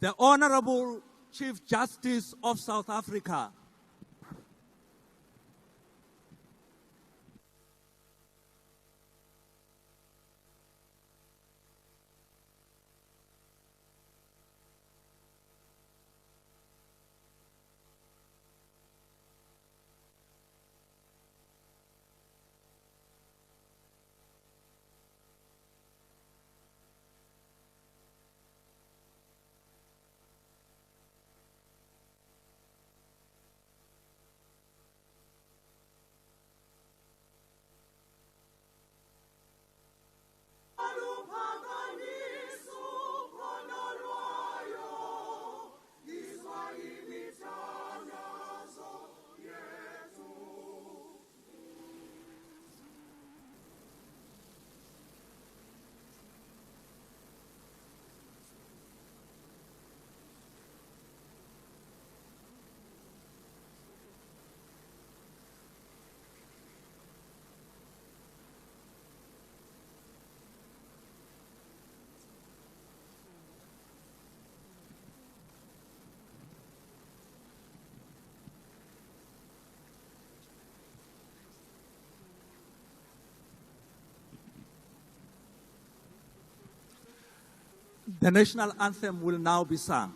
the Honorable Chief Justice of South Africa. The national anthem will now be sung.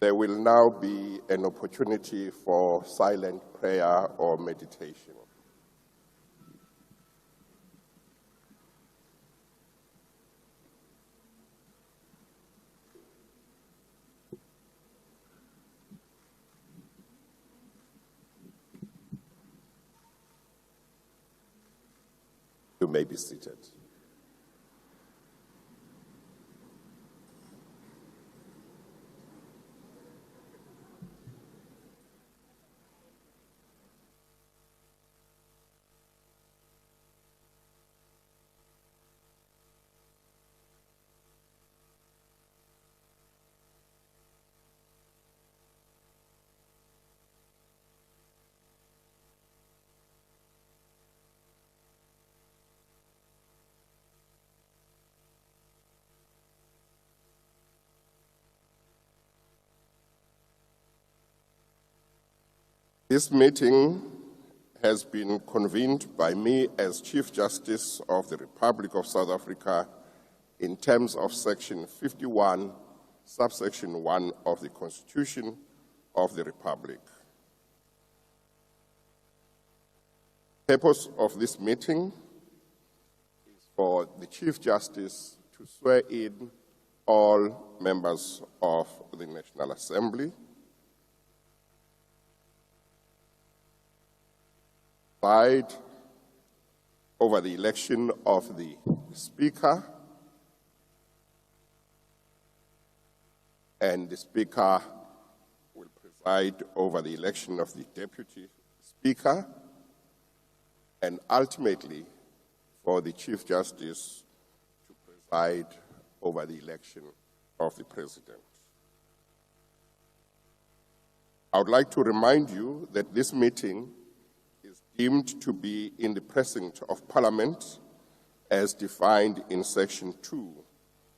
There will now be an opportunity for silent prayer or meditation. You may be seated. This meeting has been convened by me as Chief Justice of the Republic of South Africa in terms of Section 51, subsection 1 of the Constitution of the Republic. The purpose of this meeting is for the Chief Justice to swear in all members of the National Assembly, preside over the election of the Speaker, and the Speaker will preside over the election of the Deputy Speaker, and ultimately for the Chief Justice to preside over the election of the President. I would like to remind you that this meeting is deemed to be in the precinct of Parliament as defined in Section 2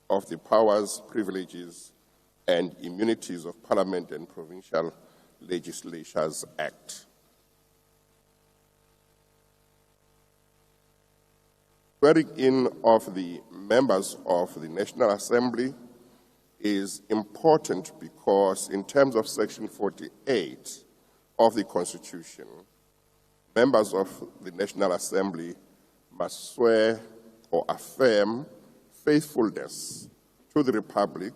of the Powers, Privileges, and Immunities of Parliament and Provincial Legislatures Act. Swearing in of the members of the National Assembly is important because in terms of Section 48 of the Constitution, members of the National Assembly must swear or affirm faithfulness to the Republic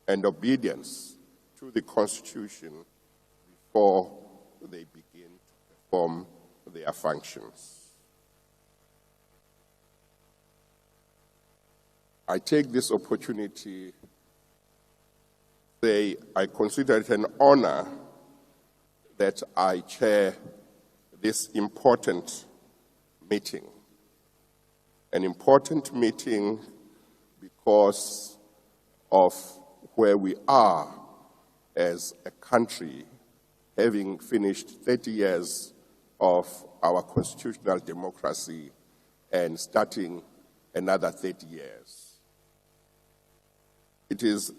and obedience to the Constitution before they begin to perform their functions. I take this opportunity to say I consider it an honor that I chair this important meeting. An important meeting because of where we are as a country, having finished 30 years of our constitutional democracy and starting another 30 years. It is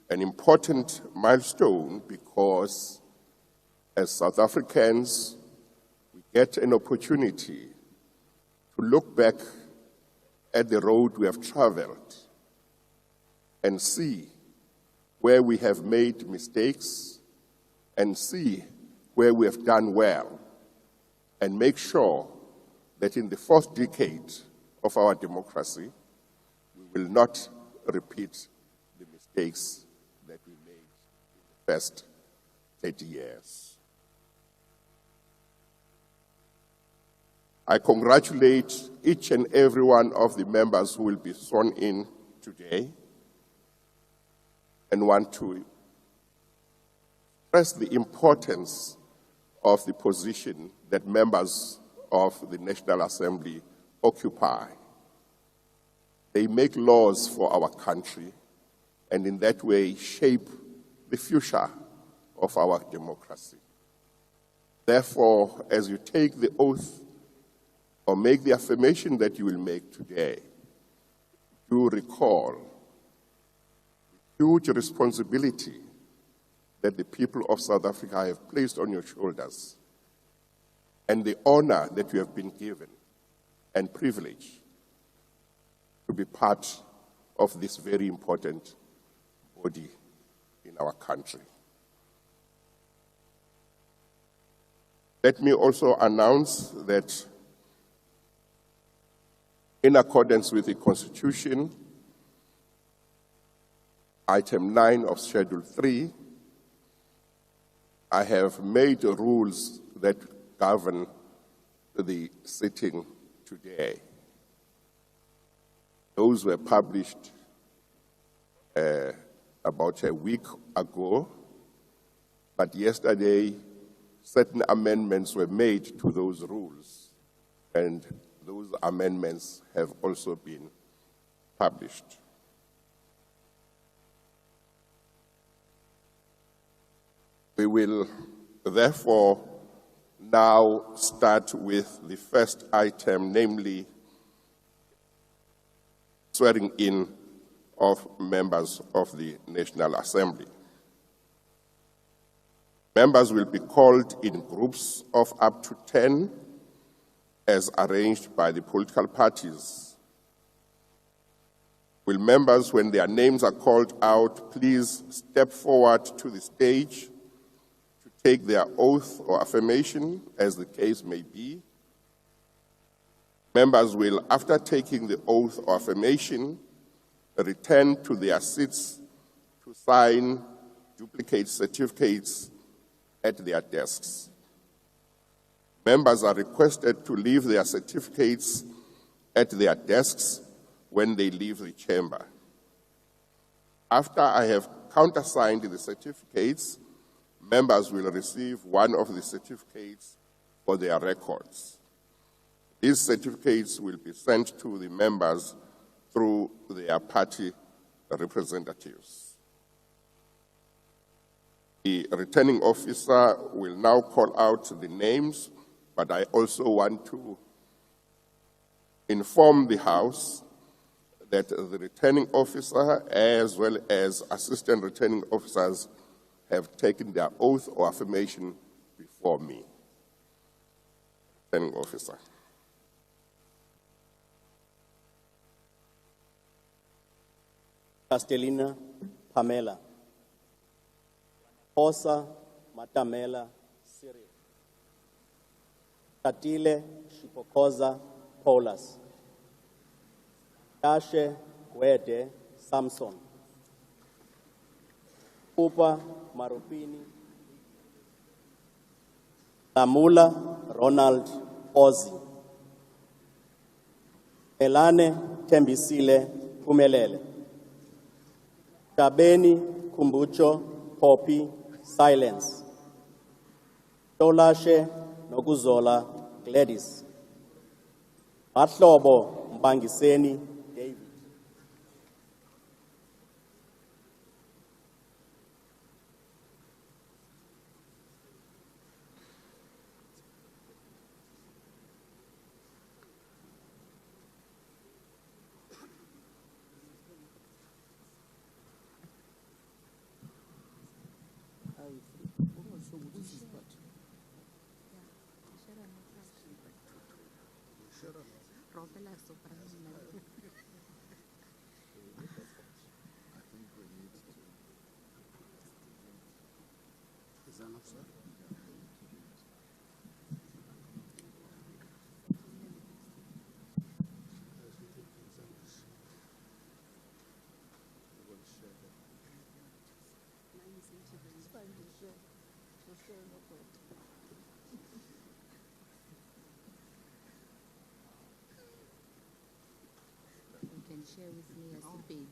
an important milestone because as South Africans, we get an opportunity to look back at the road we have traveled and see where we have made mistakes and see where we have done well, and make sure that in the fourth decade of our democracy, we will not repeat the mistakes that we made in the first 30 years. I congratulate each and every one of the members who will be sworn in today, and want to stress the importance of the position that members of the National Assembly occupy. They make laws for our country and in that way shape the future of our democracy. Therefore, as you take the oath or make the affirmation that you will make today, do recall the huge responsibility that the people of South Africa have placed on your shoulders and the honor that you have been given and privilege to be part of this very important body in our country. Let me also announce that in accordance with the Constitution, Item 9 of Schedule 3, I have made the rules that govern the sitting today. Those were published about a week ago, but yesterday certain amendments were made to those rules, and those amendments have also been published. We will therefore now start with the first item, namely swearing in of members of the National Assembly. Members will be called in groups of up to 10 as arranged by the political parties. Will members, when their names are called out, please step forward to the stage to take their oath or affirmation, as the case may be. Members will, after taking the oath or affirmation, return to their seats to sign duplicate certificates at their desks. Members are requested to leave their certificates at their desks when they leave the chamber. After I have countersigned the certificates, members will receive one of the certificates for their records. These certificates will be sent to the members through their party representatives. The returning officer will now call out the names, but I also want to inform the House that the returning officer, as well as assistant returning officers, have taken their oath or affirmation before me. Returning officer. Castellina Pamela. Osa Matamela Cyril. Tatile Shipokoza Paulus. Tashe Gwede Samson. Upa Marupini. Lamula Ronald Ozi. Elane Tembisile Pumelele. Tabeni Kumbucho Poppy Silence. Tolashe Nokuzola Gladys. Mahlobo Mbangiseni David. You can share with me as a baby.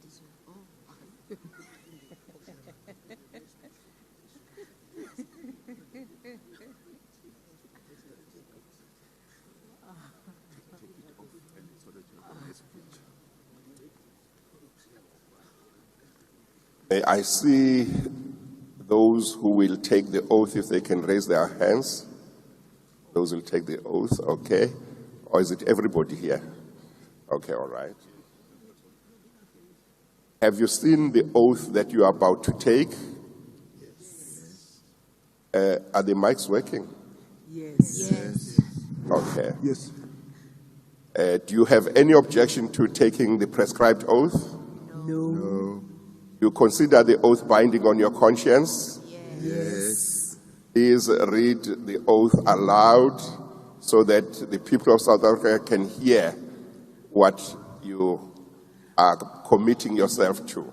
May I see those who will take the oath, if they can raise their hands. Those who will take the oath, okay? Or is it everybody here? Okay, all right. Have you seen the oath that you are about to take? Yes. Are the mics working? Yes. Yes. Okay. Yes. Do you have any objection to taking the prescribed oath? No. You consider the oath binding on your conscience? Yes. Please read the oath aloud so that the people of South Africa can hear what you are committing yourself to.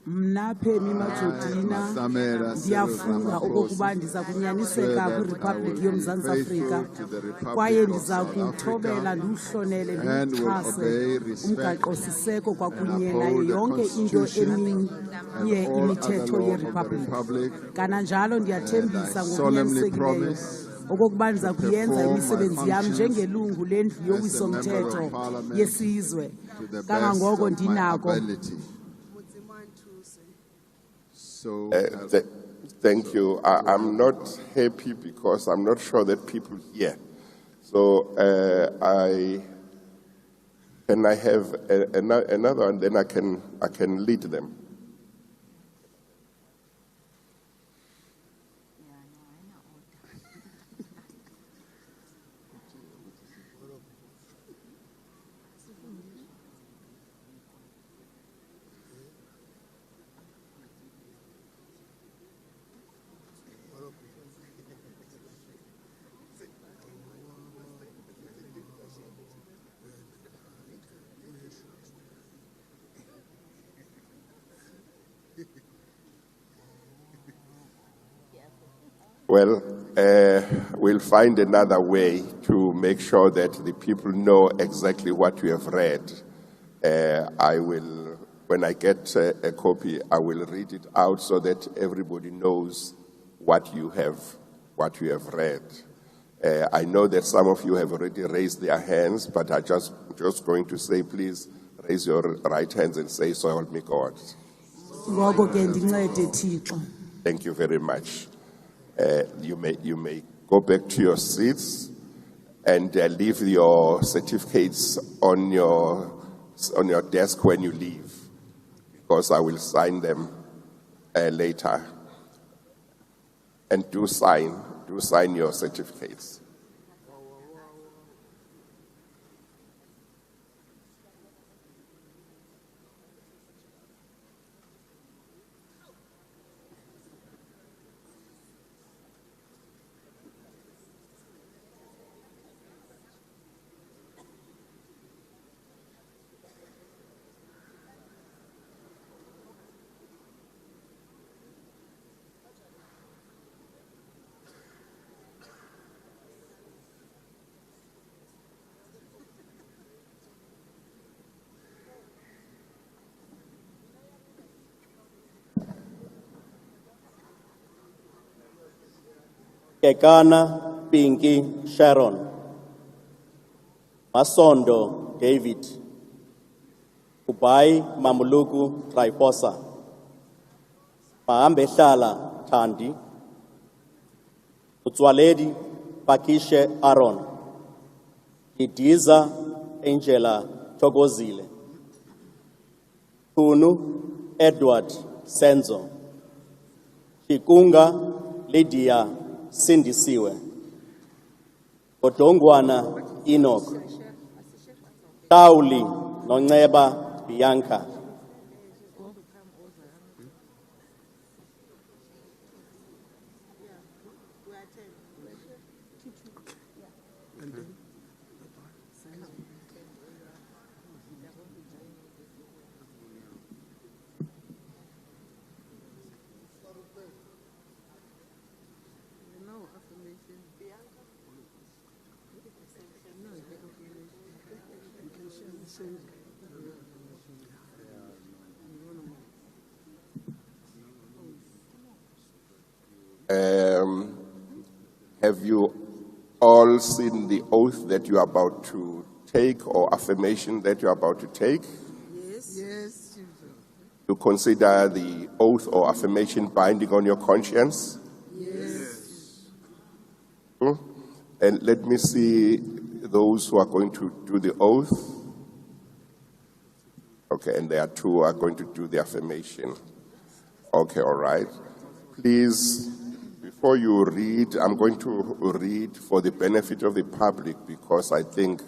Mna Phemi Majodina ndiyafunga okokuba ndiza kunyaniseka kwiRepublic yoMzantsi Afrika kwaye ndiza kuthobela ndiwuhlonele ndiwuxhase umgaqo-siseko kwakunye nayo yonke into eminye imithetho yeRepublic. Kananjalo ndiyathembisa ngokunyanisekileyo okokuba ndiza kuyenza imisebenzi yam njengelungu lendlu yowiso-mthetho yesizwe kangangoko ndinako. Thank you. I'm not happy because I'm not sure that people hear. So can I have another one? Then I can lead them. Well, we'll find another way to make sure that the people know exactly what you have read. I will, when I get a copy, I will read it out so that everybody knows what you have read. I know that some of you have already raised their hands, but I'm just going to say, please raise your right hands and say, "So help me God." Ngoko ke ndincede Thixo. Thank you very much. You may go back to your seats and leave your certificates on your desk when you leave, because I will sign them later. And do sign your certificates. Kekana Pinky Sharon, Masondo David, Kubai Mamuluku Triposa, Maambeshala Tandi, Utswaledi Pakishe Aaron, Idiza Angela Togozile, Tunu Edward Senzo, Chikunga Lydia Sindisiwe, Odongwana Enoch, Tauli Noneba Bianca, Have you all seen the oath that you are about to take, or affirmation that you are about to take? Yes. You consider the oath or affirmation binding on your conscience? Yes. And let me see those who are going to do the oath. Okay, and there are two who are going to do the affirmation. Okay, all right. Please, before you read, I'm going to read for the benefit of the public, because I think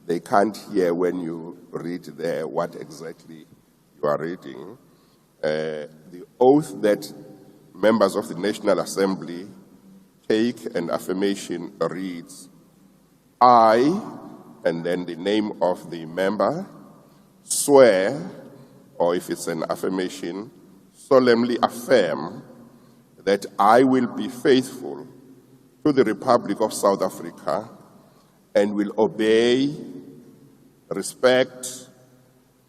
they can't hear when you read there what exactly you are reading. The oath that members of the National Assembly take, an affirmation reads, "I," and then the name of the member, "swear," or if it's an affirmation, "solemnly affirm that I will be faithful to the Republic of South Africa and will obey, respect,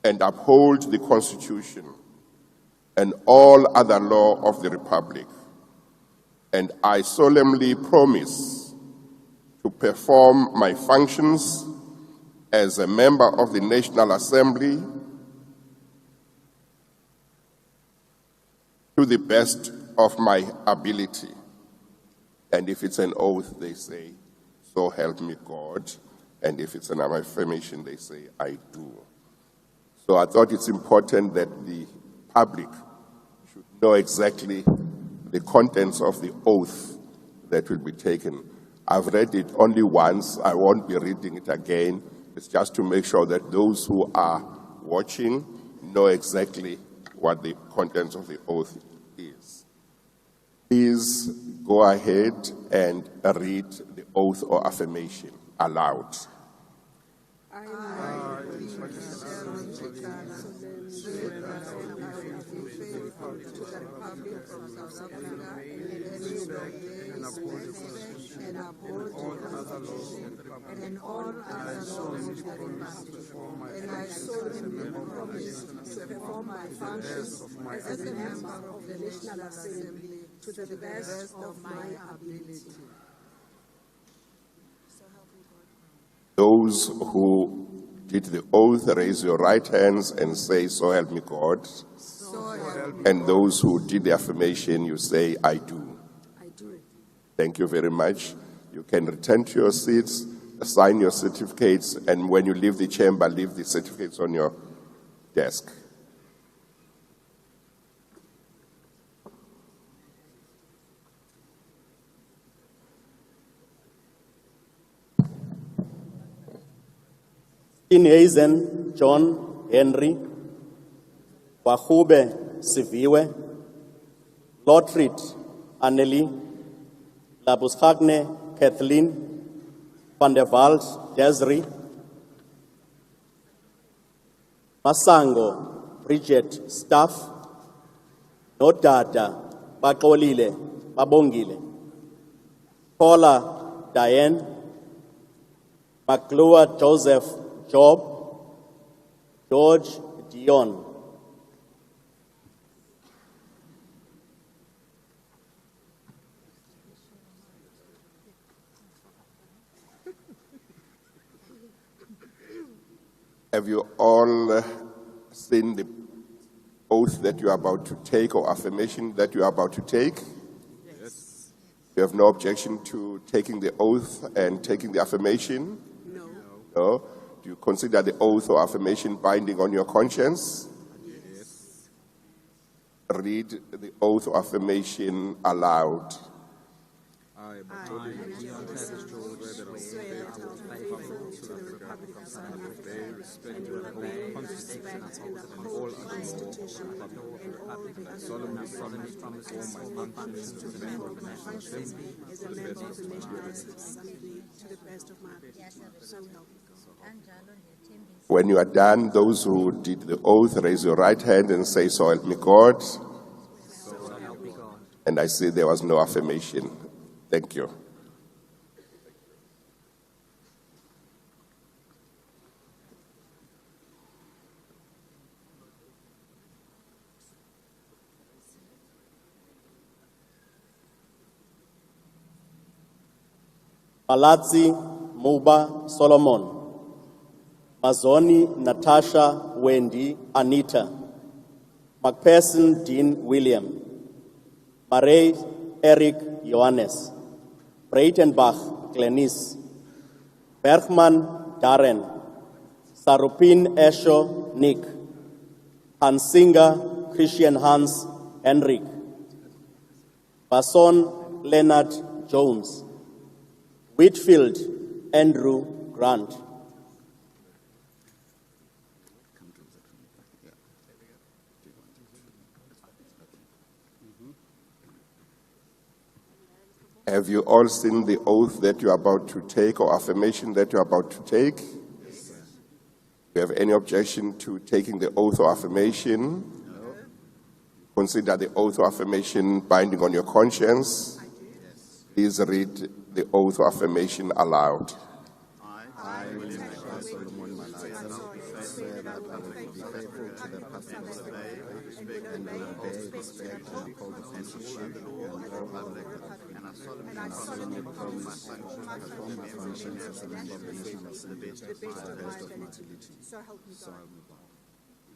and uphold the Constitution and all other law of the Republic. And I solemnly promise to perform my functions as a member of the National Assembly to the best of my ability." And if it's an oath, they say, "So help me God." And if it's an affirmation, they say, "I do." So I thought it's important that the public should know exactly the contents of the oath that will be taken. I've read it only once. I won't be reading it again. It's just to make sure that those who are watching know exactly what the contents of the oath is. Please go ahead and read the oath or affirmation aloud. I and all other laws of the Republic, and I solemnly promise to perform my functions as a member of the National Assembly to the best of my ability. Those who did the oath, raise your right hands and say, "So help me God." And those who did the affirmation, you say, "I do." I do. Thank you very much. You can return to your seats, sign your certificates, and when you leave the chamber, leave the certificates on your desk. Hazen John Henry, Wahube Siviwe, Lotrit Anneli, Labuschagne Kathleen, Van der Walt Desiree, Masango Bridget Staff, Nodada Baxolile Babongile, Paula Diane, McClure Joseph Job, George Dion. Have you all seen the oath that you are about to take or affirmation that you are about to take? Yes. You have no objection to taking the oath and taking the affirmation? No. No? Do you consider the oath or affirmation binding on your conscience? Yes. Read the oath or affirmation aloud. I, George, swear that I will be faithful to the Republic of South Africa and will obey, respect, and all the Constitution and all the solemnly promise all my functions to the member of the National Assembly as a member of the National Assembly to the best of my ability. So help me God. When you are done, those who did the oath, raise your right hand and say, "So help me God." So help me God. And I see there was no affirmation. Thank you. Malatsi Muba Solomon, Mazoni Natasha Wendy Anita, McPherson Dean William, Marie Eric Johannes, Breitenbach Glenis, Bergman Darren, Sarupin Esho Nick, Hansinger Christian Hans Henrik, Basson Leonard Jones, Whitfield Andrew Grant. Have you all seen the oath that you are about to take or affirmation that you are about to take? Yes. Do you have any objection to taking the oath or affirmation? No. Consider the oath or affirmation binding on your conscience. Yes. Please read the oath or affirmation aloud. I, William Solomon Malatsi, swear that I will be faithful to the Republic of South Africa and will obey, respect, and uphold the Constitution and all the Republic, and I solemnly promise to perform my functions as a member of the National Assembly to the best of my ability. So help me God.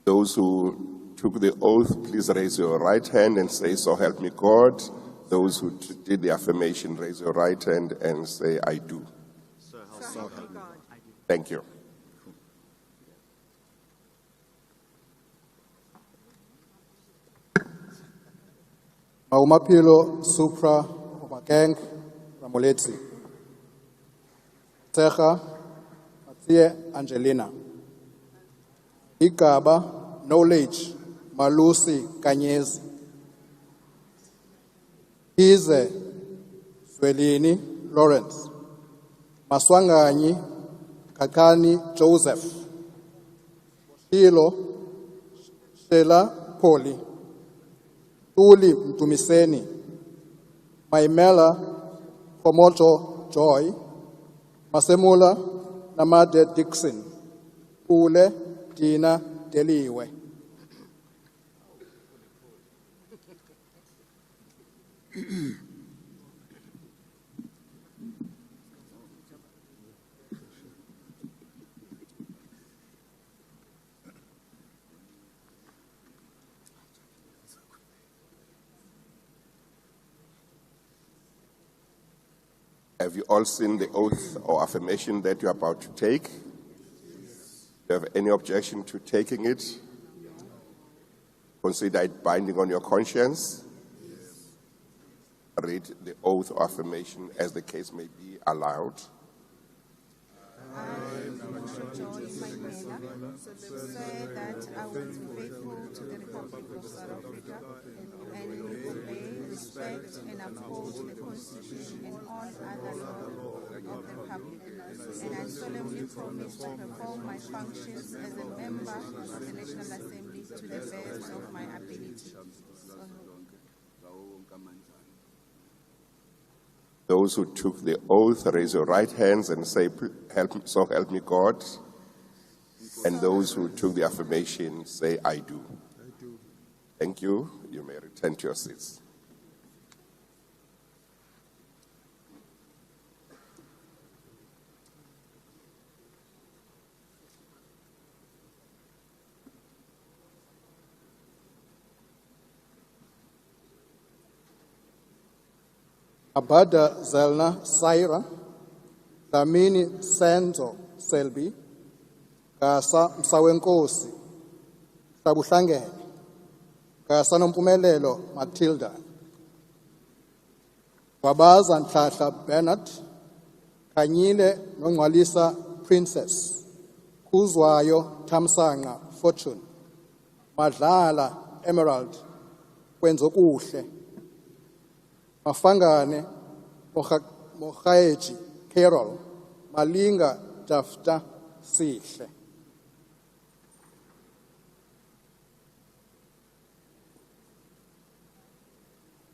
Those who took the oath, please raise your right hand and say, "So help me God." Those who did the affirmation, raise your right hand and say, "I do." So help me God. Thank you. Maumapilo Supra Obakeng Ramoletsi, Techa Mathieu Angelina, Igaba Knowledge Malusi Kanyezi, Ize Swelini Lawrence, Maswanganyi Kakani Joseph, Hilo Shela Poli, Tuli Mtumiseni, Maimela Komoto Joy, Masemula Namade Dixon, Ule Dina Deliwe. Have you all seen the oath or affirmation that you're about to take? Do you have any objection to taking it? Consider it binding on your conscience? Read the oath or affirmation as the case may be aloud. Swear that I will be faithful to the Republic of South Africa and will obey, respect, and uphold the Constitution and all other laws of the Republic. And I solemnly promise to perform my functions as a member of the National Assembly to the best of my ability. Those who took the oath, raise your right hands and say, so help me God. And those who took the affirmation, say, I do. Thank you. You may return to your seats. Abada Zelna Saira, Damini Senzo Selby, Kasa Msawenkosi, Sabuhlangene, Kasa Nompumelelo Matilda, Wabaza Nhlahla Bernard, Kanyile Nongwalisa Princess, Kuzwayo Tamsanga Fortune, Madlala Emerald, Kwenzokuhle, Mafangane Mohaeji Carol, Malinga Dafta Sihle.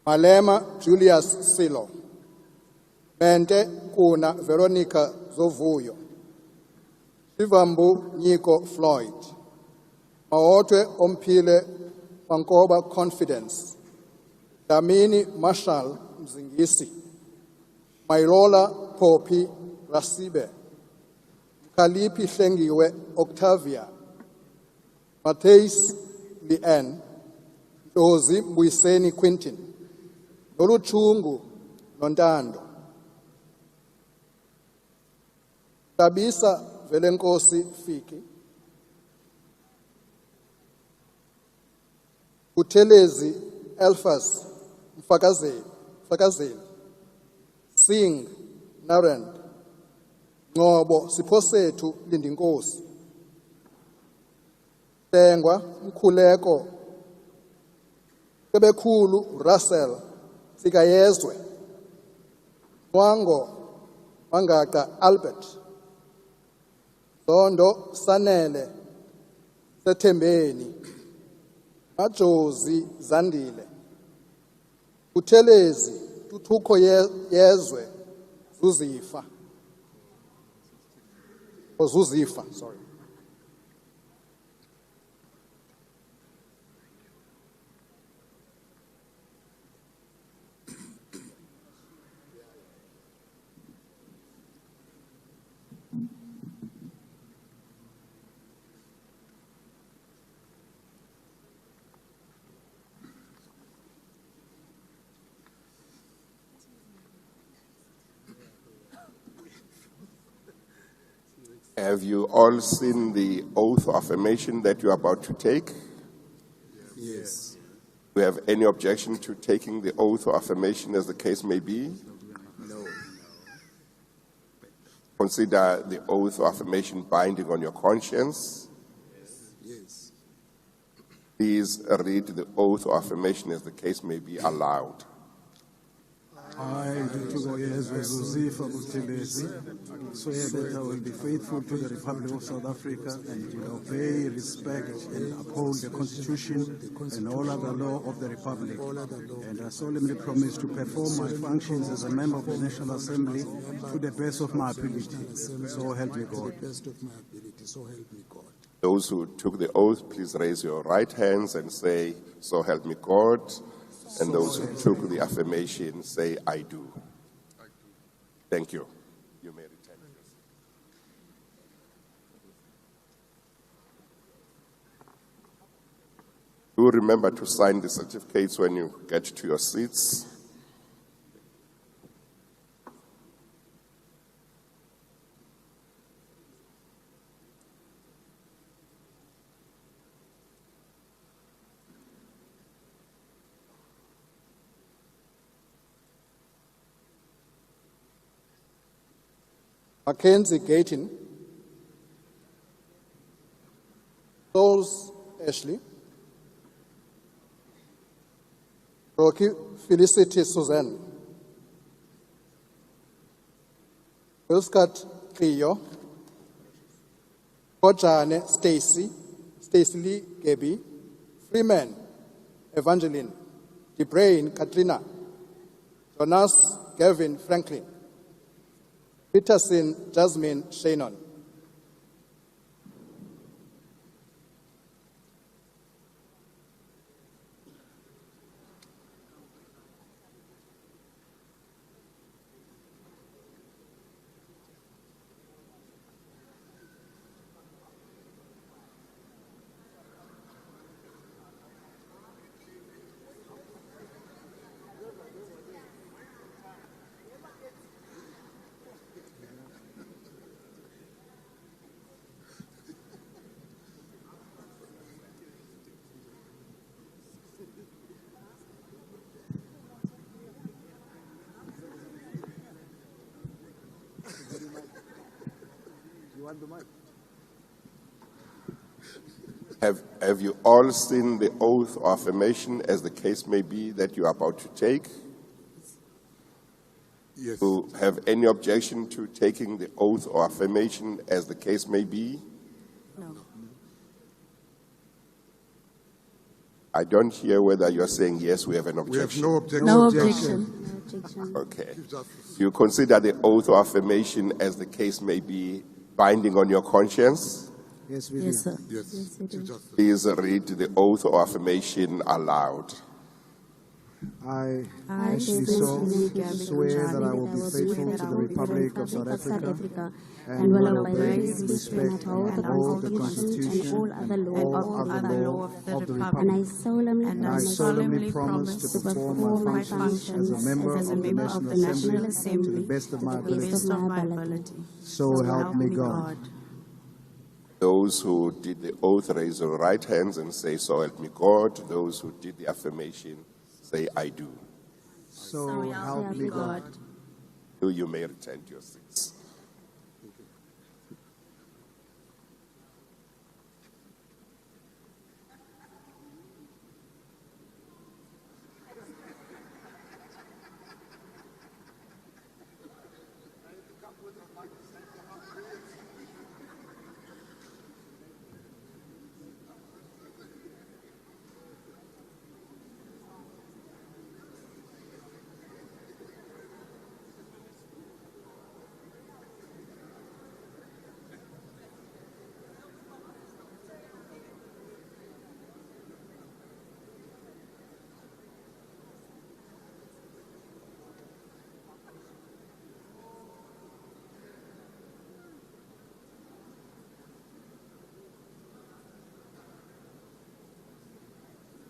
Malema Julius Silo, Mente Kuna Veronica Zovuyo, Shivambu Nico Floyd, Maotwe Ompile Pankoba Confidence, Damini Marshall Mzingisi, Mairola Popi Rasibe, Kalipi Shengiwe Octavia, Mateis Lien, Dozi Mbuiseni Quintin, Noluchungu Nondando, Tabisa Velenkosi Fiki, Utelezi Elfas Mfakazeli, Singh Narend, Ngobo Siposetu Lindinkosi, Tengwa Mkhuleko, Kebekhulu Russell Sikayezwe, Mwango Mangaka Albert, Zondo Sanele Sethembeni, Majozi Zandile, Utelezi Tuthuko Yezwe Zuzifa, or Zuzifa, sorry. Have you all seen the oath or affirmation that you are about to take? Yes. Do you have any objection to taking the oath or affirmation as the case may be? No. Consider the oath or affirmation binding on your conscience. Yes. Please read the oath or affirmation as the case may be aloud. I I, Dutugo Yezwe Zuzifa Buthelezi, swear that I will be faithful to the Republic of South Africa and will obey, respect, and uphold the Constitution and all other law of the Republic. And I solemnly promise to perform my functions as a member of the National Assembly to the best of my ability. So help me God. Those who took the oath, please raise your right hands and say, "So help me God." And those who took the affirmation, say, "I do." Thank you. You may return. Do remember to sign the certificates when you get to your seats. Mackenzie Gayton, Rose Ashley, Rocky Felicity Suzanne, Wilscott Cleo, Kojane Stacy Lee Gabby, Freeman Evangeline, DeBrain Katrina, Jonas Gavin Franklin, Peterson Jasmine Shannon. Have you all seen the oath or affirmation, as the case may be, that you are about to take? Yes. Do you have any objection to taking the oath or affirmation, as the case may be? No. I don't hear whether you're saying yes, we have an We have objection. no objection. No objection. Okay. You consider the oath or affirmation, as the case may be, binding on your conscience? Yes, we Yes, do. sir. Yes. we do. Please read the oath or affirmation aloud. I, I, Ashley Saul, swear that I will be faithful to the Republic of South Africa and will obey, respect, and uphold the Constitution and all other law of the Republic. And I solemnly promise to perform my functions as a member of the National Assembly to the best of my ability. So help me God. Those who did the oath, raise your right hands and say, "So help me God." Those who did the affirmation, say, "I do." So help me God. You may return to your seats.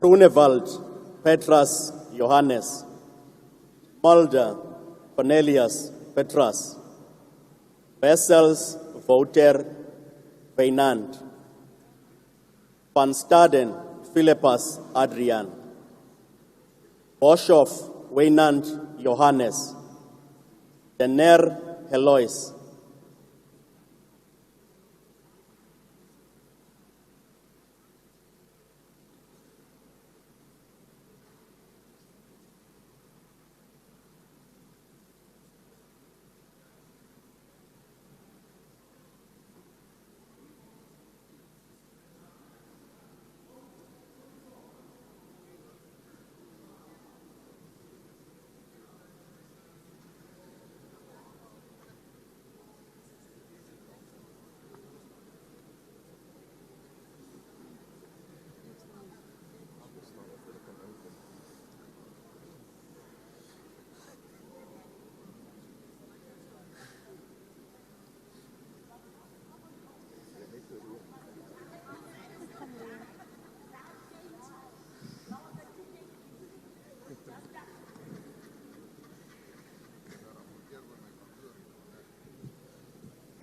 Grunewald, Petrus, Johannes, Mulder, Cornelius, Petrus, Wessels, Wouter, Weinand, Van Staden, Philippus, Adrian, Boschoff, Weinand, Johannes, Denner, Helois,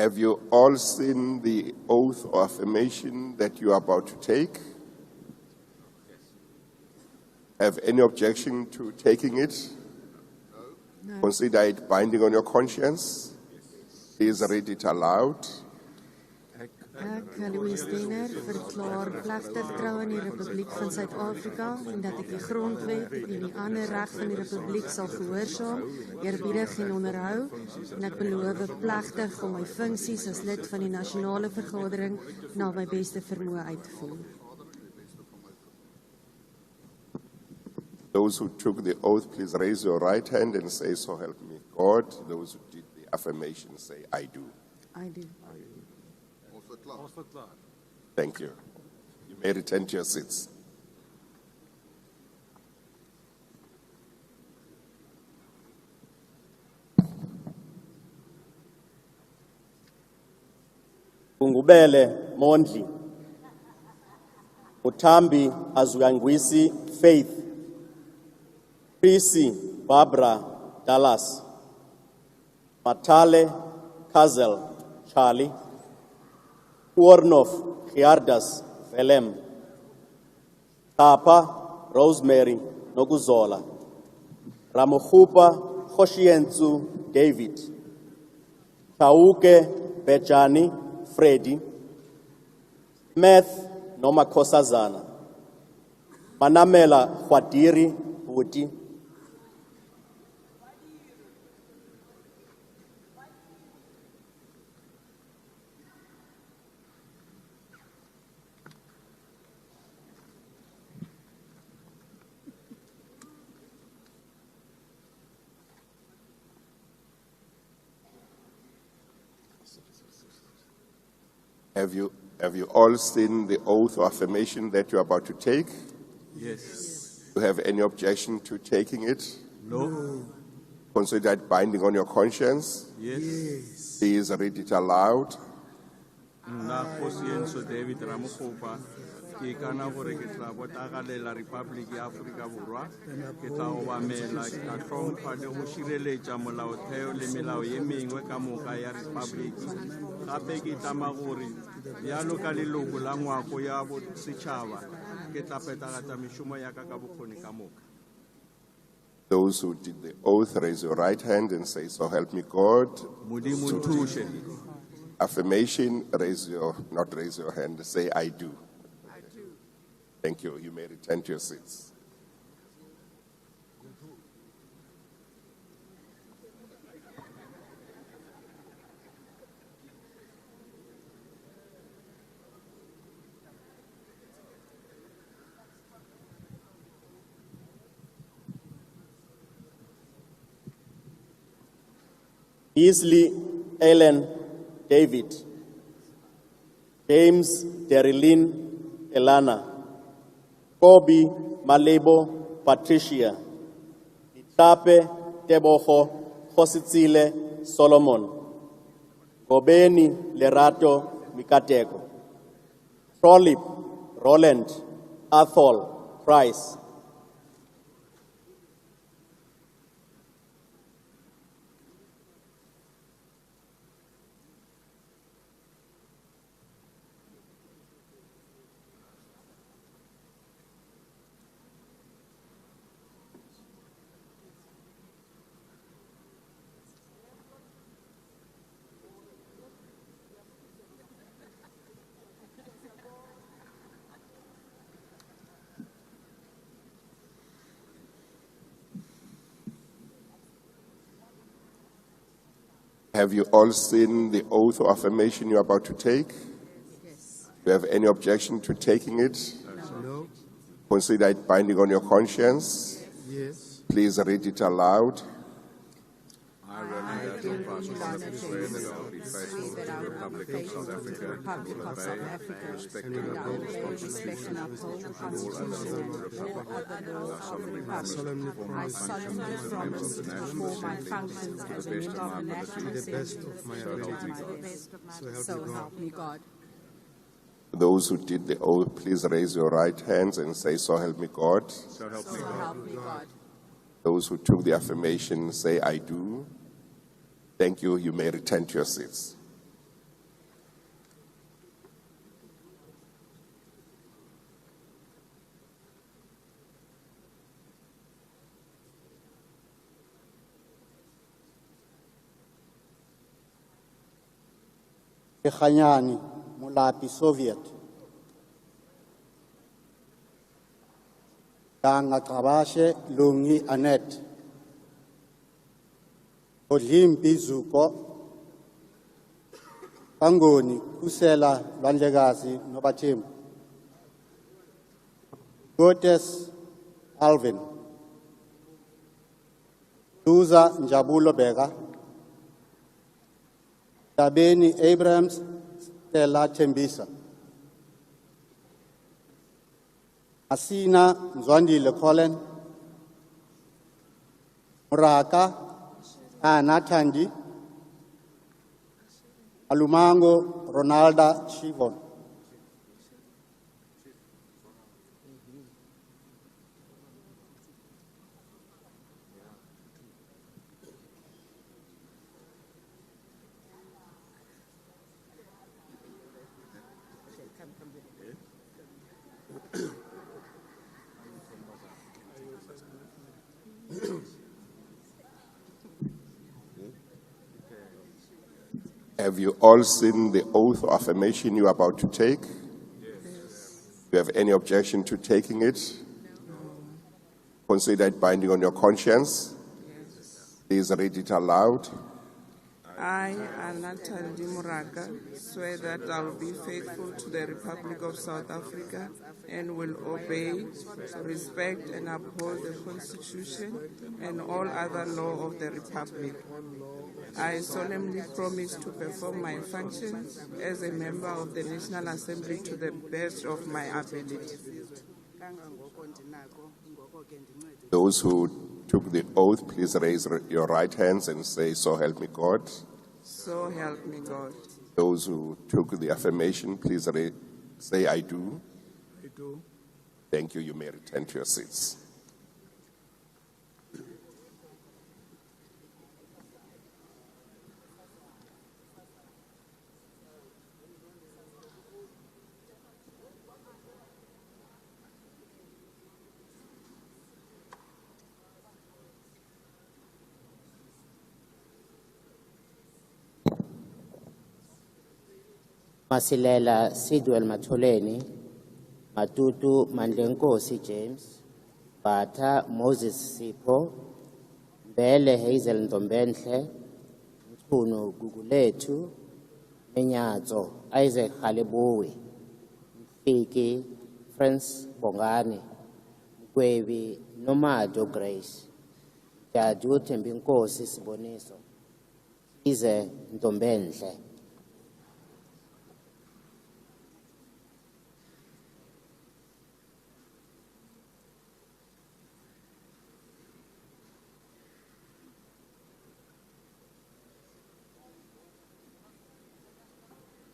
Have you all seen the oath or affirmation that you are about to take? Have any objection to taking it? No. Consider it binding on your conscience. Please read it aloud. Ek, Louise Denner, verklaar plegtig trou aan die Republiek van Suid-Afrika en dat ek die grondwet en die ander reg van die Republiek sal gehoorsaam, eerbiedig en onderhou, en ek beloof plegtig om my funksies as lid van die nasionale vergadering na my beste vermoë uit te voer. Those who took the oath, please raise your right hand and say, "So help me God." Those who did the affirmation, say, "I do." I do. Thank you. You may return to your seats. Ungubele Mondli, Utambi Azuyangwisi Faith, Prisi Barbara Dallas, Matale Kazel Charlie, Warnof Giardas Velem, Tapa Rosemary Noguzola, Ramuhupa Hoshienzu David, Tauke Bejani Freddy, Meth Nomakosazana, Manamela Hwadiri Buti, Have you all seen the oath or affirmation that you are about to take? Yes. Do you have any objection to taking it? No. Consider it binding on your conscience. Yes. Please read it aloud. Nna Kgosientsho David Ramogopa ke kana gore ke tla botagalela Republic ya Aforika Borwa ke tla obamela ka tlhompha le go šireletša molaotheo le melao ye mengwe ka moka ya Republic gape ke tlama gore bjalo ka leloko la ngwako ya bosetšhaba ke tla phethagatša mešomo ya ka bokgoni ka moka. Those who did the oath, raise your right hand and say, "So help me God." Modimo nthuše. Affirmation, not raise your hand, say, "I do." I do. Thank you. You may return to your seats. Beasley Ellen David, James Derilyn Elana, Kobe Malebo Patricia, Itape Teboho Hositsile Solomon, Gobeni Lerato Mikateko, Trolip Roland Athol Price, Have you all seen the oath or affirmation you're about to take? Yes. Do you have any objection to taking it? No. Consider it binding on your conscience. Yes. Please read it aloud. I do swear that I will be faithful to the Republic of South Africa, respect and uphold the Constitution and all other laws of the Republic. I solemnly promise to perform my functions as a member of the National Assembly so help me God. Those who did the oath, please raise your right hands and say, "So help me God." So help me God. Those who took the affirmation, say, "I do." Thank you. You may return to your seats. Khanyani Mulapi Soviet. Ganga Kabashe Lungi Anet. Odlimpi Zuko. Pangoni Kusela Lwanjagazi Nobatim. Gotes Alvin. Luza Njabulo Bega. Tabeni Abrams Stella Tembisa. Asina Nzwandile Colin. Muraka Anna Tangi. Alumango Ronalda Shivon. Have you all seen the oath of affirmation you are about to take? Yes. Do you have any objection to taking it? No. Consider it binding on your conscience? Yes. Please read it aloud. I, Anatandi Muraka, swear that I will be faithful to the Republic of South Africa and will obey, respect, and uphold the Constitution and all other law of the Republic. I solemnly promise to perform my functions as a member of the National Assembly to the best of my ability. Those who took the oath, please raise your right hands and say, "So help me God." So help me God. Those who took the affirmation, please say, "I do." I do. Thank you. You may return to your seats. Masilela Sidwell Matholeni, Matutu Mandlenkosi James, Bata Moses Sipho, Mbele Hazel Ndombenhle, Mthuno Gugulethu, Menyatso Isaac Halibowi, Mfiki Francis Bongani, Mkwebi Nomado Grace, Jaju Thembinkosi Siboniso, Ize Ndombenhle.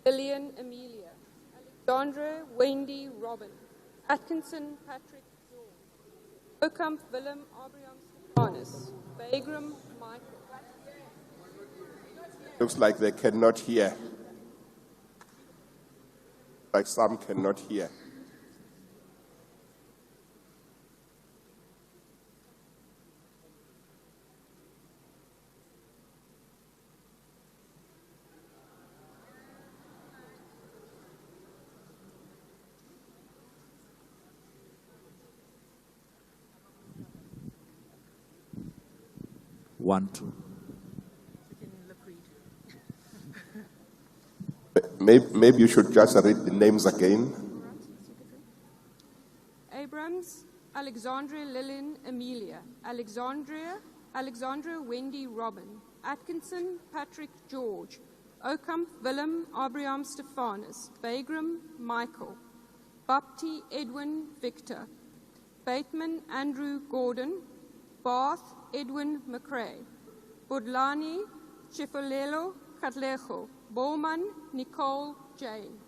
Lillian Amelia, Alexandra Wendy Robin, Atkinson Patrick George, Okamp Willem Abraham Stefanus, Bagram Michael. Looks like they cannot hear. Like some cannot hear. One, two. Maybe you should just read the names again. Abrams, Alexandra Lillian Amelia, Alexandra Wendy Robin, Atkinson Patrick George, Okamp Willem Abraham Stefanus, Bagram Michael, Bapti Edwin Victor, Bateman Andrew Gordon, Bath Edwin McRae, Budlani Chifolelo Katlejo, Bowman Nicole Jane.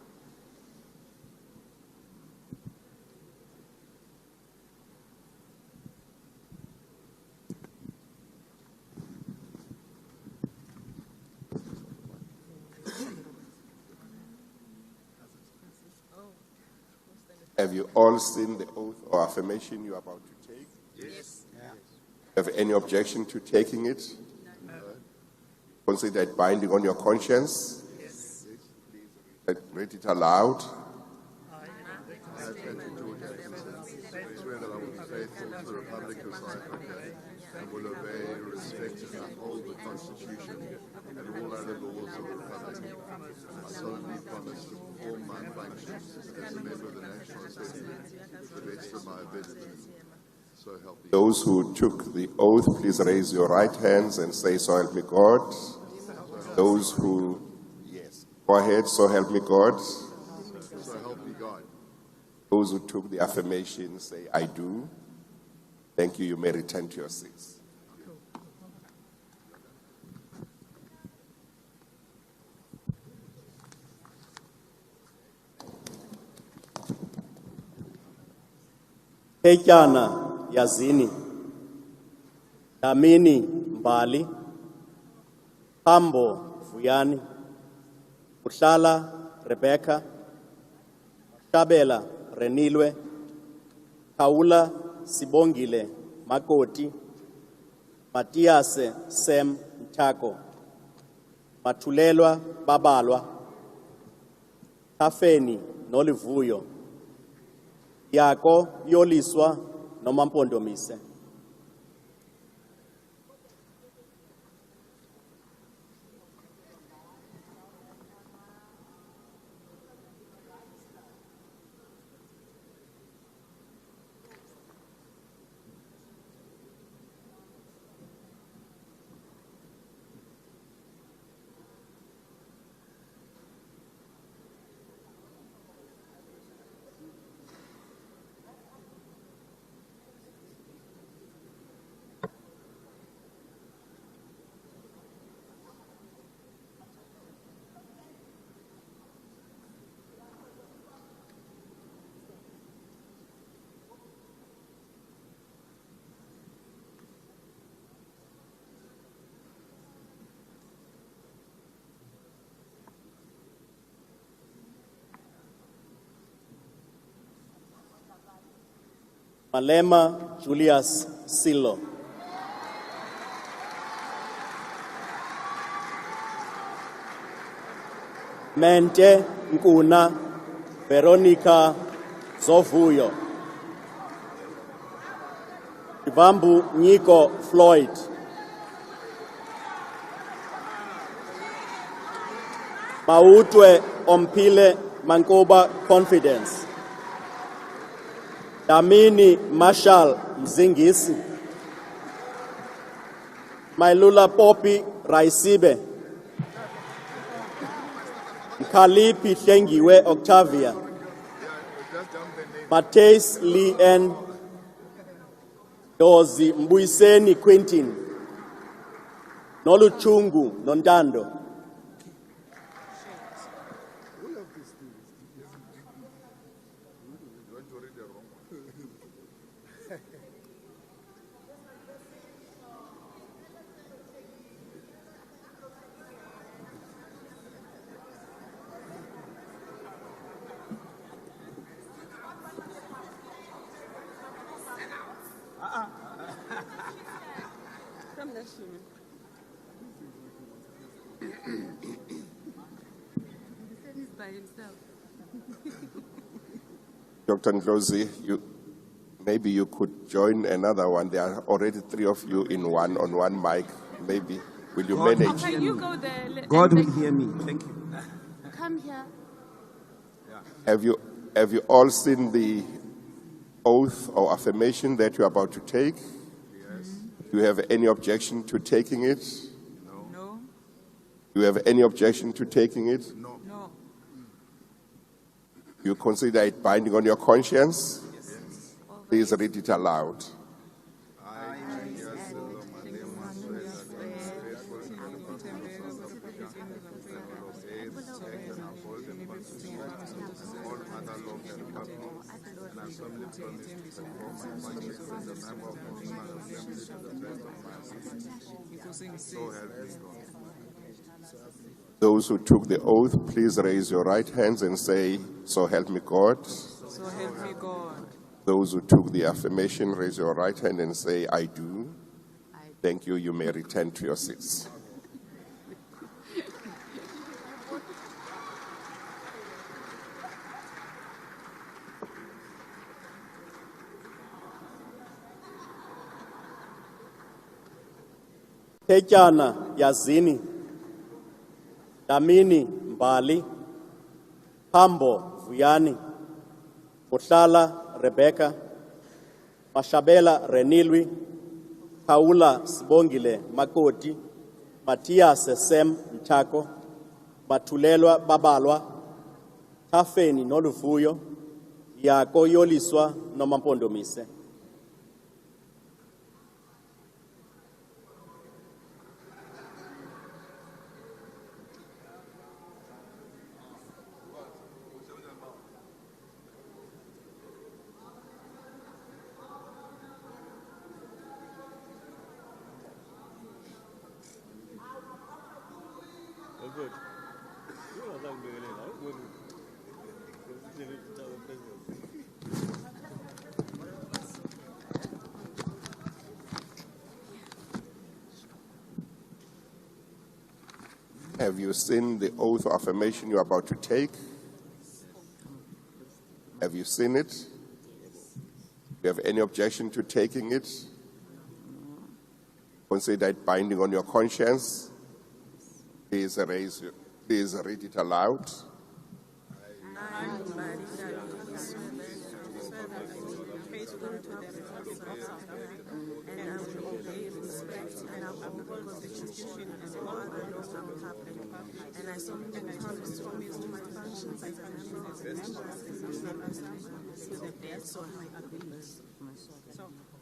Have you all seen the oath or affirmation you are about to take? Yes. Have any objection to taking it? No. Consider it binding on your conscience? Yes. Please Read it aloud. I, Patrick George, swear that I will be faithful to the Republic of South Africa and will obey, respect, and uphold the Constitution and all other laws of the Republic. I solemnly promise to perform my functions as a member of the National Assembly to the best of my ability. So help me. Those who took the oath, please raise your right hands and say, so help me God. Those who, yes, go ahead, so help me God. So help me God. Those who took the affirmation, say, I do. Thank you. You may return to your seats. Hetyana Yazini, Damini Mbali, Hambo Vuyani, Uhlala Rebecca, Shabela Renilwe, Kaula Sibongile Makoti, Matiase Sem Mtako, Matulelwa Babalwa, Tafeni Nolivuyo, Yako Yoliswa Nomampondomise. Malema Julius Silo. Mente Nkuna Veronica Zovuyo. Ivambu Nyiko Floyd. Mautwe Ompile Mankoba Confidence. Damini Marshall Mzingisi, Mailula Poppy Raisibe, Mkalipi Thengiwe Octavia, Mateus Lee N. Dozi Mbuiseni Quentin, Noluchungu Nondando. From the human. He's by himself. Dr. Ndlozi, maybe you could join another one. There are already 3 of you on one mic. Maybe. Will you manage? Okay, you go there. God will hear me. Thank you. Come here. Have you all seen the oath or affirmation that you're about to take? Yes. Do you have any objection to taking it? No. Do you have any objection to taking it? No. No. You consider it binding on your conscience? Yes. Please read it aloud. Those who took the oath, please raise your right hands and say, so help me God. So help me God. Those who took the affirmation, raise your right hand and say, I do. Thank you. You may return to your seats. Tetyana Yazini, Damini Mbali, Pambo Vuyani, Mutlala Rebecca, Mashabela Renilwi, Paula Sibongile Makoti, Matthias Sem Mtako, Matulelwa Babalwa, Tafeni Noluvuyo, Yako Yoliswa Nomampondomise. Have you seen the oath of affirmation you're about to take? Have you seen it? Do you have any objection to taking it? Consider it binding on your conscience. Please read it aloud. And I solemnly promise to perform my functions as a member of the to the best of my ability.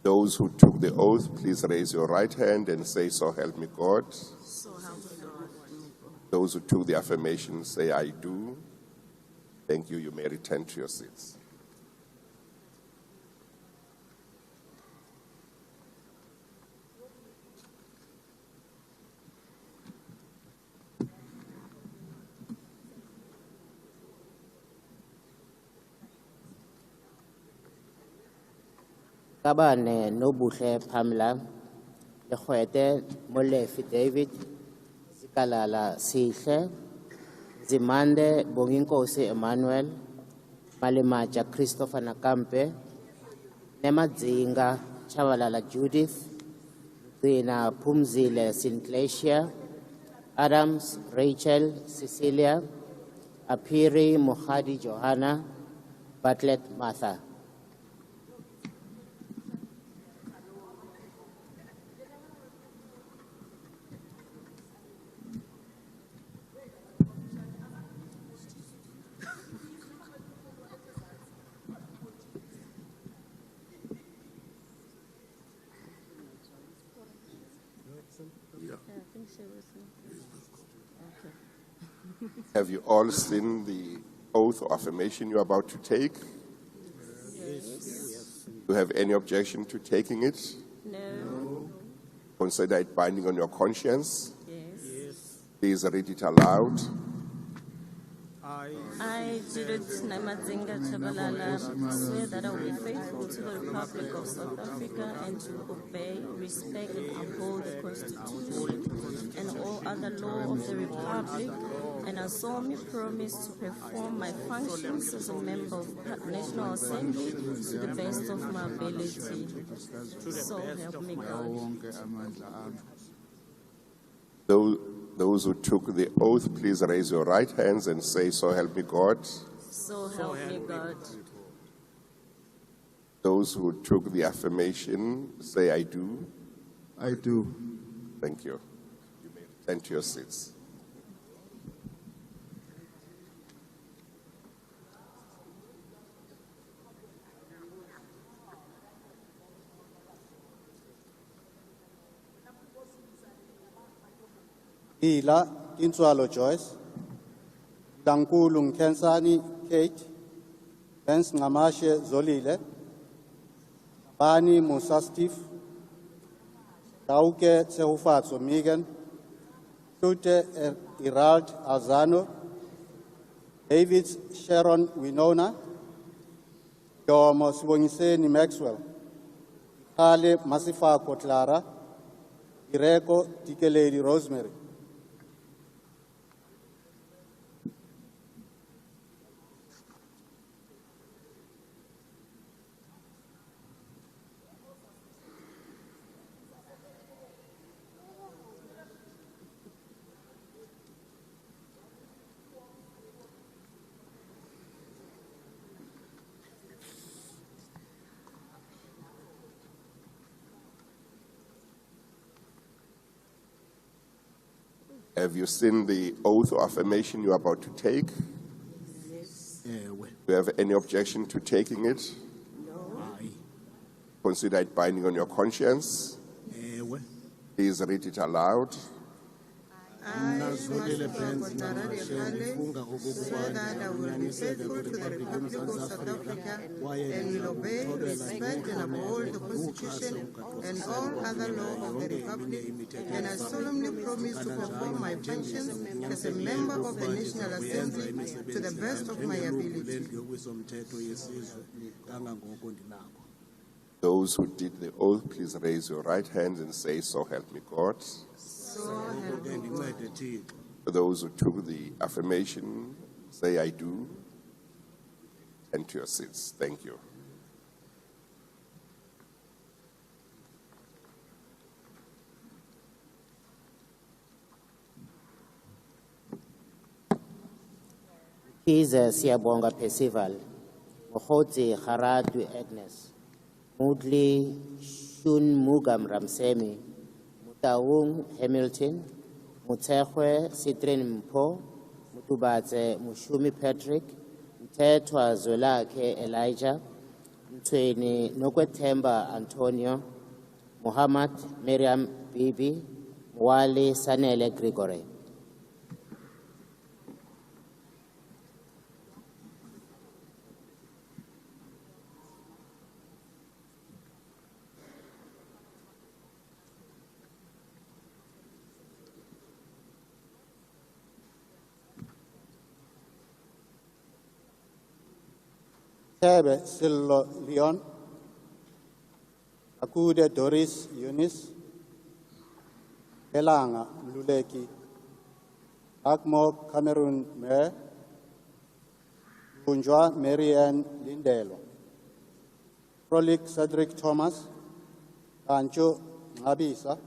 Those who took the oath, please raise your right hand and say, "So help me God." So help me God. Those who took the affirmation, say, "I do." Thank you. You may return to your seats. Kabane Nobuhle Pamela, Lekwete Molefi David, Zikalala Sihle, Zimande Bonginkosi Emmanuel, Malimaja Christopher Nakampe, Nemadzinga Chavalala Judith, Dina Pumzile Sinclair, Adams Rachel Cecilia, Apiri Mohadi Johanna, Bartlett Martha. Have you all seen the oath of affirmation you're about to take? Yes. Do you have any objection to taking it? No. Consider it binding on your conscience. Yes. Please read it aloud. I, Judith Namadzinga Chabalala, swear that I will be faithful to the Republic of South Africa and to obey, respect, and uphold the Constitution and all other law of the Republic, and I solemnly promise to perform my functions as a member of the National Assembly to the best of my ability. So help me God. Those who took the oath, please raise your right hands and say, "So help me God." So help me God. Those who took the affirmation, say, "I do." I do. Thank you. You may return to your seats. Ila Insualo Joyce, Dankulu Nkensani Kate, Benz Ngamashe Zolile, Bani Musa Steve, Dauke Tsehufatso Megan, Tute Irald Azano, David Sharon Winona, Domo Sibongiseni Maxwell, Kale Masifa Kotlara, Ireko Tikeledi Rosemary. Have you seen the oath or affirmation you are about to take? Do you have any objection to taking it? Consider it binding on your conscience. Please read it aloud. I, swear that I will be faithful to the Republic of South Africa and will obey, respect, and uphold the Constitution and all other law of the Republic, and I solemnly promise to perform my functions as a member of the National Assembly to the best of my ability. Those who did the oath, please raise your right hand and say, "So help me God." So help me God. For those who took the affirmation, say, "I do," and to your seats. Thank you. Kiza Siyabonga Percival, Mokhotsi Kharatwi Agnes, Mudli Shunmugam Ramsemi, Mutaung Hamilton, Mutshekwe Citrin Mpho, Mutubatse Mushumi Patrick, Mthethwa Zwelakhe Elijah, Mthweni Nokwethemba Antonio, Muhammad Miriam Bibi, Mwali Sanele Gregory. Tebe Sillo Leon, Akude Doris Eunice, Elanga Mluleki, Akmo Cameroon Mer, Bunjwa Marianne Lindelo, Prolik Cedric Thomas, Kancho Ngabisa,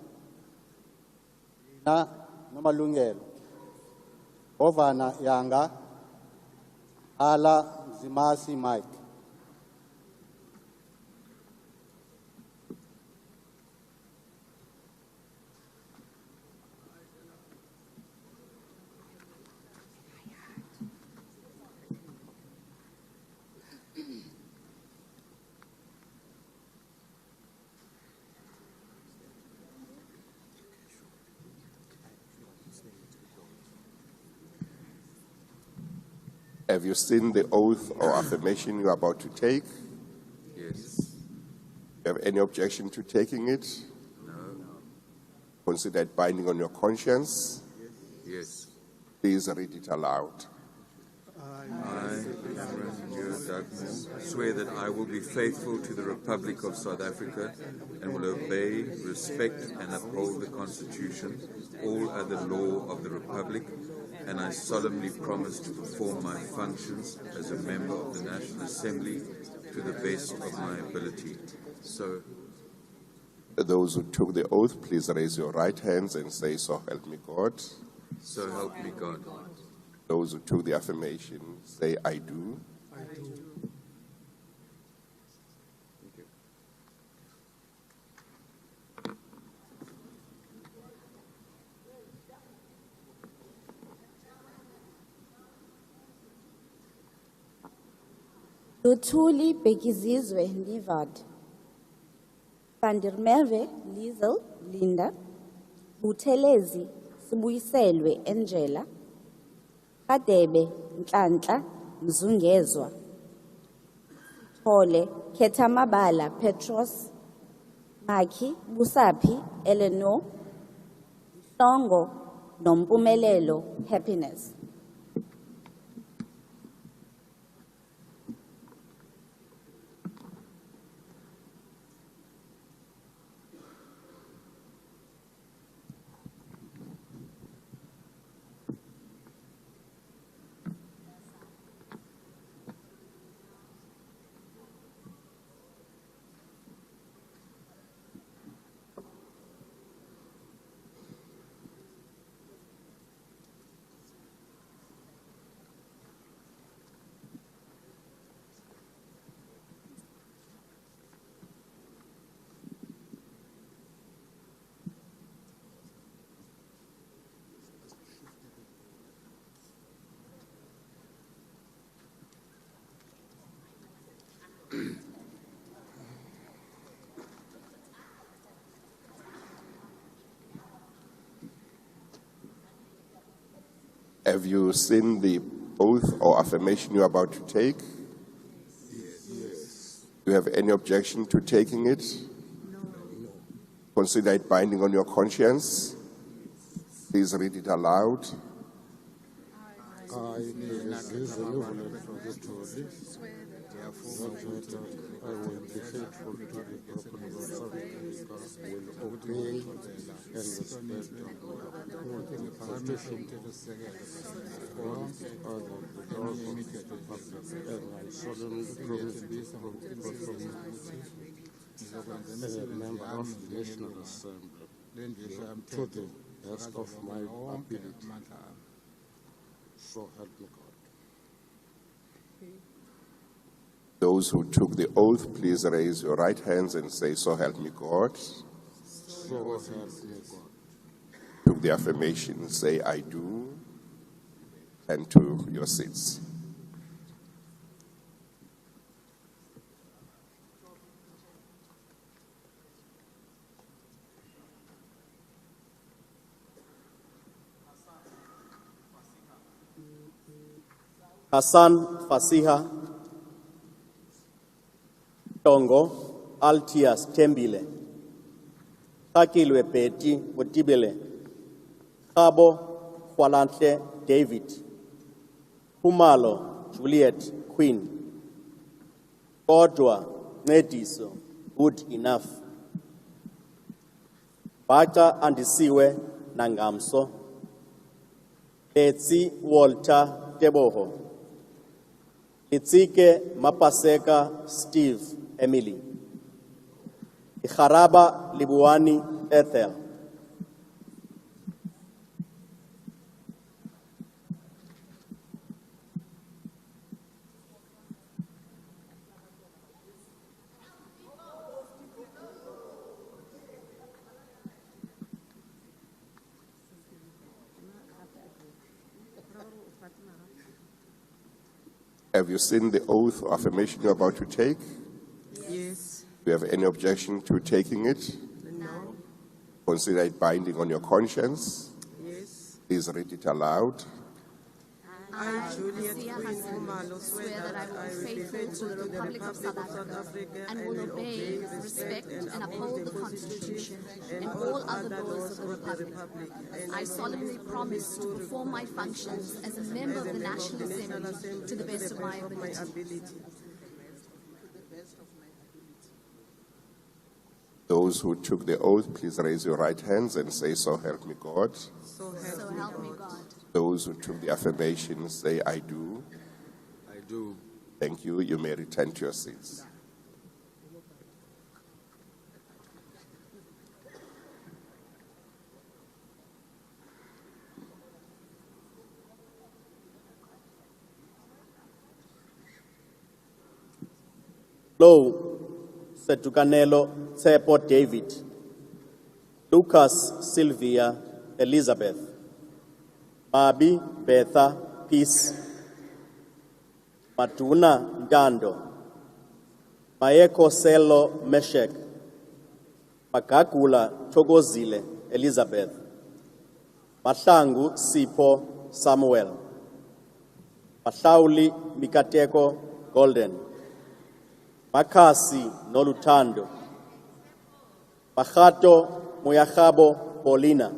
Na Nomalungelo, Ovana Yanga, Ala Zimasi Mike. Have you seen the oath or affirmation you are about to take? Yes. Do you have any objection to taking it? No. Consider it binding on your conscience. Yes. Please read it aloud. I, Cameron Douglas, swear that I will be faithful to the Republic of South Africa and will obey, respect, and uphold the Constitution, all other law of the Republic, and I solemnly promise to perform my functions as a member of the National Assembly to the best of my ability. So, those who took the oath, please raise your right hands and say, "So help me God." so help me God. Those who took the affirmation, say, "I do." I do. Luthuli Bekizizwe Livad, Vandermerwe Liesel Linda, Buthelezi Sibuyiselwe Angela, Kadebe Nhlanhla Mzungezwa, Thole Kethamabala Petros, Maki Busapi Eleanor, Songo Nompumelelo Happiness. Have you seen the oath or affirmation you are about to take? Yes. Do you have any objection to taking it? No. Consider it binding on your conscience. Please read it aloud. I will be faithful to the people of South Africa, will obey and respect all the constitution of the laws of the Republic, and I solemnly promise as a member of the National Assembly, to the best of my ability, so help me God. Those who took the oath, please raise your right hands and say, "So help me God." So help me God. Took the affirmation, say, "I do," and to your seats. Hassan Fasiha, Tongo, Altias Tembile, Hakilwe Peti Wotibele, Kabo Kwalantle David, Humalo Juliet Queen, Kodwa Nediso, good enough. Bata Andisiwe Nangamso, Letsi Walter Teboho, Itzike Mapaseka Steve Emily, Ikharaba Libuani Ethel, Have you seen the oath or affirmation you're about to take? Yes. Do you have any objection to taking it? No. Consider it binding on your conscience. Yes. Please read it aloud. I, Juliet Queen Humalo, swear that I will be faithful to the Republic of South Africa and will obey, respect, and uphold the Constitution and all other laws of the Republic. I solemnly promise to perform my functions as a member of the National Assembly to the best of my ability. Those who took the oath, please raise your right hands and say, "So help me God." So help me God. Those who took the affirmation, say, "I do." I do. Thank you. You may return to your seats. Low Setukanelo Tsepo David, Lucas Sylvia Elizabeth, Mabi Betha Peace, Matuna Ndando, Maeko Selo Meshek, Makakula Togozile Elizabeth, Mahlangu Sipho Samuel, Mahlauli Mikateko Golden, Makasi Nolutando, Mahato Muyahabo Paulina,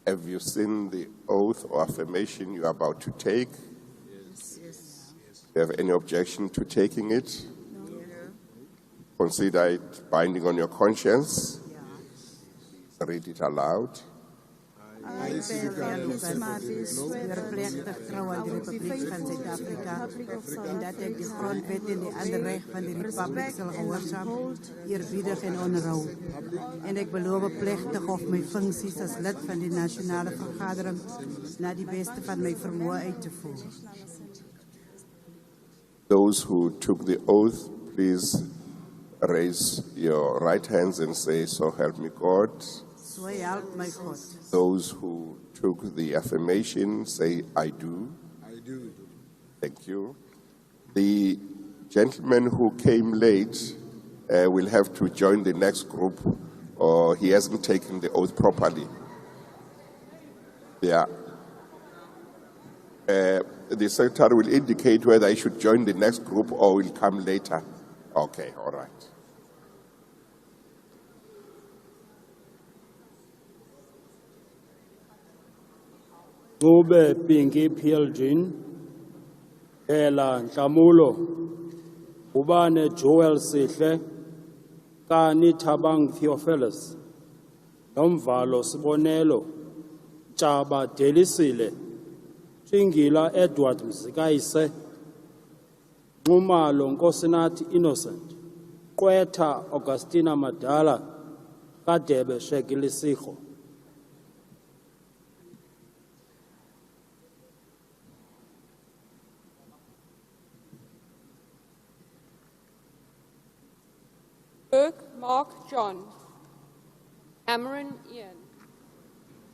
Have you seen the oath or affirmation you are about to take? Yes. Do you have any objection to taking it? No. Consider it binding on your conscience. Read it aloud. Meerplegtig trouw aan de Republiek van Zuid-Afrika en dat ik de grondwet en de andere recht van de Republiek zal gehoorzaam, eerbiedig en onderhou. En ik beloof plechtig of mijn functies als lid van de Nationale Vergadering naar de beste van mijn vermogen uit te voeren. Those who took the oath, please raise your right hands and say, "So help me God." So help my God. Those who took the affirmation, say, "I do." I do. Thank you. The gentleman who came late will have to join the next group, or he hasn't taken the oath properly. Yeah. The secretary will indicate whether I should join the next group or will come later. Okay, all right. Ube Pinky Pielgin, Ela Ntamulo, Ubane Joel Sihle, Kani Tabang Theophilus, Nomvalo Sibonelo, Chaba Delisile, Chingila Edward Mzikaise, Numalo Nkosinati Innocent, Kweta Augustina Madala, Kadebe Shekilisiho. Burke Mark John, Cameron Ian,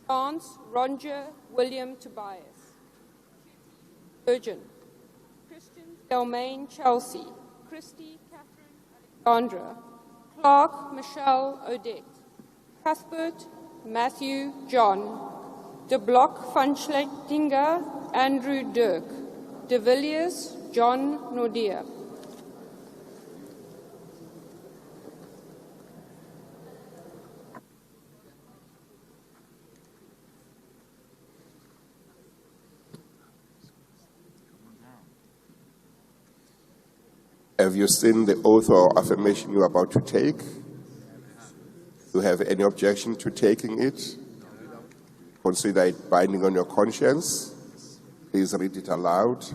Chance Roger William Tobias, Virgin, Christian Delmain Chelsea, Christy Catherine Alexandra, Clark Michelle Odette, Cuthbert Matthew John, De Block van Schlettinger Andrew Dirk, De Villiers John Nordia. Have you seen the oath or affirmation you're about to take? Do you have any objection to taking it? Consider it binding on your conscience. Please read it aloud.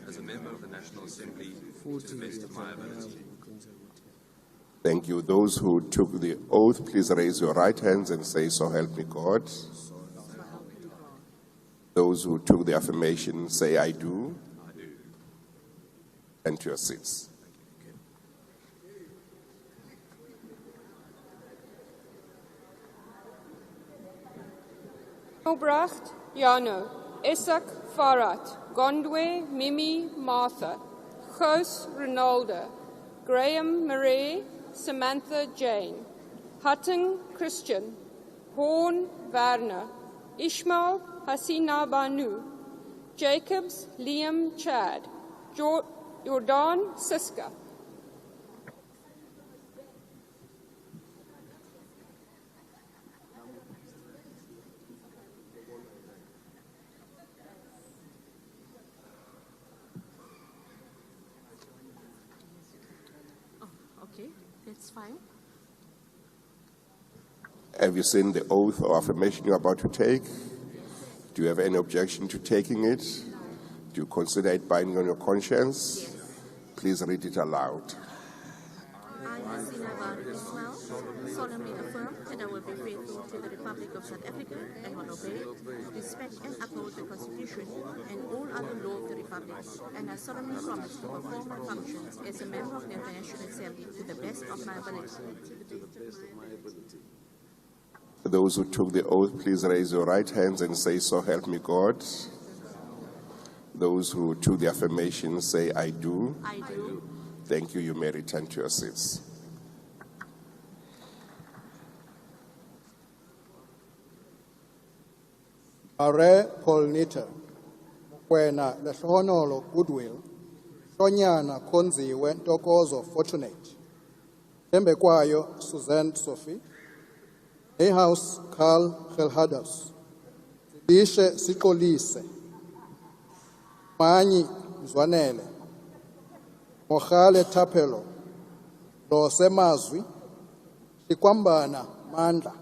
As a member of the National Assembly, to the best of my ability. Thank you. Those who took the oath, please raise your right hands and say, "So help me God." Those who took the affirmation, say, "I do." And to your seats. Obrecht, Jano, Isak, Farhat, Gondwe, Mimi, Martha, Gous, Ronaldo, Graham, Marie, Samantha, Jane, Hutton, Christian, Horn, Werner, Ishmael, Hasina, Banu, Jacobs, Liam, Chad, Jordan, Siska. Okay, that's fine. Have you seen the oath or affirmation you're about to take? Do you have any objection to taking it? Do you consider it binding on your conscience? Yes. Please read it aloud. I, Hasina Ismail, solemnly affirm that I will be faithful to the Republic of South Africa and will obey, respect and uphold the Constitution and all other law of the Republic, and I solemnly promise to perform my functions as a member of the National Assembly to the best of my ability. Those who took the oath, please raise your right hands and say, "So help me God." Those who took the affirmation, say, "I do." I do. Thank you. You may return to your seats. Are Paul Nitter, Kwena Leshonolo Goodwill, Shonyana Konziwe Ntokozo Fortunate, Tembekwayo Suzanne Sophie, House Carl Gelhadas, Dishe Sikolise, Manyi Zwanele, Mohale Tapelo, Lose Mazwi, Shikwambana Mandla.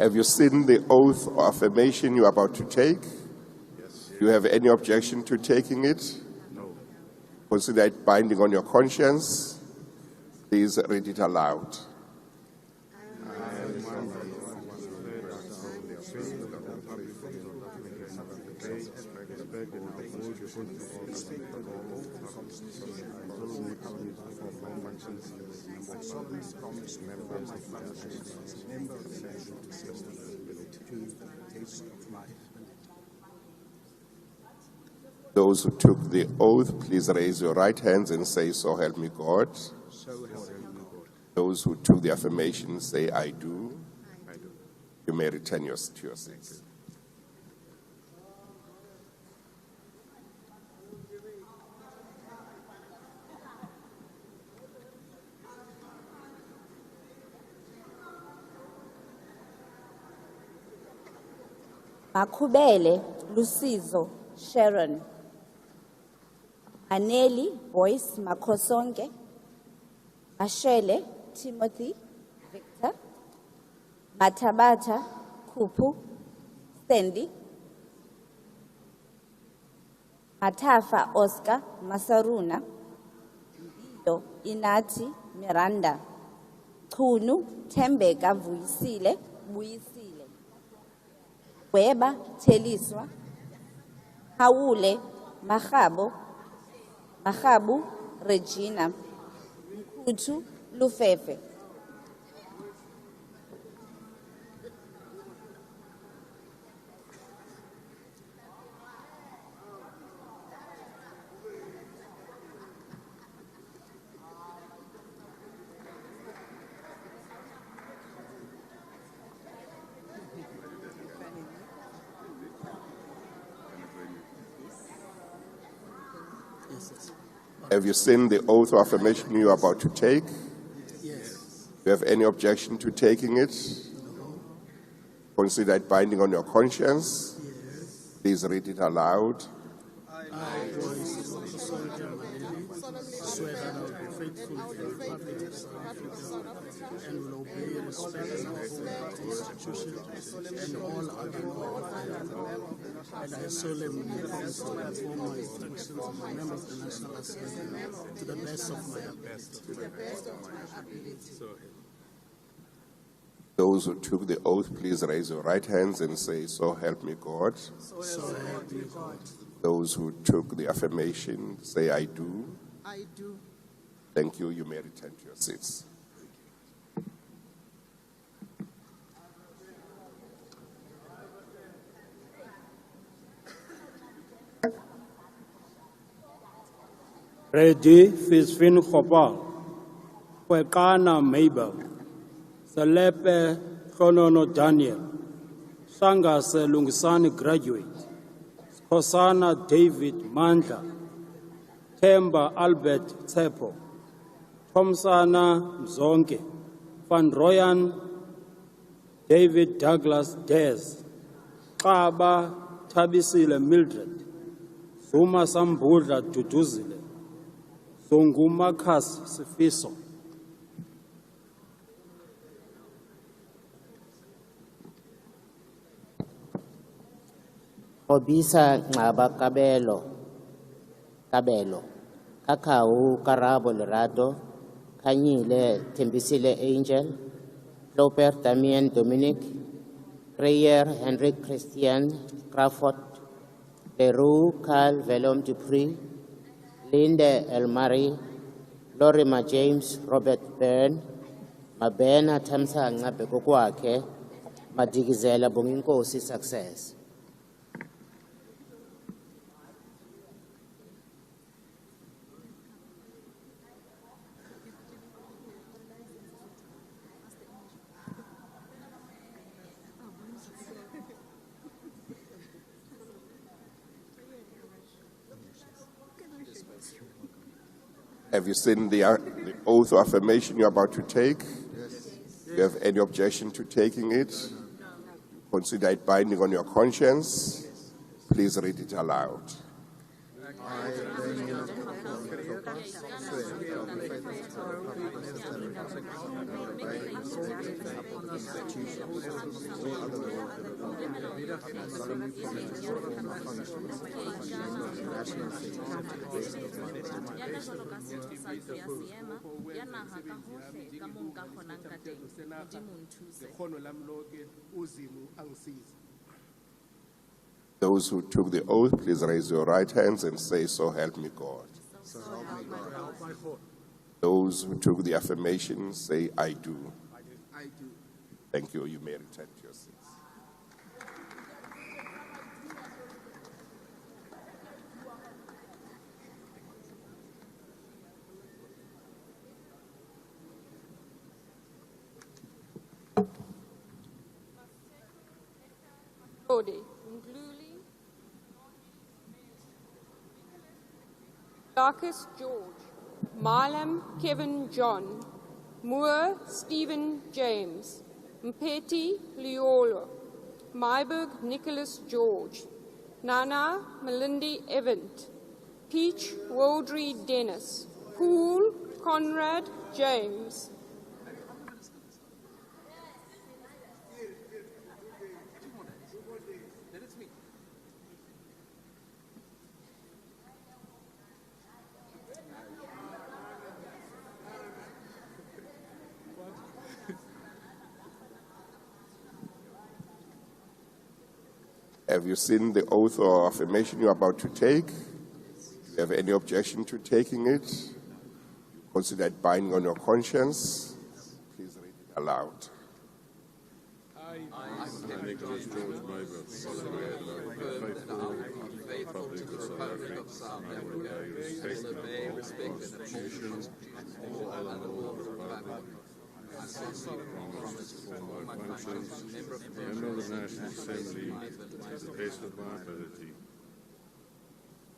Have you seen the oath or affirmation you are about to take? Yes. Do you have any objection to taking it? No. Consider it binding on your conscience. Please read it aloud. Those who took the oath, please raise your right hands and say, "So help me God." Those who took the affirmation, say, "I do." You may return to your seats. Makubele Lusizo Sharon, Aneli Boyce Makosonge, Mashele Timothy Victor, Matabata Kupu Sandy, Matafa Oscar Masaruna, Ido Inati Miranda, Kunu Tembeka Vuisile Buisile, Weba Teliswa, Haule Mahabu Regina, Mkutu Lufefe. Have you seen the oath or affirmation you are about to take? Yes. Do you have any objection to taking it? Consider it binding on your conscience. Please read it aloud. I, Joyce Soldier Maleli, swear that I will be faithful to the Republic of South Africa and will obey, respect, and uphold the Constitution and all other laws of the land. And I solemnly promise to perform my functions as a member of the National Assembly to the best of my ability. Those who took the oath, please raise your right hands and say, "So help me God." So help me God. Those who took the affirmation, say, "I do." I do. Thank you. You may return to your seats. Ready Fisfin Khopal, Kwekana Mabel, Selepe Khonono Daniel, Sanga Selungisani graduate, Kosana David Mandla, Themba Albert Tsepo, Thomsana Mzonke, Van Royan David Douglas Des, Kaba Tabisile Mildred, Zuma Sambudla Duduzile, Zongumakas Sifiso. Obisa Ngaba Kabelo, Kakao Karabo Lerato, Kanyile Tembisile Angel, Loper Damien Dominic, Prayer Henrik Christian Crawford, Leroux Carl Velom Dupree, Linde Elmari, Lorima James Robert Byrne, Mabena Tamsanga Bekokwake, Madigizela Bonginkosi Success. Have you seen the oath of affirmation you're about to take? Yes. Do you have any objection to taking it? Consider it binding on your conscience. Please read it aloud. Those who took the oath, please raise your right hands and say, "So help me God." Those who took the affirmation, say, "I do." I do. Thank you. You may return to your seats. Lodi, Mgluli, Caucus George, Malam Kevin John, Moore Stephen James, Mpeti Liolo, Myberg Nicholas George, Nana Melindy Evans, Peach Waldry Dennis, Poole Conrad James, Have you seen the oath or affirmation you're about to take? Do you have any objection to taking it? Consider it binding on your conscience. Please read it aloud. I, Nicholas George Mayberg, solemnly faithful to the Republic of South Africa, and will obey, respect, and uphold all other laws of the Republic. I solemnly promise to perform my functions as member of the National Assembly to the best of my ability.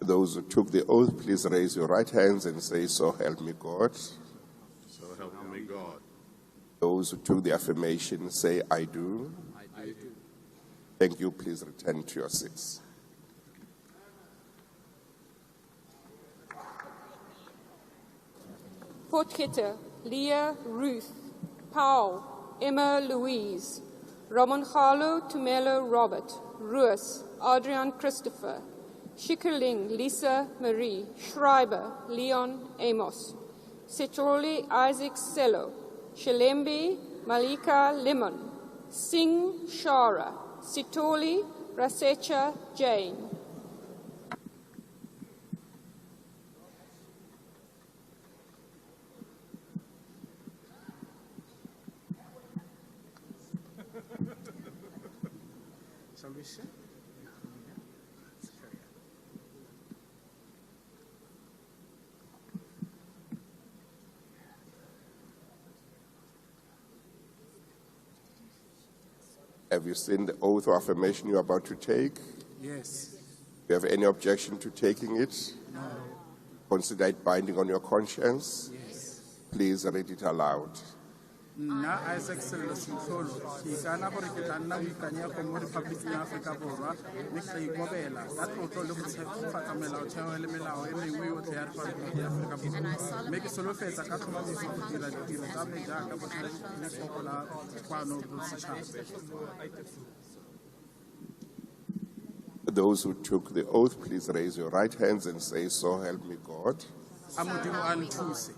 Those who took the oath, please raise your right hands and say, "So help me God." So help me God. Those who took the affirmation, say, "I do." I do. Thank you. Please return to your seats. Potgieter, Leah Ruth, Powell, Emma Louise, Romanjalo Tumelo Robert, Roos, Adrian Christopher, Schikkerling Lisa Marie, Schreiber Leon Amos, Setoli Isaac Sello, Shalembe Malika Limon, Singh Shara, Sitoli Rasecha Jane. Shall we share? Have you seen the oath or affirmation you're about to take? Yes. Do you have any objection to taking it? No. Consider it binding on your conscience. Yes. Please read it aloud. Nna Isaac Sello Sintlolo, ke ikana gore ke tla nna boikanyego mo Rephaboliking ya Aforika Borwa mme ke tla ikobela ka tlotlo le go tshegetsa melaotheo le melao e mengwe yotlhe ya Rephaboliki ya Aforika Borwa mme ke solofetsa ka tlhomamiso go dira ditiro tsa me jaaka botlhaletlhogo la kwano bosetšhaba. Those who took the oath, please raise your right hands and say, "So help me God." A Modimo a nthuse.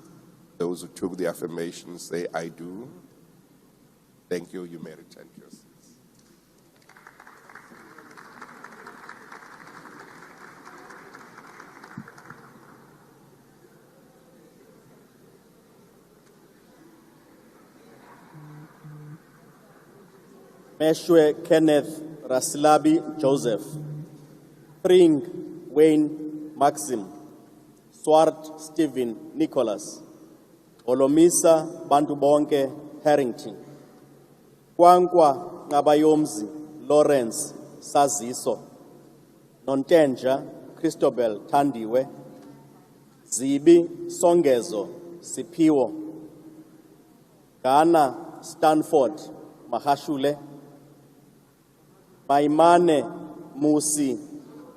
Those who took the affirmation, say, "I do." Thank you. You may return to your seats. Meshwe Kenneth Rasilabi Joseph, Pring Wayne Maxim, Swart Stephen Nicholas, Olomisa Bantubonke Harrington, Kwankwa Ngabayomzi Lawrence Saziso, Nontenja Christobel Tandiwe, Zibi Songezo Sipiwo, Ghana Stanford Mahashule, Maimane Musi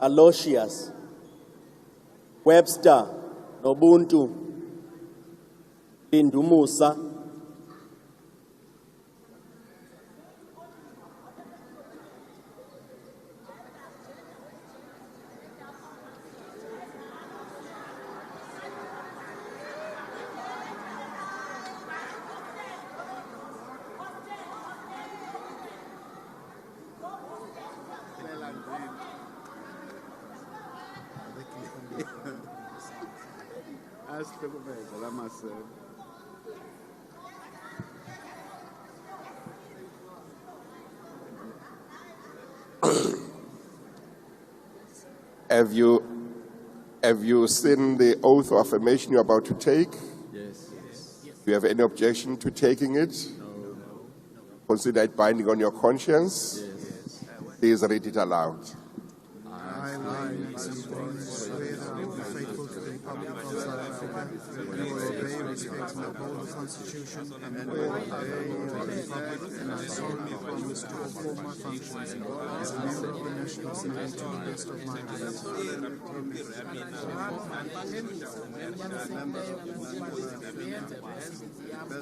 Aloysius, Webster Nobuntu Lindumusa, Have you seen the oath of affirmation you're about to take? Yes. Do you have any objection to taking it? No. Consider it binding on your conscience? Yes. Please read it aloud. I, swear that I will be faithful to the Republic of South Africa and will obey, respect, and uphold the Constitution and all other laws of the Republic, and I solemnly promise to perform my functions as a member of the National Assembly to the best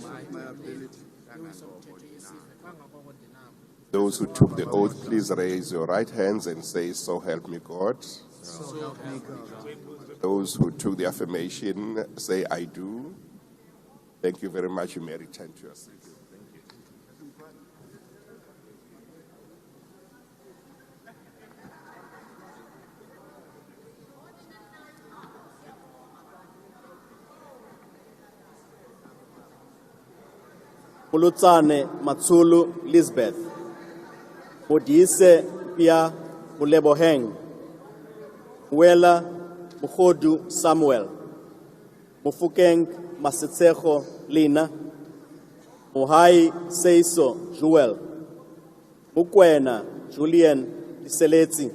of my ability. Those who took the oath, please raise your right hands and say, "So help me God." So help me God. Those who took the affirmation, say, "I do." Thank you very much. You may return to your seat. Mulutsane Matsulu Lisbeth, Modise Pia Muleboheng, Wela Mukhodu Samuel, Mufukeng Masitseho Lina, Muhai Seiso Joel, Mukwena Julian Iseleti,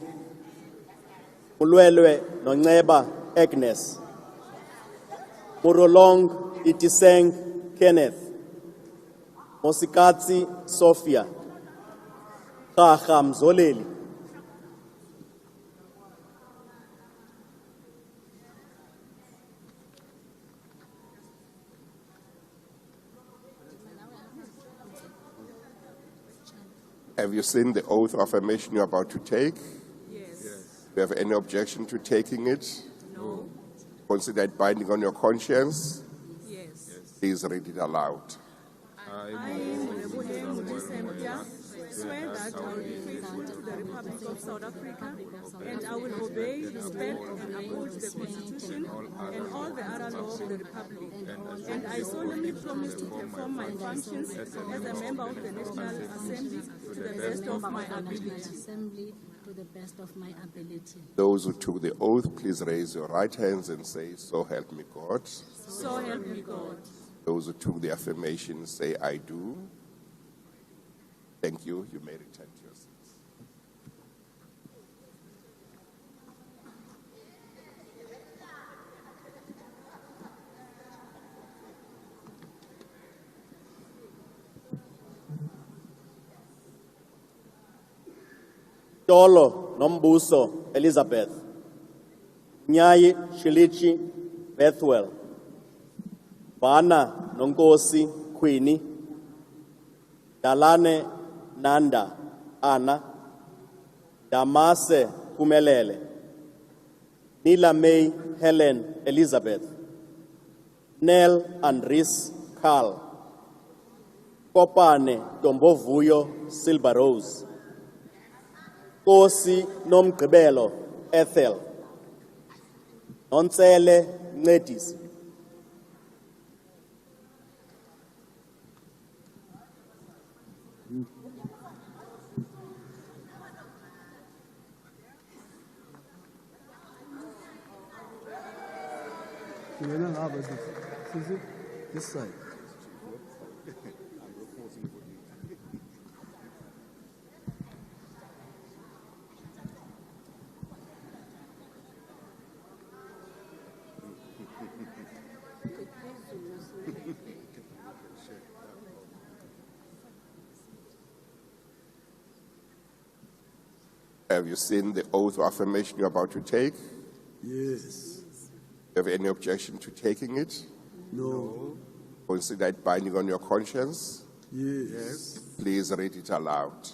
Mulwelwe Nongeba Agnes, Murolong Itiseng Kenneth, Mosikatsi Sophia, Kaha Mzoleli, Have you seen the oath of affirmation you're about to take? Yes. Do you have any objection to taking it? No. Consider it binding on your conscience? Yes. Please read it aloud. I, swear that I will be faithful to the Republic of South Africa and I will obey, respect, and uphold the Constitution and all the other laws of the Republic. And I solemnly promise to perform my functions as a member of the National Assembly to the best of my ability. To the best of my ability. Those who took the oath, please raise your right hands and say, "So help me God." So help me God. Those who took the affirmation, say, "I do." Thank you. You may return to your seats. Tolo Nombuso Elizabeth, Nyai Shilichi Bethwell, Vana Nongosi Queenie, Dalane Nanda Anna, Damase Pumelele, Nila May Helen Elizabeth, Nell Andris Carl, Kopane Dombovuyo Silver Rose, Kosi Nomgqibelo Ethel, Nonsele Ncedisi, This side. Have you seen the oath of affirmation you're about to take? Yes. Do you have any objection to taking it? No. Consider it binding on your conscience? Yes. Please read it aloud.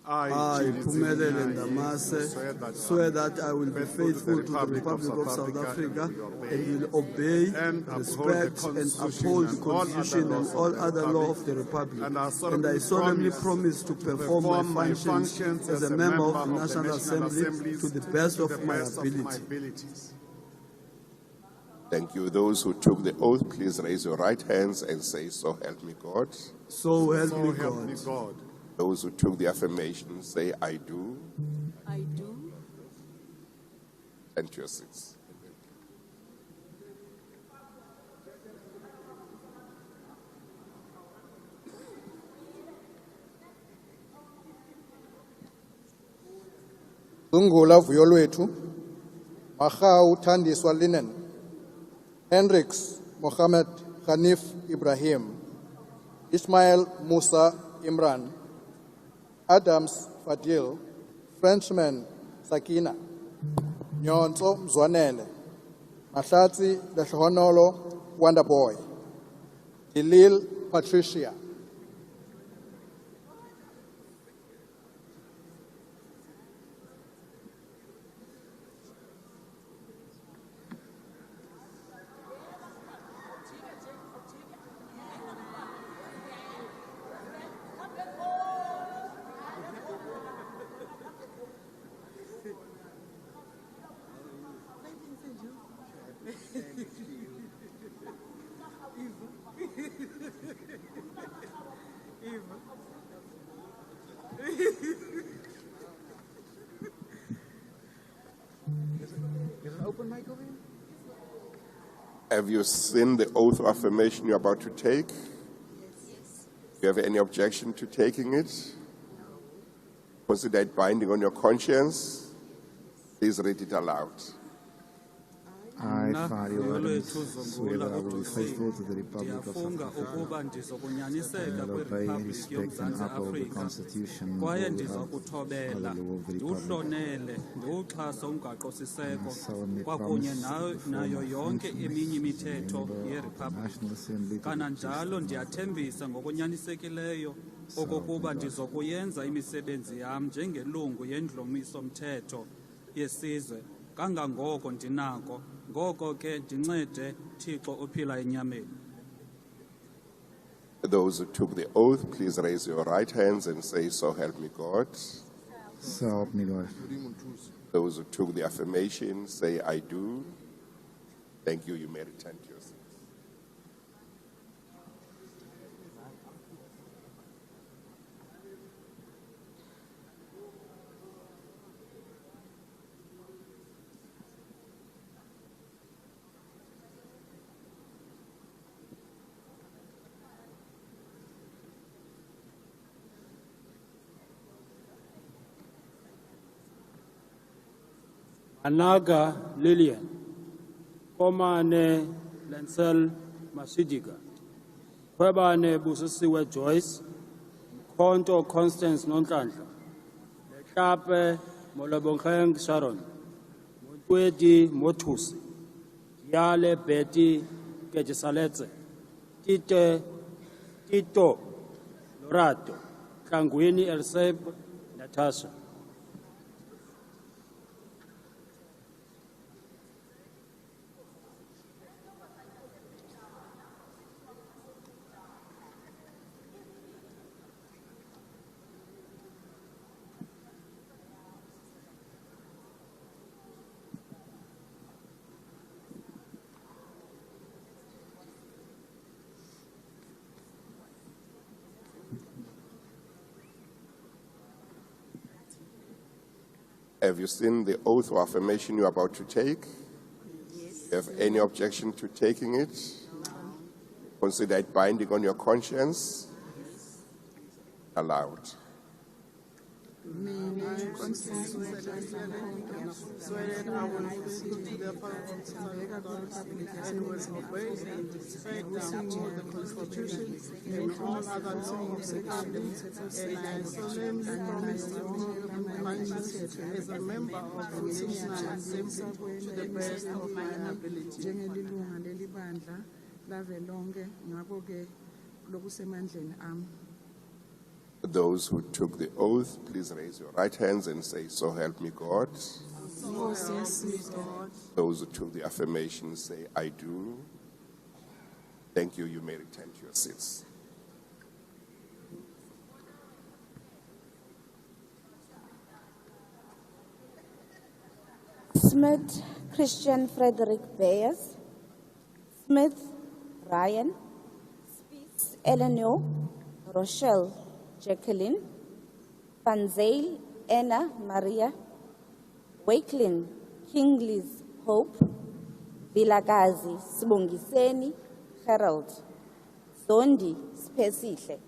I, Phumelele Ndamase, swear that I will be faithful to the Republic of South Africa and will obey, respect, and uphold the Constitution and all other law of the Republic. And I solemnly promise to perform my functions as a member of the National Assembly to the best of my abilities. Thank you. Those who took the oath, please raise your right hands and say, "So help me God." So help me God. Those who took the affirmation, say, "I do." I do. And to your seats. Zungula Vuyolwethu, Mahau Thandiswa Linen, Hendricks Mohammed Hanif Ibrahim, Ismail Musa Imran, Adams Fadil, Frenchman Sakina, Nyonso Mzwanele, Mahlatsi Lehonolo Wonderboy, Dilil Patricia. Have you seen the oath of affirmation you're about to take? Yes. Do you have any objection to taking it? Consider it binding on your conscience. Please read it aloud. I, Fari swear that I will be faithful to the Republic of South Africa and will obey, respect and uphold the Constitution and all other law of the Republic. I solemnly promise to perform my functions as a member of the National Assembly to kananjalo ndiyathembisa ngokunyanisekileyo okokuba ndizokuyenza imisebenzi yam njengelungu yendlomiso-mthetho yesizwe kangangoko ndinako ngoko ke ndincede Thixo ophila enyameni. Those who took the oath, please raise your right hands and say, "So help me God." So help me God. Those who took the affirmation, say, "I do." Thank you. You may return to your seats. Anaga Lillian, Komane Lancel Masidiga, Kwebane Busisiwe Joyce, Konto Constance Nontandla, Lekape Molobongeng Sharon, Motwedi Motusi, Yale Betty Kejisaletse, Tito Lorato, Kangwini Elseb Natasha. Have you seen the oath of affirmation you're about to take? Yes. You have any objection to taking it? Consider it binding on your conscience? Allowed. Swear that I will faithfully to the power of South Africa and will obey and respect and uphold the Constitution and all other laws of the country, and I solemnly promise to be conscious as a member of the National Assembly to the best of my ability. Njengelilunga lelibandla lavelonke ngakho ke lokusemandleni ami. Those who took the oath, please raise your right hands and say, "So help me God." Those who took the affirmation say, "I do." Thank you. You may return to your seats. Smith Christian Frederick Bayers, Smith Ryan, Spies Eleanor, Rochelle Jacqueline, Van Zyl Anna Maria, Wakelin Kingsley Hope, Vilakazi Sibongiseni Harold, Zondi Spesihle.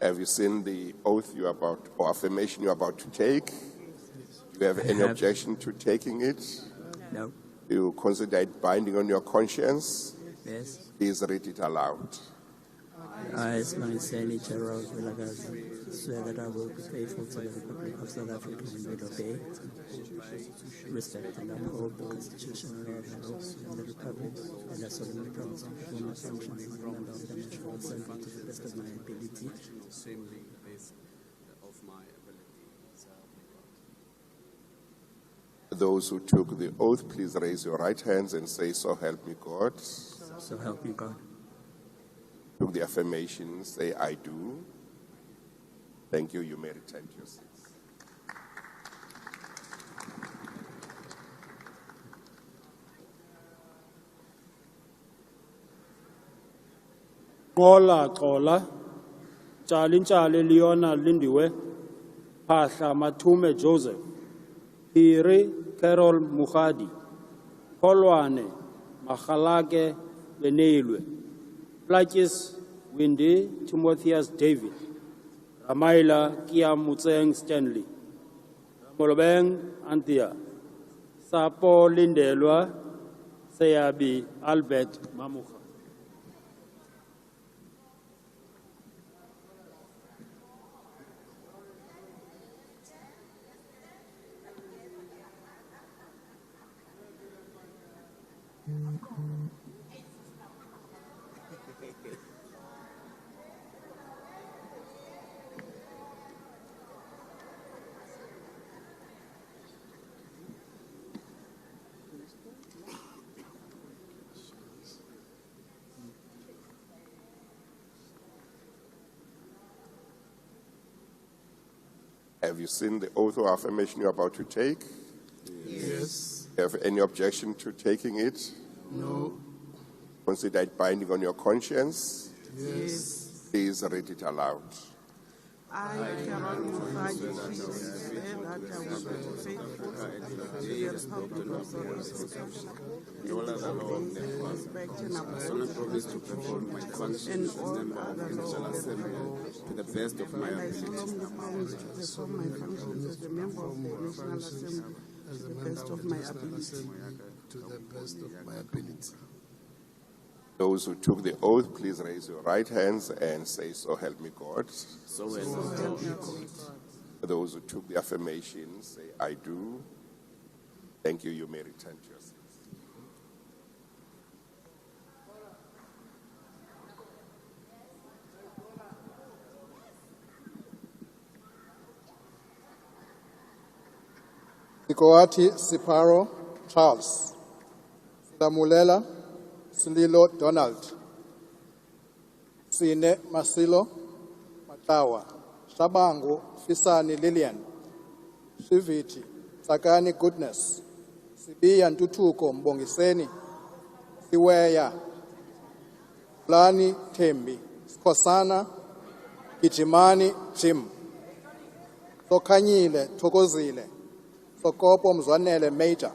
Have you seen the oath you are about, or affirmation you are about to take? Do you have any objection to taking it? No. Do you consider it binding on your conscience? Yes. Please read it aloud. I, Sibongiseni Gerald Vilakazi, swear that I will be faithful to the Republic of South Africa and will obey, respect and uphold the Constitution and the laws of the Republic, and I solemnly promise to perform my functions as a member of the National Assembly to the best of my ability. Those who took the oath, please raise your right hands and say, "So help me God." So help me God. Took the affirmation, say, "I do." Thank you. You may return to your seats. Xola, Tshali Leona Lindiwe, Phahla Mathume Joseph, Phiri Carol Mukhadi, Kholwane Makhalake Leneilwe, Plakis Windy Timotheus David, Ramaila Kia Mutseng Stanley, Ramolobeng Anthea, Sapo Lindelwa, Seyabi Albert Mamuka. Have you seen the oath or affirmation you're about to take? Yes. Have any objection to taking it? No. Consider it binding on your conscience? Yes. Please read it aloud. I cannot provide you that I will be faithful to the Republic of South Africa and will respect and uphold the Constitution and all other laws of the land. To the best of my And I ability. solemnly promise to perform my functions as a member of the National Assembly to the best of my ability. To the best of my ability. Those who took the oath, please raise your right hands and say, "So help me God." So help me God. Those who took the affirmation, say, "I do." Thank you. You may return to your seats. Ikoati Siparo Charles, Silamulela Sililo Donald, Sine Masilo Matawa, Shabangu Fisani Lillian, Shiviti, Sakani Goodness, Sibiya Ntutuko Mbongiseni, Siweya, Lani Tembi, Skosana, Gijimani Jim, Sokanyile Thokozile, Sokopo Mzwanele Major.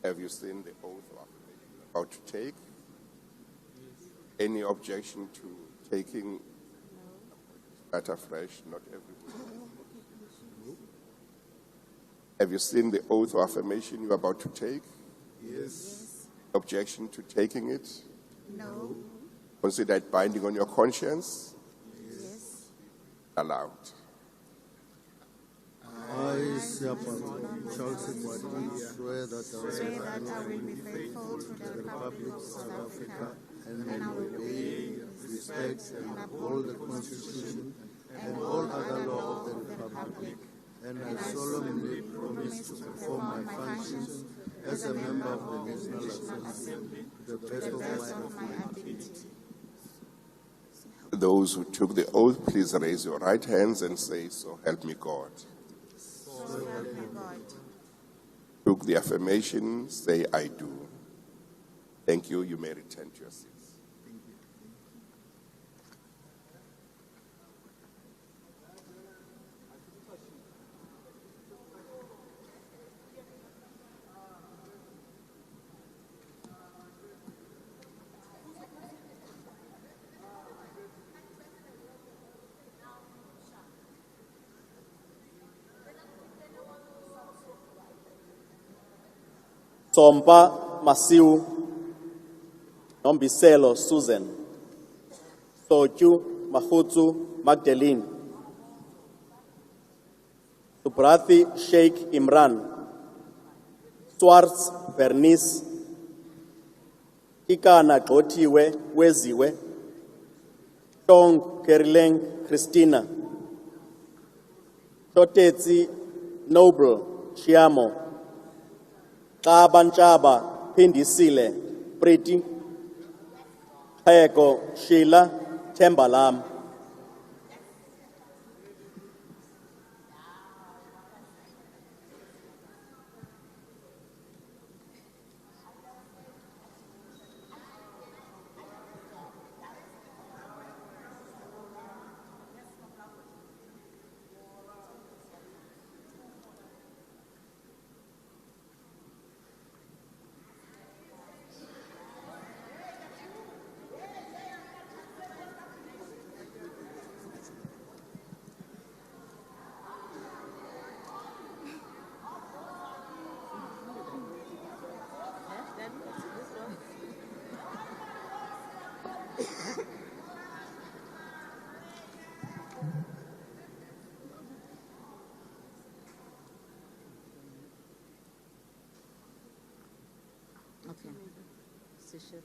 Have you seen the oath of office you're about to take? Any objection to taking matter fresh? Not everybody. Have you seen the oath of affirmation you're about to take? Yes. Objection to taking it? No. Consider it binding on your conscience? Yes. Allowed. I, Siaparo Charles Mwadi, swear that I will be faithful to the Republic of South Africa and I will obey, respect, and uphold the Constitution and all other law of the Republic, and I solemnly promise to perform my functions as a member of the National Assembly to the best of my ability. Those who took the oath, please raise your right hands and say, "So help me God." So help me God. Took the affirmation, say, "I do." Thank you. You may return to your seats. Sompa Masiu, Nombiselo Susan, Soju Mahutsu Magdalene, Subrathi Sheikh Imran, Swartz Bernice, Ikana Gxothiwe Weziwe, Tong Kerileng Christina, Totetsi Noble Chiamo, Xaba Phindisile Pretty, Xheko Sheila Thembalam.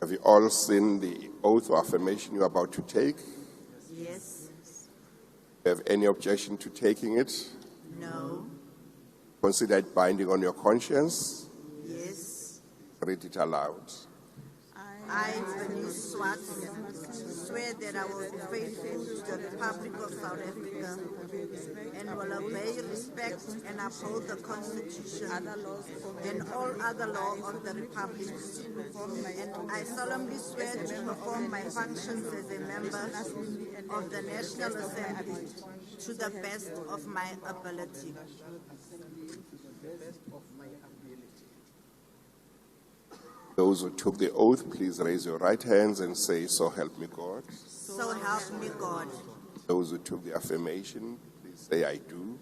Have you all seen the oath or affirmation you're about to take? Yes. Do you have any objection to taking it? No. Consider it binding on your conscience? Yes. Read it aloud. I, Bernice Swartz, swear that I will be faithful to the Republic of South Africa and will obey, respect, and uphold the Constitution and all other laws of the Republic. And I solemnly swear to perform my functions as a member of the National Assembly to the best of my ability. Those who took the oath, please raise your right hands and say, "So help me God." So help me God. Those who took the affirmation, please say, "I do."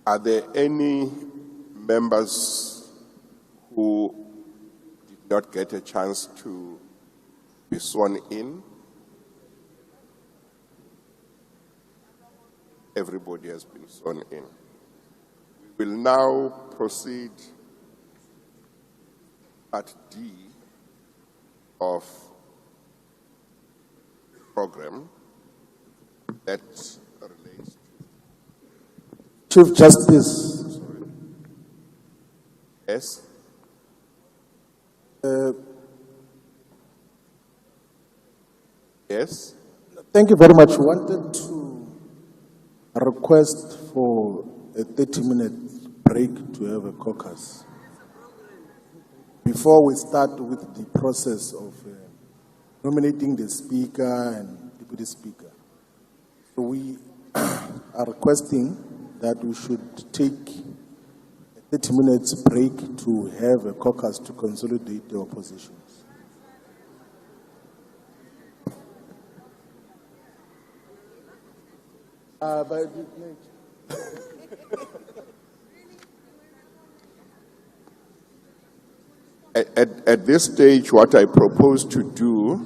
Are there any members who did not get a chance to be sworn in? Everybody has been sworn in. We will now proceed at D of the program that relates to Chief Justice. Yes. Yes. Thank you very much. Wanted to request for a 30-minute break to have a caucus before we start with the process of nominating the speaker and deputy speaker. So we are requesting that we should take a 30 minutes break to have a caucus to consolidate the oppositions. At this stage, what I propose to do,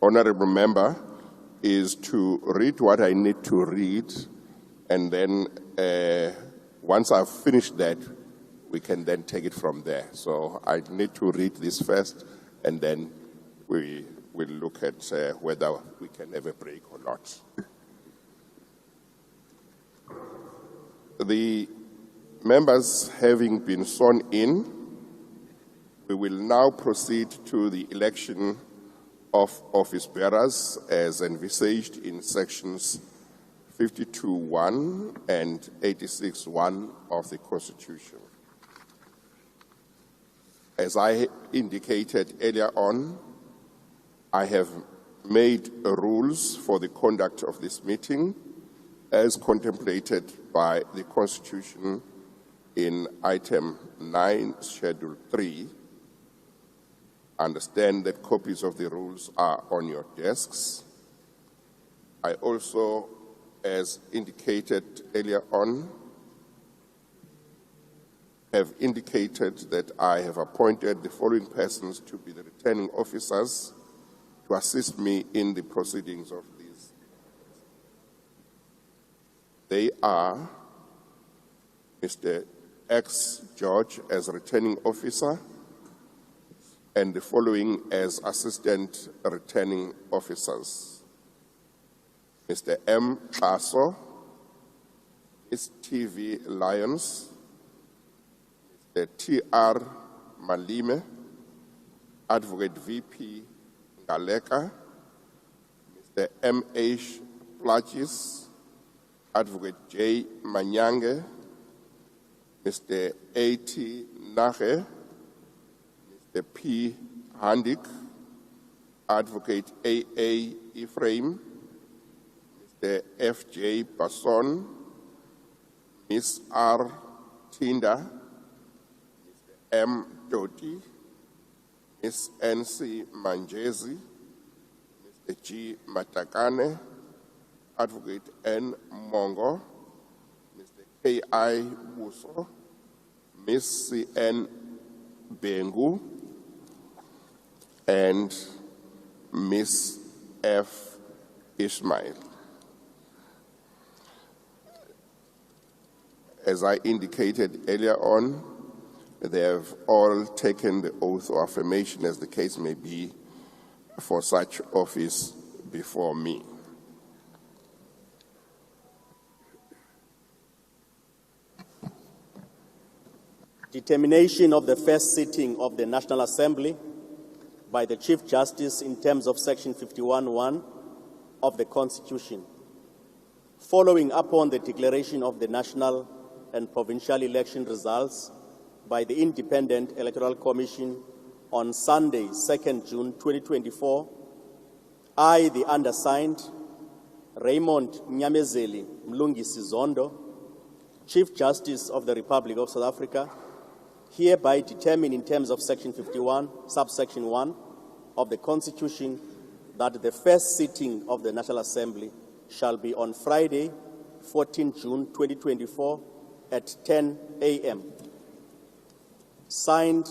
Honorable Member, is to read what I need to read, and then once I've finished that, we can then take it from there. So I need to read this first, and then we will look at whether we can have a break or not. The members having been sworn in, we will now proceed to the election of office bearers as envisaged in sections 52(1) and 86(1) of the Constitution. As I indicated earlier on, I have made rules for the conduct of this meeting as contemplated by the Constitution in item 9, schedule 3. Understand that copies of the rules are on your desks. I also, as indicated earlier on, have indicated that I have appointed the following persons to be the returning officers to assist me in the proceedings of these. They are Mr. X. George as returning officer, and the following as assistant returning officers: Mr. M. Paso, Ms. T.V. Lyons, Mr. T.R. Malime, Advocate V.P. Ngaleka, Mr. M.H. Plachis, Advocate J. Manyange, Mr. A.T. Nahe, Mr. P. Handik, Advocate A.A. Ephraim, Mr. F.J. Basson, Ms. R. Tinda, Mr. M. Doti, Ms. N.C. Manjezi, Mr. G. Matakane, Advocate N. Mongo, Mr. K.I. Wuso, Ms. C.N. Bengu, and Ms. F. Ismail. As I indicated earlier on, they have all taken the oath or affirmation, as the case may be, for such office before me. Determination of the first sitting of the National Assembly by the Chief Justice in terms of Section 51(1) of the Constitution. Following upon the declaration of the national and provincial election results by the Independent Electoral Commission on Sunday, 2nd June 2024, I, the undersigned, Raymond Nyamezeli Mlungisi Zondo, Chief Justice of the Republic of South Africa, hereby determine in terms of Section 51, subsection 1 of the Constitution that the first sitting of the National Assembly shall be on Friday, 14 June 2024 at 10 a.m. Signed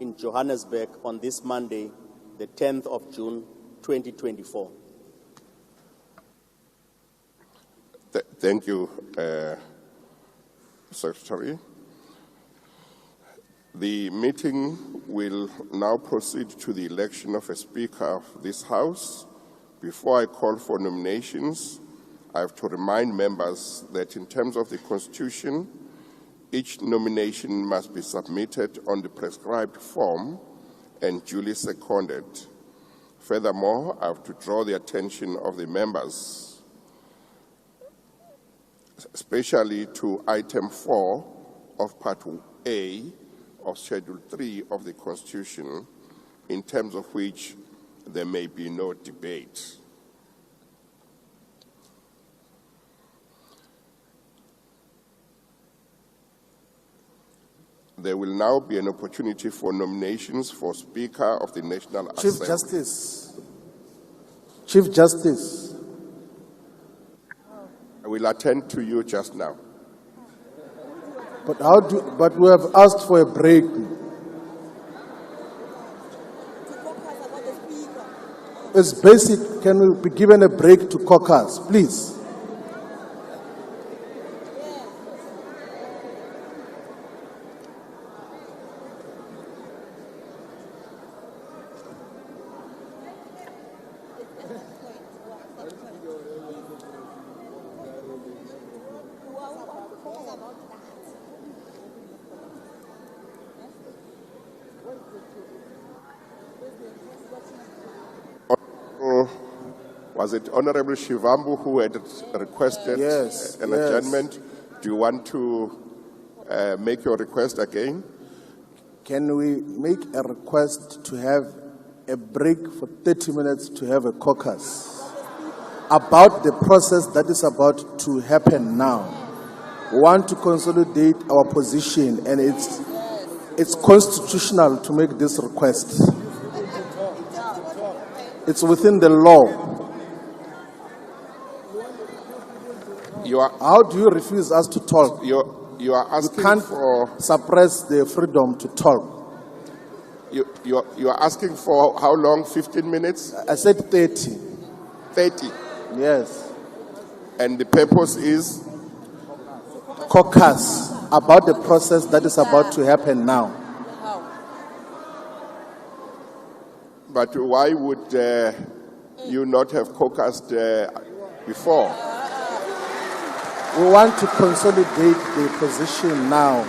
in Johannesburg on this Monday, the 10th of June 2024. Thank you, Secretary. The meeting will now proceed to the election of a Speaker of this House. Before I call for nominations, I have to remind members that in terms of the Constitution, each nomination must be submitted on the prescribed form and duly seconded. Furthermore, I have to draw the attention of the members, especially to item 4 of Part A of Schedule 3 of the Constitution, in terms of which there may be no debate. There will now be an opportunity for nominations for Speaker of the National Assembly. Chief Justice. I will attend to you just now. But we have asked for a break. It's basic. Can we be given a break to caucus, please? Was it Honorable Shivambu who had requested an adjournment? Do you want to make your request again? Can we make a request to have a break for 30 minutes to have a caucus about the process that is about to happen now? We want to consolidate our position, and it's constitutional to make this request. It's within the law. How do you refuse us to talk? You are asking you can't for suppress the freedom to talk. You are asking for how long? 15 minutes? I said 30. 30? Yes. And the purpose is? Caucus, about the process that is about to happen now. But why would you not have caucused before? We want to consolidate the position now.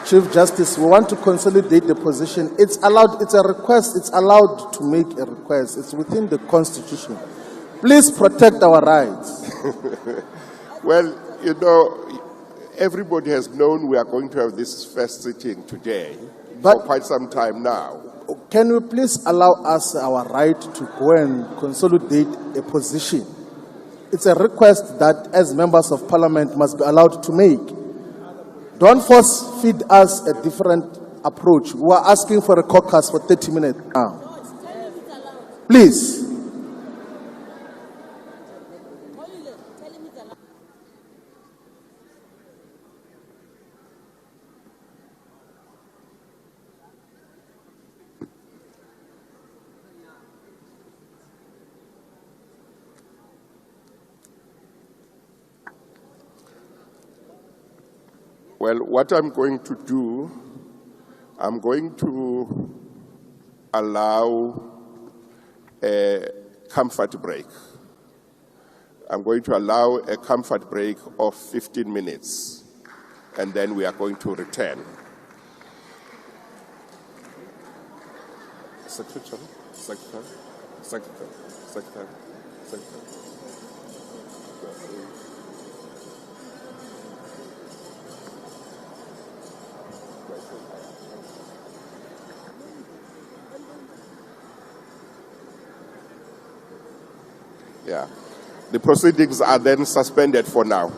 Chief Justice, we want to consolidate the position. It's allowed, it's a request, it's allowed to make a request. It's within the Constitution. Please protect our rights. Well, you know, everybody has known we are going to have this first sitting today for quite some time now. Can we please allow us our right to go and consolidate a position? It's a request that as members of parliament must be allowed to make. Don't force feed us a different approach. We are asking for a caucus for 30 minutes now. Please. Well, what I'm going to do, I'm going to allow a comfort break. I'm going to allow a comfort break of 15 minutes, and then we are going to return. Secretary, Secretary, Secretary, Secretary, Secretary. Yeah. The proceedings are then suspended for now.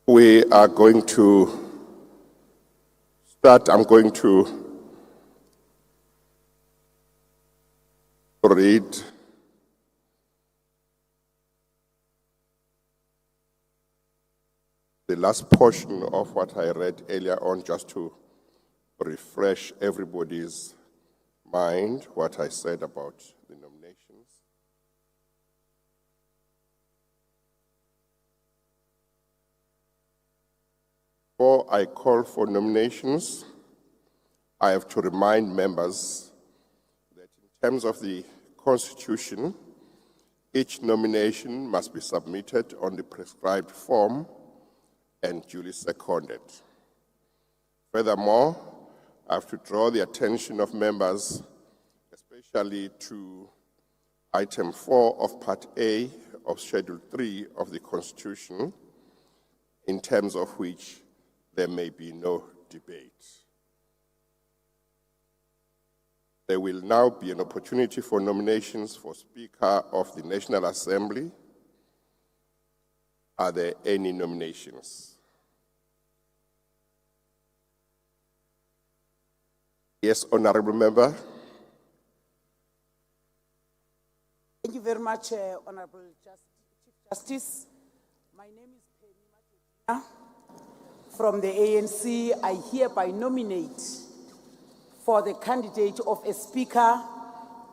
We are going to start. I'm going to read the last portion of what I read earlier on, just to refresh everybody's mind what I said about the nominations. Before I call for nominations, I have to remind members that in terms of the Constitution, each nomination must be submitted on the prescribed form and duly seconded. Furthermore, I have to draw the attention of members, especially to item 4 of Part A of Schedule 3 of the Constitution, in terms of which there may be no debate. There will now be an opportunity for nominations for Speaker of the National Assembly. Are there any nominations? Yes, Honorable Member. Thank you very much, Honorable Chief Justice. My name is Penny from the ANC. I hereby nominate for the candidate of a Speaker,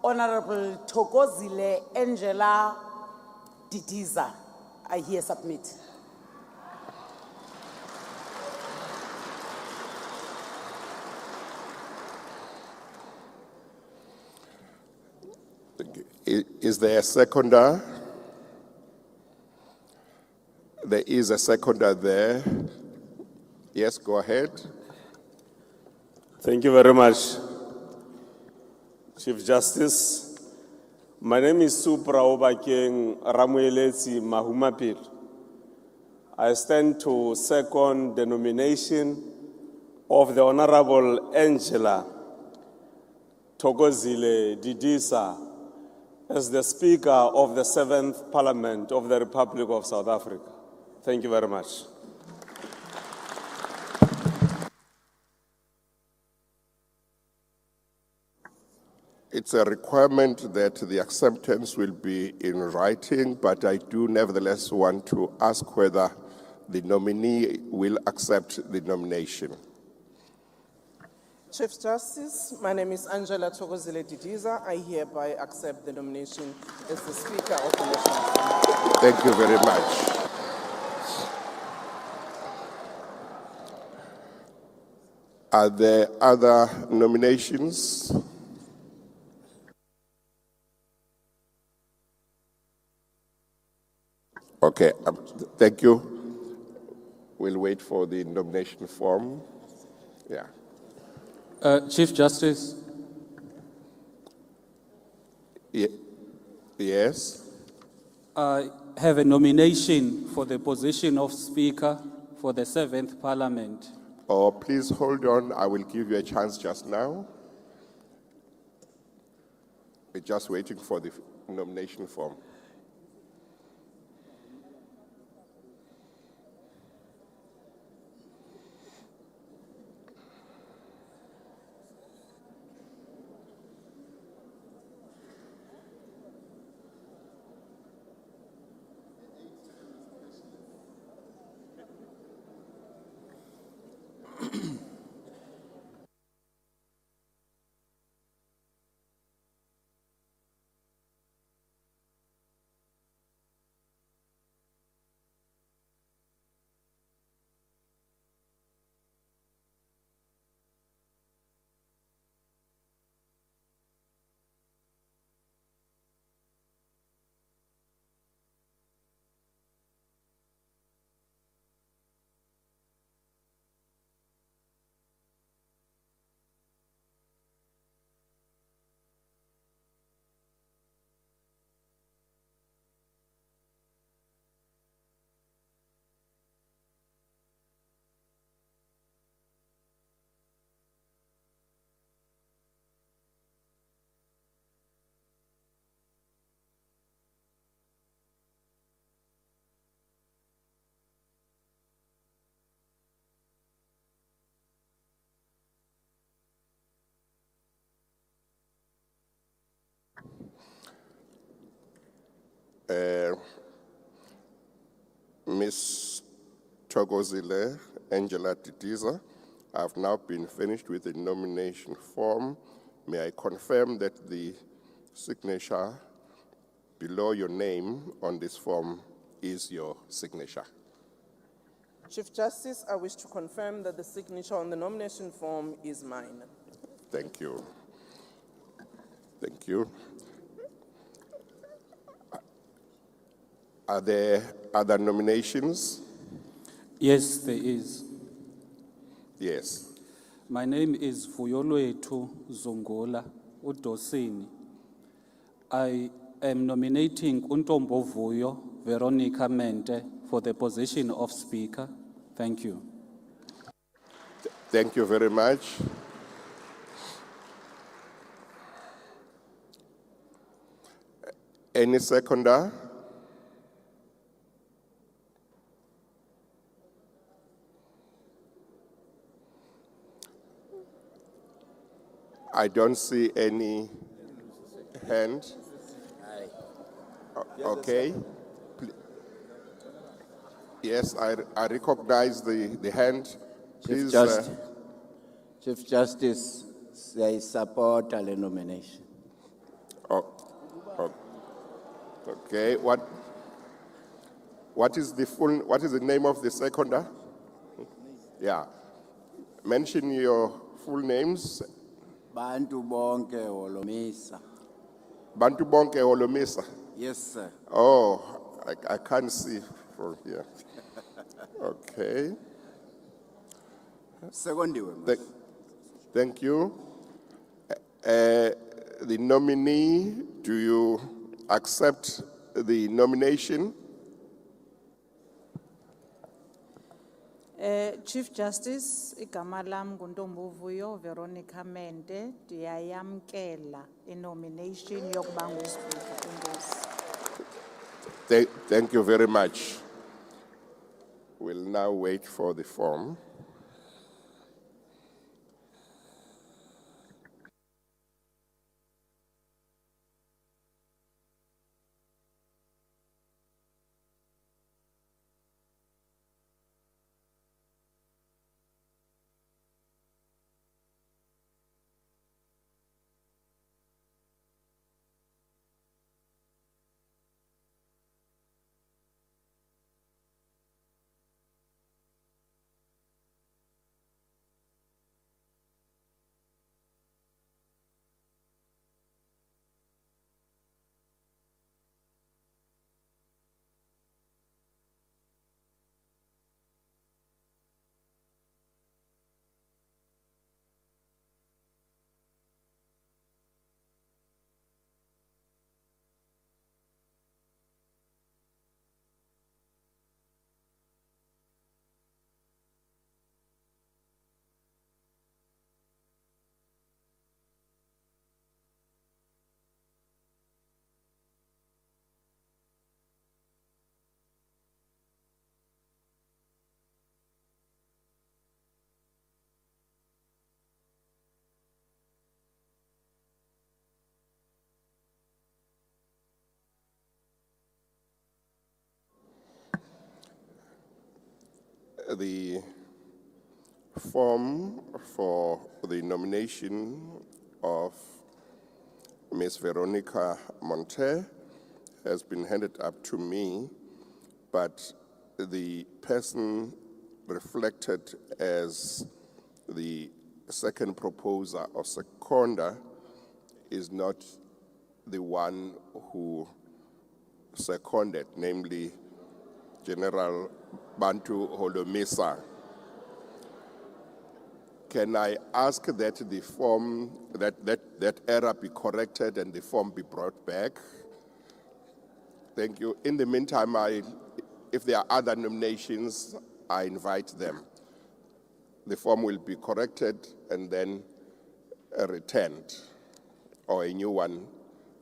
Honorable Thokozile Angela Didiza. I hereby submit. Is there a seconder? There is a seconder there. Yes, go ahead. Thank you very much, Chief Justice. My name is Supra Obakeng Ramueletsi Mahumapir. I stand to second the nomination of the Honorable Angela Thokozile Didiza as the Speaker of the 7th Parliament of the Republic of South Africa. Thank you very much. It's a requirement that the acceptance will be in writing, but I do nevertheless want to ask whether the nominee will accept the nomination. Chief Justice, my name is Angela Thokozile Didiza. I hereby accept the nomination as the Speaker of the National Assembly. Thank you very much. Are there other nominations? Okay, thank you. We'll wait for the nomination form. Yeah. Chief Justice. Yes. I have a nomination for the position of Speaker for the 7th Parliament. Oh, please hold on. I will give you a chance just now. We're just waiting for the nomination form. Ms. Thokozile Angela Didiza, I've now been finished with the nomination form. May I confirm that the signature below your name on this form is your signature? Chief Justice, I wish to confirm that the signature on the nomination form is mine. Thank you. Thank you. Are there other nominations? Yes, there is. Yes. My name is Vuyolwethu Zongola Udosini. I am nominating Untombo Vuyo Veronica Mente for the position of Speaker. Thank you. Thank you very much. Any seconder? I don't see any hand. Okay. Yes, I recognize the hand. Please. Chief Justice, I support the nomination. Okay. What is the name of the seconder? Yeah. Mention your full names. Bantu bonke Holomisa. Bantu bonke Holomisa. Yes, sir. Oh, I can't see from here. Okay. Thank you. The nominee, do you accept the nomination? Chief Justice, igama lam nguNtombo Vuyo Veronica Mente, ndiyayamkela nomination yokuba nguSpeaker. Thank you very much. We'll now wait for the form. The form for the nomination of Ms. Veronica Mente has been handed up to me, but the person reflected as the second proposer or seconder is not the one who seconded, namely General Bantu Holomisa. Can I ask that the form, that error be corrected and the form be brought back? Thank you. In the meantime, if there are other nominations, I invite them. The form will be corrected and then returned, or a new one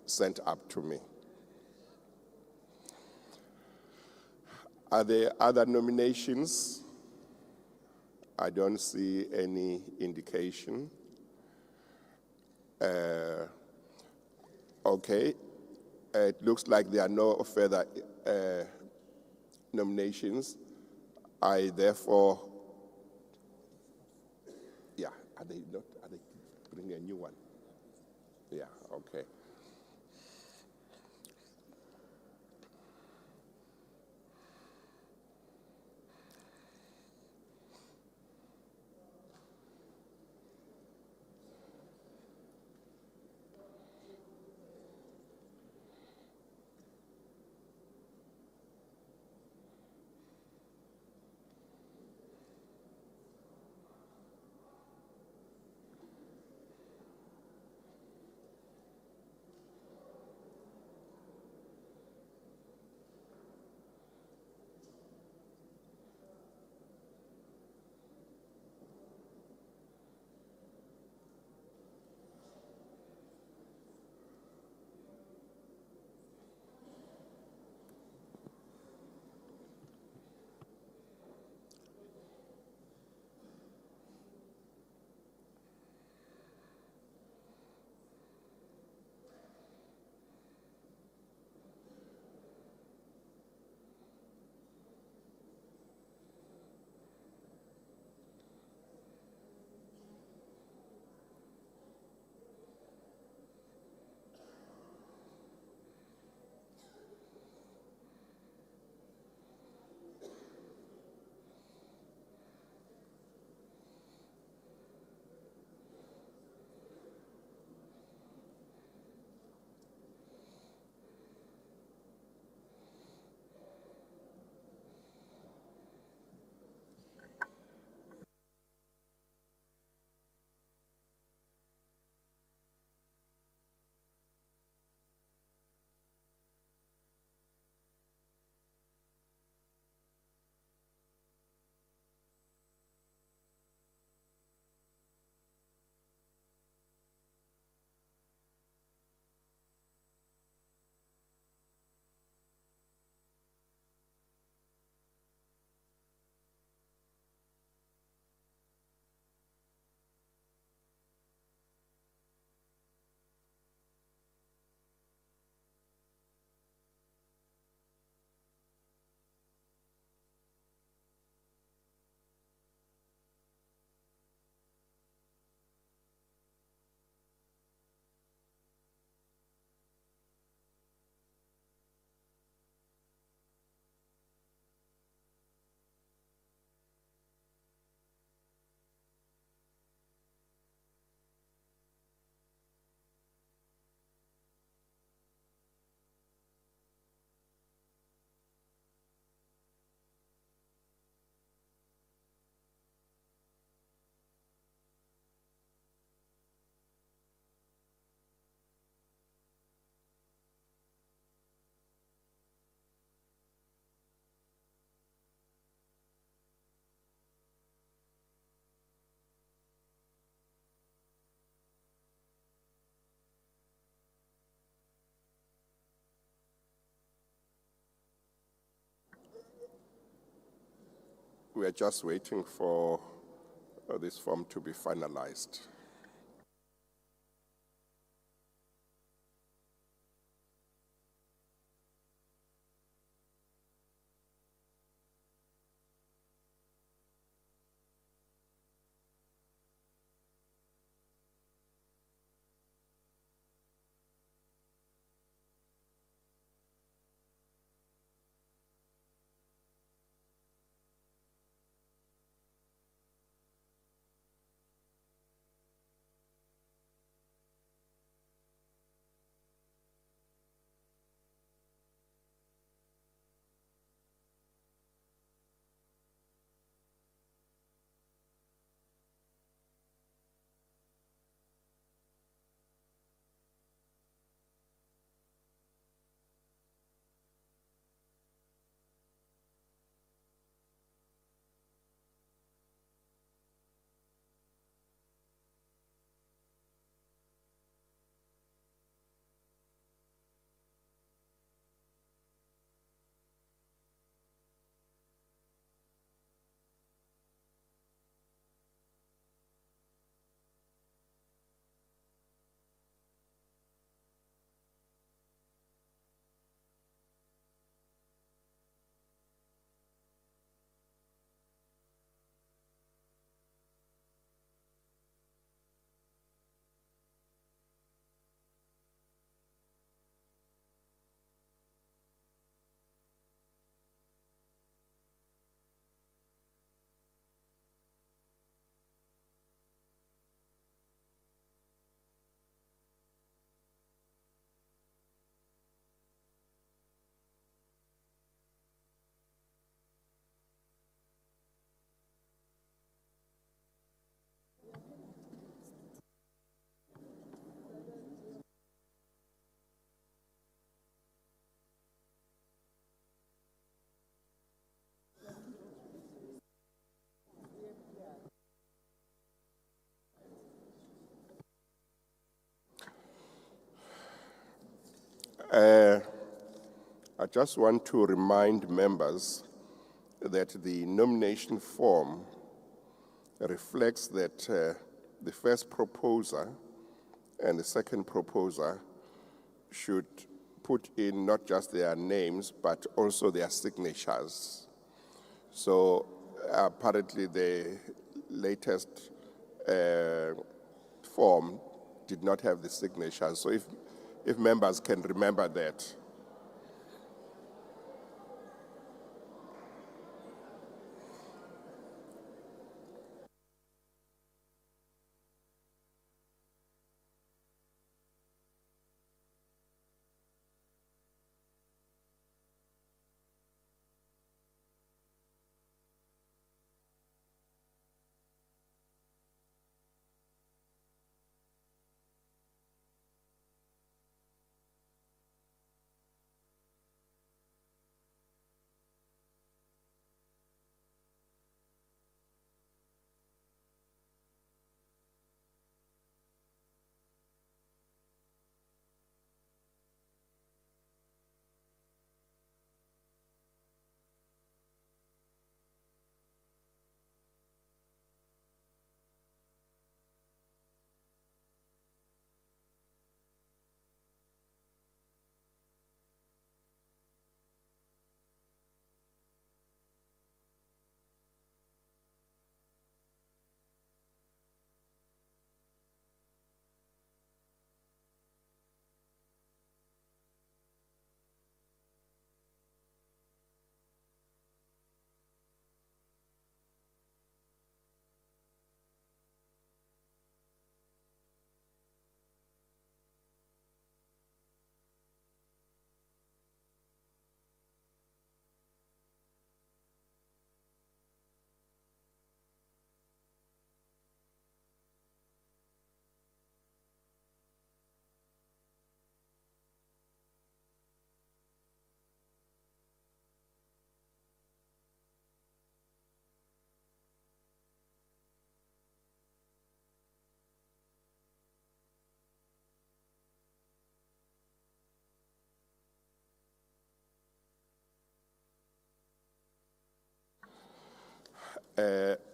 sent up to me. Are there other nominations? I don't see any indication. Okay. It looks like there are no further nominations. I therefore, are they bringing a new one? Yeah, okay. We are just waiting for this form to be finalized. I just want to remind members that the nomination form reflects that the first proposer and the second proposer should put in not just their names, but also their signatures. So apparently the latest form did not have the signatures. So if members can remember that.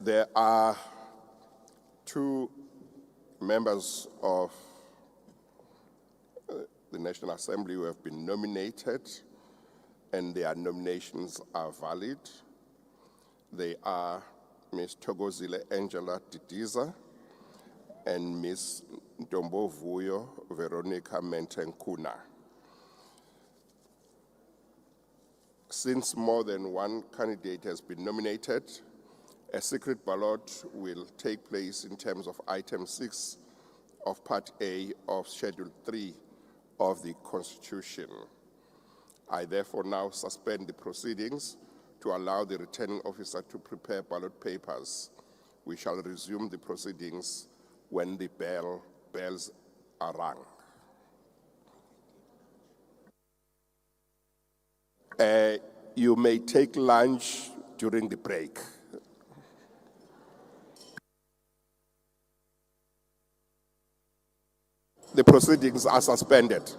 There are two members of the National Assembly who have been nominated, and their nominations are valid. They are Ms. Thokozile Angela Didiza and Ms. Ntombovuyo Veronica Mentenkuna. Since more than one candidate has been nominated, a secret ballot will take place in terms of item 6 of Part A of Schedule 3 of the Constitution. I therefore now suspend the proceedings to allow the returning officer to prepare ballot papers. We shall resume the proceedings when the bells are rung. You may take lunch during the break. The proceedings are suspended.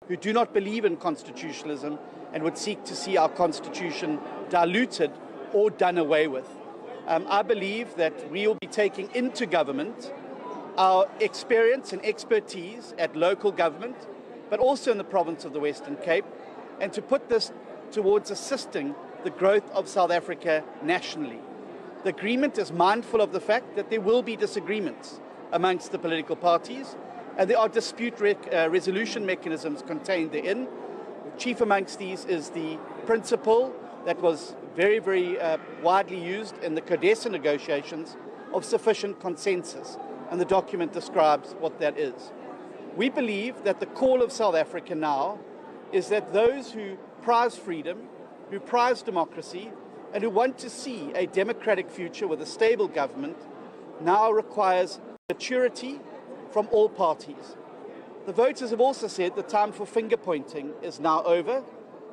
who do not believe in constitutionalism and would seek to see our constitution diluted or done away with. I believe that we will be taking into government our experience and expertise at local government, but also in the province of the Western Cape, and to put this towards assisting the growth of South Africa nationally. The agreement is mindful of the fact that there will be disagreements amongst the political parties, and there are dispute resolution mechanisms contained therein. Chief amongst these is the principle that was very widely used in the CODESA negotiations of sufficient consensus, and the document describes what that is. We believe that the call of South Africa now is that those who prize freedom, who prize democracy, and who want to see a democratic future with a stable government now requires maturity from all parties. The voters have also said the time for finger-pointing is now over,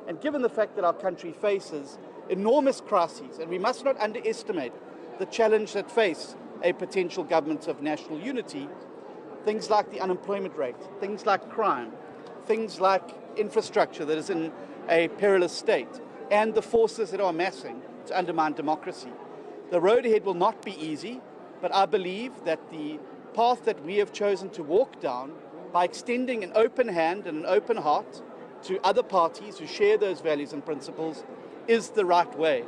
and given the fact that our country faces enormous crises, and we must not underestimate the challenge that face a potential government of national unity, things like the unemployment rate, things like crime, things like infrastructure that is in a perilous state, and the forces that are amassing to undermine democracy. The road ahead will not be easy, but I believe that the path that we have chosen to walk down by extending an open hand and an open heart to other parties who share those values and principles is the right way.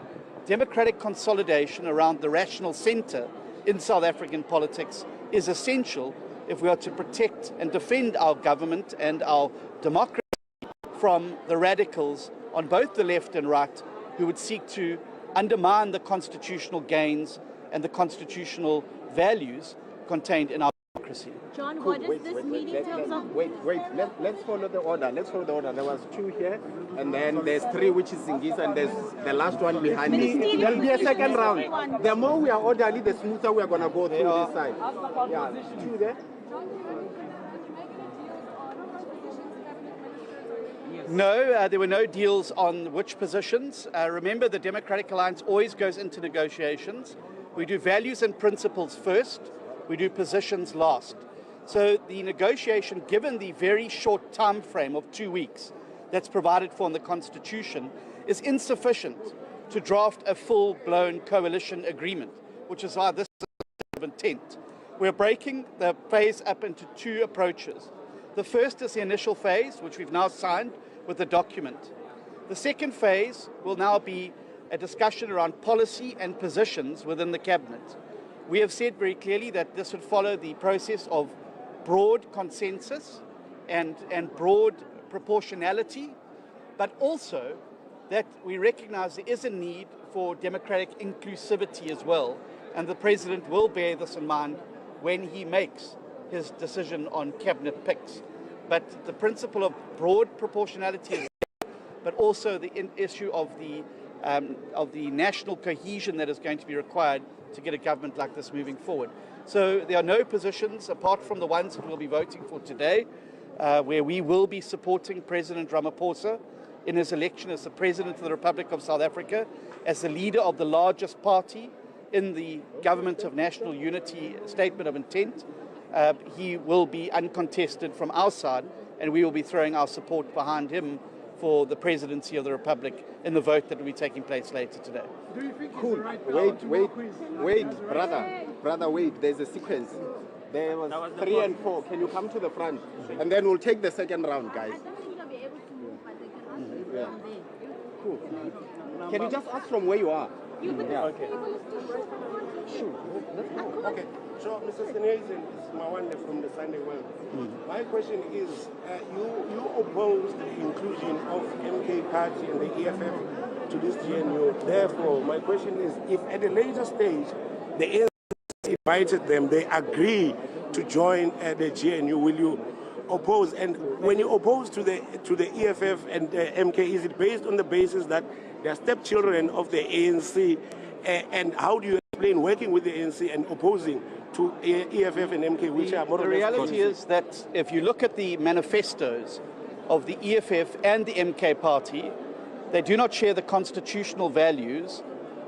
Democratic consolidation around the rational centre in South African politics is essential if we are to protect and defend our government and our democracy from the radicals on both the left and right who would seek to undermine the constitutional gains and the constitutional values contained in our democracy. John, what is this meeting terms of? Wait, let's follow the order. Let's follow the order. There was 2 here, and then there's 3 which is Singisa, and there's the last one behind me. There'll be a second round. The more we are orderly, the smoother we are going to go through this side. Yeah, 2 there. No, there were no deals on which positions. Remember, the Democratic Alliance always goes into negotiations. We do values and principles first. We do positions last. So the negotiation, given the very short time frame of 2 weeks that's provided for in the Constitution, is insufficient to draft a full-blown coalition agreement, which is why this is of intent. We're breaking the phase up into 2 approaches. The first is the initial phase, which we've now signed with the document. The second phase will now be a discussion around policy and positions within the Cabinet. We have said very clearly that this would follow the process of broad consensus and broad proportionality, but also that we recognize there is a need for democratic inclusivity as well, and the President will bear this in mind when he makes his decision on Cabinet picks. But the principle of broad proportionality is there, but also the issue of the national cohesion that is going to be required to get a government like this moving forward. So there are no positions apart from the ones that we'll be voting for today, where we will be supporting President Ramaphosa in his election as the President of the Republic of South Africa, as the leader of the largest party in the Government of National Unity Statement of Intent. He will be uncontested from our side, and we will be throwing our support behind him for the presidency of the Republic in the vote that will be taking place later today. Do you think cool. Wait, brother, wait. There's a sequence. There was 3 and 4. Can you come to the front? And then we'll take the second round, guys. Yeah. Cool. Can you just ask from where you are? Yeah. Okay. Okay. So, Mr. Senator, it's Mawande from the Sunday World. My question is, you opposed the inclusion of MK Party and the EFF to this GNU. Therefore, my question is, if at a later stage the ANC invited them, they agree to join the GNU, will you oppose? And when you oppose to the EFF and MK, is it based on the basis that they are stepchildren of the ANC? And how do you explain working with the ANC and opposing to EFF and MK, which are more or less... The reality is that if you look at the manifestos of the EFF and the MK party, they do not share the constitutional values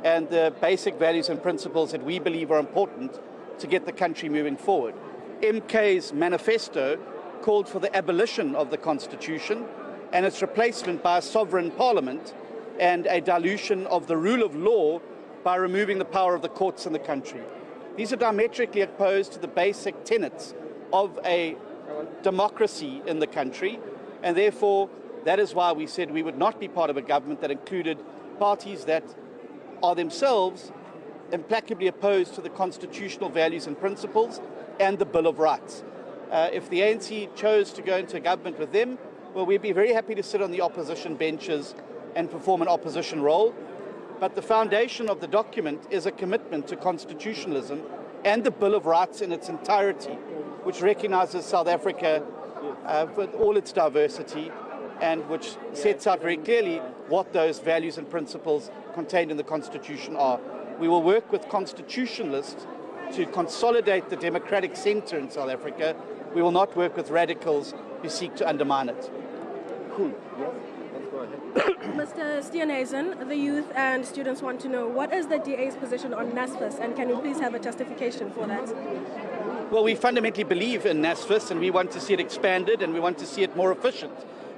and the basic values and principles that we believe are important to get the country moving forward. MK's manifesto called for the abolition of the Constitution and its replacement by a sovereign parliament and a dilution of the rule of law by removing the power of the courts in the country. These are diametrically opposed to the basic tenets of a democracy in the country, and therefore that is why we said we would not be part of a government that included parties that are themselves implacably opposed to the constitutional values and principles and the Bill of Rights. If the ANC chose to go into a government with them, well, we'd be very happy to sit on the opposition benches and perform an opposition role. But the foundation of the document is a commitment to constitutionalism and the Bill of Rights in its entirety, which recognizes South Africa with all its diversity and which sets out very clearly what those values and principles contained in the Constitution are. We will work with constitutionalists to consolidate the democratic centre in South Africa. We will not work with radicals who seek to undermine it. Cool. Yes, let's go ahead. Mr. Steenhuisen, the youth and students want to know, what is the DA's position on NSFAS, and can you please have a justification for that? Well, we fundamentally believe in NSFAS, and we want to see it expanded, and we want to see it more efficient.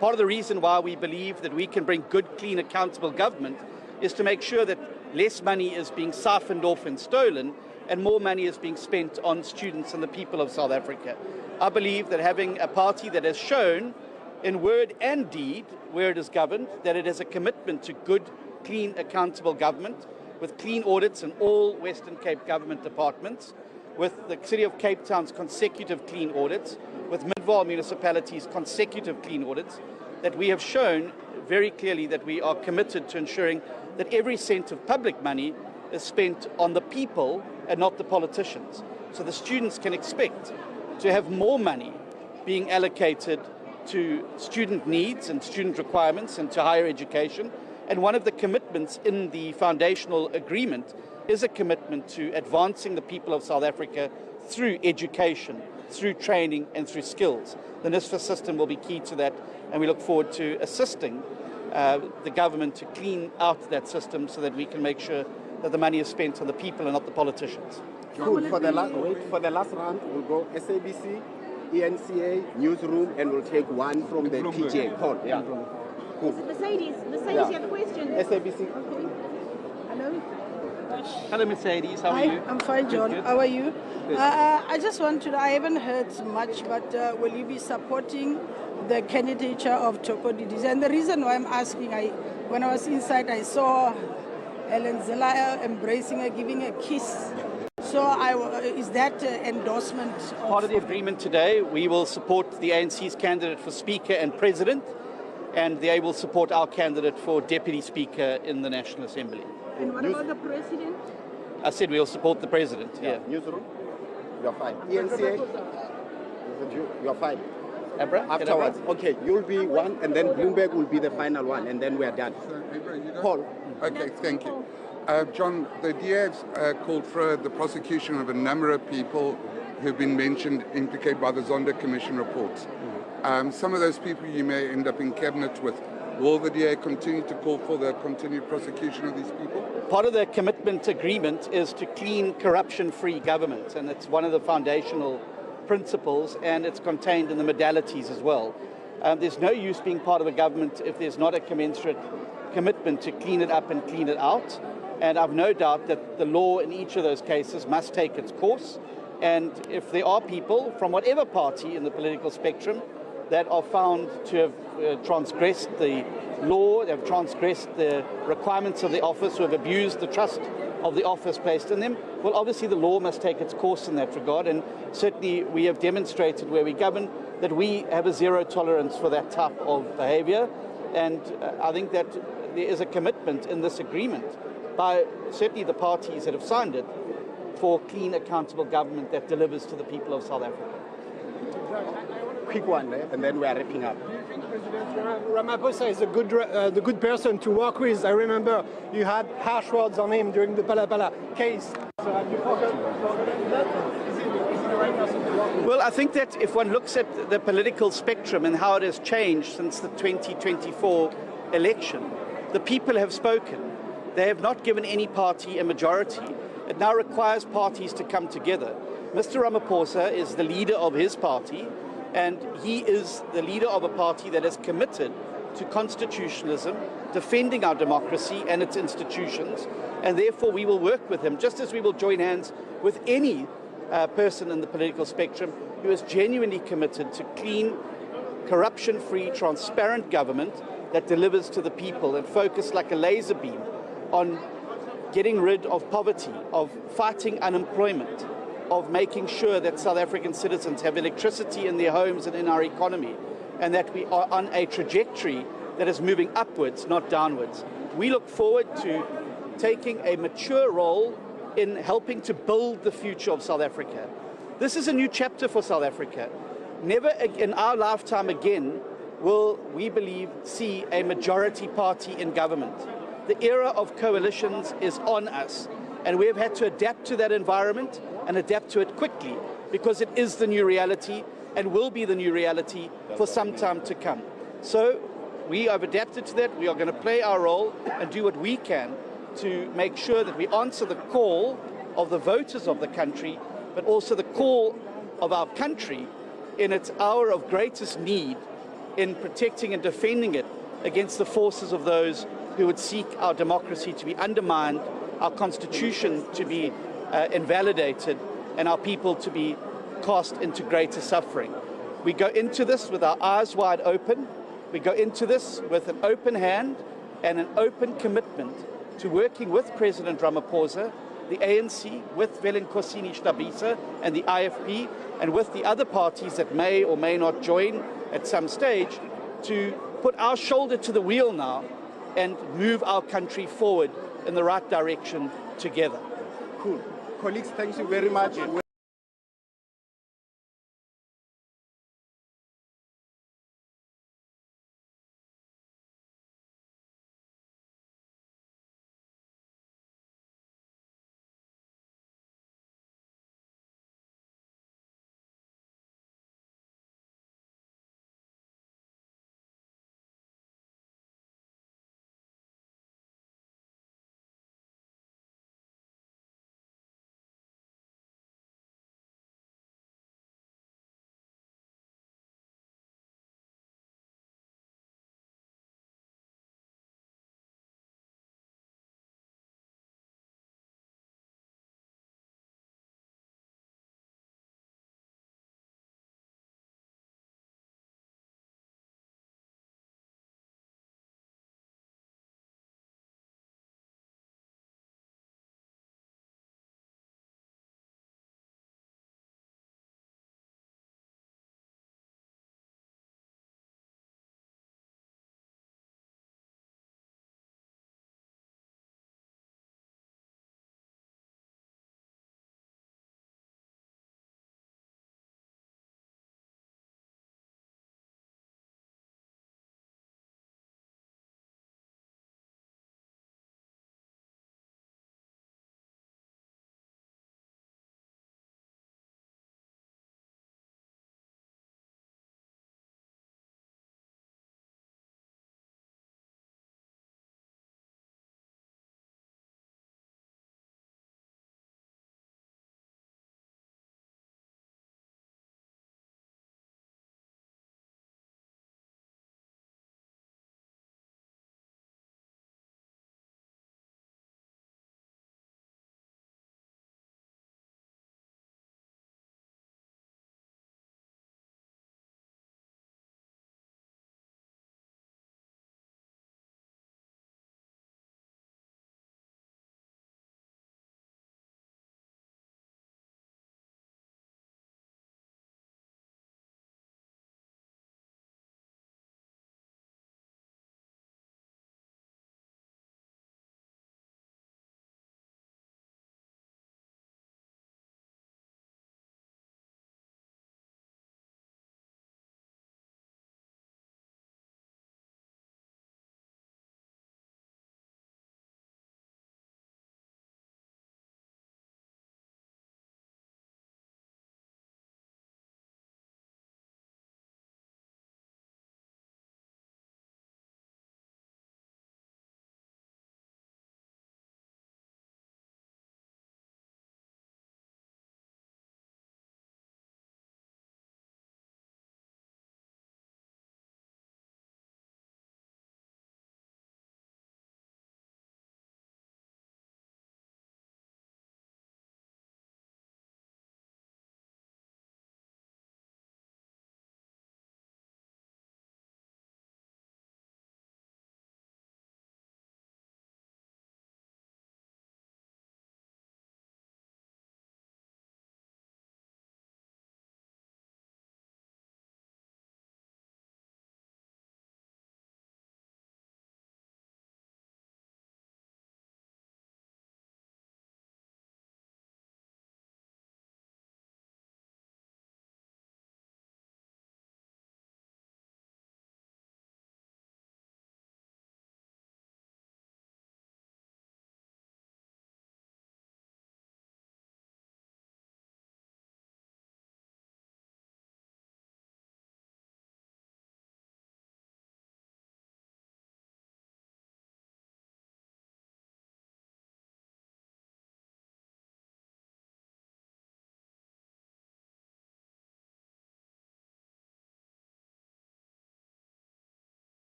Part of the reason why we believe that we can bring good, clean, accountable government is to make sure that less money is being siphoned off and stolen, and more money is being spent on students and the people of South Africa. I believe that having a party that has shown in word and deed, where it is governed, that it has a commitment to good, clean, accountable government, with clean audits in all Western Cape government departments, with the City of Cape Town's consecutive clean audits, with Midvaal municipalities' consecutive clean audits, that we have shown very clearly that we are committed to ensuring that every cent of public money is spent on the people and not the politicians. So the students can expect to have more money being allocated to student needs and student requirements and to higher education. And one of the commitments in the foundational agreement is a commitment to advancing the people of South Africa through education, through training and through skills. The NSFAS system will be key to that, and we look forward to assisting the government to clean out that system so that we can make sure that the money is spent on the people and not the politicians. Cool. For the last round, we'll go SABC, ENCA, Newsroom, and we'll take one from the PJ. Paul, yeah. Cool. Mercedes, you have a question? SABC. Hello. Hello, Mercedes. How are you? I'm fine, John. Good. How are you? Good. I just want to, I haven't heard much, but will you be supporting the candidature of Toko Didiza? And the reason why I'm asking, when I was inside, I saw Ellen Zelaya embracing her, giving a kiss. So is that endorsement? Part of the agreement today, we will support the ANC's candidate for Speaker and President, and they will support our candidate for Deputy Speaker in the National Assembly. And what about the President? I said we'll support the President, yeah. Newsroom, you're fine. ENCA, you're fine. Abra? Afterwards, okay, you'll be one, and then Bloomberg will be the final one, and then we're done. Paul. Okay, thank you. John, the DA has called for the prosecution of a number of people who've been mentioned, implicated by the Zonda Commission reports. Some of those people you may end up in cabinet with. Will the DA continue to call for the continued prosecution of these people? Part of the commitment agreement is to clean corruption-free government, and it's one of the foundational principles, and it's contained in the modalities as well. There's no use being part of a government if there's not a commensurate commitment to clean it up and clean it out. And I've no doubt that the law in each of those cases must take its course. And if there are people from whatever party in the political spectrum that are found to have transgressed the law, have transgressed the requirements of the office, who have abused the trust of the office placed in them, well, obviously the law must take its course in that regard. And certainly we have demonstrated where we govern that we have a zero tolerance for that type of behavior. And I think that there is a commitment in this agreement by certainly the parties that have signed it for clean, accountable government that delivers to the people of South Africa. Quick one, and then we are wrapping up. Do you think President Ramaphosa is the good person to work with? I remember you had harsh words on him during the Palapala case. So have you forgotten that? Is he the right person to work with? Well, I think that if one looks at the political spectrum and how it has changed since the 2024 election, the people have spoken. They have not given any party a majority. It now requires parties to come together. Mr. Ramaphosa is the leader of his party. And he is the leader of a party that is committed to constitutionalism, defending our democracy and its institutions, and therefore we will work with him, just as we will join hands with any person in the political spectrum who is genuinely committed to clean, corruption-free, transparent government that delivers to the people and focus like a laser beam on getting rid of poverty, of fighting unemployment, of making sure that South African citizens have electricity in their homes and in our economy, and that we are on a trajectory that is moving upwards, not downwards. We look forward to taking a mature role in helping to build the future of South Africa. This is a new chapter for South Africa. Never in our lifetime again will, we believe, see a majority party in government. The era of coalitions is on us, and we have had to adapt to that environment and adapt to it quickly, because it is the new reality and will be the new reality for some time to come. So we have adapted to that. We are going to play our role and do what we can to make sure that we answer the call of the voters of the country, but also the call of our country in its hour of greatest need in protecting and defending it against the forces of those who would seek our democracy to be undermined, our constitution to be invalidated, and our people to be cast into greater suffering. We go into this with our eyes wide open. We go into this with an open hand and an open commitment to working with President Ramaphosa, the ANC, with Velenkosini Stabisa and the IFP, and with the other parties that may or may not join at some stage, to put our shoulder to the wheel now and move our country forward in the right direction together. Cool. Colleagues, thank you very much.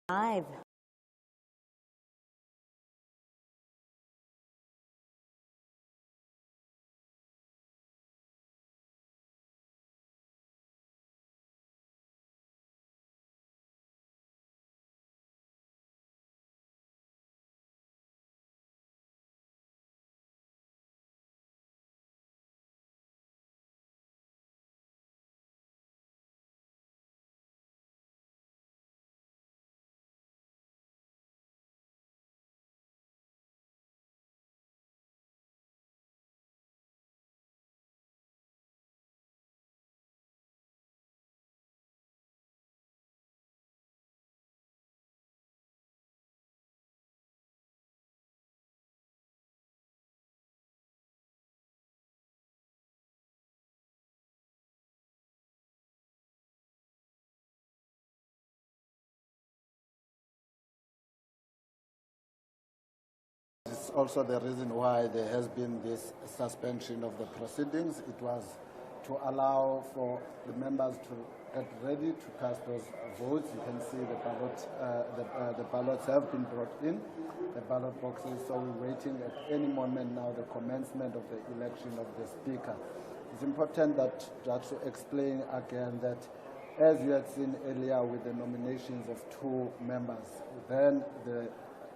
Live. It's also the reason why there has been this suspension of the proceedings. It was to allow for the members to get ready to cast those votes. You can see the ballots have been brought in, the ballot boxes, so we're waiting at any moment now the commencement of the election of the Speaker. It's important that just to explain again that as you had seen earlier with the nominations of 2 members, then the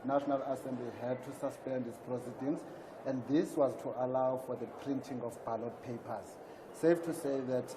National Assembly had to suspend its proceedings, and this was to allow for the printing of ballot papers. Safe to say that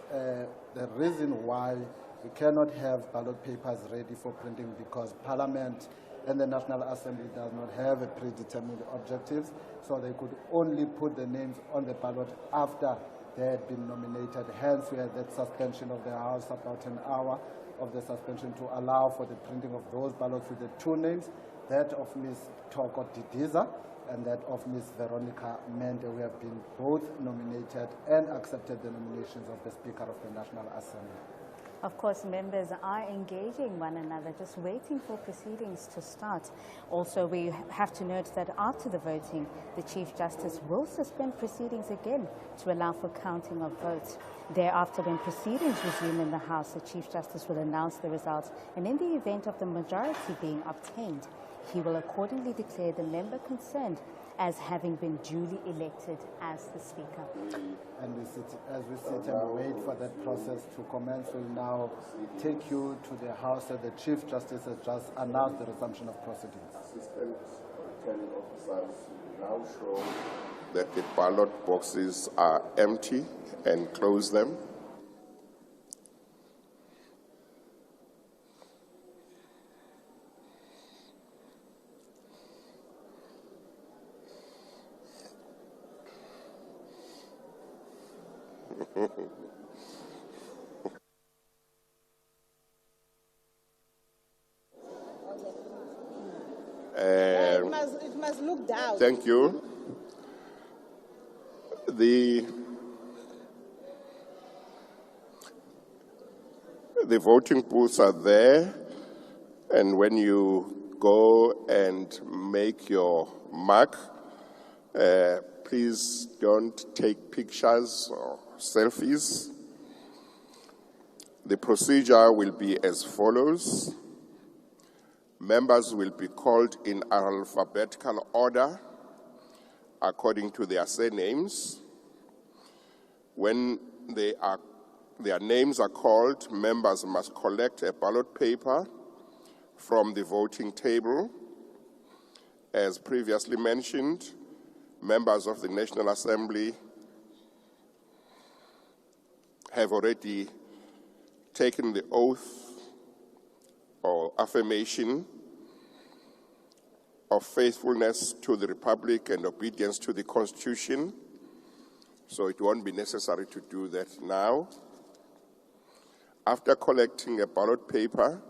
the reason why we cannot have ballot papers ready for printing because Parliament and the National Assembly does not have a predetermined objectives, so they could only put the names on the ballot after they had been nominated. Hence, we had that suspension of the House, about an hour of the suspension to allow for the printing of those ballots with the 2 names, that of Ms. Toko Didiza and that of Ms. Veronica Mende, who have been both nominated and accepted the nominations of the Speaker of the National Assembly. Of course, members are engaging one another, just waiting for proceedings to start. Also, we have to note that after the voting, the Chief Justice will suspend proceedings again to allow for counting of votes. Thereafter, when proceedings resume in the House, the Chief Justice will announce the results, and in the event of the majority being obtained, he will accordingly declare the member concerned as having been duly elected as the Speaker. And as we sit and wait for that process to commence, we'll now take you to the House that the Chief Justice has just announced the resumption of proceedings. Assistant returning officers now show that the ballot boxes are empty and close them. It must look down. Thank you. The voting booths are there, and when you go and make your mark, please don't take pictures or selfies. The procedure will be as follows. Members will be called in alphabetical order according to their surnames. When their names are called, members must collect a ballot paper from the voting table. As previously mentioned, members of the National Assembly have already taken the oath or affirmation of faithfulness to the Republic and obedience to the Constitution, so it won't be necessary to do that now. After collecting a ballot paper,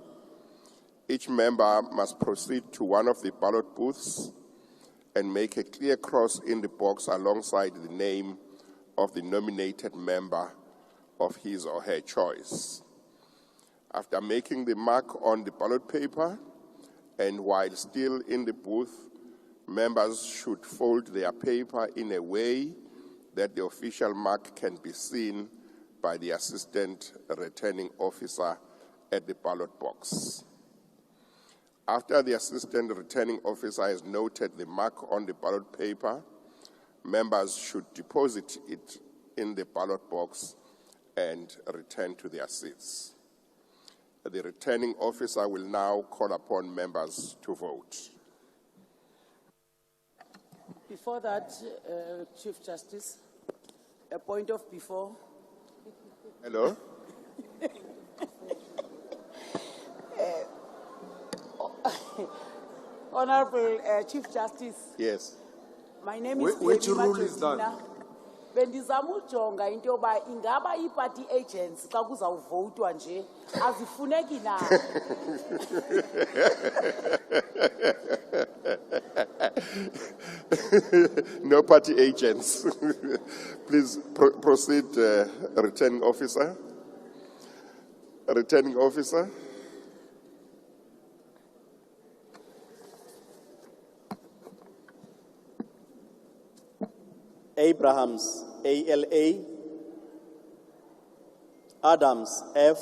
each member must proceed to one of the ballot booths and make a clear cross in the box alongside the name of the nominated member of his or her choice. After making the mark on the ballot paper, and while still in the booth, members should fold their paper in a way that the official mark can be seen by the assistant returning officer at the ballot box. After the assistant returning officer has noted the mark on the ballot paper, members should deposit it in the ballot box and return to their seats. The returning officer will now call upon members to vote. Before that, Chief Justice, a point of before. Hello? Honorable Chief Justice. Yes. My name is Which rule is that? Bendizama ujonga into yoba ingaba ii-party agents xa kuzawuvotwa nje azifuneki na. No party agents. Please proceed, returning officer. Returning officer. Abrahams, ALA. Adams, F.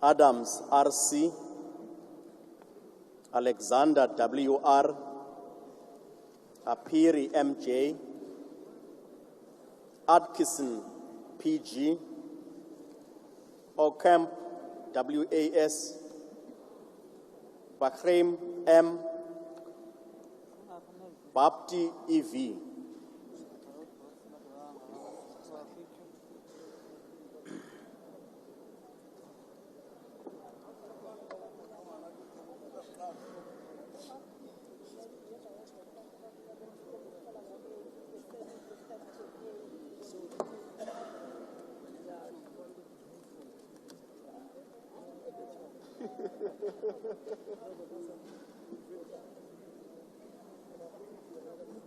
Adams, RC. Alexander, WR. Apiri, MJ. Atkinson, PG. Ocamp, WAS. Bahrain, M. Bapti, EV.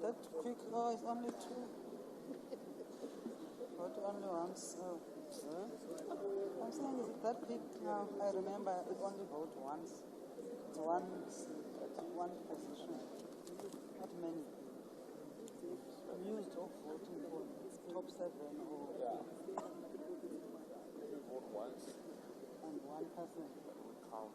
That quick? Oh, it's only two. But only once. Oh. I'm saying, is it that quick now? I remember it only vote once. One position. Not many. I'm used to voting for top 7 or. Yeah. You vote once. And one person. Count.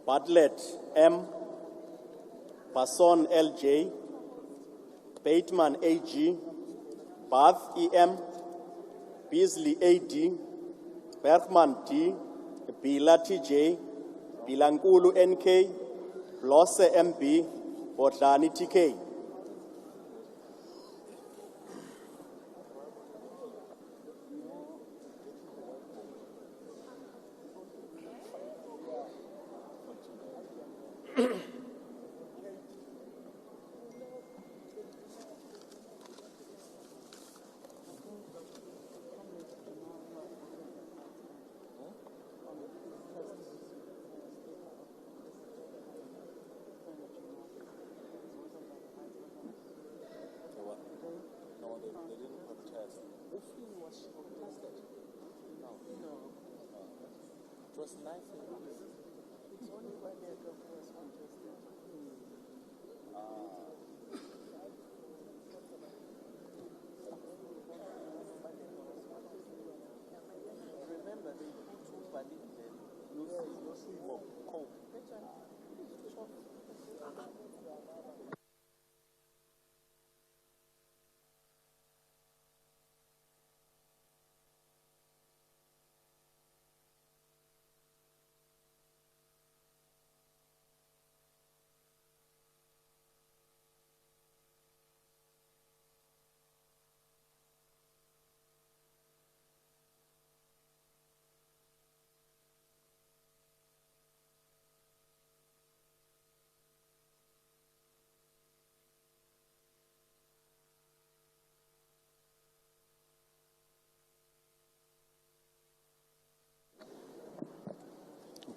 Bartlett, M. Passon, LJ. Bateman, AG. Bath, EM. Beasley, AD. Bergman, D. Bila, TJ. Bilankulu, NK. Blosse, MB. Bodlani, TK.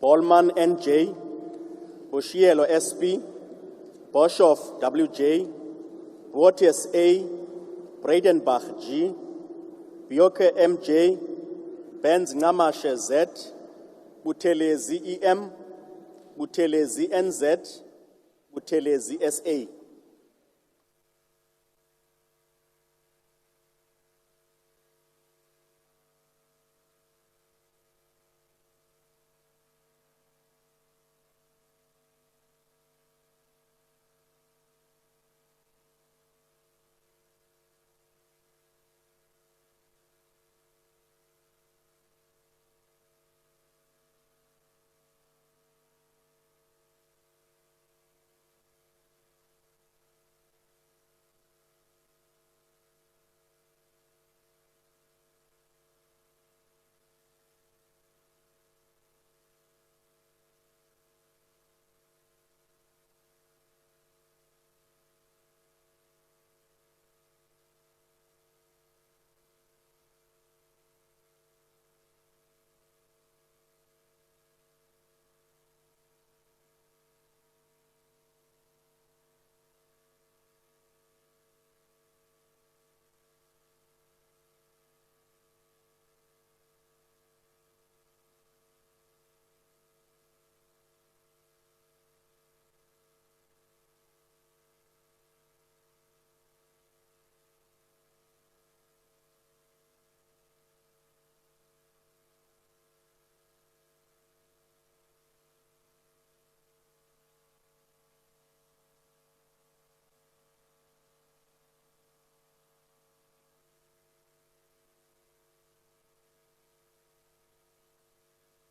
Ballman NJ, Boshielo SP, Boshoff WJ, Botius A, Bradenbach G, Bioke MJ, Benz Ngamashe Z, Butelezi EM, Butelezi NZ, Butelezi SA.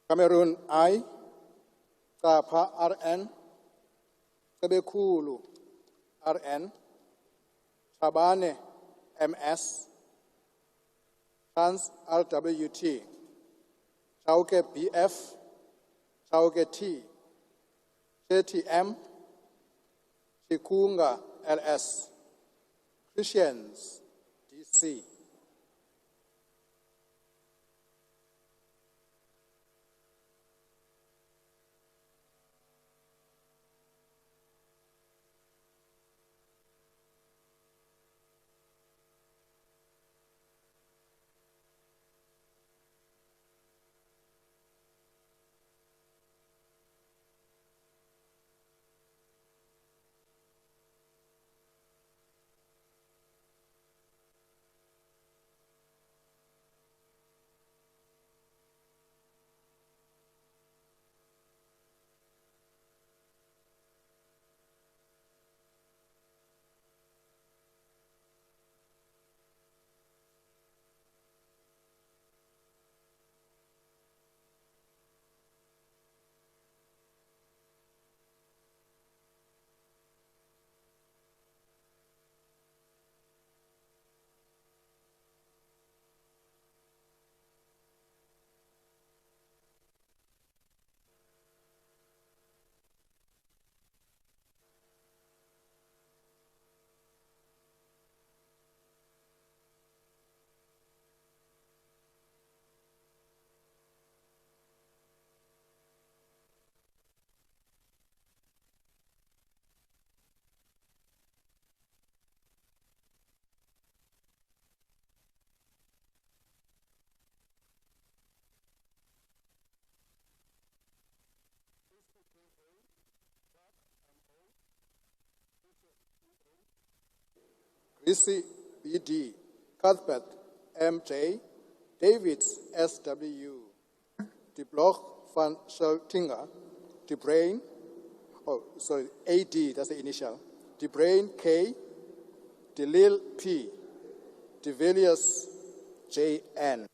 Cameroon I, Kapa RN, Sebekulu RN, Tabane MS, Trans RWT, Chauke BF, Chauke T, JTM, Chikunga LS, Christians DC. Chrissy BD, Cuthbert MJ, David SW, De Bloch van Scheltinga, De Brain, AD, that's the initial, De Brain K, De Lil P, De Villiers JN.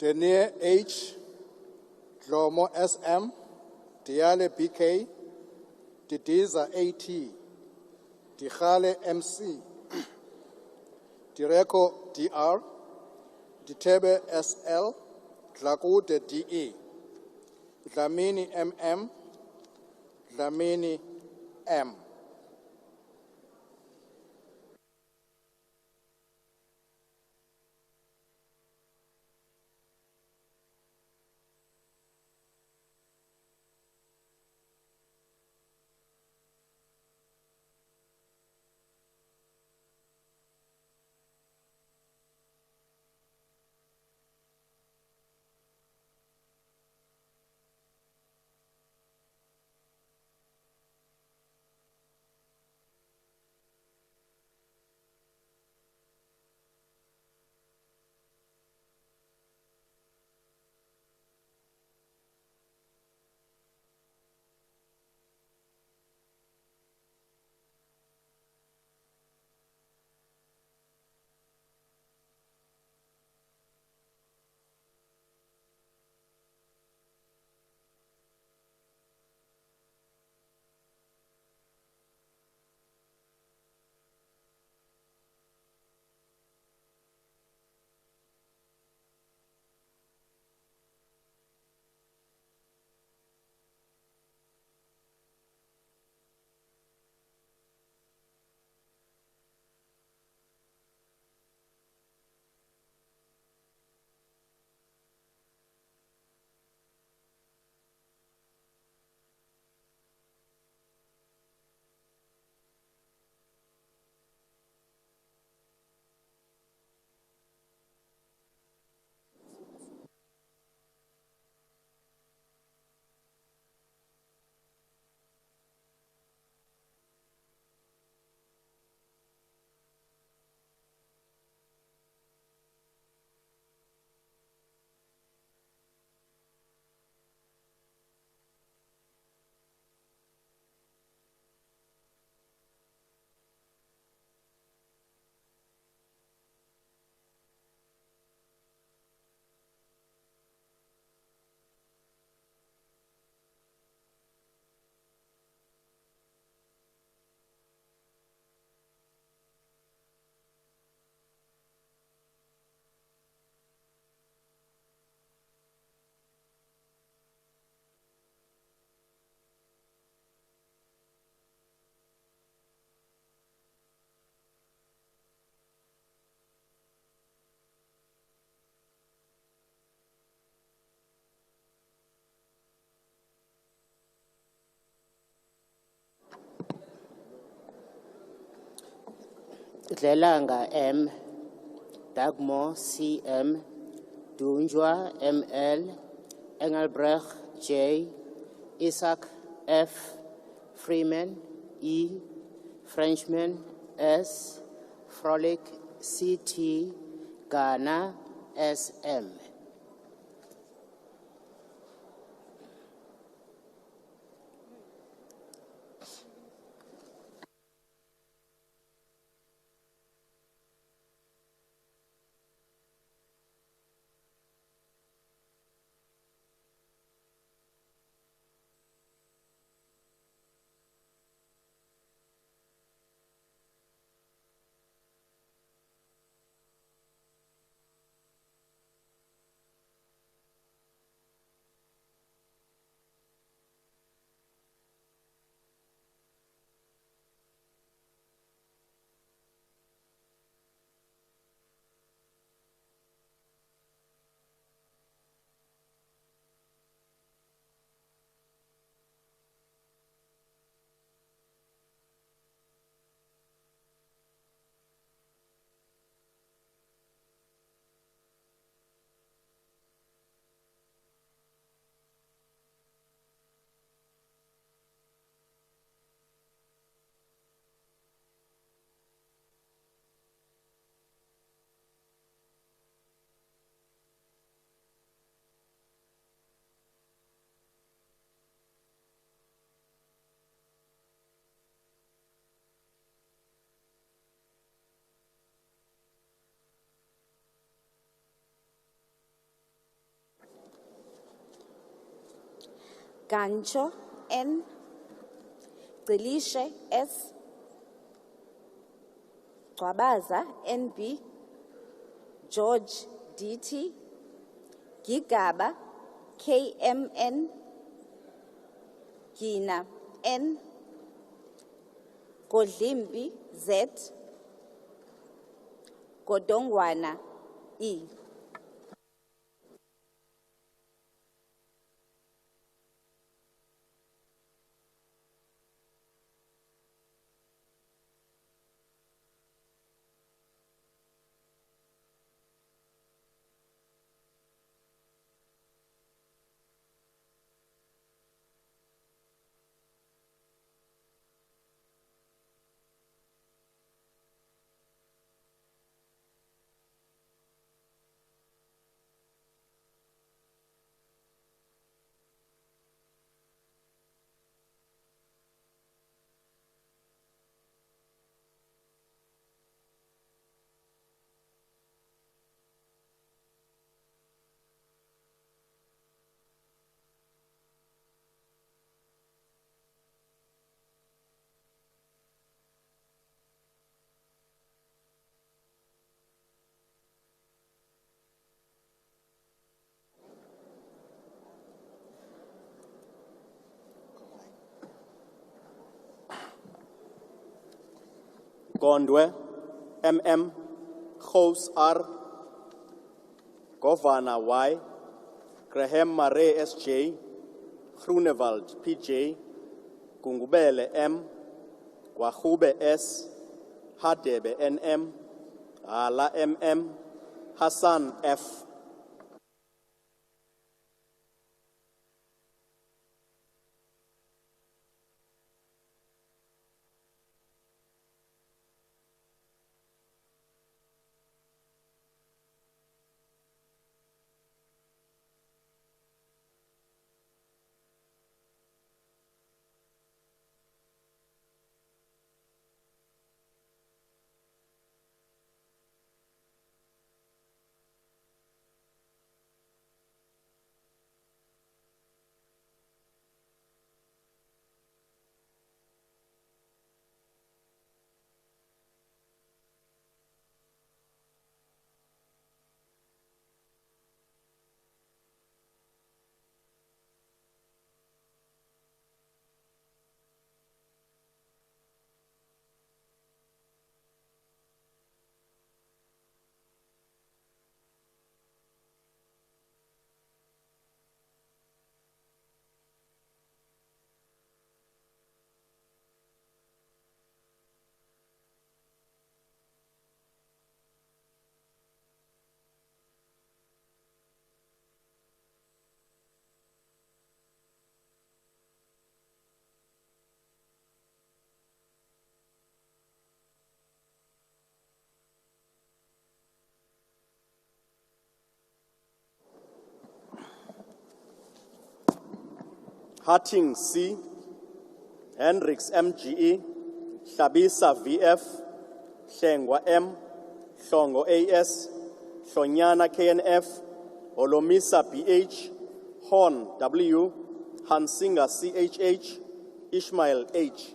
Denier H, Dlomo SM, Diale BK, Didiza AT, Dikhale MC, Direko DR, Ditebe SL, Dlakude DE, Dlamini MM, Dlamini M. Dlelanga M, Dagmo CM, Dunjwa ML, Engelbrecht J, Isaac F, Freeman E, Frenchman S, Frolic CT, Ghana SM. Gancho, N. Delishe, S. Gwabaza, NB. George, DT. Gigaba, KMN. Gina, N. Godlimbi, Z. Godongwana, E. Gondwe, MM, Gous R, Governor Y, Graham Murray SJ, Groenewald PJ, Gungubele M, Wahube S, Hadebe NM, Ala MM, Hassan F. Harting C, Hendricks MGE, Shabisa VF, Shengwa M, Shongo AS, Shonyana KNF, Olomisa PH, Horn W, Hansinga CHH, Ishmael H.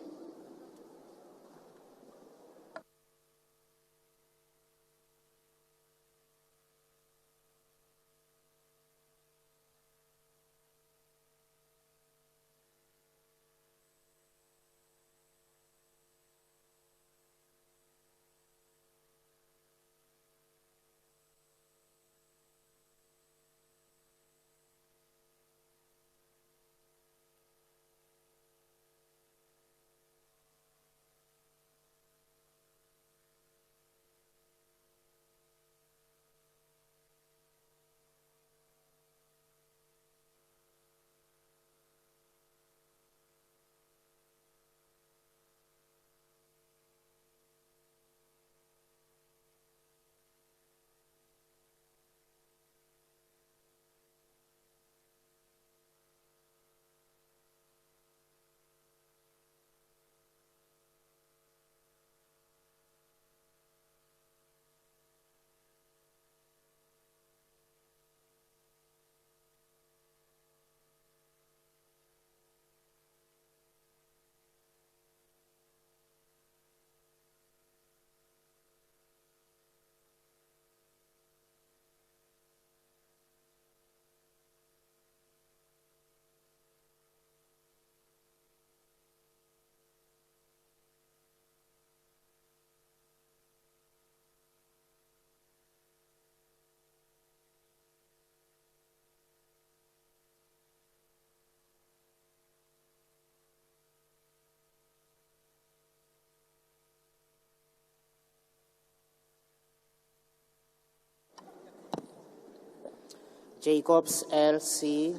Jacobs L.C.,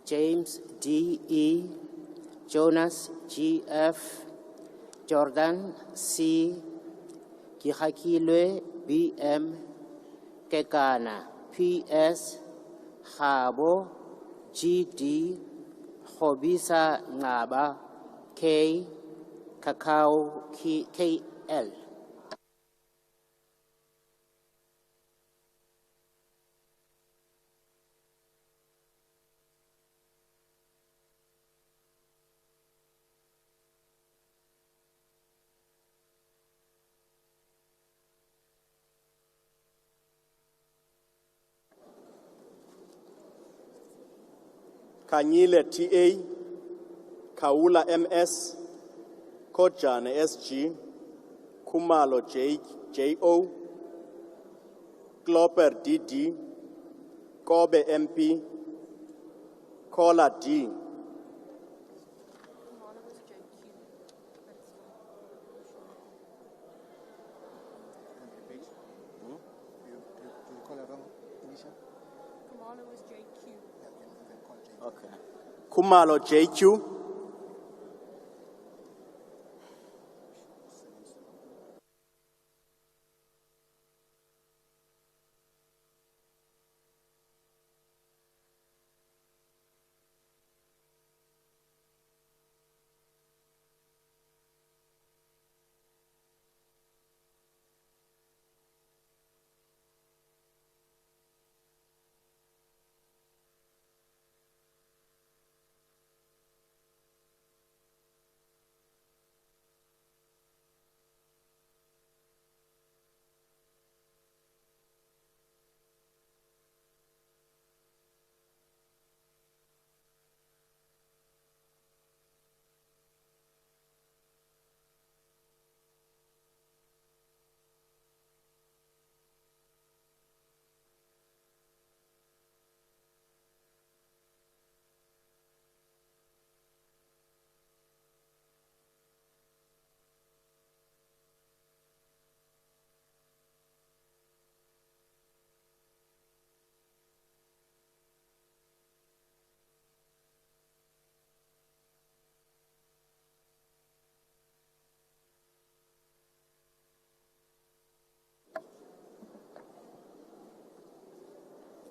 James D.E., Jonas G.F., Jordan C., Kihakilwe B.M., Kekana P.S., Habo G.D., Hobisa Ngaba K., Kakao K.L. Kanyile T.A., Kaula M.S., Kojane S.G., Kumalo J.O., Klopper D.D., Kobe M.P., Kola D. Okay. Kumalo JQ.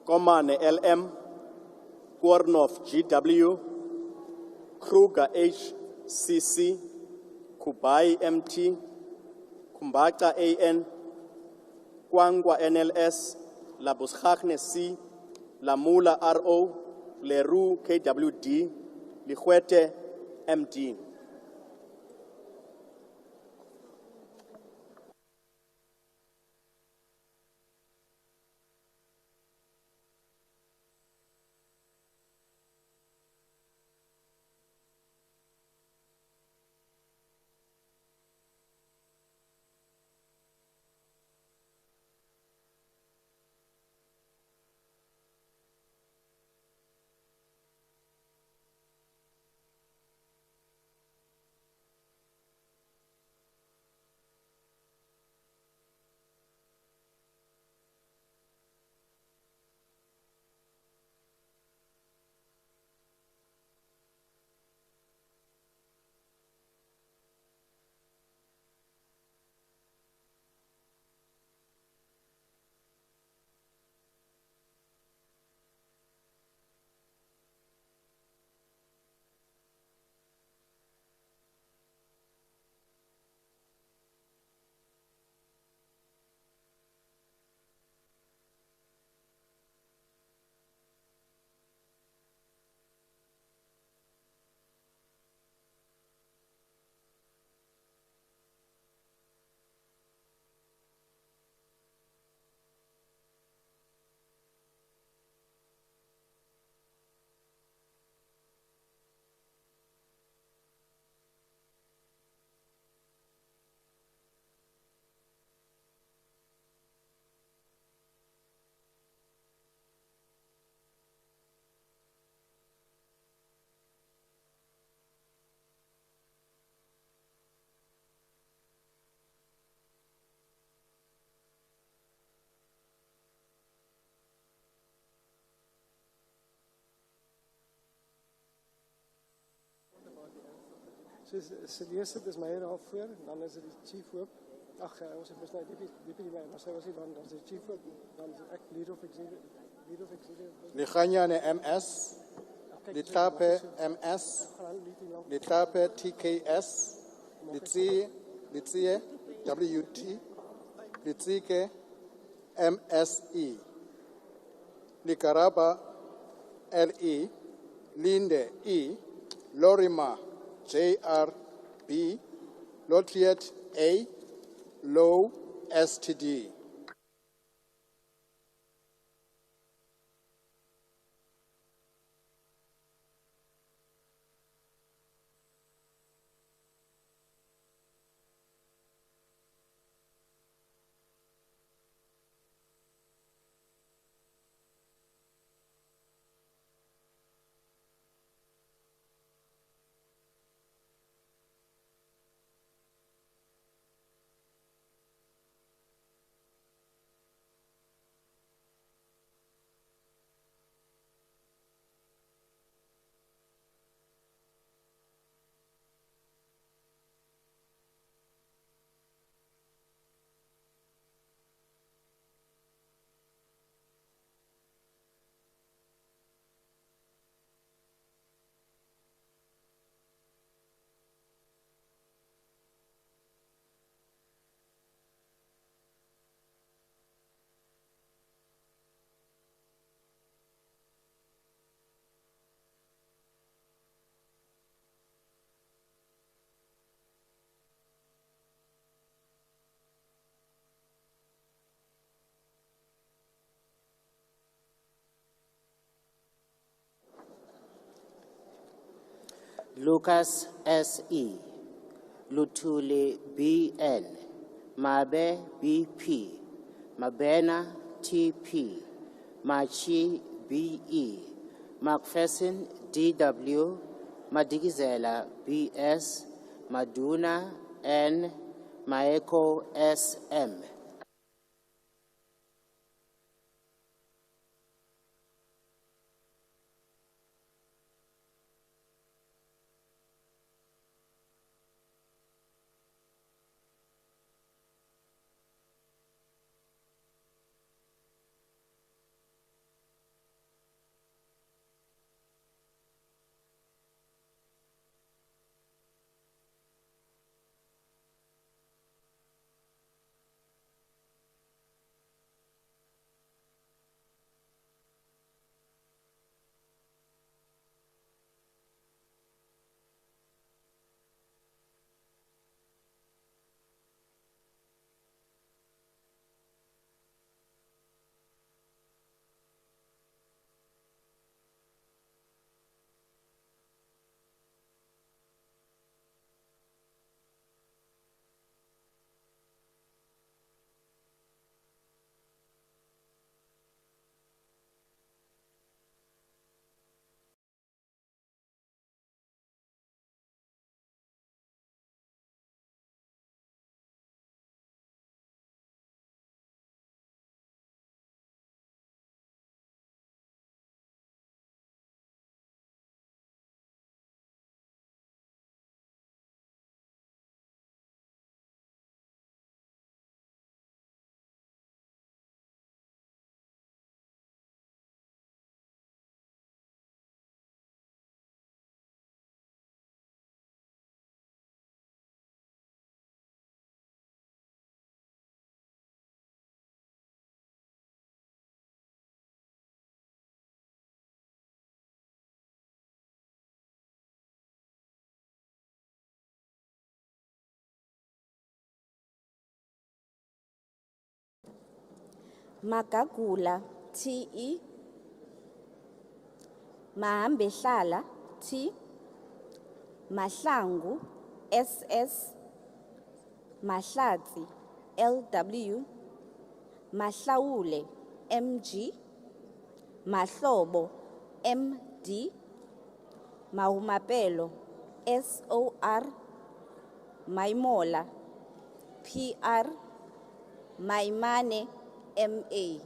Komane LM, Kornoff GW, Kruger HCC, Kubai MT, Kumbacha AN, Kwangwa NLS, Labuschagne C, Lamula RO, Leroux KWD, Lihuete MD. So die eerste is my daarvoor, dan is dit die chief whip. Ag, ons het besluit deputy mayor, maar sy was nie dan is die chief whip, dan is ek leader of executive. Liganyane MS, Litlape MS, Litlape TKS, Litsie WT, Litsike MSE, Likaraba LE, Linde E, Lorima JRB, Lotliet A, Low STD. Lucas S.E., Lutuli B.N., Mabe B.P., Mabena T.P., Machi B.E., Macpherson D.W., Madigizela B.S., Maduna N., Maeko S.M. Magagula T.E., Mahambehlala T, Mahlangu S.S., Mahlatsi L.W., Mahlaule M.G., Mahlobo M.D., Mahumapelo S.O.R., Maimola P.R., Maimane M.A.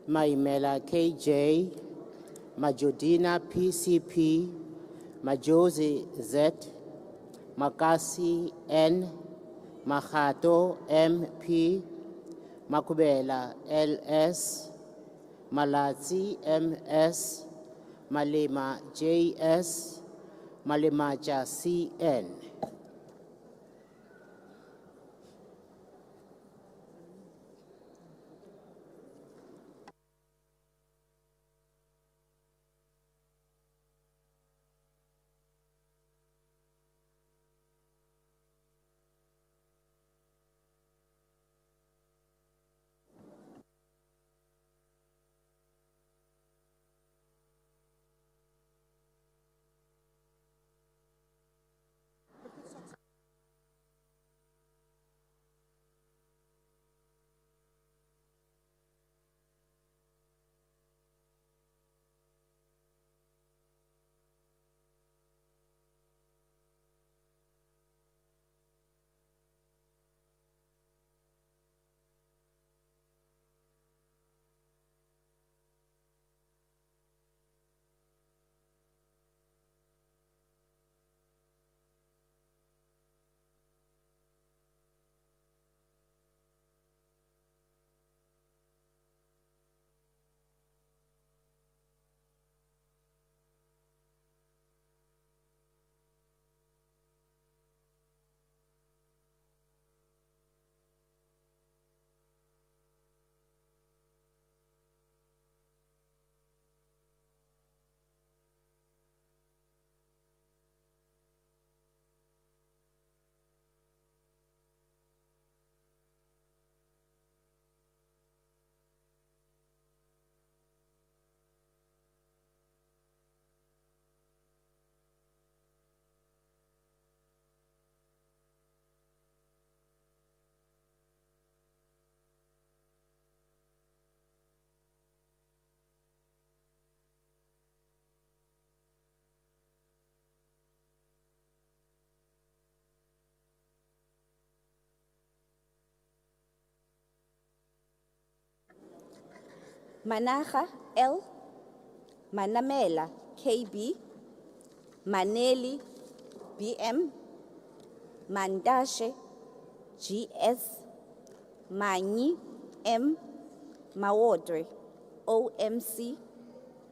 Maimela KJ, Majodina PCP, Majosi Z, Makasi N, Mahato MP, Makubela LS, Malatsi MS, Malema JS, Malemaja CN. Managa L, Manamela KB, Maneli BM, Mandashe GS, Mani M, Mawodre OMC,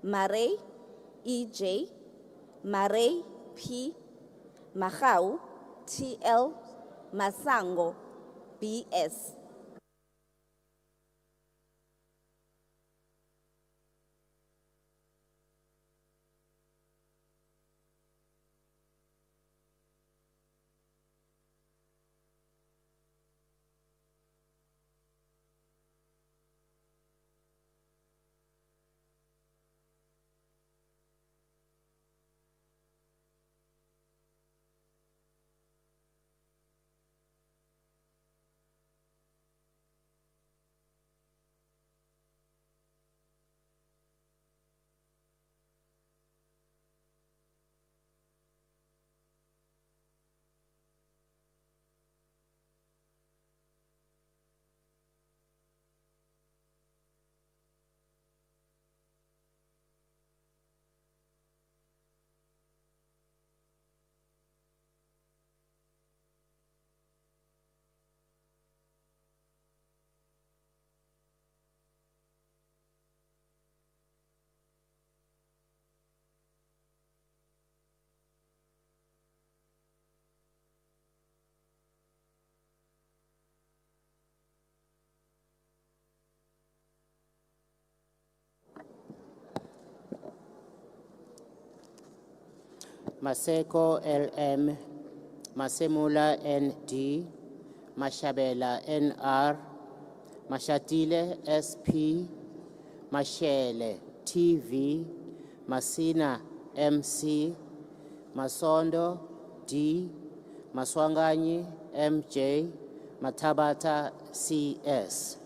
Mare EJ, Mare P, Mahau TL, Masango BS. Maseko LM, Masemula ND, Mashabela NR, Mashatile SP, Mashele TV, Masina MC, Masondo D, Maswanganyi MJ, Matabata CS.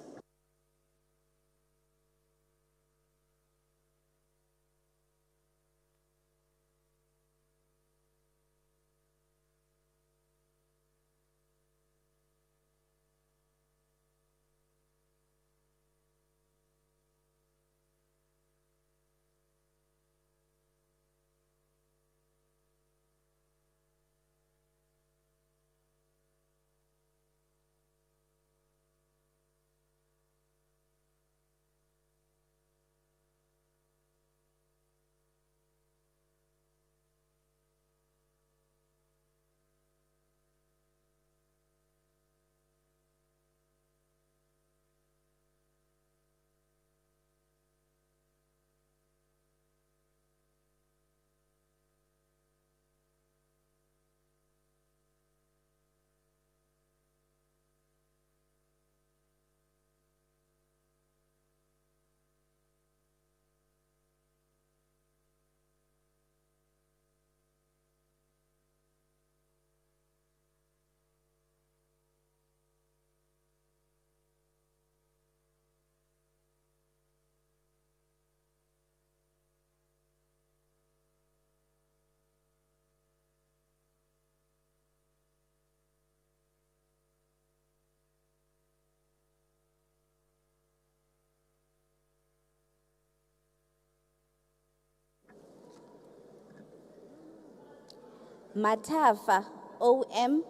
Matafa OM,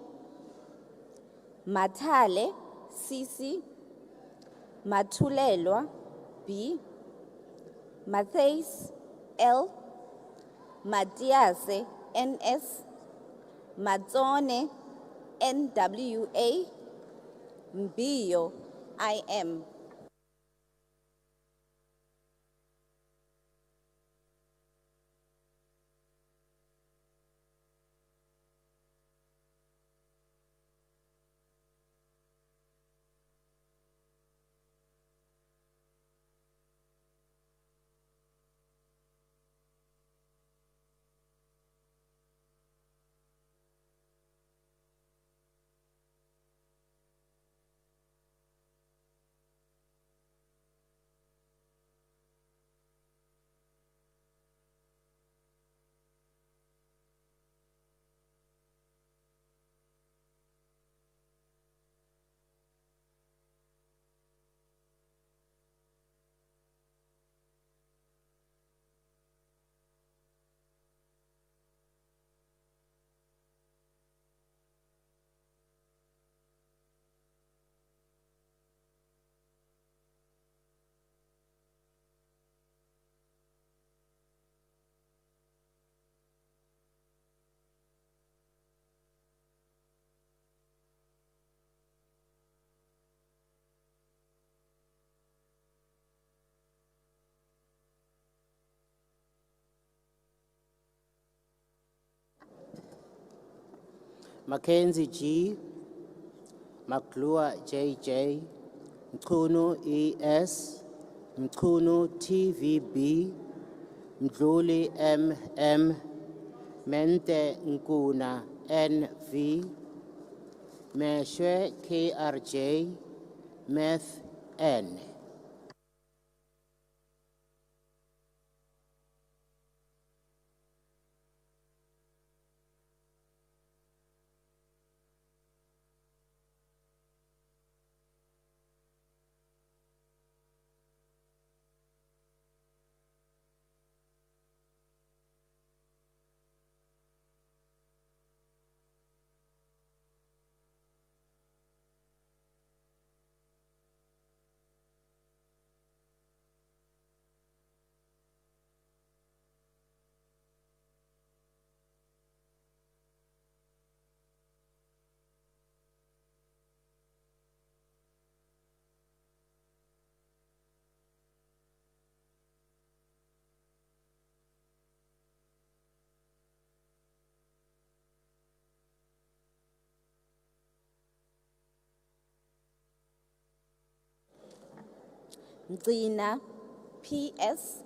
Matale CC, Matulelwa B, Mathays L, Matiase NS, Matsone NWA, Mbio IM. Mackenzie G, Maklua JJ, Mkunu ES, Mkunu TVB, Mdluli MM, Mente Nkuna NV, Meshwe KRJ, Meth N. Mgcina PS,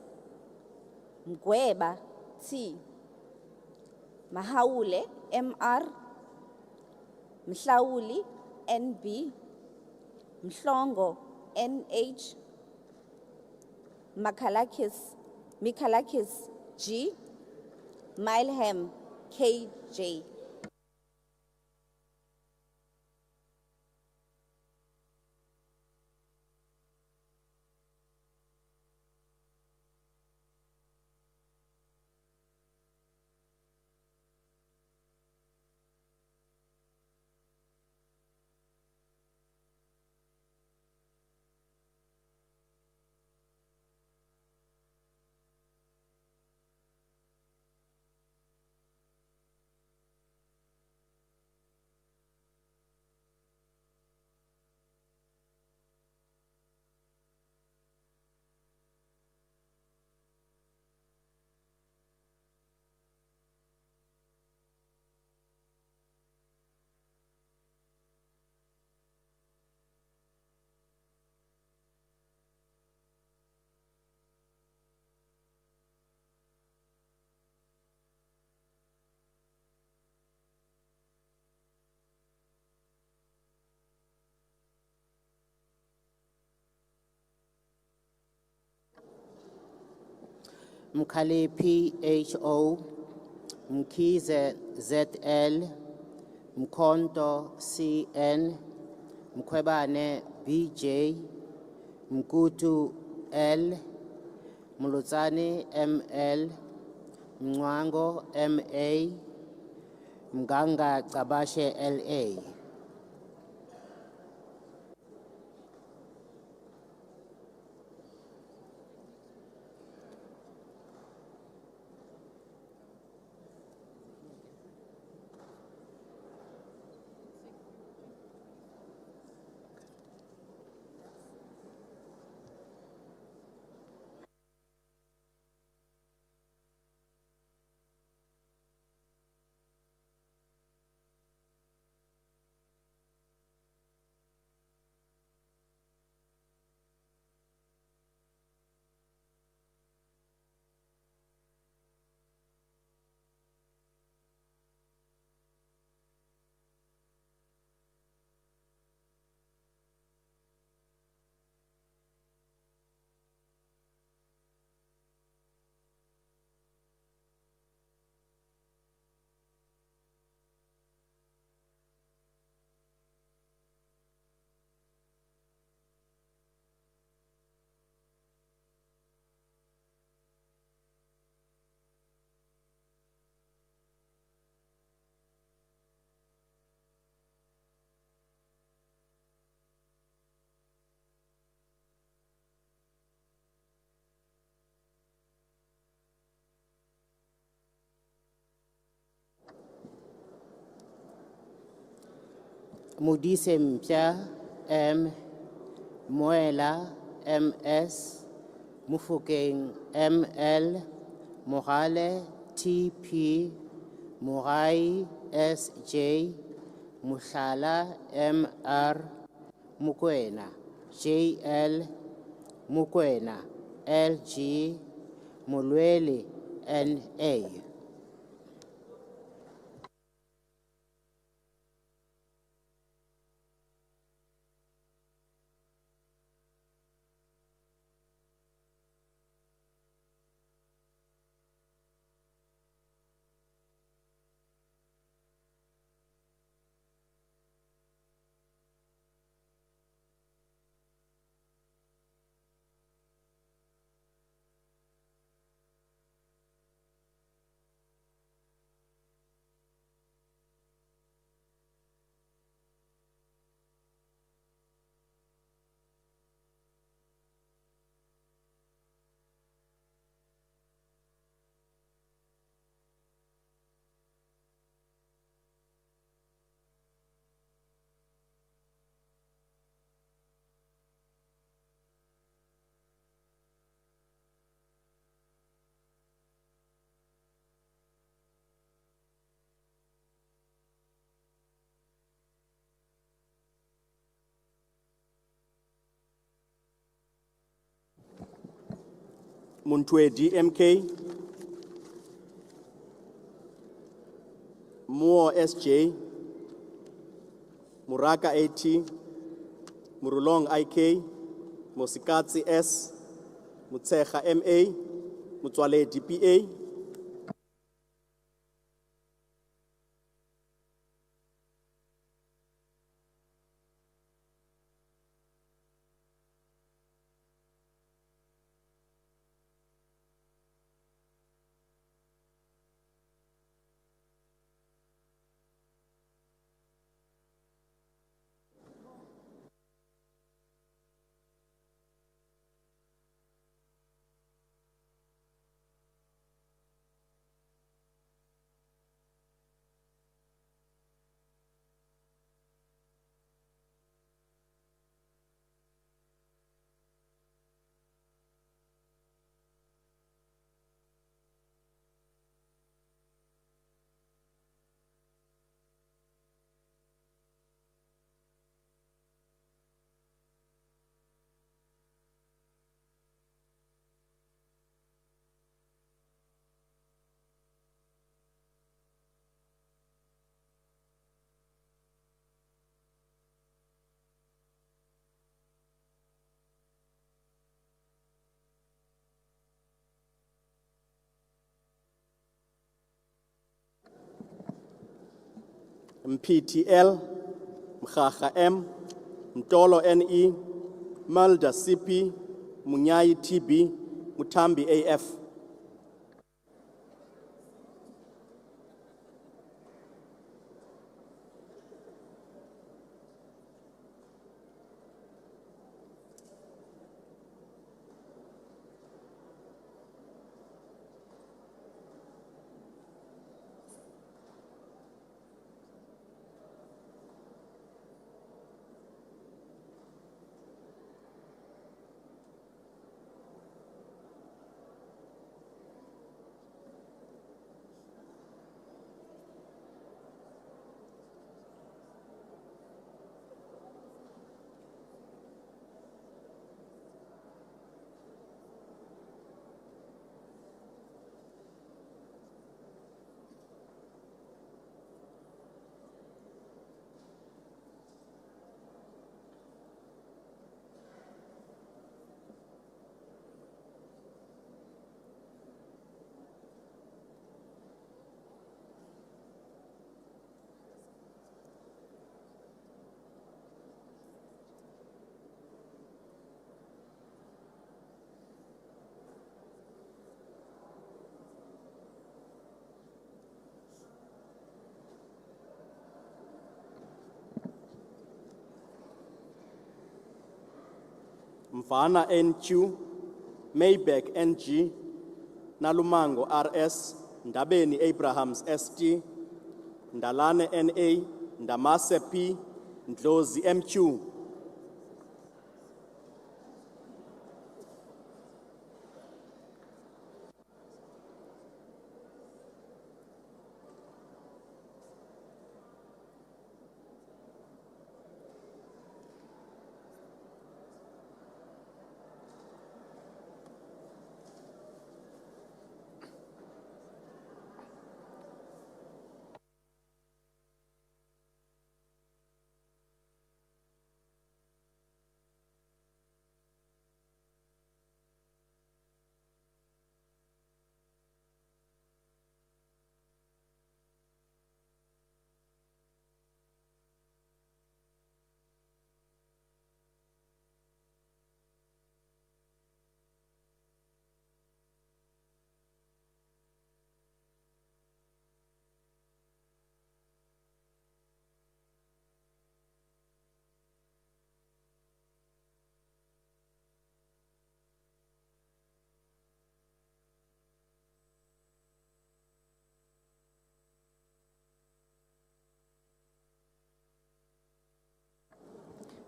Mgweba T, Mahaule, MR, Mhlauli, NB, Mhlongo, NH, Mikalakis, G, Mileham, KJ. Mkalepi HO, Mkize ZL, Mkonto CN, Mkwebane BJ, Mkutu L, Mulutsani ML, Mwango MA, Mganga Kabashe LA. Mudise Mpya M, Moela MS, Mufokeng ML, Morale TP, Morai SJ, Mushala MR, Mukwena JL, Mukwena LG, Mulweli NA. Muntwedi MK, Moore SJ, Muraka AT, Murulong IK, Mosikatsi S, Mutsecha MA, Mutswale DPA, MPTL, Mkhacha M, Mtolo NE, Malda CP, Munyai TB, Mutambi AF. Mfana NQ, Maybeck NG, Nalumango RS, Ndabeni Abrahams ST, Ndalane NA, Ndamase P, Ndlozi MQ.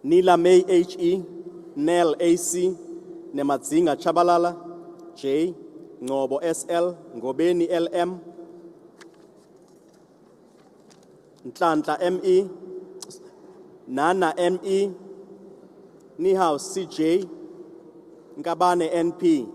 Nila May HE, Nel AC, Nemadzinga Chabalala, J, Ngobo SL, Ngobeni LM, Ntlantla ME, Nana ME, Nihau CJ, Ngabane NP.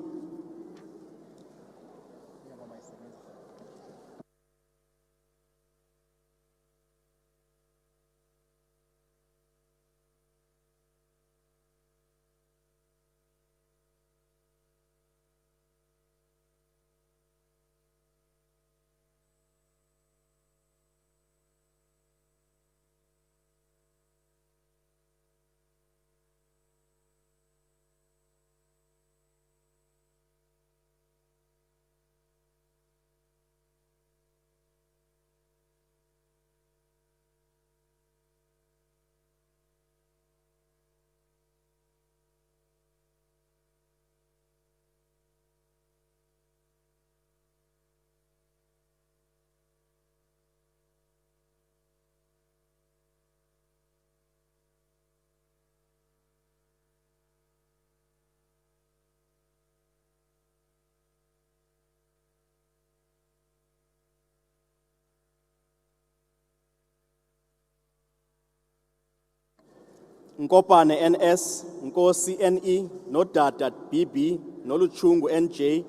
Nkopane NS, Nkosi NE, Nodada BB, Noluchungu NJ,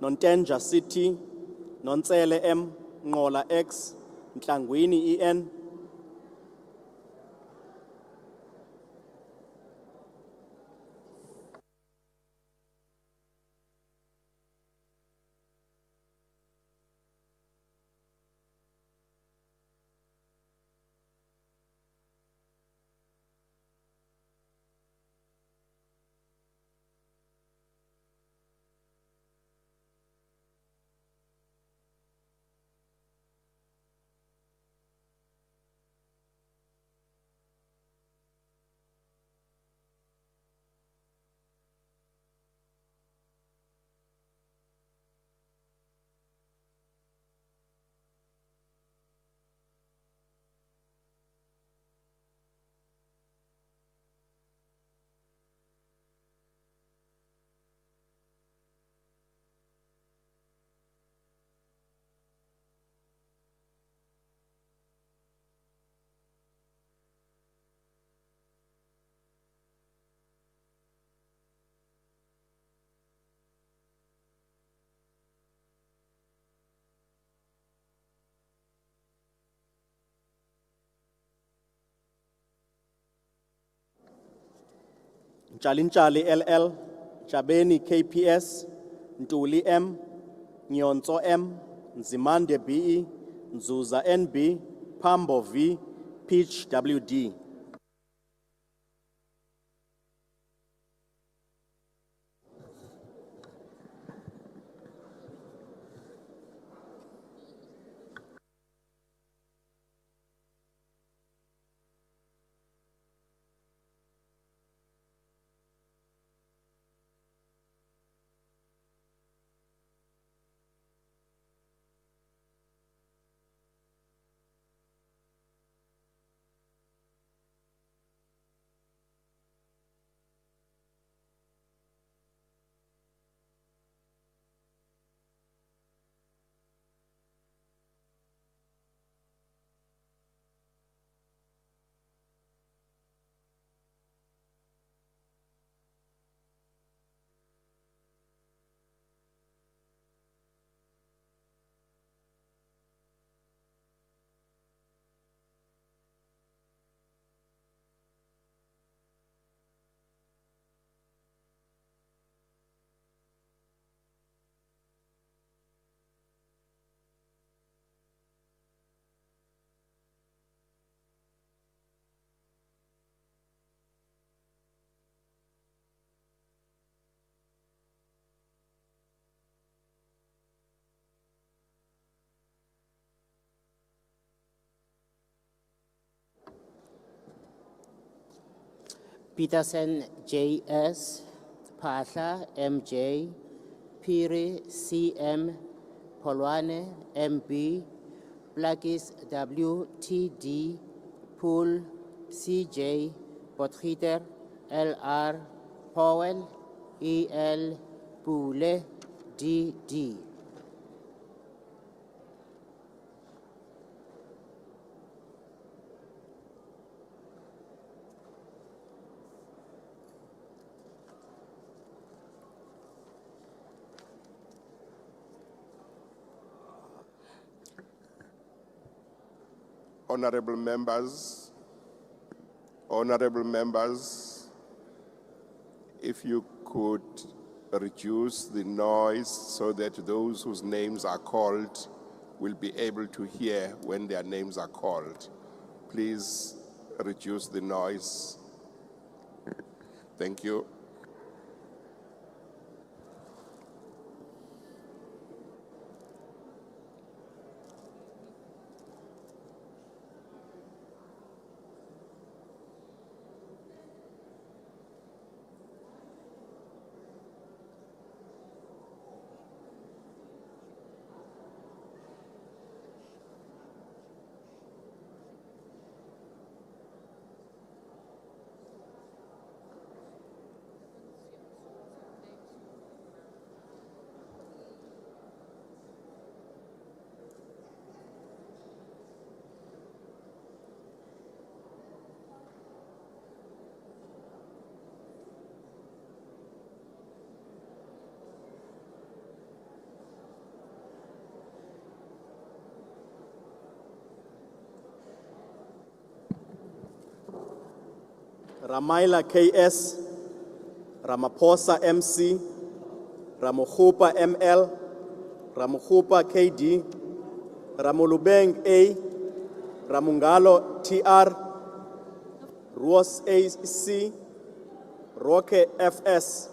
Nontenja City, Nonsele M, Ngola X, Ntlangwini EN, Chalinchali LL, Chabeni KPS, Ntuli M, Nyonso M, Nzimande BE, Nzuza NB, Pambo V, Peach WD. Peterson JS, Pasha MJ, Piri CM, Polwane MB, Blakis WTD, Pool CJ, Potgieter LR, Powell EL, Pule DD. Honorable members, if you could reduce the noise so that those whose names are called will be able to hear when their names are called. Please reduce the noise. Thank you. Ramaila KS, Ramaphosa MC, Ramokhupa ML, Ramokhupa KD, Ramolubeng A, Ramungalo TR, Ruos AC, Roque FS.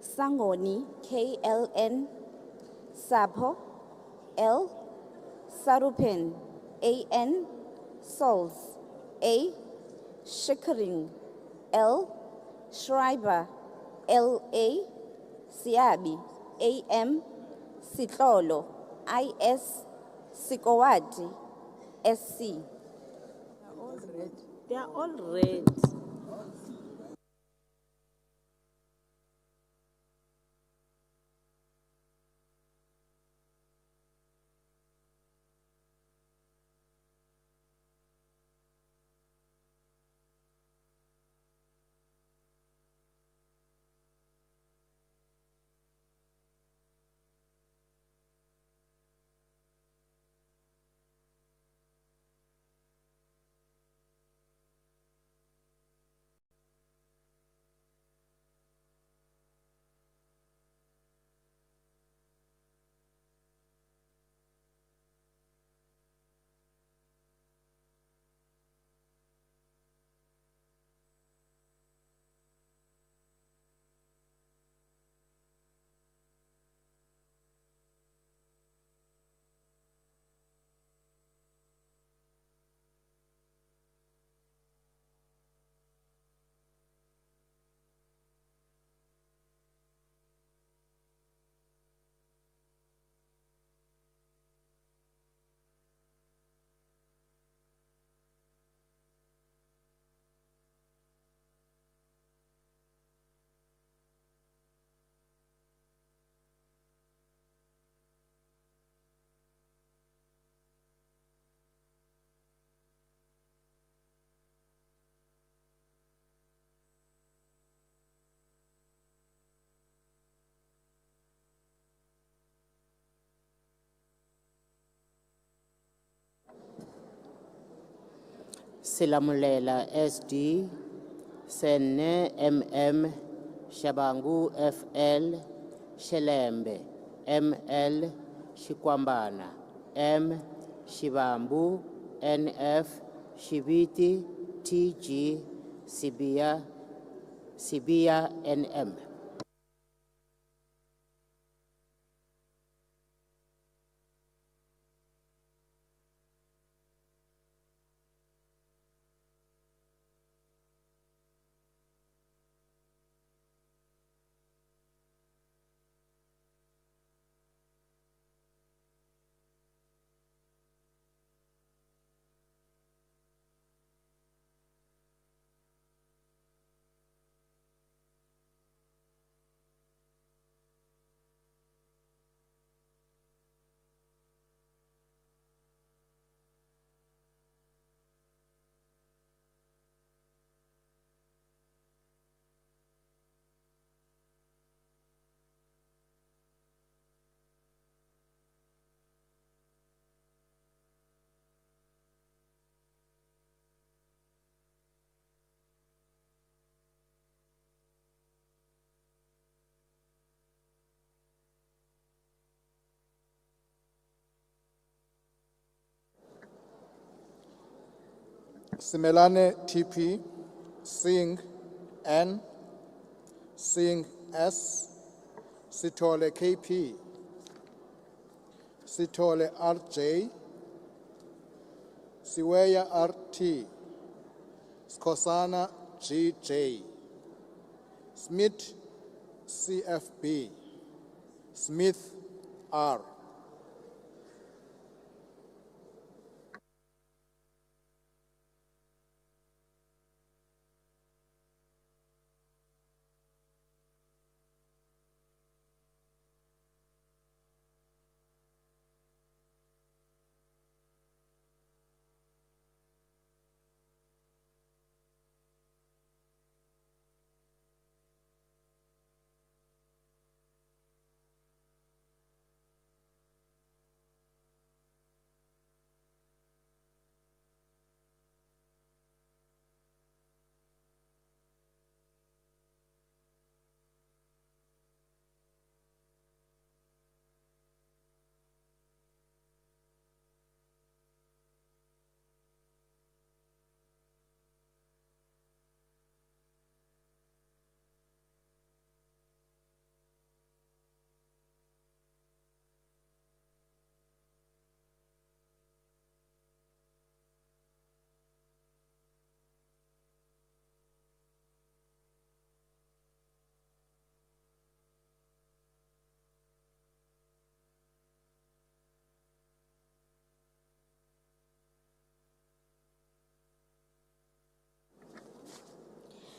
Sangoni, KLN, Sapo, L, Sarupen, AN, Sols, A, Shikering, L, Schreiber, LA, Siabi, AM, Sitlolo, IS, Sikowati, SC. They are all red. Silamulela SD, Senne MM, Shabangu FL, Shelembe ML, Shikwambana M, Shibambu NF, Shibiti TG, Sibia NM. Simelane TP, Singh N, Singh S, Sitole KP, Sitole RJ, Siweya RT, Skosana GJ, Smith CFB, Smith R.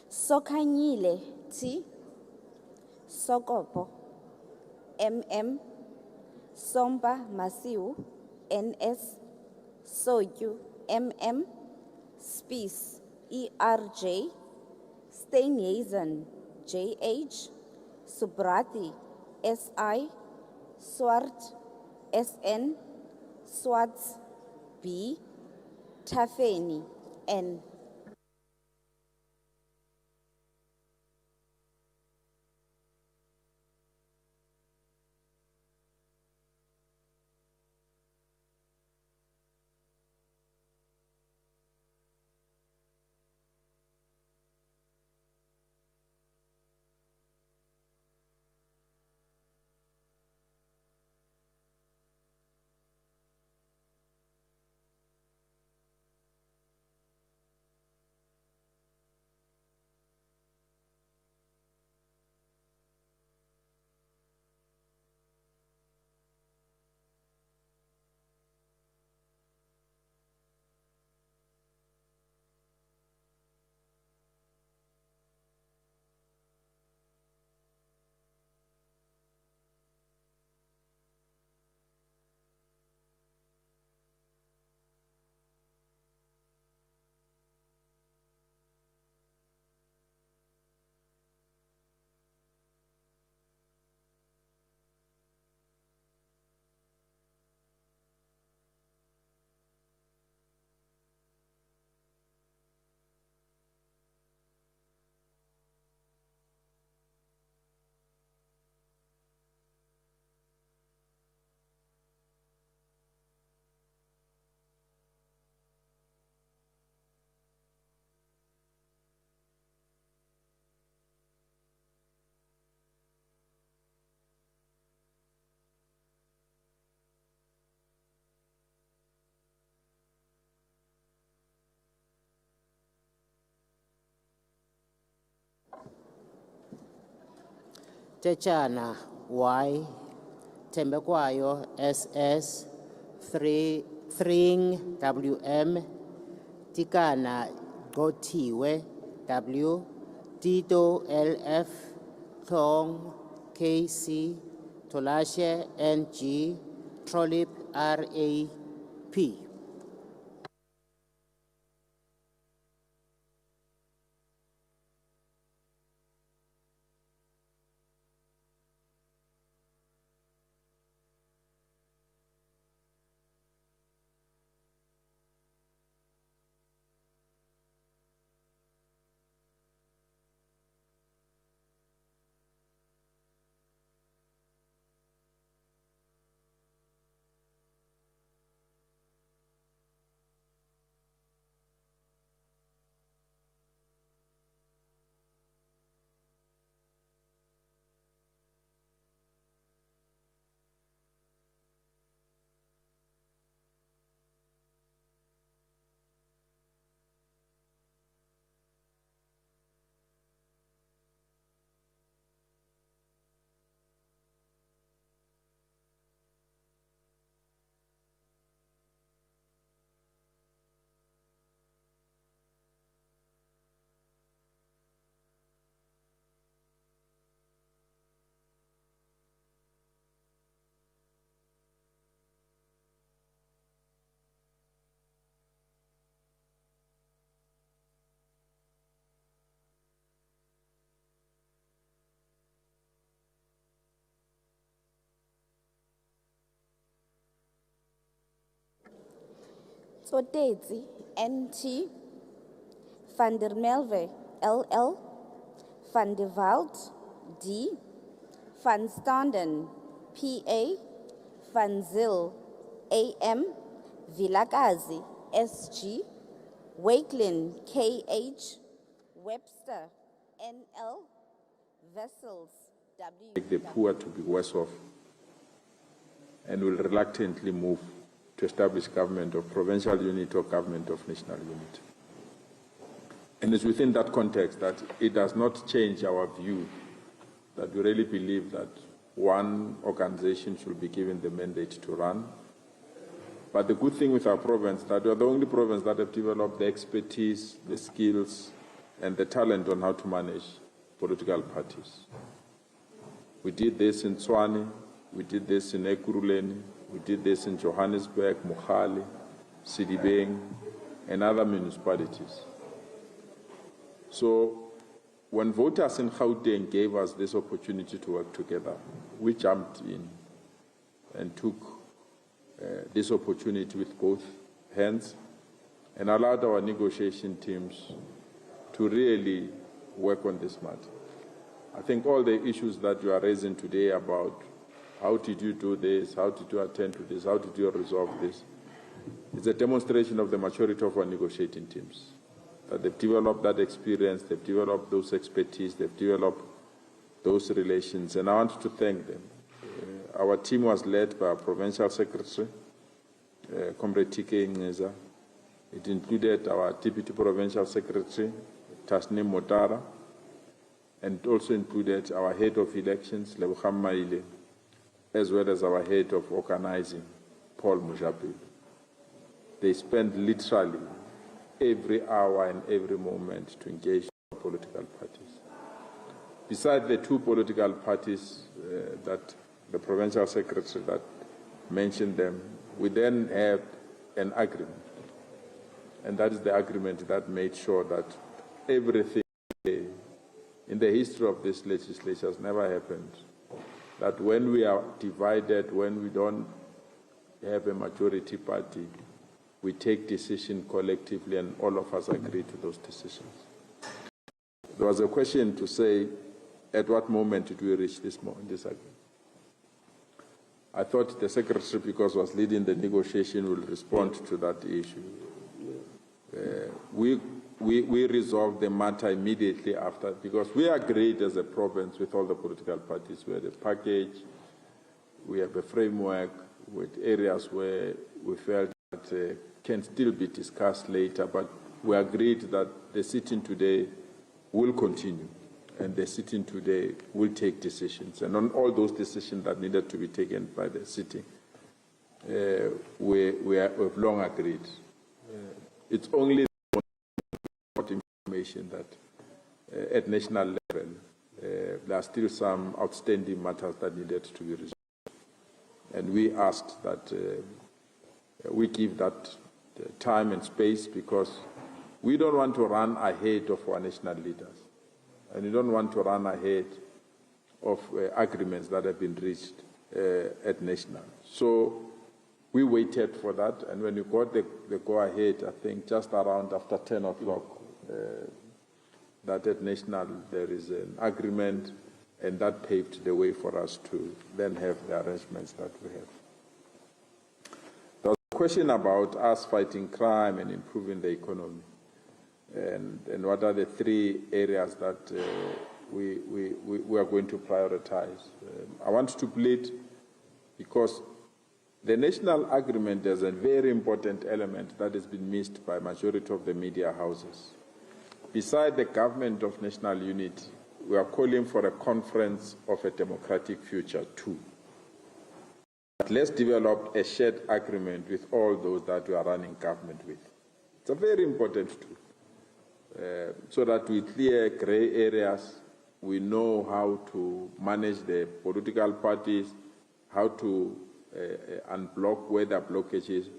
Sokanyile T, Sokopo, MM, Somba Masiu, NS, Soyu, MM, Spies, ERJ, Steenhuisen, JH, Subrati, SI, Swart, SN, Swarts, B, Tafeni, N. Techana Y, Tembekwayo SS, 3 WM, Tikana Gotiwe W, Tito LF, Thong KC, Tolashe NG, Trolip RAP. Tsotetsi, NT, Van der Merwe, LL, Van der Walt, D, Van Standen, PA, Van Zyl, AM, Vilakazi, SG, Wakelin, KH, Webster, NL, Vessels, W. Make the poor to be worse off, and will reluctantly move to establish government of provincial unit or government of national unit. And it's within that context that it does not change our view that we really believe that one organization should be given the mandate to run. But the good thing with our province is that we are the only province that have developed the expertise, the skills, and the talent on how to manage political parties. We did this in Tshwane, we did this in Ekurhuleni, we did this in Johannesburg, Mogale, Sidibeng, and other municipalities. So when voters in Gauteng gave us this opportunity to work together, we jumped in and took this opportunity with both hands and allowed our negotiation teams to really work on this matter. I think all the issues that you are raising today about how did you do this, how did you attend to this, how did you resolve this, is a demonstration of the maturity of our negotiating teams. That they've developed that experience, they've developed those expertise, they've developed those relations, and I want to thank them. Our team was led by our provincial secretary, Comrade TK Ngeza. It included our deputy provincial secretary, Tasnim Motara, and also included our head of elections, Lebogang Maile, as well as our head of organizing, Paul Mujapil. They spent literally every hour and every moment to engage with political parties. Besides the two political parties that the provincial secretary that mentioned them, we then have an agreement. And that is the agreement that made sure that everything in the history of this legislature has never happened. That when we are divided, when we don't have a majority party, we take decisions collectively and all of us agree to those decisions. There was a question to say, at what moment did we reach this agreement? I thought the secretary, because was leading the negotiation, will respond to that issue. We resolved the matter immediately after, because we agreed as a province with all the political parties. We had a package, we have a framework with areas where we felt that can still be discussed later, but we agreed that the sitting today will continue, and the sitting today will take decisions. And on all those decisions that needed to be taken by the sitting, we've long agreed. It's only information that at national level, there are still some outstanding matters that needed to be resolved. And we asked that we give that time and space, because we don't want to run ahead of our national leaders. And we don't want to run ahead of agreements that have been reached at national. So we waited for that, and when we got the go-ahead, I think just around after 10 o'clock, that at national there is an agreement, and that paved the way for us to then have the arrangements that we have. There was a question about us fighting crime and improving the economy. And what are the three areas that we are going to prioritize. I want to plead, because the national agreement is a very important element that has been missed by majority of the media houses. Beside the government of national unity, we are calling for a conference of a democratic future too. But let's develop a shared agreement with all those that we are running government with. It's a very important tool. So that we clear grey areas, we know how to manage the political parties, how to unblock where there are blockages,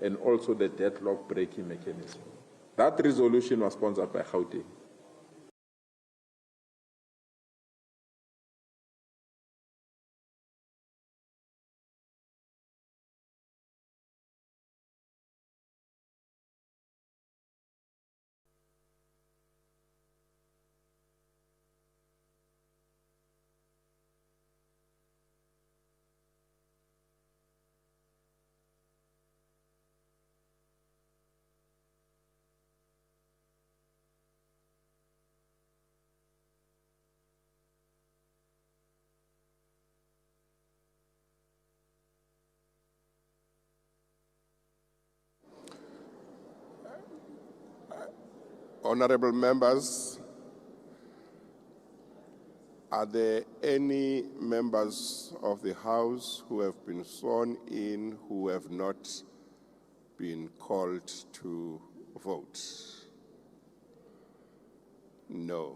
and also the deadlock breaking mechanism. That resolution was sponsored by Gauteng. Honorable members, are there any members of the House who have been sworn in who have not been called to vote? No.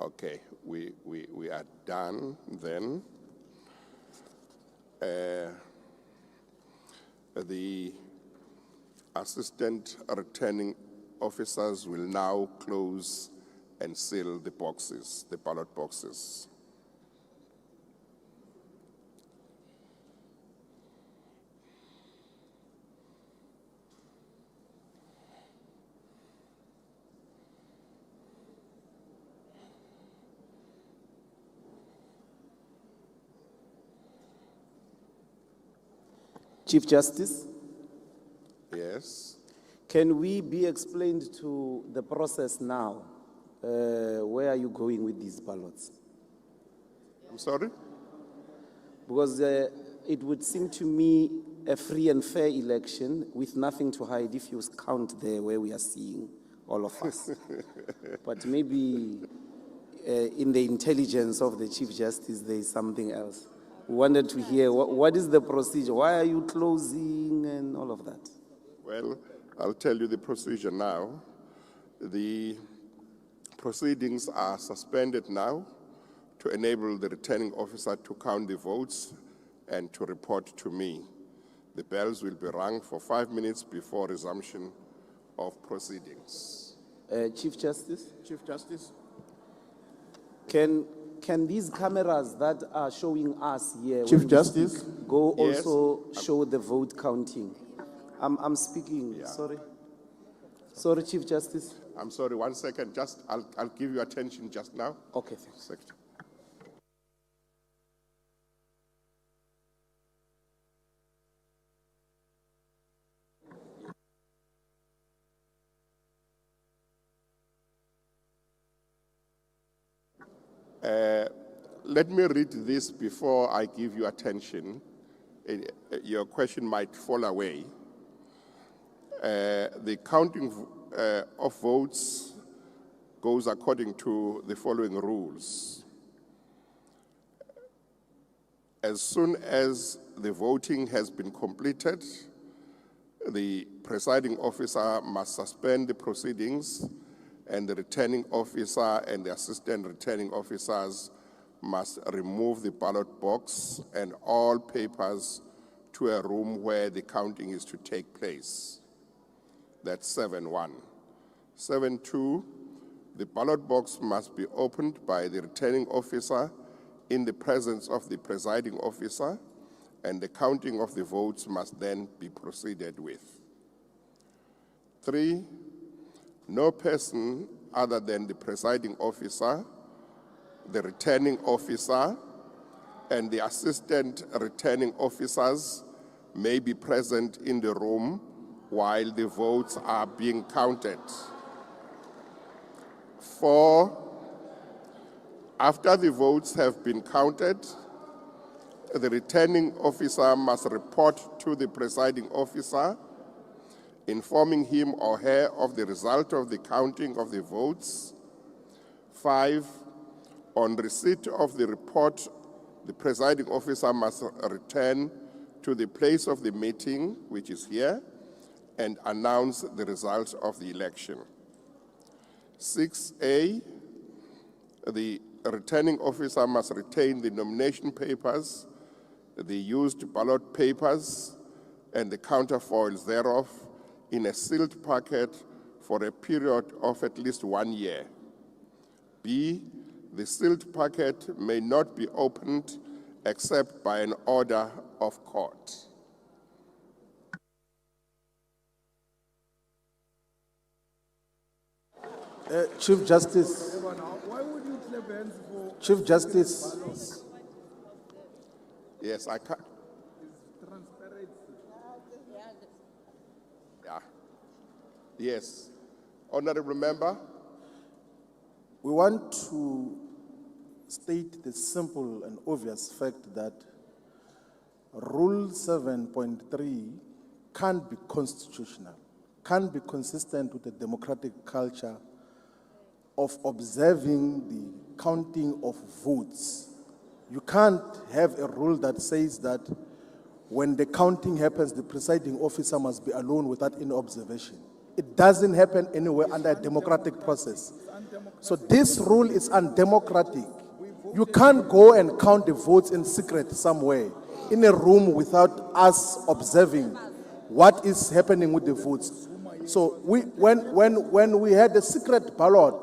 Okay, we are done then. The assistant returning officers will now close and seal the boxes, the ballot boxes. Chief Justice, Yes. can we be explained to the process now? Where are you going with these ballots? I'm sorry? Because it would seem to me a free and fair election with nothing to hide if you count there where we are seeing all of us. But maybe in the intelligence of the Chief Justice, there is something else. We wanted to hear what is the procedure? Why are you closing and all of that? Well, I'll tell you the procedure now. The proceedings are suspended now to enable the returning officer to count the votes and to report to me. The bells will be rung for 5 minutes before resumption of proceedings. Chief Justice? Chief Justice. Can these cameras that are showing us here Chief when we Justice? speak, go Yes. also show the vote counting? I'm speaking, Yeah. sorry. Sorry, Chief Justice. I'm sorry, 1 second. Just, I'll give you attention just now. Okay, thanks. Secretary. Let me read this before I give you attention. Your question might fall away. The counting of votes goes according to the following rules. As soon as the voting has been completed, the presiding officer must suspend the proceedings, and the returning officer and the assistant returning officers must remove the ballot box and all papers to a room where the counting is to take place. That's 7-1. 7-2, the ballot box must be opened by the returning officer in the presence of the presiding officer, and the counting of the votes must then be proceeded with. 3, no person other than the presiding officer, the returning officer, and the assistant returning officers may be present in the room while the votes are being counted. 4, after the votes have been counted, the returning officer must report to the presiding officer, informing him or her of the result of the counting of the votes. 5, on receipt of the report, the presiding officer must return to the place of the meeting, which is here, and announce the results of the election. 6A, the returning officer must retain the nomination papers, the used ballot papers, and the counterfoils thereof in a sealed packet for a period of at least 1 year. B, the sealed packet may not be opened except by an order of court. Chief Justice. Why would you clap hands for Chief Justice. Yes, I can. transparency? Yeah. Yes. Honorable Member. We want to state the simple and obvious fact that Rule 7.3 can't be constitutional, can't be consistent with the democratic culture of observing the counting of votes. You can't have a rule that says that when the counting happens, the presiding officer must be alone without any observation. It doesn't happen anywhere under a democratic process. So this rule is undemocratic. You can't go and count the votes in secret somewhere, in a room without us observing what is happening with the votes. So when we had the secret ballot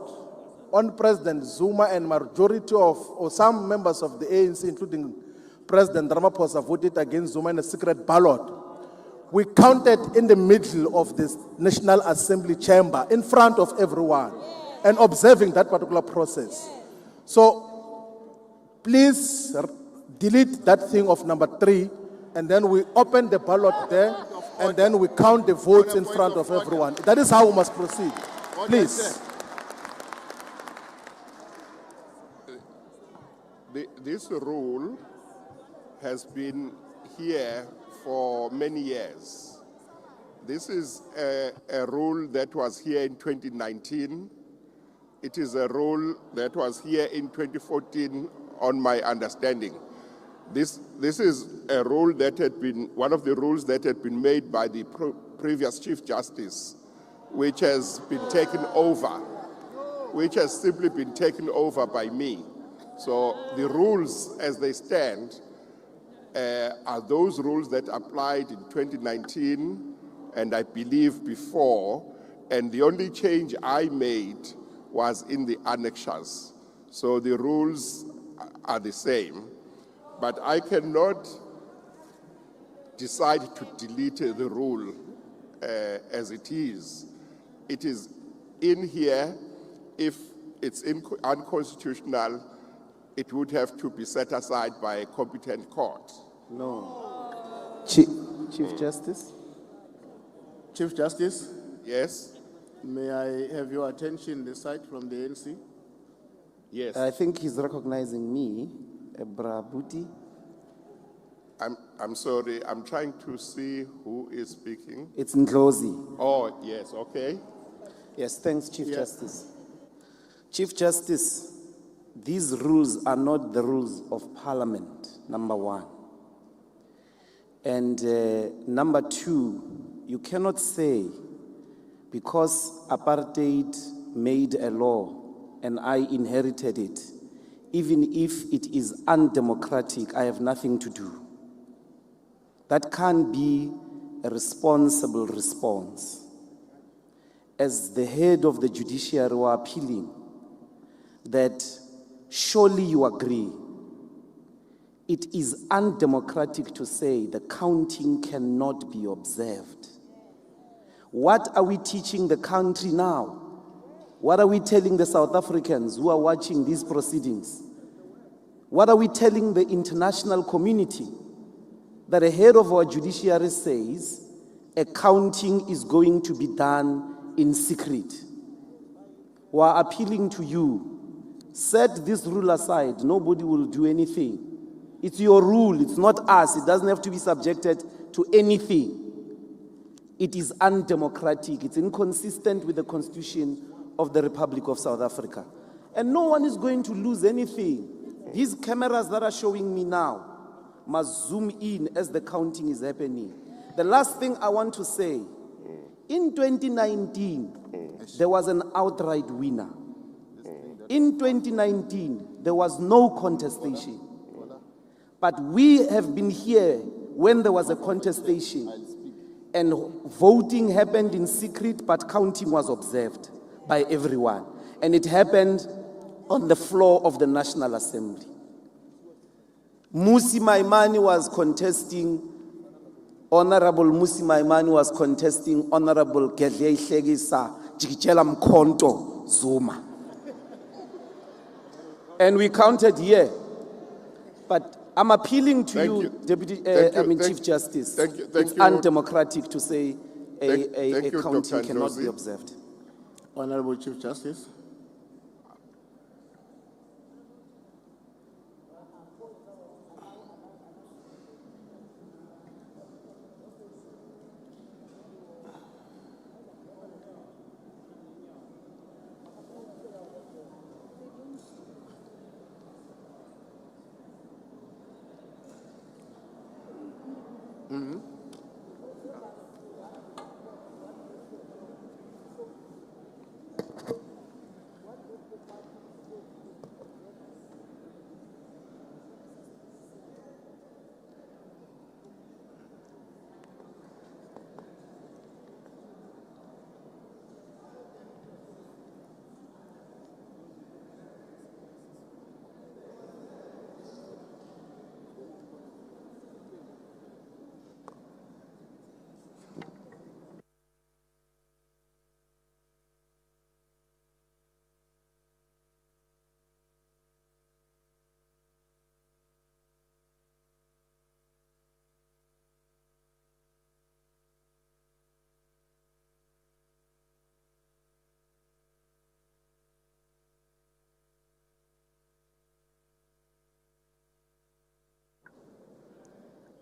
on President Zuma and majority of, or some members of the ANC, including President Ramaphosa, voted against Zuma in a secret ballot, we counted in the middle of this National Assembly chamber in front of everyone and observing that particular process. So please delete that thing of number 3, and then we open the ballot there, and then we count the votes in front of everyone. That is how we must proceed. Please. This rule has been here for many years. This is a rule that was here in 2019. It is a rule that was here in 2014, on my understanding. This is a rule that had been, one of the rules that had been made by the previous Chief Justice, which has been taken over, which has simply been taken over by me. So the rules as they stand are those rules that applied in 2019 and I believe before, and the only change I made was in the annexures. So the rules are the same, but I cannot decide to delete the rule as it is. It is in here. If it's unconstitutional, it would have to be set aside by a competent court. No. Chief Justice? Chief Justice? Yes? May I have your attention this side from the ANC? Yes. I think he's recognizing me, Brabuti. I'm sorry, I'm trying to see who is speaking. It's Ndlozi. Oh, yes, okay. Yes, thanks, Chief Justice. Chief Justice, these rules are not the rules of Parliament, number 1. And number 2, you cannot say because apartheid made a law and I inherited it, even if it is undemocratic, I have nothing to do. That can't be a responsible response. As the head of the judiciary, we are appealing that surely you agree it is undemocratic to say the counting cannot be observed. What are we teaching the country now? What are we telling the South Africans who are watching these proceedings? What are we telling the international community? That a head of our judiciary says a counting is going to be done in secret. We are appealing to you. Set this rule aside. Nobody will do anything. It's your rule. It's not us. It doesn't have to be subjected to anything. It is undemocratic. It's inconsistent with the Constitution of the Republic of South Africa. And no one is going to lose anything. These cameras that are showing me now must zoom in as the counting is happening. The last thing I want to say, in 2019, there was an outright winner. In 2019, there was no contestation. But we have been here when there was a contestation and voting happened in secret, but counting was observed by everyone. And it happened on the floor of the National Assembly. Musi Maimane was contesting, Honorable Musi Maimane was contesting Honorable Gedle Hlekisa Jikitshela Mkhonto Zuma. And we counted here. But I'm appealing to you, Deputy, Chief Justice. It's undemocratic to say a counting cannot be observed. Honorable Chief Justice.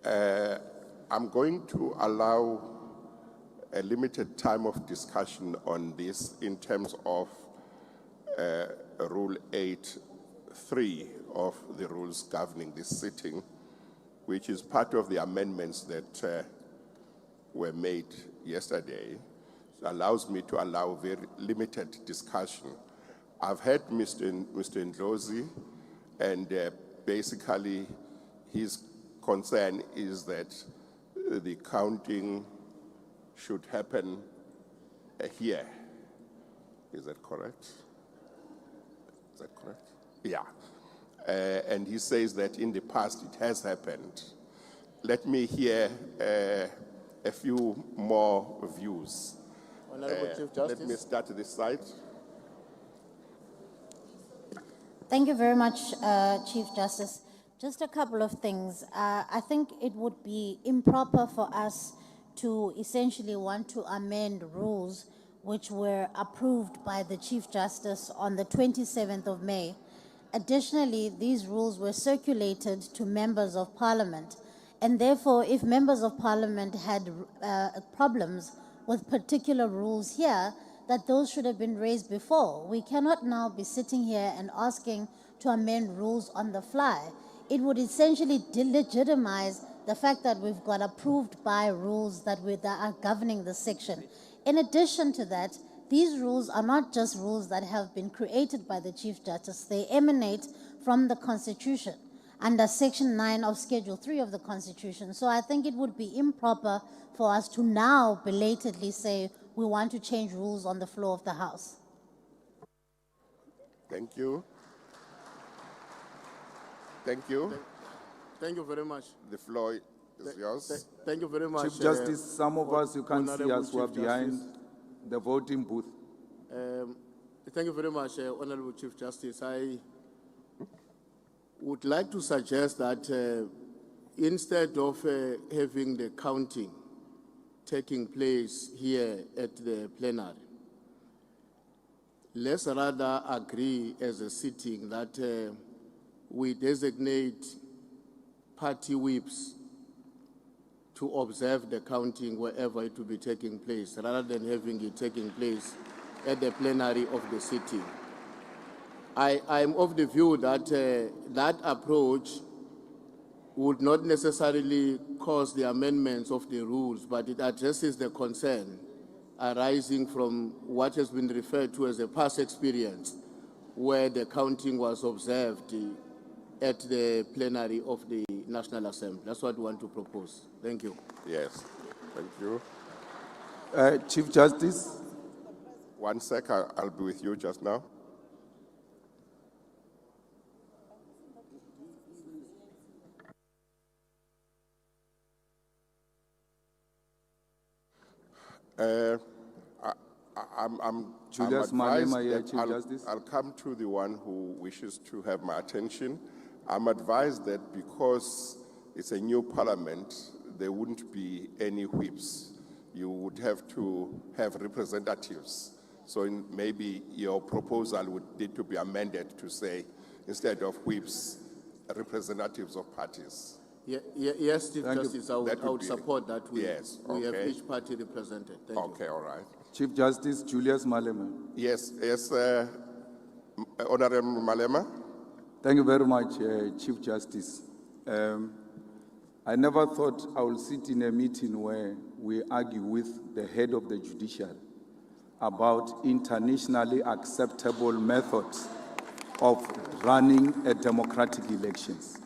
I'm going to allow a limited time of discussion on this in terms of Rule 8.3 of the rules governing this sitting, which is part of the amendments that were made yesterday. It allows me to allow very limited discussion. I've heard Mr. Ndlozi, and basically his concern is that the counting should happen here. Is that correct? Is that correct? Yeah. And he says that in the past it has happened. Let me hear a few more views. Honorable Chief Justice. Let me start this side. Thank you very much, Chief Justice. Just a couple of things. I think it would be improper for us to essentially want to amend rules which were approved by the Chief Justice on the 27th of May. Additionally, these rules were circulated to members of Parliament, and therefore, if members of Parliament had problems with particular rules here, that those should have been raised before. We cannot now be sitting here and asking to amend rules on the fly. It would essentially delegitimize the fact that we've got approved by rules that are governing the section. In addition to that, these rules are not just rules that have been created by the Chief Justice. They emanate from the Constitution under Section 9 of Schedule 3 of the Constitution. So I think it would be improper for us to now belatedly say we want to change rules on the floor of the House. Thank you. Thank you. Thank you very much. The floor is yours. Thank you very much. Chief Justice, some of us, you can't see us who are Chief behind Justice. the voting booth. Thank you very much, Honorable Chief Justice. I would like to suggest that instead of having the counting taking place here at the plenary, let's rather agree as a sitting that we designate party whips to observe the counting wherever it will be taking place, rather than having it taking place at the plenary of the city. I'm of the view that that approach would not necessarily cause the amendments of the rules, but it addresses the concern arising from what has been referred to as a past experience, where the counting was observed at the plenary of the National Assembly. That's what we want to propose. Thank you. Yes, thank you. Chief Justice. 1 sec, I'll be with you just now. I'm Julius advised Malema here, that Chief Justice. I'll come to the one who wishes to have my attention. I'm advised that because it's a new parliament, there wouldn't be any whips. You would have to have representatives. So maybe your proposal would need to be amended to say, instead of whips, representatives of parties. Yes, Chief Justice, I would be- support that. We have okay. each party represented. Thank you. Okay, all right. Chief Justice Julius Malema. Yes, Honorable Malema. Thank you very much, Chief Justice. I never thought I would sit in a meeting where we argue with the head of the judiciary about internationally acceptable methods of running a democratic elections.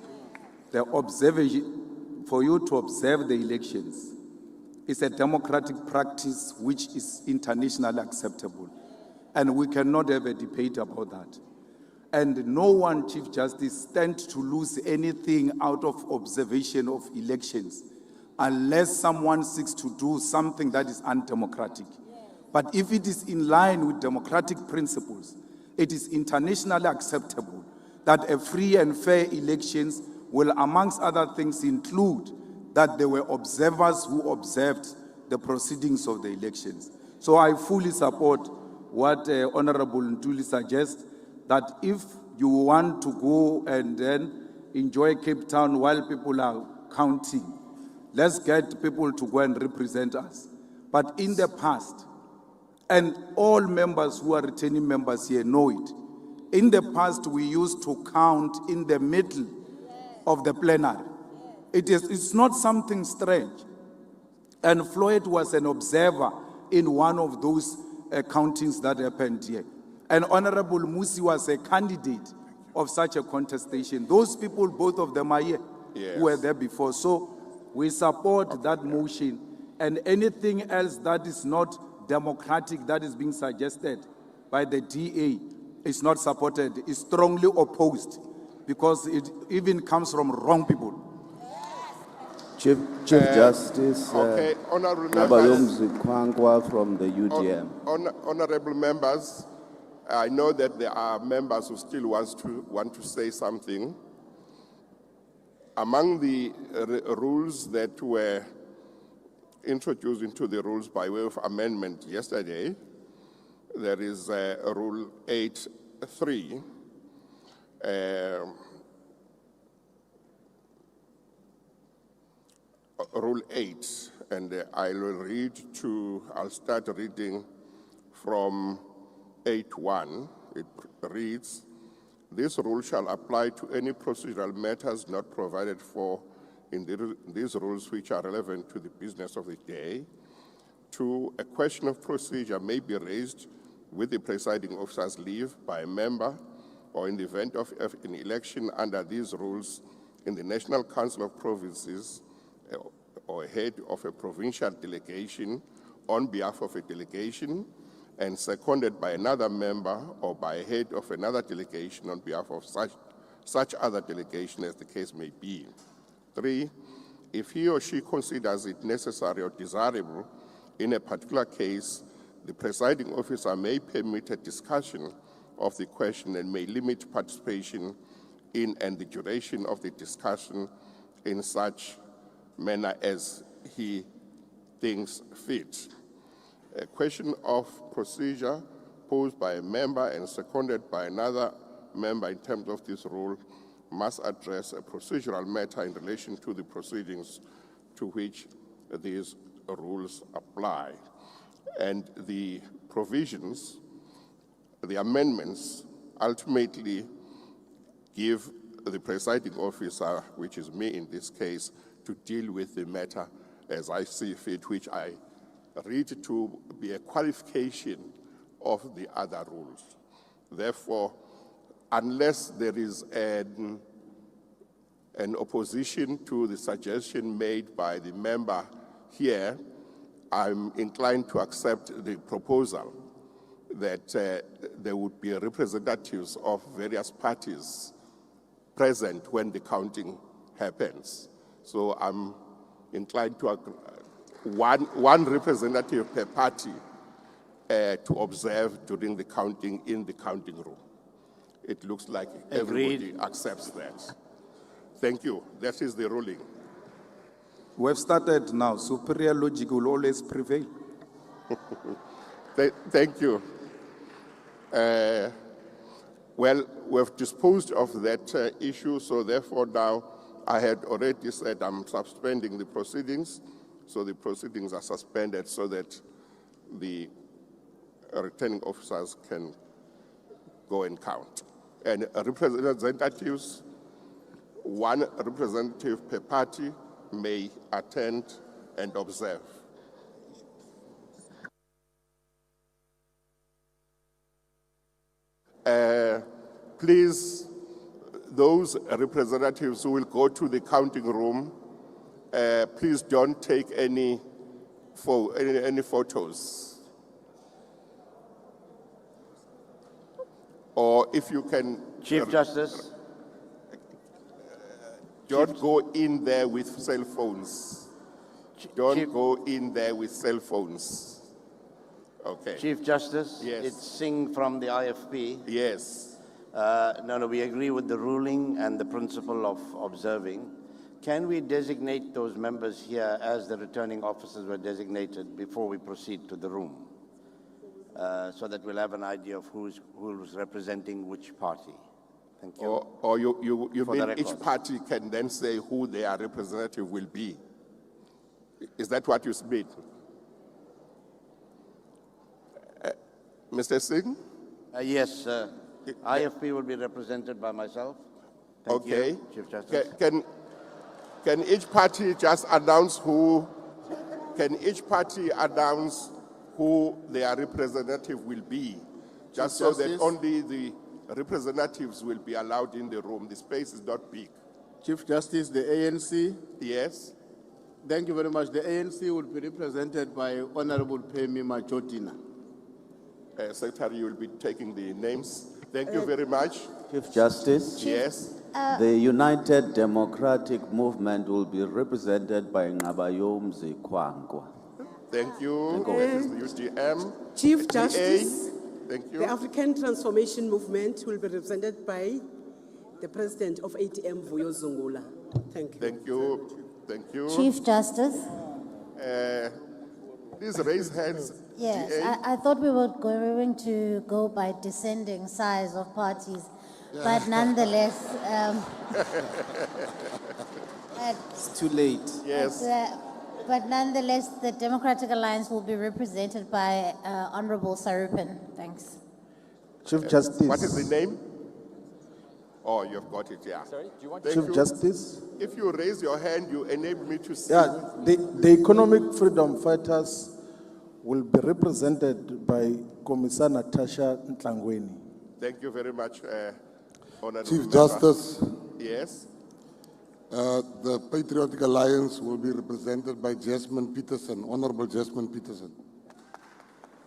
The observation, for you to observe the elections, is a democratic practice which is internationally acceptable. And we cannot have a debate about that. And no one, Chief Justice, stands to lose anything out of observation of elections unless someone seeks to do something that is undemocratic. But if it is in line with democratic principles, it is internationally acceptable that a free and fair elections will, amongst other things, include that there were observers who observed the proceedings of the elections. So I fully support what Honorable Ntuli suggests, that if you want to go and then enjoy Cape Town while people are counting, let's get people to go and represent us. But in the past, and all members who are returning members here know it, in the past we used to count in the middle of the plenary. It's not something strange. And Floyd was an observer in one of those countings that happened here. And Honorable Musi was a candidate of such a contestation. Those people, both of them are here, who were there before. So we support that motion, and anything else that is not democratic that is being suggested by the DA is not supported, is strongly opposed, because it even comes from wrong people. Chief Justice okay, honorable Abayomzi Kwangwa from the UDM. Honorable members, I know that there are members who still want to say something. Among the rules that were introduced into the rules by way of amendment yesterday, there is Rule 8.3. Rule 8, and I'll start reading from 8.1. It reads, this rule shall apply to any procedural matters not provided for in these rules which are relevant to the business of the day. 2, a question of procedure may be raised with the presiding officer's leave by a member, or in the event of an election under these rules in the National Council of Provinces, or head of a provincial delegation on behalf of a delegation, and seconded by another member or by a head of another delegation on behalf of such other delegation as the case may be. 3, if he or she considers it necessary or desirable in a particular case, the presiding officer may permit a discussion of the question and may limit participation in and the duration of the discussion in such manner as he thinks fit. A question of procedure posed by a member and seconded by another member in terms of this rule must address a procedural matter in relation to the proceedings to which these rules apply. And the provisions, the amendments, ultimately give the presiding officer, which is me in this case, to deal with the matter as I see fit, which I read to be a qualification of the other rules. Therefore, unless there is an opposition to the suggestion made by the member here, I'm inclined to accept the proposal that there would be representatives of various parties present when the counting happens. So I'm inclined to one representative per party to observe during the counting in the counting room. It looks like everybody accepts that. Thank you. That is the ruling. We've started now. Superior logic will always prevail. Thank you. Well, we've disposed of that issue, so therefore now I had already said I'm suspending the proceedings, so the proceedings are suspended so that the returning officers can go and count. And representatives, one representative per party may attend and observe. Please, those representatives who will go to the counting room, please don't take any photos. Or if you can... Chief Justice. Don't go in there with cell phones. Don't go in there with cell phones. Okay. Chief Justice. Yes. It's Singh from the IFP. Yes. No, we agree with the ruling and the principle of observing. Can we designate those members here as the returning officers were designated before we proceed to the room? So that we'll have an idea of who's representing which party. Thank you. Or you mean each party can then say who their representative will be? Is that what you submit? Mr. Singh? Yes, IFP will be represented by myself. Thank Okay. you, Chief Justice. Can each party just announce who? Can each party announce who their representative will be, just so that Justice. only the representatives will be allowed in the room? The space is not big. Chief Justice, the ANC. Yes. Thank you very much. The ANC will be represented by Honorable Pemi Majotina. Secretary, you will be taking the names. Thank you very much. Chief Justice. Yes. The United Democratic Movement will be represented by Ngabayomzi Kwangwa. Thank you. That is the UTM. Chief DA. Justice, Thank you. the African Transformation Movement will be represented by the President of ATM, Vuyo Zungula. Thank you. Thank you. Thank you. Chief Justice. Please raise hands. Yes, DA. I thought we were going to go by descending size of parties, but nonetheless, It's too late. Yes. but nonetheless, the Democratic Alliance will be represented by Honorable Sarupin. Thanks. Chief Justice. What is the name? Oh, you've got it, yeah. Sorry, do you want Thank Chief you. Justice. If you raise your hand, you enable me to see. Yeah, the economic freedom fighters will be represented by Commissar Natasha Ntlangweni. Thank you very much, Honorable Chief Member. Justice, Yes. the Patriotic Alliance will be represented by Jasmine Peterson, Honorable Jasmine Peterson.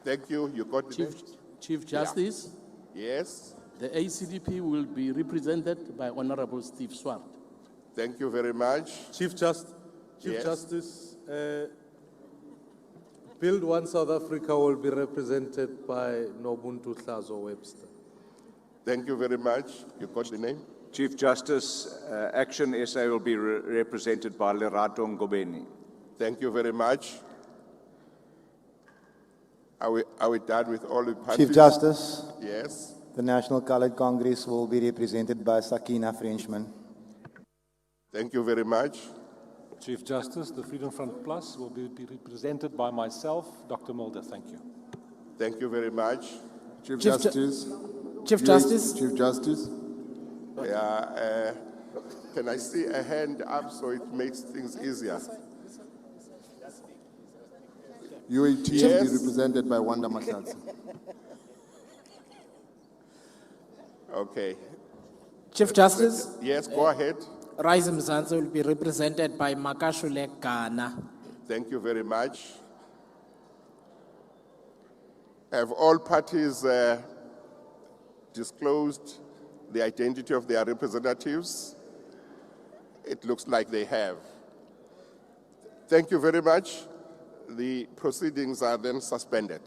Thank you. You got the name? Chief Justice, Yes. the ACDP will be represented by Honorable Steve Swart. Thank you very much. Chief Yes. Justice, Build One South Africa will be represented by Nobuntu Hlazo Webster. Thank you very much. You got the name? Chief Justice, Action SA will be represented by Lerato Ngobeni. Thank you very much. Are we done with all the parties? Chief Justice, Yes. the National Colored Congress will be represented by Sakina Frenchman. Thank you very much. Chief Justice, the Freedom Front Plus will be represented by myself, Dr. Mulder. Thank you. Thank you very much. Chief Justice. Chief Justice. Chief Justice. Yeah. Can I see a hand up so it makes things easier? UAT will Yes. be represented by Wanda Mahlatsi. Okay. Chief Justice, Yes, go ahead. Rise Mzansi will be represented by Makashule Ghana. Thank you very much. Have all parties disclosed the identity of their representatives? It looks like they have. Thank you very much. The proceedings are then suspended.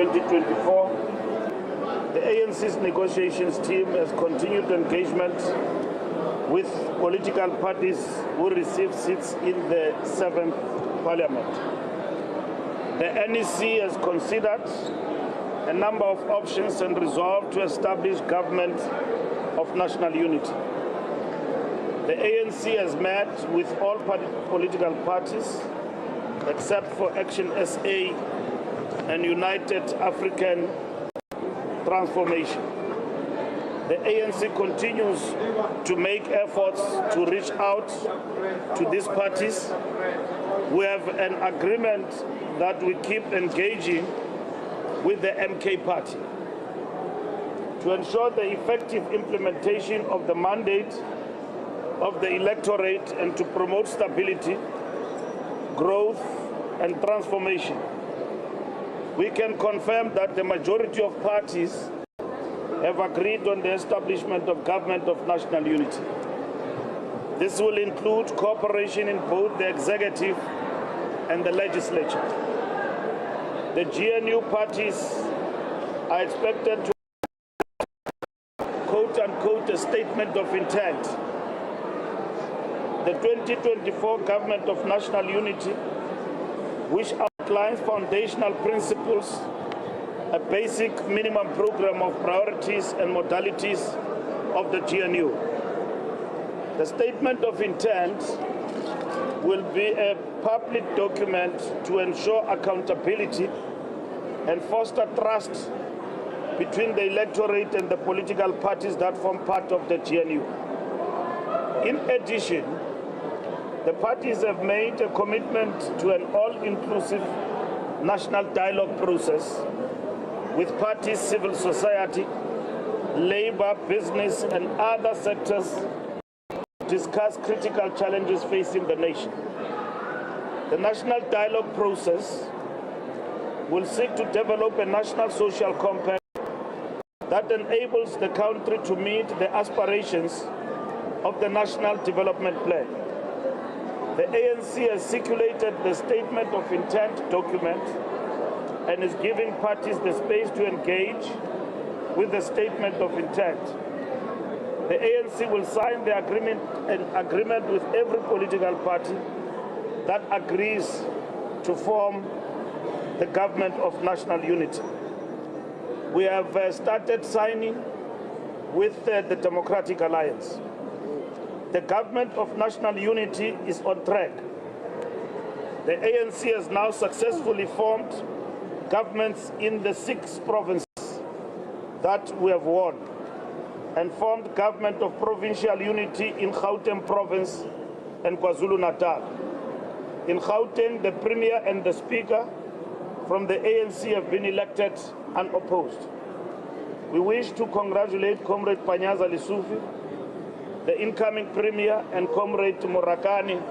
2024, the ANC's negotiations team has continued engagement with political parties who received seats in the 7th Parliament. The NEC has considered a number of options and resolved to establish government of national unity. The ANC has met with all political parties except for Action SA and United African Transformation. The ANC continues to make efforts to reach out to these parties. We have an agreement that we keep engaging with the MK party to ensure the effective implementation of the mandate of the electorate and to promote stability, growth, and transformation. We can confirm that the majority of parties have agreed on the establishment of government of national unity. This will include cooperation in both the executive and the legislature. The GNU parties are expected to quote-unquote a statement of intent. The 2024 Government of National Unity, which outlines foundational principles, a basic minimum program of priorities and modalities of the GNU. The statement of intent will be a public document to ensure accountability and foster trust between the electorate and the political parties that form part of the GNU. In addition, the parties have made a commitment to an all-inclusive national dialogue process with parties, civil society, labor, business, and other sectors to discuss critical challenges facing the nation. The national dialogue process will seek to develop a national social compact that enables the country to meet the aspirations of the National Development Plan. The ANC has circulated the Statement of Intent document and is giving parties the space to engage with the Statement of Intent. The ANC will sign the agreement with every political party that agrees to form the government of national unity. We have started signing with the Democratic Alliance. The government of national unity is on track. The ANC has now successfully formed governments in the 6 provinces that we have won and formed government of provincial unity in Gauteng province and KwaZulu-Natal. In Gauteng, the Premier and the Speaker from the ANC have been elected unopposed. We wish to congratulate Comrade Panyaza Lesufi, the incoming Premier, and Comrade Murakani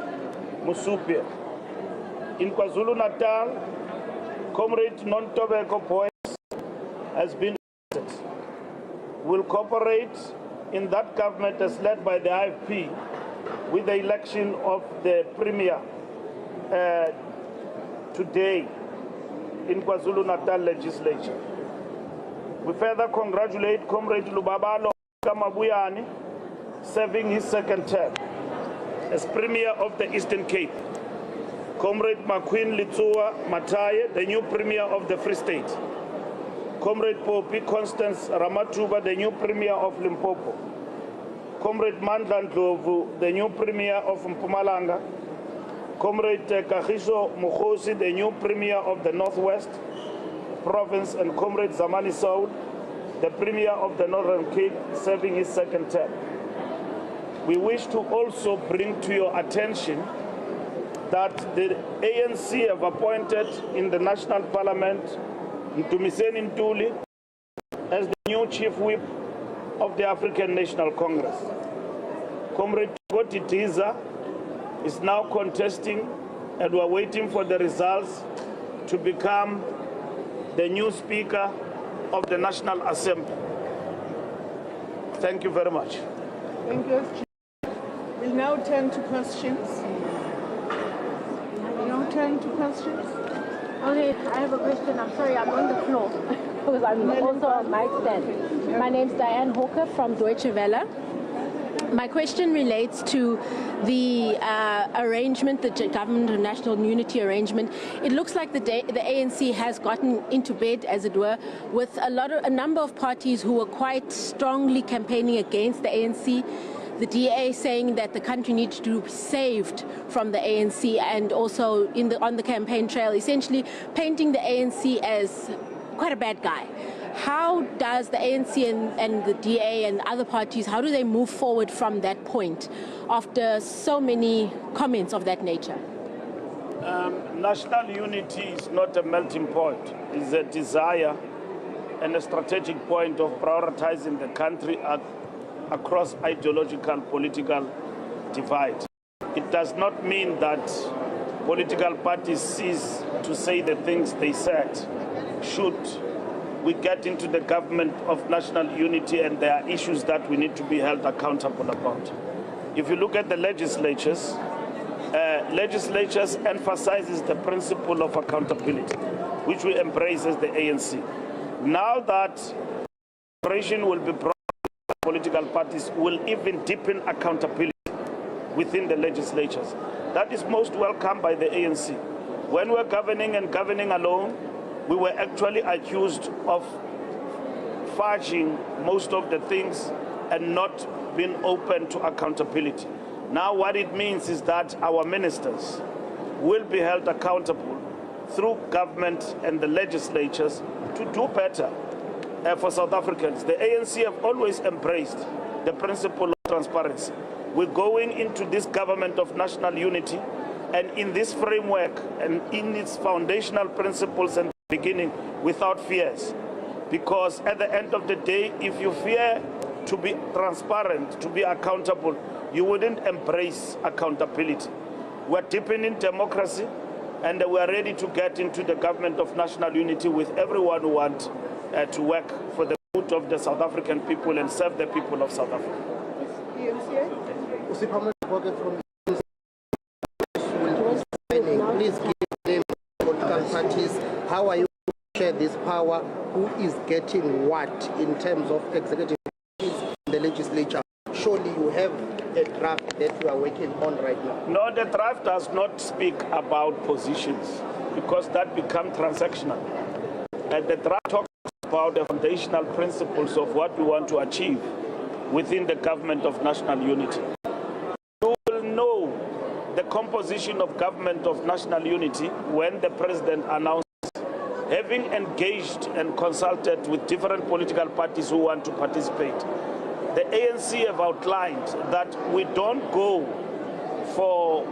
Musupia. In KwaZulu-Natal, Comrade Nontobeko Boyce has been elected. Will cooperate in that government as led by the IFP with the election of the Premier today in KwaZulu-Natal legislature. We further congratulate Comrade Lubabalo Kamabuyani, serving his 2nd term as Premier of the Eastern Cape. Comrade Makwin Litsua Mataye, the new Premier of the Free State. Comrade Popi Constance Ramatuba, the new Premier of Limpopo. Comrade Mandla Ndlovu, the new Premier of Mpumalanga. Comrade Kagiso Mukhosi, the new Premier of the Northwest Province, and Comrade Zamani Saud, the Premier of the Northern Cape, serving his 2nd term. We wish to also bring to your attention that the ANC have appointed in the National Parliament Ntumiseni Ntuli as the new Chief Whip of the African National Congress. Comrade Goti Tiza is now contesting, and we're waiting for the results to become the new Speaker of the National Assembly. Thank you very much. Thank you. We'll now turn to questions. Okay, I have a question. I'm sorry, I'm on the floor because I'm also on mic stand. My name's Diane Hawker from Deutsche Welle. My question relates to the arrangement, the government of national unity arrangement. It looks like the ANC has gotten into bed, as it were, with a number of parties who were quite strongly campaigning against the ANC. The DA saying that the country needs to be saved from the ANC, and also on the campaign trail, essentially painting the ANC as quite a bad guy. How does the ANC and the DA and other parties, how do they move forward from that point after so many comments of that nature? National unity is not a melting pot. It's a desire and a strategic point of prioritizing the country across ideological political divide. It does not mean that political parties cease to say the things they said. Should we get into the government of national unity and there are issues that we need to be held accountable about. If you look at the legislatures emphasizes the principle of accountability, which we embrace as the ANC. Now that cooperation will be brought, political parties will even deepen accountability within the legislatures. That is most welcome by the ANC. When we're governing and governing alone, we were actually accused of fudging most of the things and not being open to accountability. Now what it means is that our ministers will be held accountable through government and the legislatures to do better for South Africans. The ANC have always embraced the principle of transparency. We're going into this government of national unity, and in this framework and in its foundational principles and beginning without fears. Because at the end of the day, if you fear to be transparent, to be accountable, you wouldn't embrace accountability. We're deepening democracy, and we are ready to get into the government of national unity with everyone who wants to work for the good of the South African people and serve the people of South Africa. Please give them political parties. How are you going to share this power? Who is getting what in terms of executive in the legislature? Surely you have a draft that you are working on right now. No, the draft does not speak about positions because that becomes transactional. The draft talks about the foundational principles of what we want to achieve within the government of national unity. You will know the composition of government of national unity when the president announces, having engaged and consulted with different political parties who want to participate. The ANC have outlined that we don't go for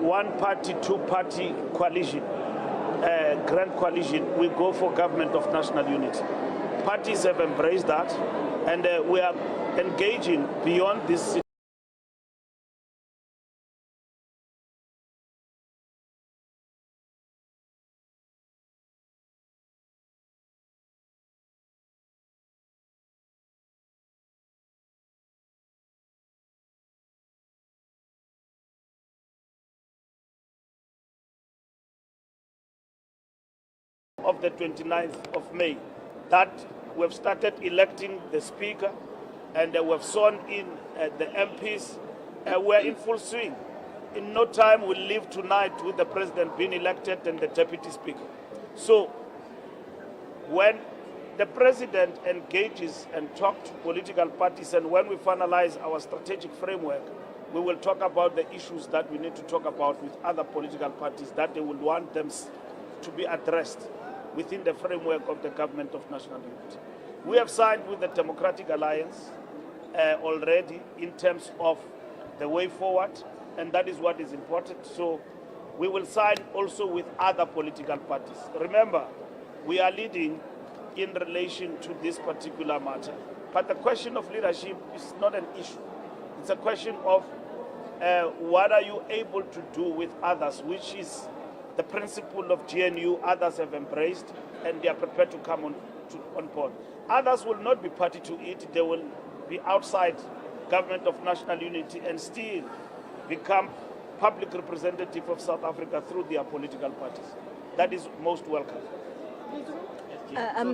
one-party, two-party coalition, grand coalition. We go for government of national unity. Parties have embraced that, and we are engaging beyond this of the 29th of May, that we've started electing the speaker and we've sworn in the MPs. We're in full swing. In no time we'll leave tonight with the president being elected and the deputy speaker. So when the president engages and talks to political parties, and when we finalize our strategic framework, we will talk about the issues that we need to talk about with other political parties that they will want them to be addressed within the framework of the government of national unity. We have signed with the Democratic Alliance already in terms of the way forward, and that is what is important. So we will sign also with other political parties. Remember, we are leading in relation to this particular matter. But the question of leadership is not an issue. It's a question of what are you able to do with others, which is the principle of GNU. Others have embraced, and they are prepared to come on board. Others will not be party to it. They will be outside government of national unity and still become public representative of South Africa through their political parties. that is most welcome.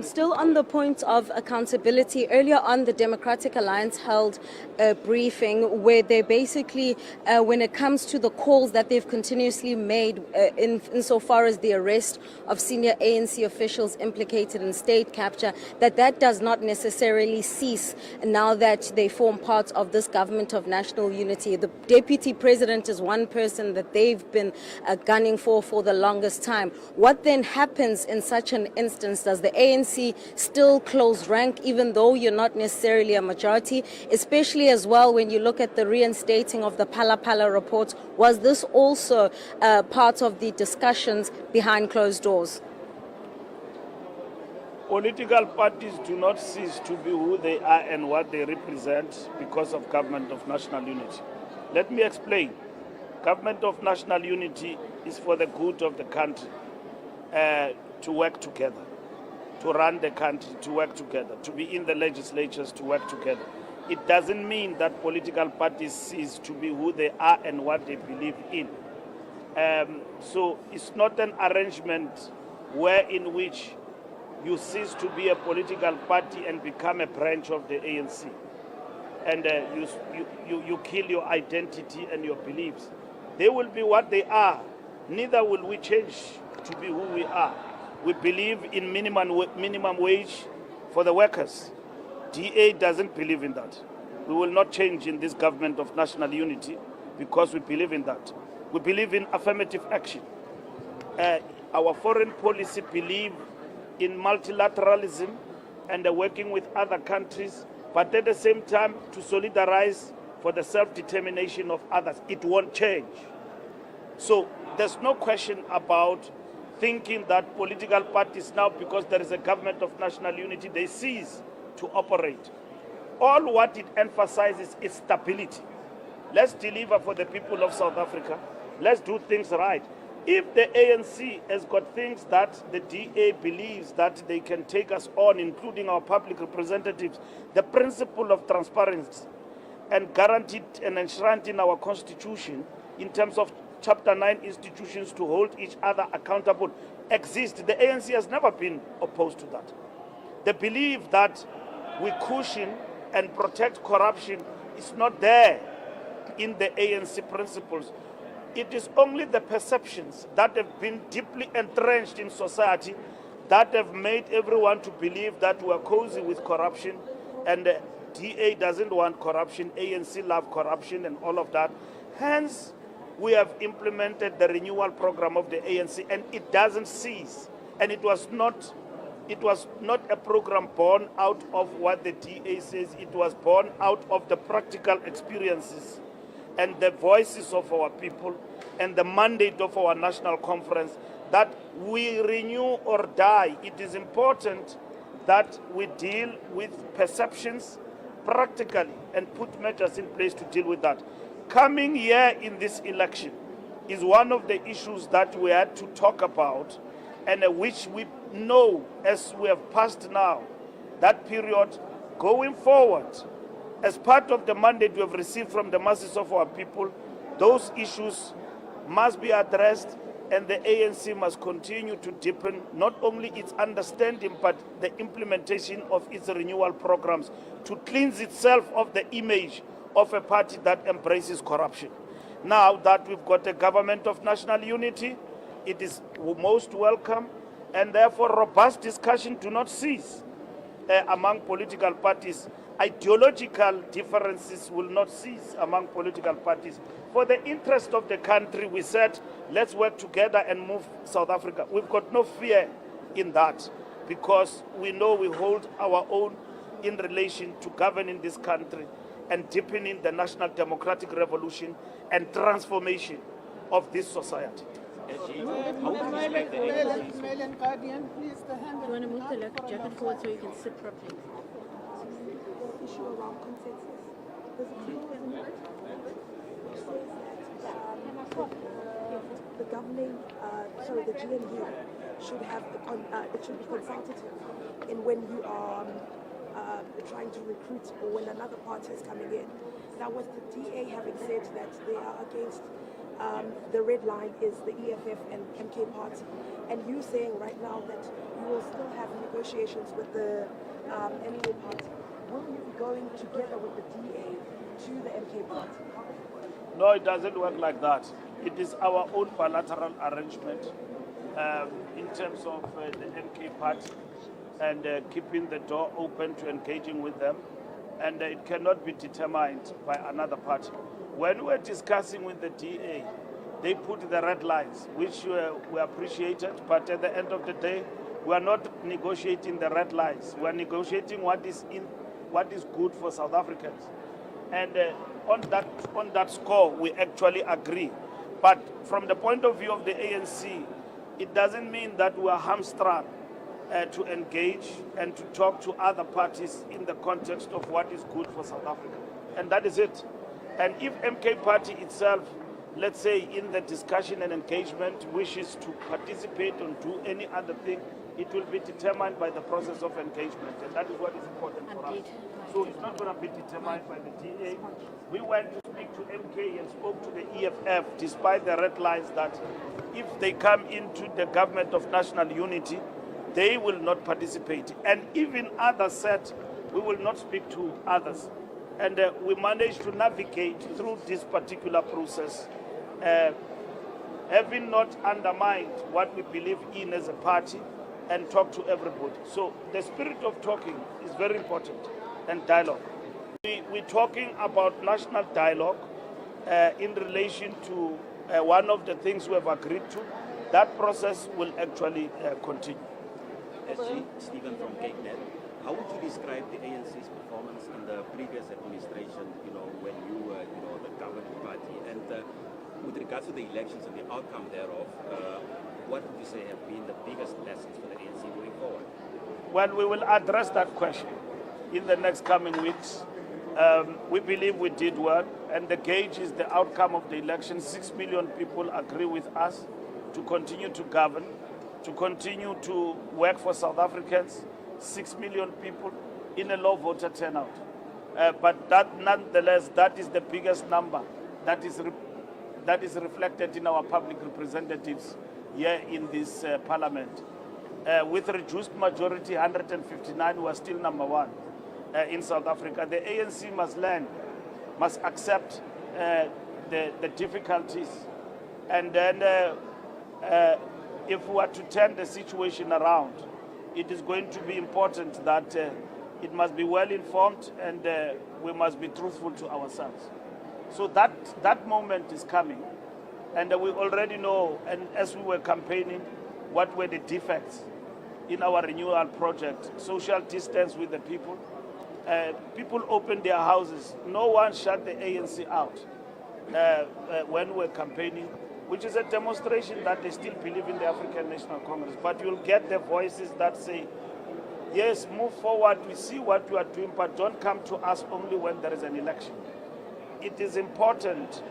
Still on the point of accountability, earlier on the Democratic Alliance held a briefing where they basically, when it comes to the calls that they've continuously made insofar as the arrest of senior ANC officials implicated in state capture, that does not necessarily cease now that they form part of this government of national unity. The deputy president is one person that they've been gunning for the longest time. What then happens in such an instance? Does the ANC still close rank even though you're not necessarily a majority, especially as well when you look at the reinstating of the Phala Phala report? Was this also part of the discussions behind closed doors? Political parties do not cease to be who they are and what they represent because of government of national unity. Let me explain. Government of national unity is for the good of the country, to work together, to run the country, to work together, to be in the legislatures, to work together. It doesn't mean that political parties cease to be who they are and what they believe in. So it's not an arrangement in which you cease to be a political party and become a branch of the ANC. And you kill your identity and your beliefs. They will be what they are. Neither will we change to be who we are. We believe in minimum wage for the workers. DA doesn't believe in that. We will not change in this government of national unity because we believe in that. We believe in affirmative action. Our foreign policy believes in multilateralism and working with other countries, but at the same time to solidarize for the self-determination of others. It won't change. So there's no question about thinking that political parties now, because there is a government of national unity, they cease to operate. All what it emphasizes is stability. Let's deliver for the people of South Africa. Let's do things right. If the ANC has got things that the DA believes that they can take us on, including our public representatives, the principle of transparency and guaranteed and enshrined in our constitution in terms of Chapter 9 institutions to hold each other accountable exist. The ANC has never been opposed to that. The belief that we cushion and protect corruption is not there in the ANC principles. It is only the perceptions that have been deeply entrenched in society that have made everyone to believe that we are cozy with corruption, and the DA doesn't want corruption, ANC love corruption and all of that. Hence, we have implemented the renewal program of the ANC, and it doesn't cease. And it was not a program born out of what the DA says. It was born out of the practical experiences and the voices of our people and the mandate of our national conference that we renew or die. It is important that we deal with perceptions practically and put measures in place to deal with that. Coming here in this election is one of the issues that we had to talk about, and which we know as we have passed now that period going forward. As part of the mandate we have received from the masses of our people, those issues must be addressed, and the ANC must continue to deepen not only its understanding but the implementation of its renewal programs to cleanse itself of the image of a party that embraces corruption. Now that we've got a government of national unity, it is most welcome, and therefore robust discussion do not cease among political parties. Ideological differences will not cease among political parties. For the interest of the country, we said, let's work together and move South Africa. We've got no fear in that because we know we hold our own in relation to governing this country and deepening the national democratic revolution and transformation of this society. Guardian, please, the hand. Do you want to move the jacket forward so you can sit properly? Issue around consensus. There's a clause in it which says that the governing, the GNU should have it should be consultative in when you are trying to recruit or when another party is coming in. Now, with the DA having said that they are against the red line is the EFF and MK party, and you saying right now that you will still have negotiations with the MK party, will you be going together with the DA to the MK party? No, it doesn't work like that. It is our own bilateral arrangement in terms of the MK party and keeping the door open to engaging with them. And it cannot be determined by another party. When we're discussing with the DA, they put the red lines, which we appreciated, but at the end of the day, we are not negotiating the red lines. We are negotiating what is good for South Africans. And on that score, we actually agree. But from the point of view of the ANC, it doesn't mean that we are hamstrung to engage and to talk to other parties in the context of what is good for South Africa. And that is it. And if MK party itself, let's say in the discussion and engagement, wishes to participate or do any other thing, it will be determined by the process of engagement. And that is what is important for us. So it's not going to be determined by the DA. We went to speak to MK and spoke to the EFF, despite the red lines that if they come into the government of national unity, they will not participate. And even others said, we will not speak to others. And we managed to navigate through this particular process, having not undermined what we believe in as a party and talk to everybody. So the spirit of talking is very important, and dialogue. We're talking about national dialogue in relation to one of the things we have agreed to. That process will actually continue. SG, Stephen from CapeNet. How would you describe the ANC's performance in the previous administration, when you were, the governing party? And with regards to the elections and the outcome thereof, what would you say have been the biggest lessons for the ANC going forward? Well, we will address that question in the next coming weeks. We believe we did well, and the gauge is the outcome of the election. 6 million people agree with us to continue to govern, to continue to work for South Africans. 6 million people in a low voter turnout. But that, nonetheless, that is the biggest number that is reflected in our public representatives here in this parliament. With reduced majority, 159, we are still number one in South Africa. The ANC must learn, must accept the difficulties. And then if we are to turn the situation around, it is going to be important that it must be well informed, and we must be truthful to ourselves. So that moment is coming, and we already know, and as we were campaigning, what were the defects in our renewal project. Social distance with the people. People opened their houses. No one shut the ANC out when we were campaigning, which is a demonstration that they still believe in the African National Congress. But you'll get the voices that say, yes, move forward, we see what you are doing, but don't come to us only when there is an election. It is important,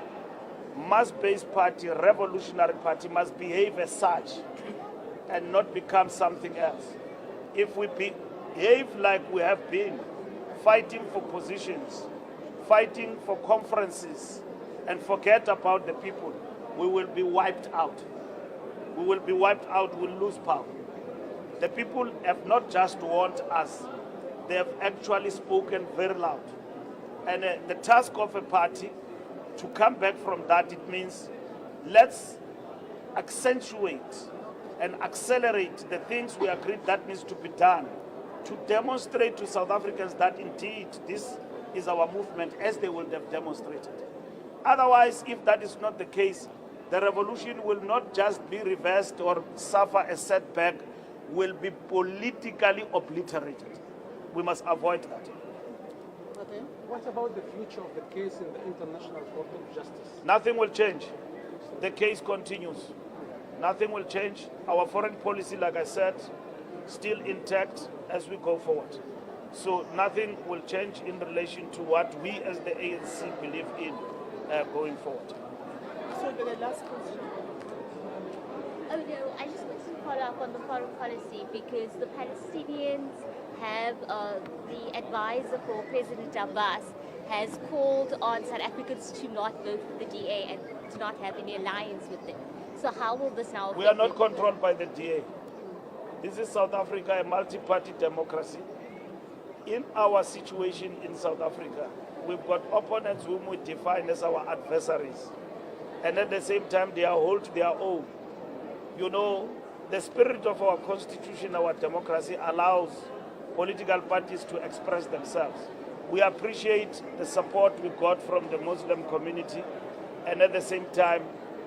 mass-based party, revolutionary party must behave as such and not become something else. If we behave like we have been, fighting for positions, fighting for conferences, and forget about the people, we will be wiped out. We will be wiped out, we'll lose power. The people have not just warned us, they have actually spoken very loud. And the task of a party, to come back from that, it means let's accentuate and accelerate the things we agreed that needs to be done to demonstrate to South Africans that indeed this is our movement, as they would have demonstrated. Otherwise, if that is not the case, the revolution will not just be reversed or suffer a setback, will be politically obliterated. We must avoid that. Okay. What about the future of the case in the International Court of Justice? Nothing will change. The case continues. Nothing will change. Our foreign policy, like I said, still intact as we go forward. So nothing will change in relation to what we as the ANC believe in going forward. So the last question. Oh no, I just wanted to follow up on the foreign policy, because the Palestinians have, the advisor for President Abbas has called on South Africans to not vote for the DA and to not have any alliance with them. So how will this now We are affect not it? controlled by the DA. This is South Africa, a multi-party democracy. In our situation in South Africa, we've got opponents whom we define as our adversaries. And at the same time, they are hold to their own. You know, the spirit of our constitution, our democracy, allows political parties to express themselves. We appreciate the support we got from the Muslim community, and at the same time,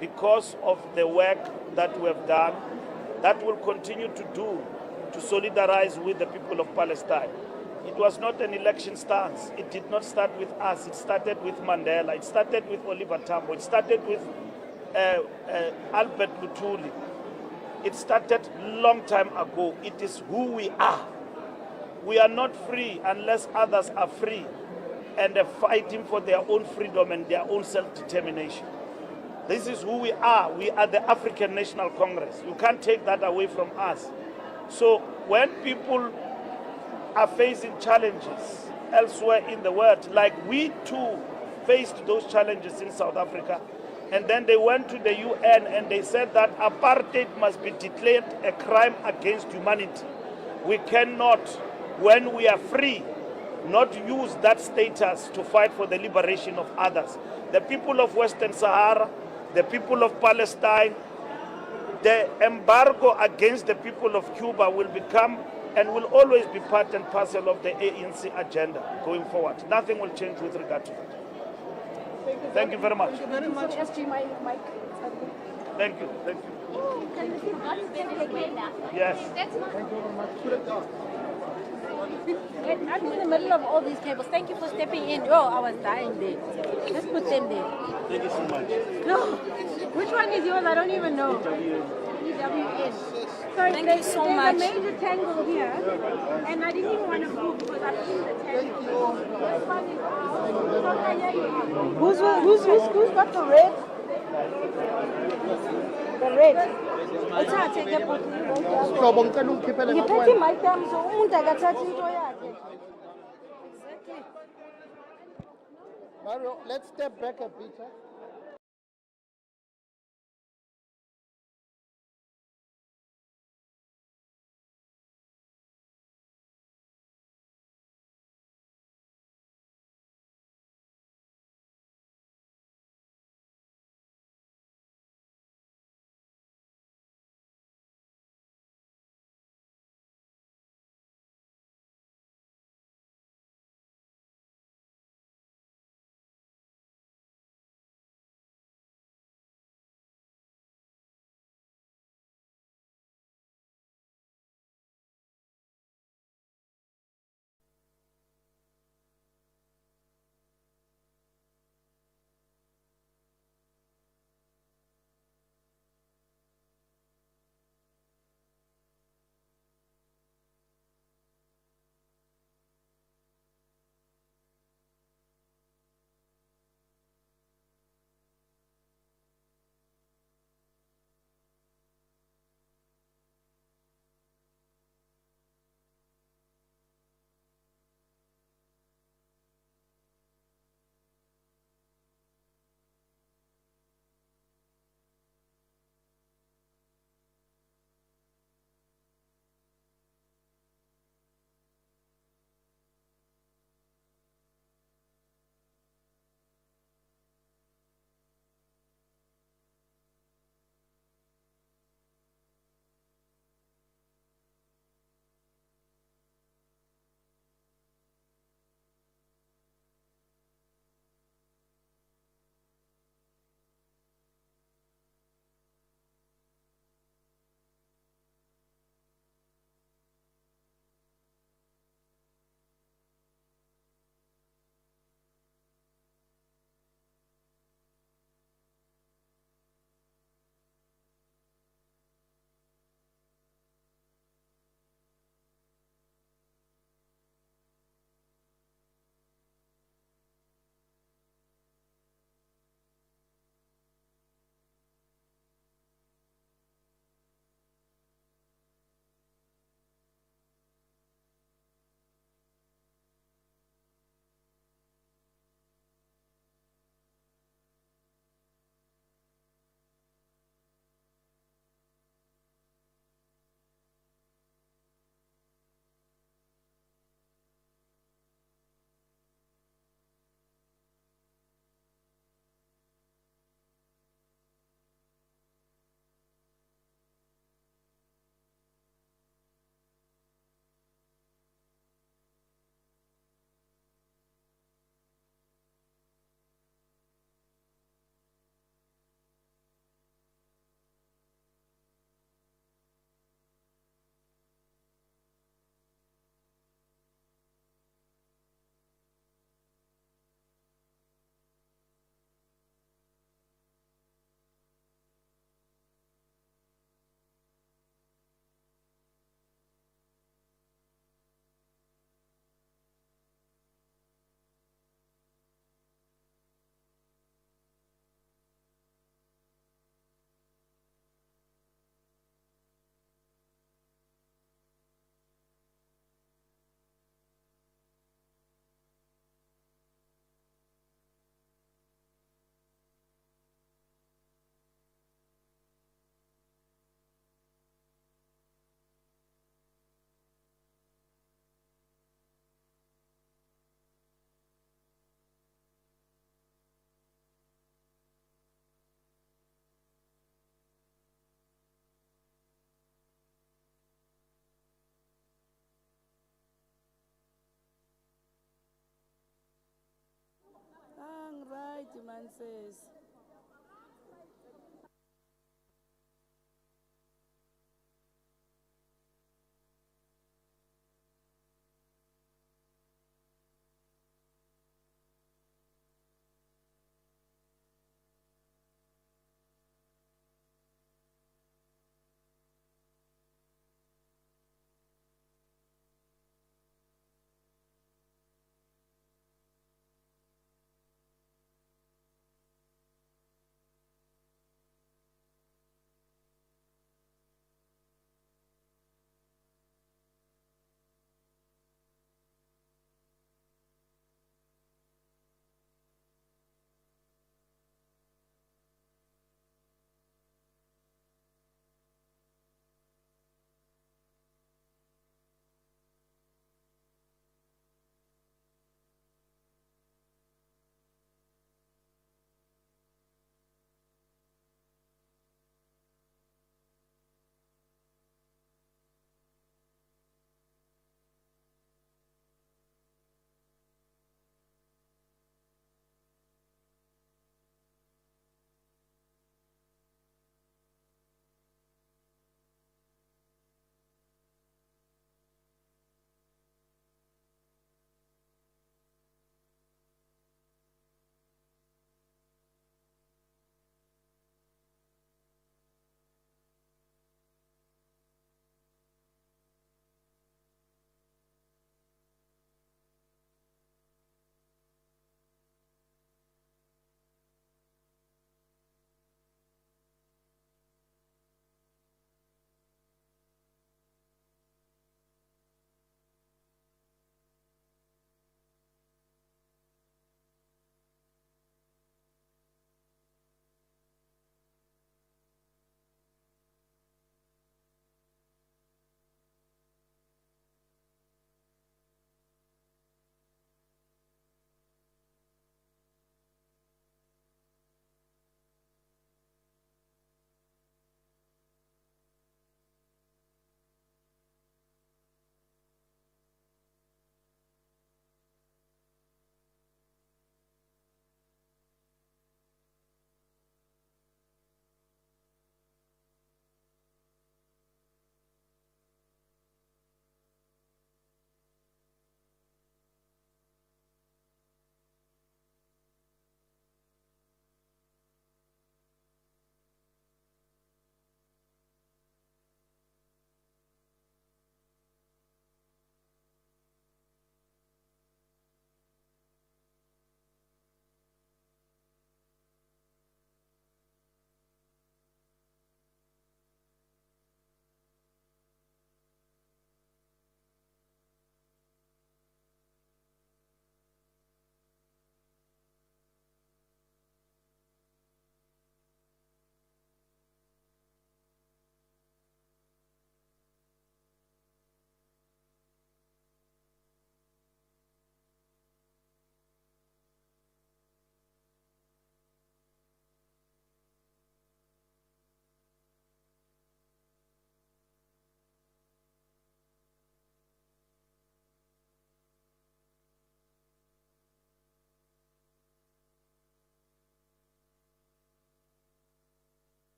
because of the work that we have done, that will continue to do to solidarize with the people of Palestine. It was not an election stance. It did not start with us. It started with Mandela. It started with Oliver Tambo. It started with Albert Lutuli. It started long time ago. It is who we are. We are not free unless others are free and are fighting for their own freedom and their own self-determination. This is who we are. We are the African National Congress. You can't take that away from us. So when people are facing challenges elsewhere in the world, like we too faced those challenges in South Africa, and then they went to the UN and they said that apartheid must be declared a crime against humanity. We cannot, when we are free, not use that status to fight for the liberation of others. The people of Western Sahara, the people of Palestine, the embargo against the people of Cuba will become and will always be part and parcel of the ANC agenda going forward. Nothing will change with regard to it. Thank you very much. Thank you very much. SG, my Thank you. Thank you. Can this not Venezuela? Yes. That's not. Thank you very much. Put it down. I'm in the middle of all these cables. Thank you for stepping in. Oh, I was dying there. Let's put them there. Thank you so much. No. Which one is yours? I don't even know. EWN. Sorry, Thank you so much. There's a major tangle here, and I didn't even want to move because I've seen the tangle. This one is out. Who's got the red? The red. Uthathe ke bhuti. Sihlobo ngicela ungikhiphele Ngiphethe imic yami so umuntu akathatha into yakhe. Mario, let's step back a bit. finances.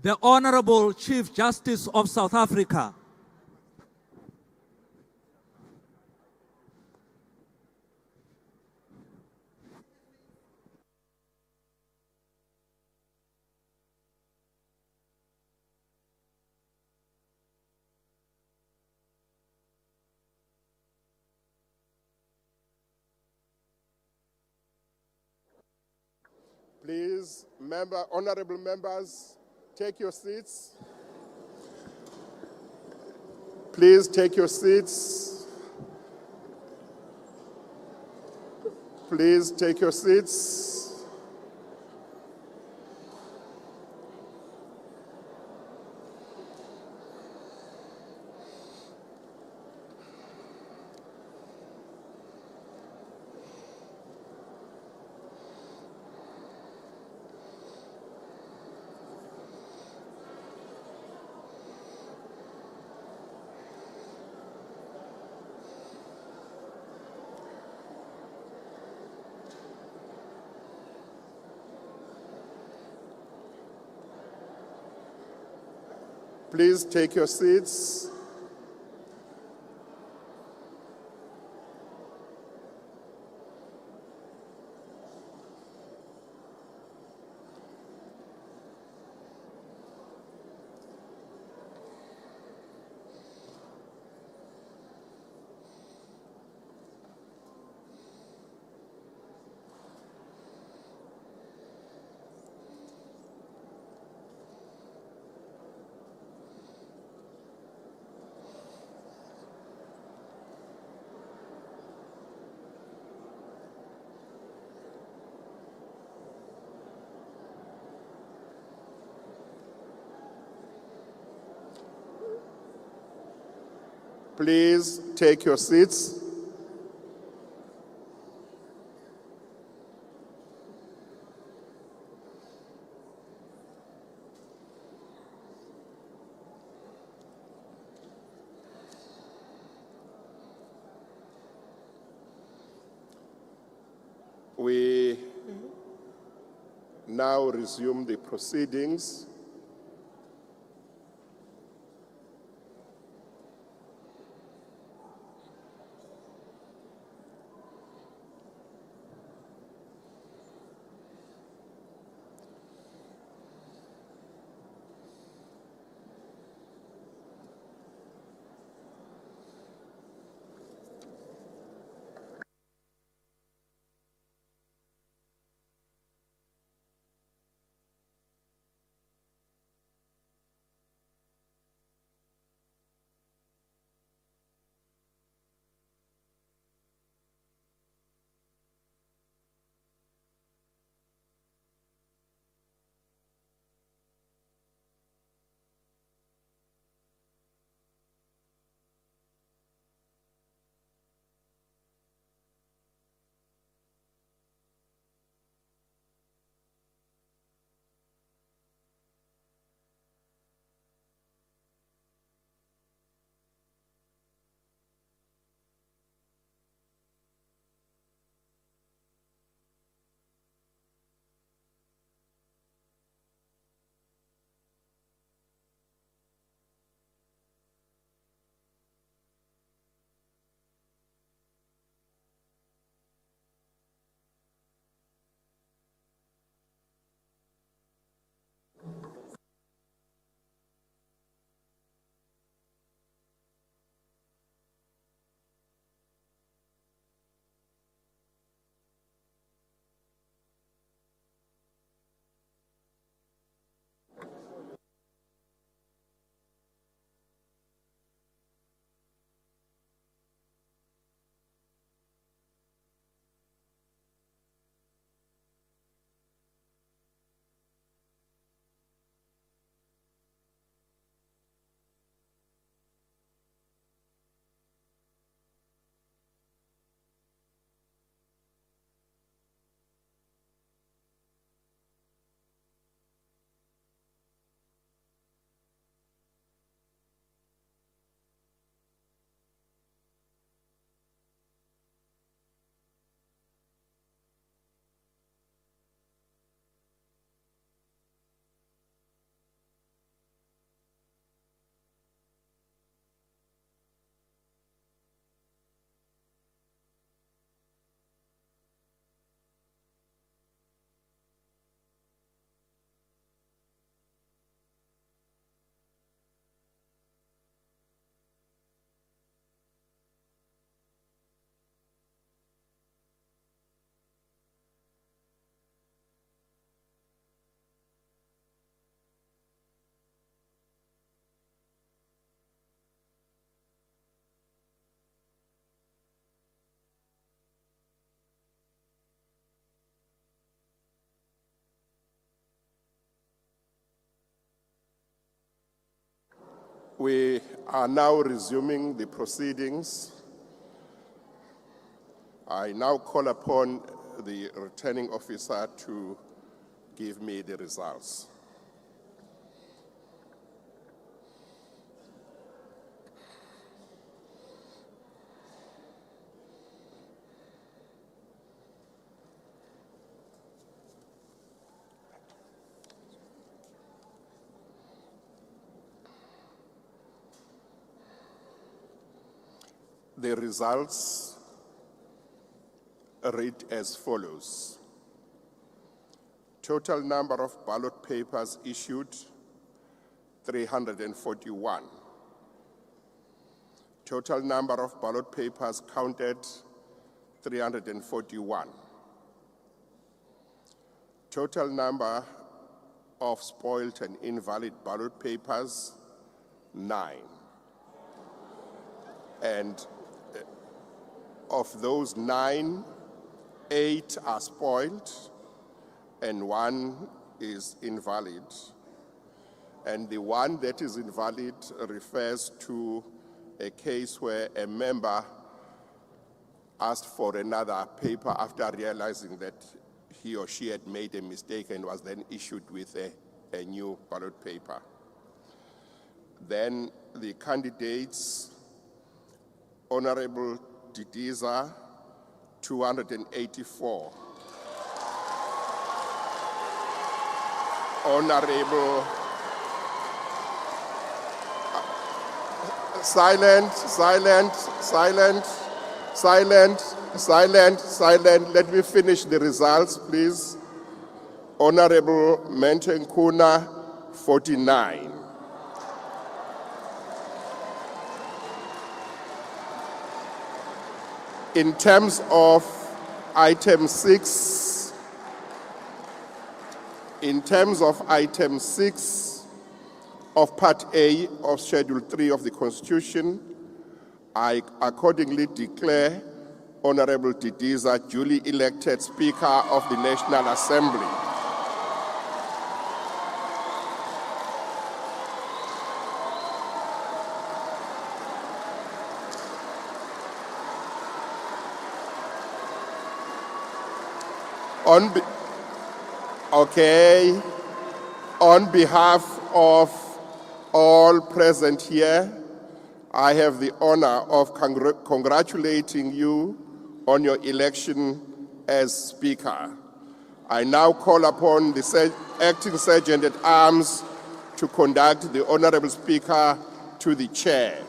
the Honorable Chief Justice of South Africa. Please, honorable members, take your seats. Please take your seats. Please take your seats. Please take your seats. Please take your seats. We now resume the proceedings. We are now resuming the proceedings. I now call upon the returning officer to give me the results. The results read as follows. Total number of ballot papers issued, 341. Total number of ballot papers counted, 341. Total number of spoiled and invalid ballot papers, 9. And of those 9, 8 are spoiled and 1 is invalid. And the one that is invalid refers to a case where a member asked for another paper after realizing that he or she had made a mistake and was then issued with a new ballot paper. Then the candidates, Honorable Didiza, 284. Honorable, silent. Let me finish the results, please. Honorable Mentenkuna, 49. In terms of item 6, of Part A of Schedule 3 of the Constitution, I accordingly declare Honorable Didiza duly elected Speaker of the National Assembly. On behalf of all present here, I have the honor of congratulating you on your election as Speaker. I now call upon the Acting Sergeant at Arms to conduct the Honorable Speaker to the chair.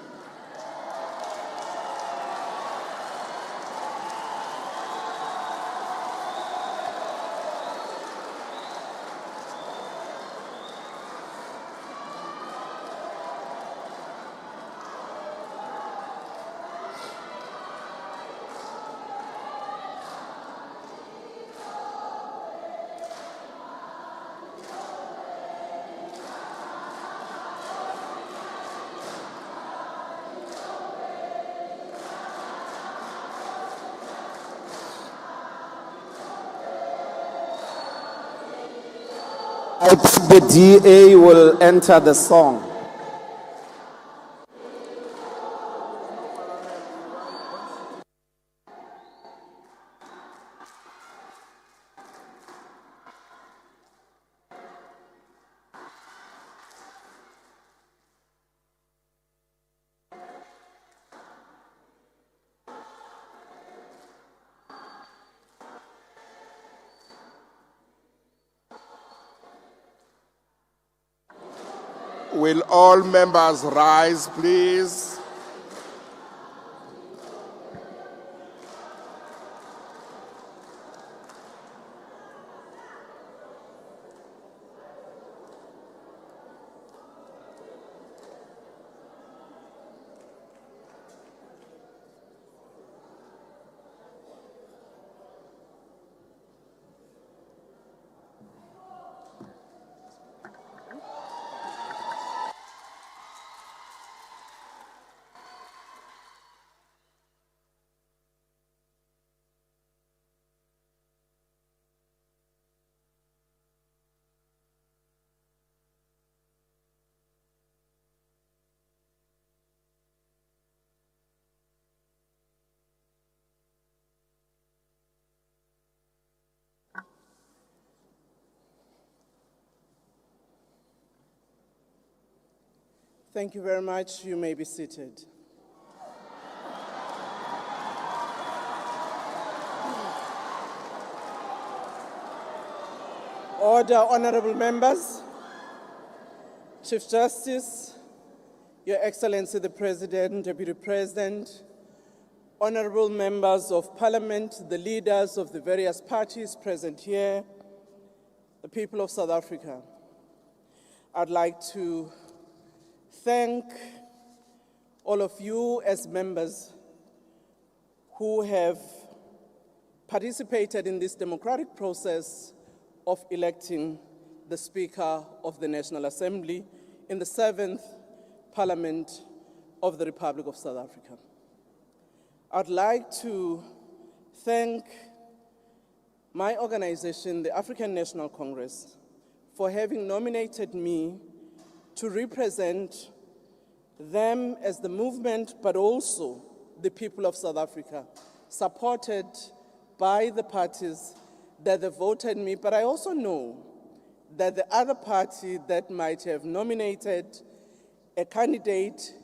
The DA will enter the song. Will all members rise, please? Thank you very much. You may be seated. Order, honorable members. Chief Justice, Your Excellency the President, Deputy President, honorable members of Parliament, the leaders of the various parties present here, the people of South Africa. I'd like to thank all of you as members who have participated in this democratic process of electing the Speaker of the National Assembly in the 7th Parliament of the Republic of South Africa. I'd like to thank my organization, the African National Congress, for having nominated me to represent them as the movement, but also the people of South Africa, supported by the parties that have voted me. But I also know that the other party that might have nominated a candidate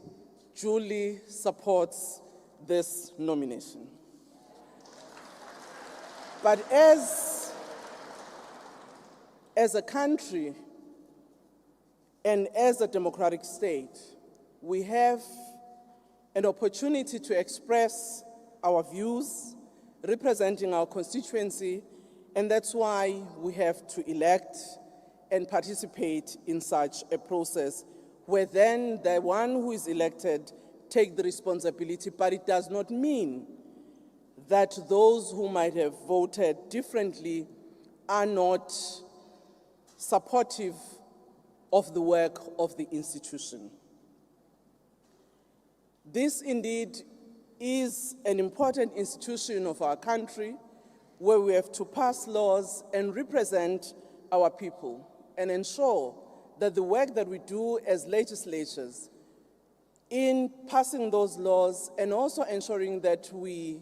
duly supports this nomination. But as a country and as a democratic state, we have an opportunity to express our views, representing our constituency, and that's why we have to elect and participate in such a process, where then the one who is elected take the responsibility, but it does not mean that those who might have voted differently are not supportive of the work of the institution. This indeed is an important institution of our country, where we have to pass laws and represent our people and ensure that the work that we do as legislators in passing those laws and also ensuring that we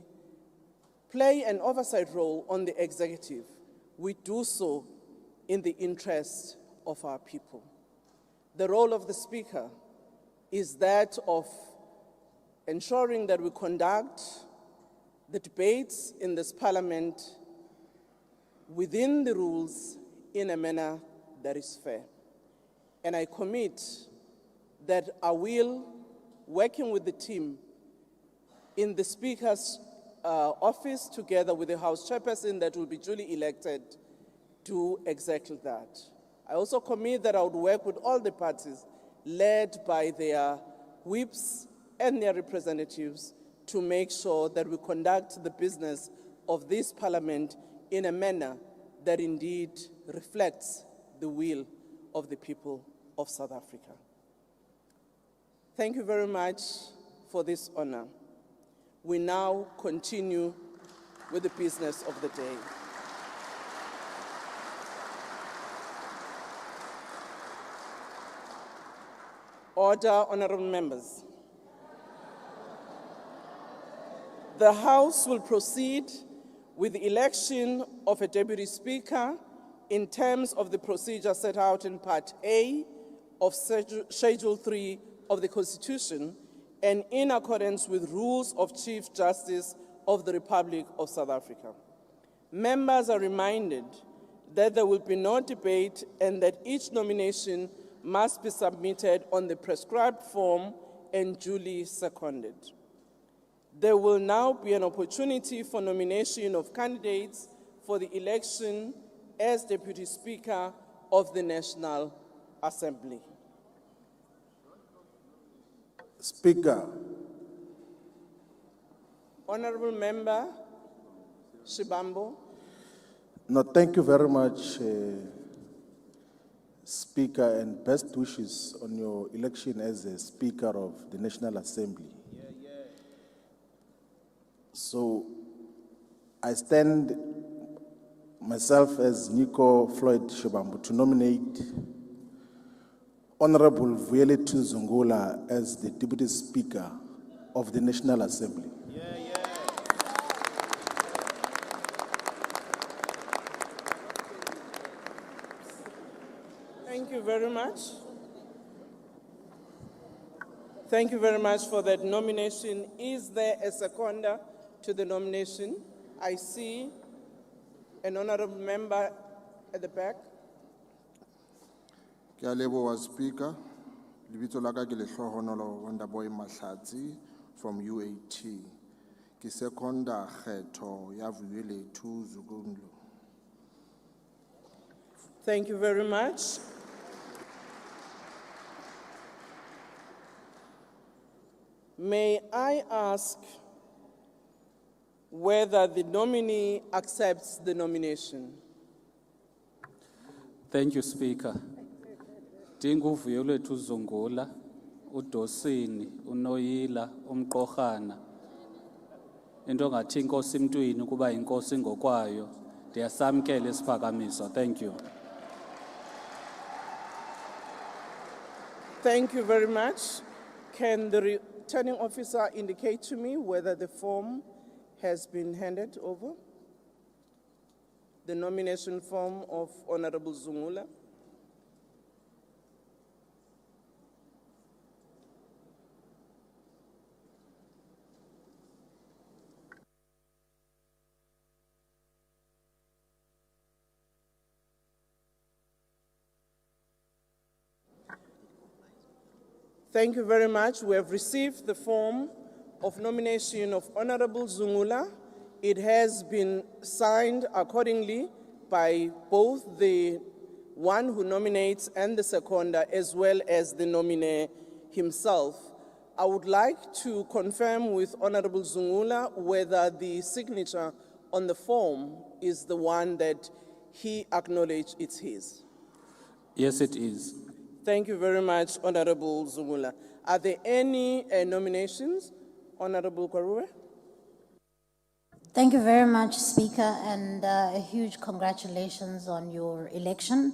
play an oversight role on the executive, we do so in the interest of our people. The role of the Speaker is that of ensuring that we conduct the debates in this Parliament within the rules in a manner that is fair. And I commit that I will, working with the team in the Speaker's office, together with the House Chairperson that will be duly elected, do exactly that. I also commit that I would work with all the parties, led by their whips and their representatives, to make sure that we conduct the business of this Parliament in a manner that indeed reflects the will of the people of South Africa. Thank you very much for this honor. We now continue with the business of the day. Order, honorable members. The House will proceed with the election of a Deputy Speaker in terms of the procedure set out in Part A of Schedule 3 of the Constitution and in accordance with rules of Chief Justice of the Republic of South Africa. Members are reminded that there will be no debate and that each nomination must be submitted on the prescribed form and duly seconded. There will now be an opportunity for nomination of candidates for the election as Deputy Speaker of the National Assembly. Speaker. Honorable Member Shibambo. No, thank you very much, Speaker, and best wishes on your election as a Speaker of the National Assembly. So, I stand myself as Nico Floyd Shibambo to nominate Honorable Vuyeletu Zungula as the Deputy Speaker of the National Assembly. Thank you very much. Thank you very much for that nomination. Is there a seconder to the nomination? I see an honorable member at the back. Ke a leboha Speaker. Lebitso la ka ke Lehlohonolo Wonderboy Mahlatsi from UAT. Ke seconda kgetho ya Vuyelethu Zukundlu. Thank you very much. May I ask whether the nominee accepts the nomination? Thank you, Speaker. Dingu Vuyelethu Zungula, uDosini, uNoyila, uMqohana. Into ngathi inkosi emntwini kuba inkosi ngokwayo. Ndiyasamkela isiphakamiso. Thank you. Thank you very much. Can the returning officer indicate to me whether the form has been handed over? The nomination form of Honorable Zungula. Thank you very much. We have received the form of nomination of Honorable Zungula. It has been signed accordingly by both the one who nominates and the seconder, as well as the nominee himself. I would like to confirm with Honorable Zungula whether the signature on the form is the one that he acknowledged it's his. Yes, it is. Thank you very much, Honorable Zungula. Are there any nominations? Honorable Karue? Thank you very much, Speaker, and a huge congratulations on your election.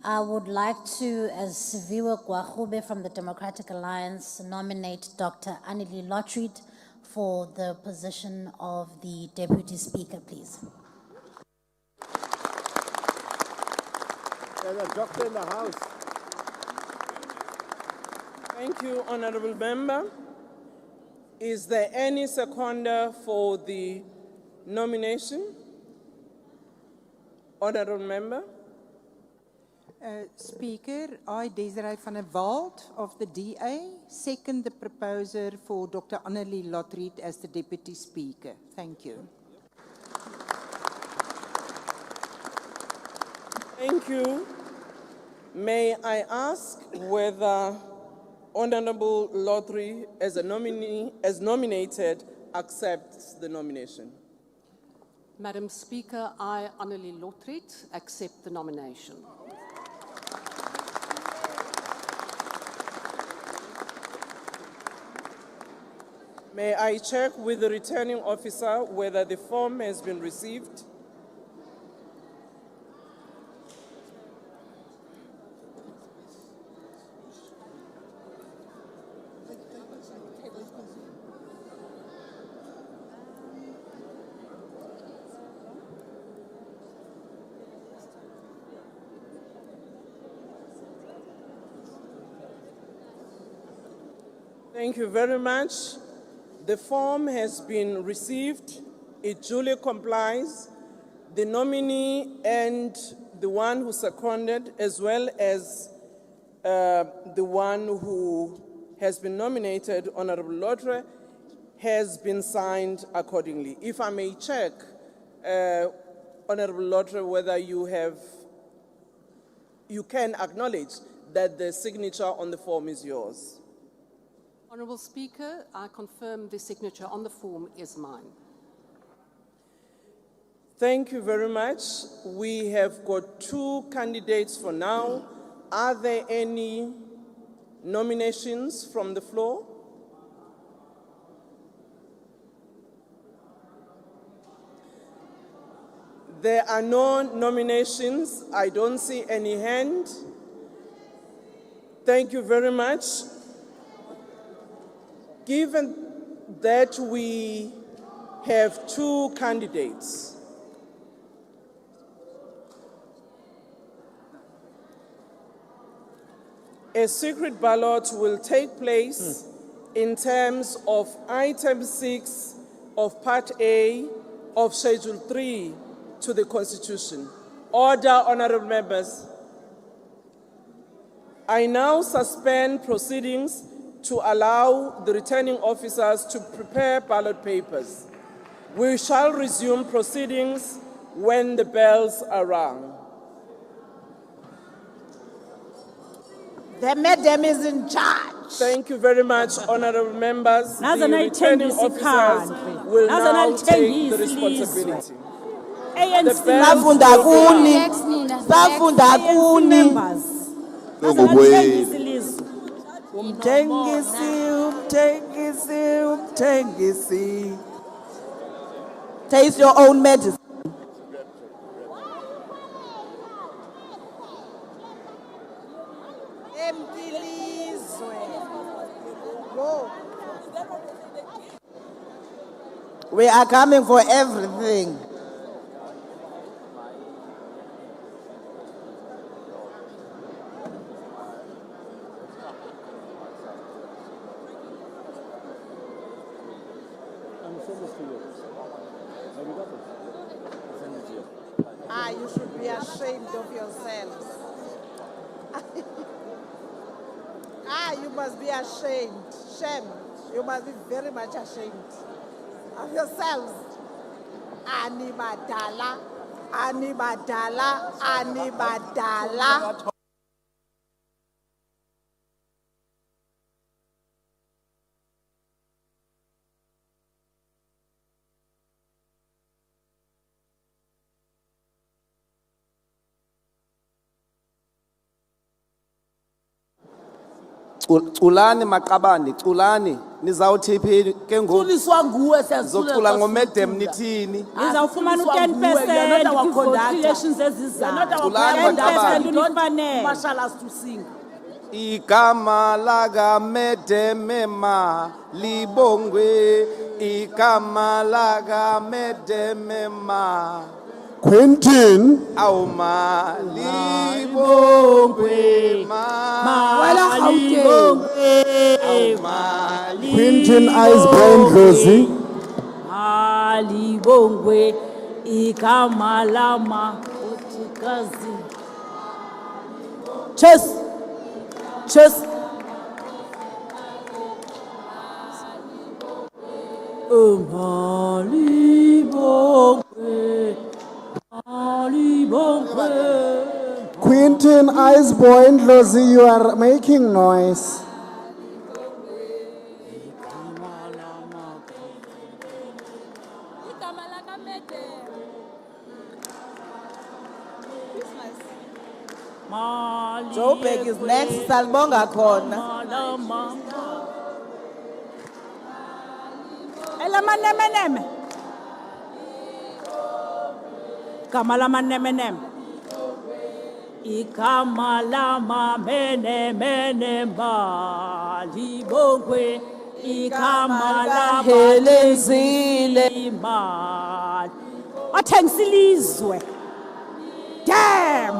I would like to, as Siviwe Gwachube from the Democratic Alliance, nominate Dr. Annelie Lotriet for the position of the Deputy Speaker, please. There's a doctor in the house. Thank you, Honorable Member. Is there any seconder for the nomination? Honorable Member. Speaker, I, Desiree van der Walt of the DA, second the proposer for Dr. Annelie Lotriet as the Deputy Speaker. Thank you. Thank you. May I ask whether Honorable Lotriet, as a nominee, as nominated, accepts the nomination? Madam Speaker, I, Annelie Lotriet, accept the nomination. May I check with the returning officer whether the form has been received? Thank you very much. The form has been received. It duly complies. The nominee and the one who seconded, as well as the one who has been nominated, Honorable Lotriet, has been signed accordingly. If I may check, Honorable Lotriet, whether you can acknowledge that the signature on the form is yours. Honourable Speaker, I confirm the signature on the form is mine. Thank you very much. We have got 2 candidates for now. Are there any nominations from the floor? There are no nominations. I don't see any hand. Thank you very much. Given that we have 2 candidates, a secret ballot will take place in terms of item 6 of Part A of Schedule 3 to the Constitution. Order, honorable members. I now suspend proceedings to allow the returning officers to prepare ballot papers. We shall resume proceedings when the bells are rung. The madam is in charge. Thank you very much, honorable members. The Naze returning nayithengisa officers ikhandle. will Naze now nalithengisa take the ilizwe. responsibility. ANC Safunda kuni. Safunda kuni. members. Naze nalithengisa ilizwe. Umthengisi. Taste your own medicine. We are coming for everything. You should be ashamed of yourselves. You must be ashamed. Shame. You must be very much ashamed of yourselves. Ani badala, ani badala, ani badala. Culani maqabane, culani nizawuthi phi ke ngoku Kuliswa nguwe sizocula ngomedem nithini Nizawufumana u-10% kwi-vote elections ezizayo. Culani maqabane Don't marshal us to sing. igama laka medemema libongwe igama laka medemema Quentin awuma libongwe Quentin Iceborn Dlozi Malibongwe igama lama utikazi. Cheers. Cheers. Malibongwe. Malibongwe. Quentin Iceborn Dlozi, you are making noise. Joburg is next. Salbonga khona. Elamanemeneme. Igama lamanemeneme. Igama lamamenemene malibongwe. Igama lahelezile imali. Wathengisa ilizwe. Damn.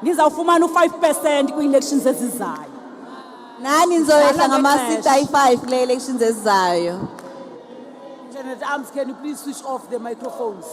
Nizawufumana u5% kwi-elections ezizayo. Nani nizoyehla ngama-seat ayi-5 kule elections ezizayo. Janet Arms, can you please switch off the microphones?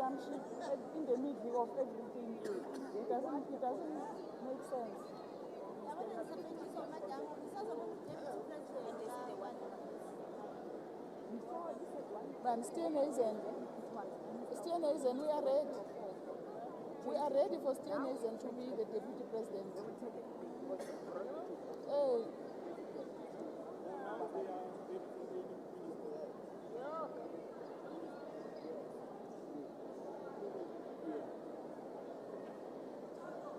assumption in the middle of everything. It doesn't make sense. But Steenhuisen, we are ready. We are ready for Steenhuisen to be the deputy president.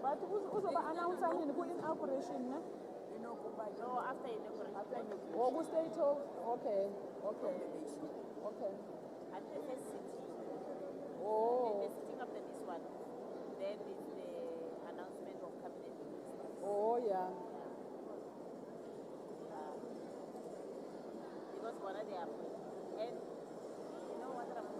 But who's announcing the inauguration? No, after inauguration. Oh, who state of? Okay. At the first sitting. Oh. The sitting after this one. Then is the announcement of cabinet ministers. Oh, yeah. Because one of them, and you know what I'm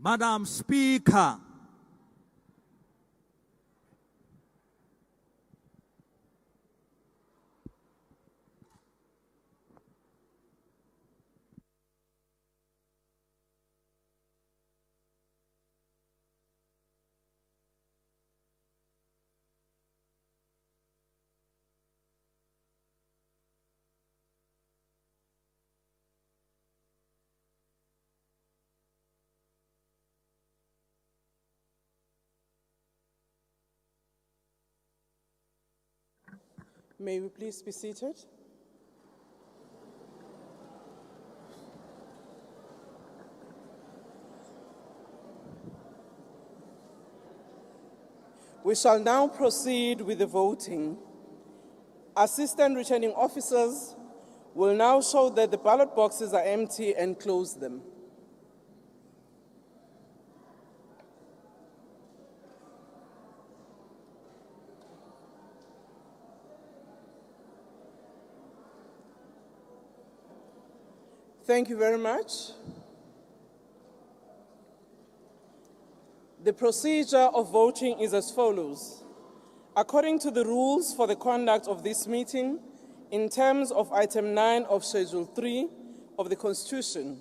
Madam Speaker, May we please be seated? We shall now proceed with the voting. Assistant returning officers will now show that the ballot boxes are empty and close them. Thank you very much. The procedure of voting is as follows. According to the rules for the conduct of this meeting, in terms of item 9 of Schedule 3 of the Constitution,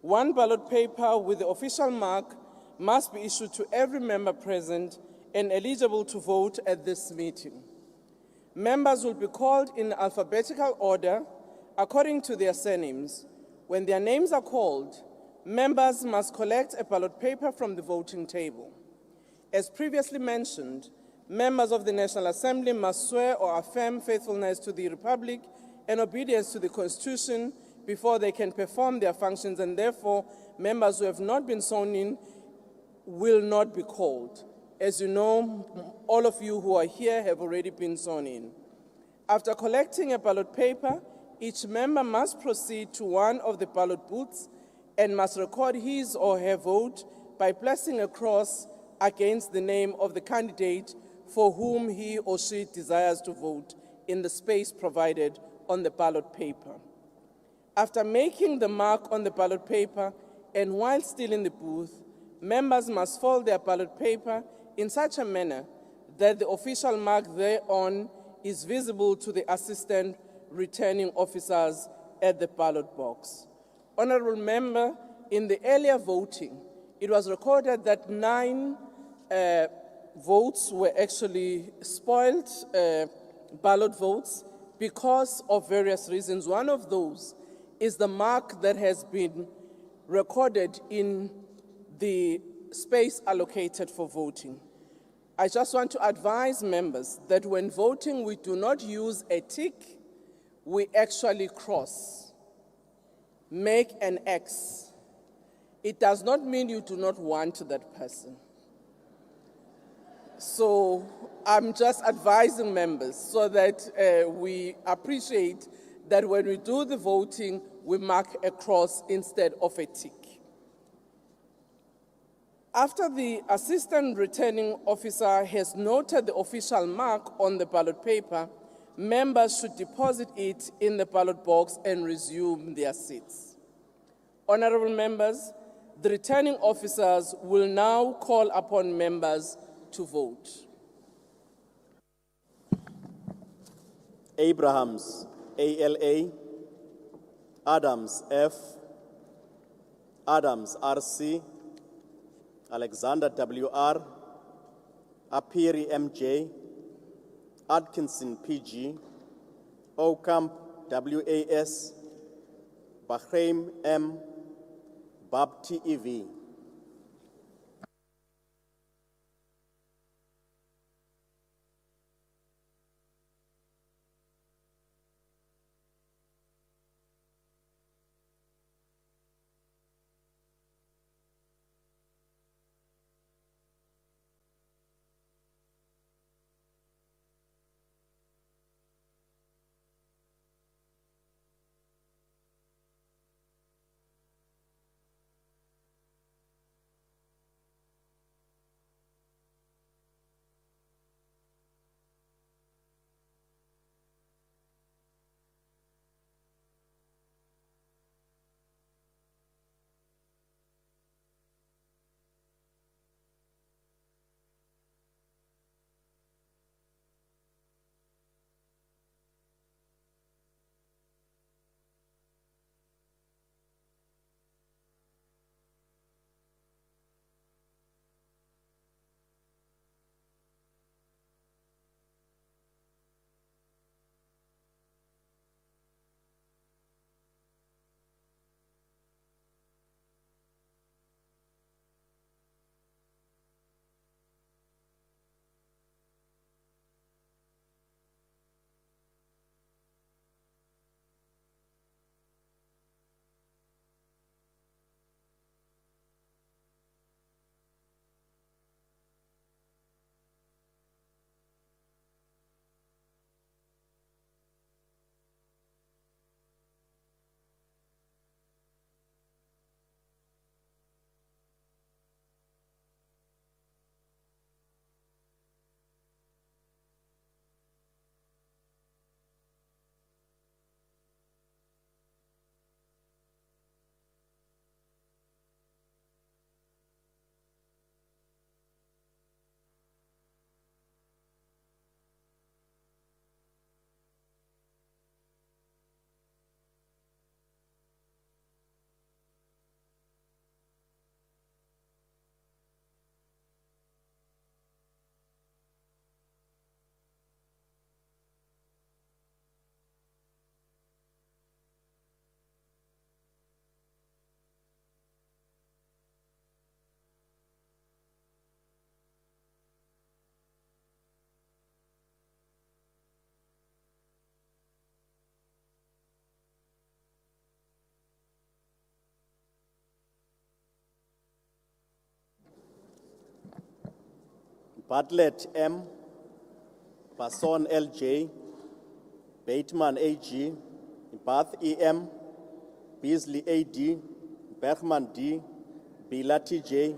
one ballot paper with the official mark must be issued to every member present and eligible to vote at this meeting. Members will be called in alphabetical order according to their surnames. When their names are called, members must collect a ballot paper from the voting table. As previously mentioned, members of the National Assembly must swear or affirm faithfulness to the Republic and obedience to the Constitution before they can perform their functions, and therefore, members who have not been sworn in will not be called. As you know, all of you who are here have already been sworn in. After collecting a ballot paper, each member must proceed to one of the ballot booths and must record his or her vote by placing a cross against the name of the candidate for whom he or she desires to vote in the space provided on the ballot paper. After making the mark on the ballot paper and while still in the booth, members must fold their ballot paper in such a manner that the official mark thereon is visible to the assistant returning officers at the ballot box. Honorable member, in the earlier voting, it was recorded that 9 votes were actually spoiled ballot votes because of various reasons. One of those is the mark that has been recorded in the space allocated for voting. I just want to advise members that when voting, we do not use a tick, we actually cross, make an X. It does not mean you do not want that person. So I'm just advising members so that we appreciate that when we do the voting, we mark a cross instead of a tick. After the assistant returning officer has noted the official mark on the ballot paper, members should deposit it in the ballot box and resume their seats. Honorable members, the returning officers will now call upon members to vote. Abrahams, ALA. Adams, F. Adams, RC. Alexander, WR. Apiri, MJ. Atkinson, PG. Ocamp, WAS. Bahrain, M. Bab, TEV. Bartlett M, Basson LJ, Bateman AG, Bath EM, Beasley AD, Bergman D, Bila TJ,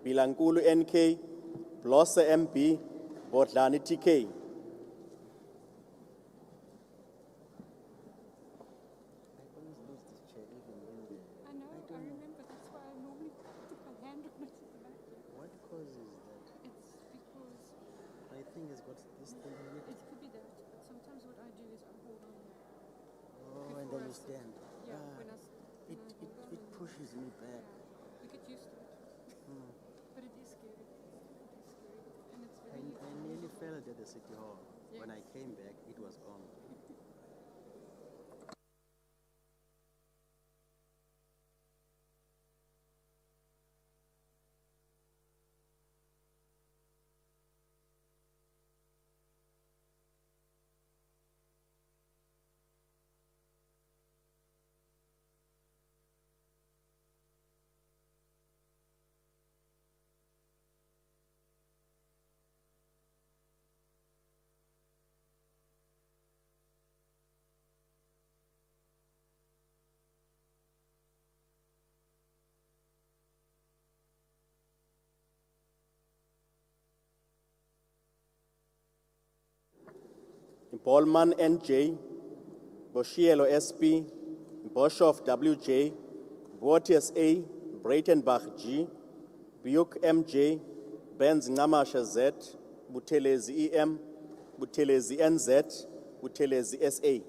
Bilankulu NK, Blosse MB, Botlani TK. It pushes me back. You get used to it. But it is scary. And it's I nearly fell at the city hall. When I came back, it was gone. Bolman NJ, Boshielo SP, Boshoff WJ, Botius A, Breitenbach G, Buyuk MJ, Benz Namasha Z, Butelezi EM, Butelezi NZ, Butelezi SA.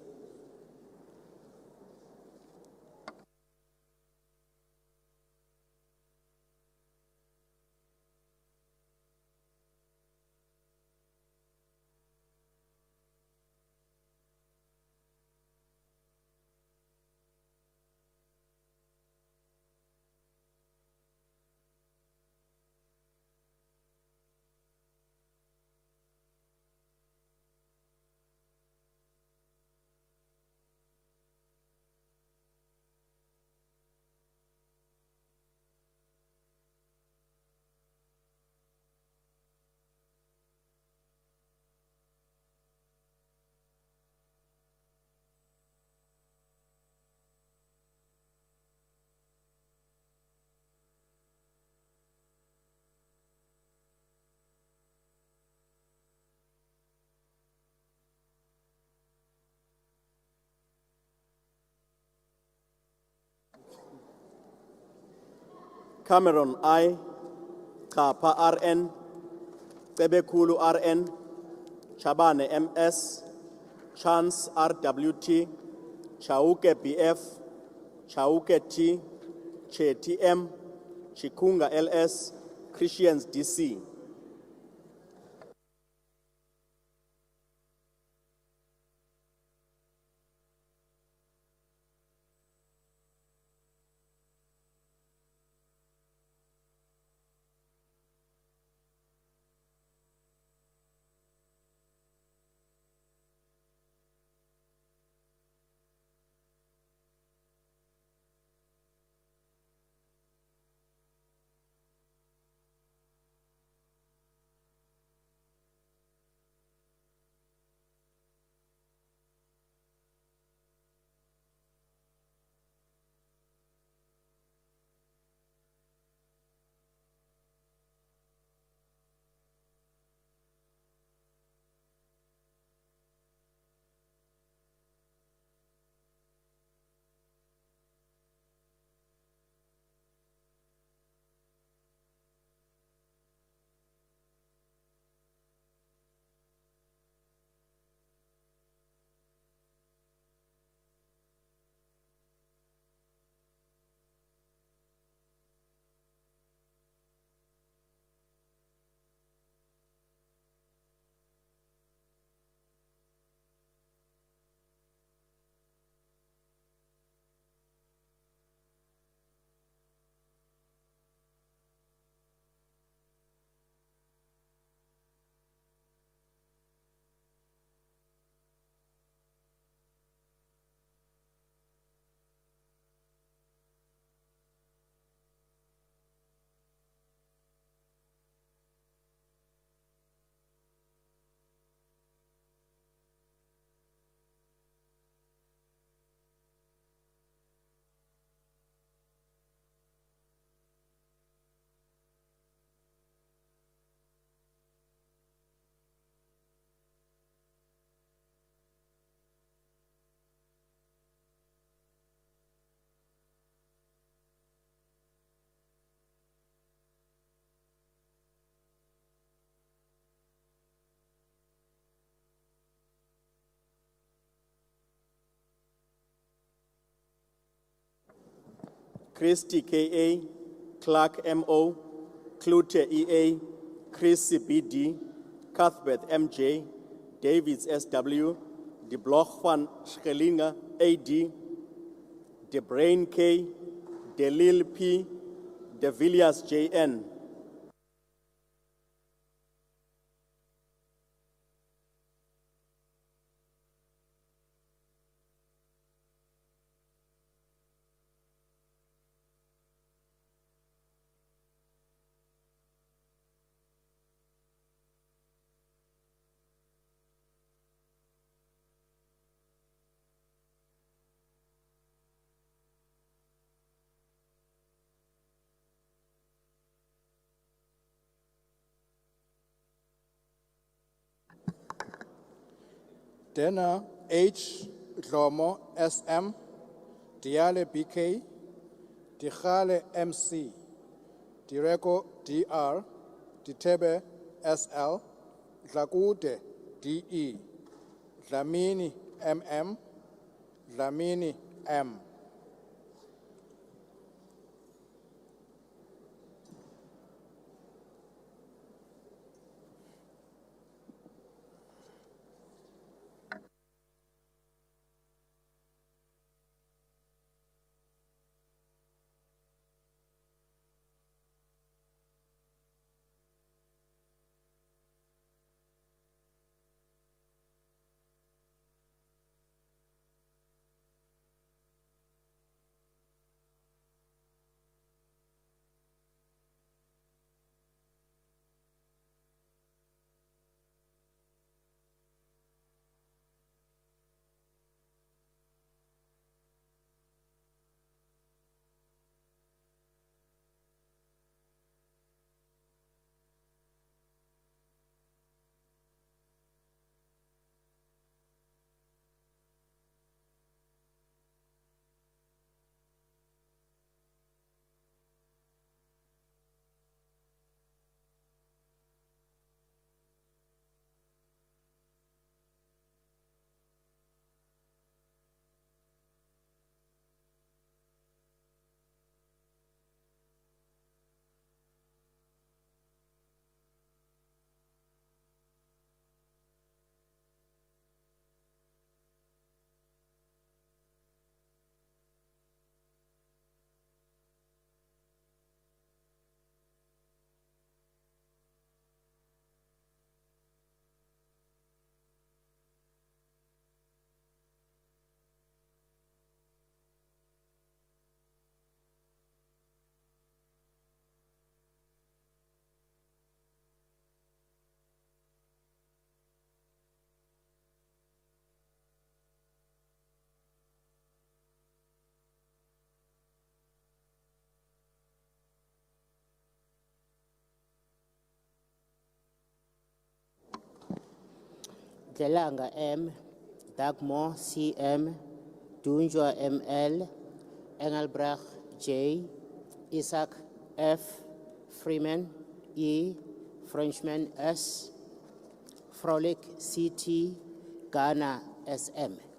Cameron I, Kapa RN, Tebekulu RN, Chabane MS, Chance RWT, Chauke BF, Chauke T, Che TM, Chikunga LS, Christians DC. Christy KA, Clark MO, Clute EA, Chris BD, Cuthbert MJ, Davids SW, De Bloch van Schelinga AD, De Brain K, De Lil P, De Villiers JN. Dena H. Dlomo SM, Diale BK, Dikhale MC, Direko DR, Ditebe SL, Dlakude DE, Dlamini MM, Dlamini M. Delanga M, Dagmore CM, Dunjwa ML, Engelbrach J, Isaac F, Freeman E, Frenchman S, Frolic CT, Ghana SM.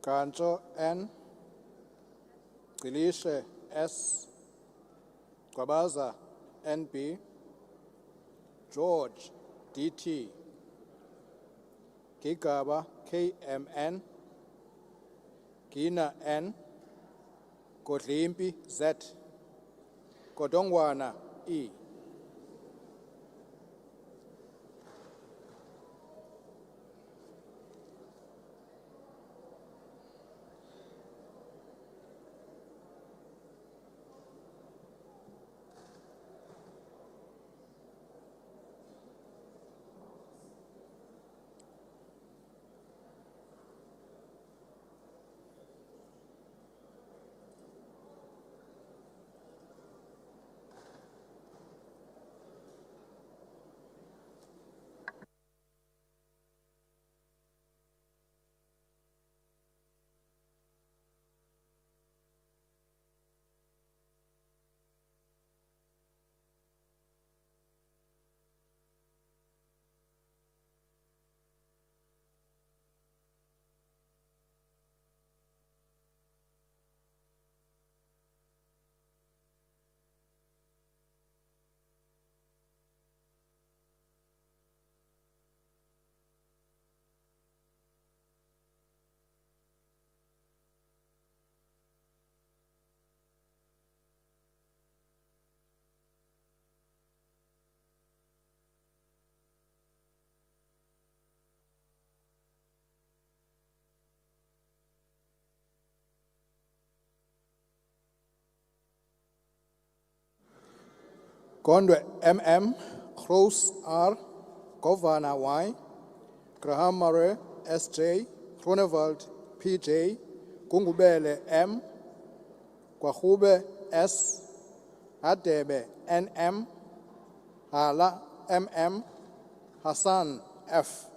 Kancho N, Gilishe S, Kwabaza NB, George DT, Gigaba KMN, Gina N, Godlimpi Z, Kodongwana E. Gondwe MM, Gross R, Governor Y, Graham Murray SJ, Groenewald PJ, Gungubele M, Kwahube S, Hadebe NM, Hala MM, Hassan F.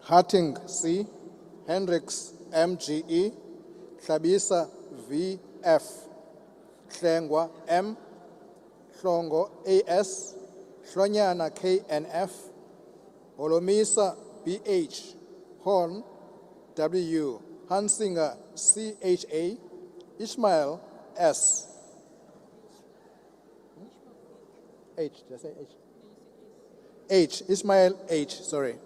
Harting C, Hendricks MGE, Tlabisa VF, Hlengwa M, Hlongo AS, Hlonyana KNF, Holomisa BH, Horn W, Hansinger CHA, Ishmael S. H, did I say H? H, Ismail H, sorry.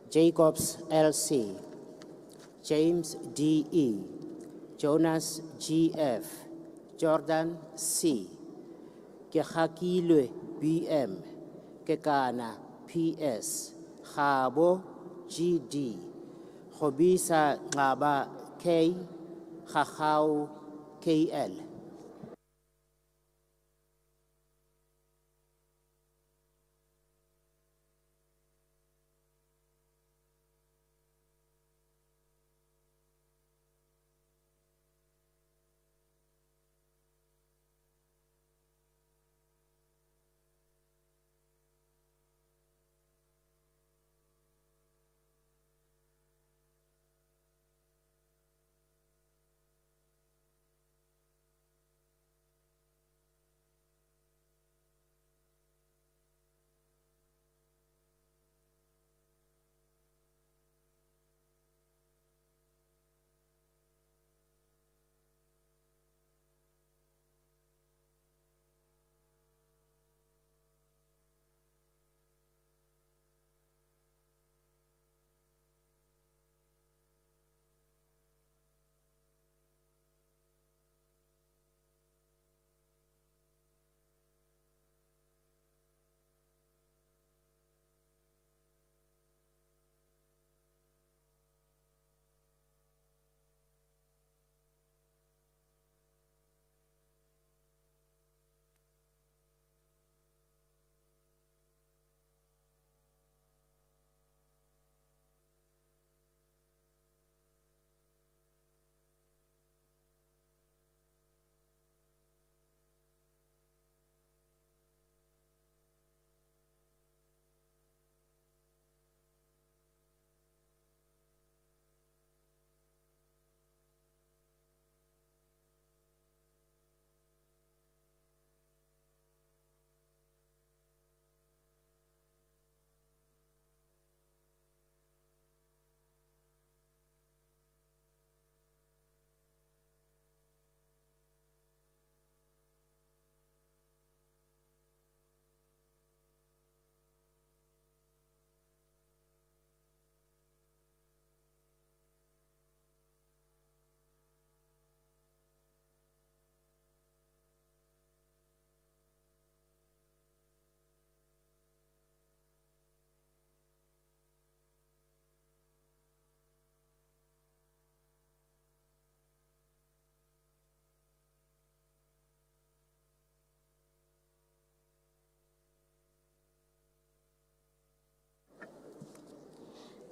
Jacobs LC, James DE, Jonas GF, Jordan C, Kehakilwe BM, Kekana PS, Khabo GD, Khobisa Ngaba K, Khahau KL.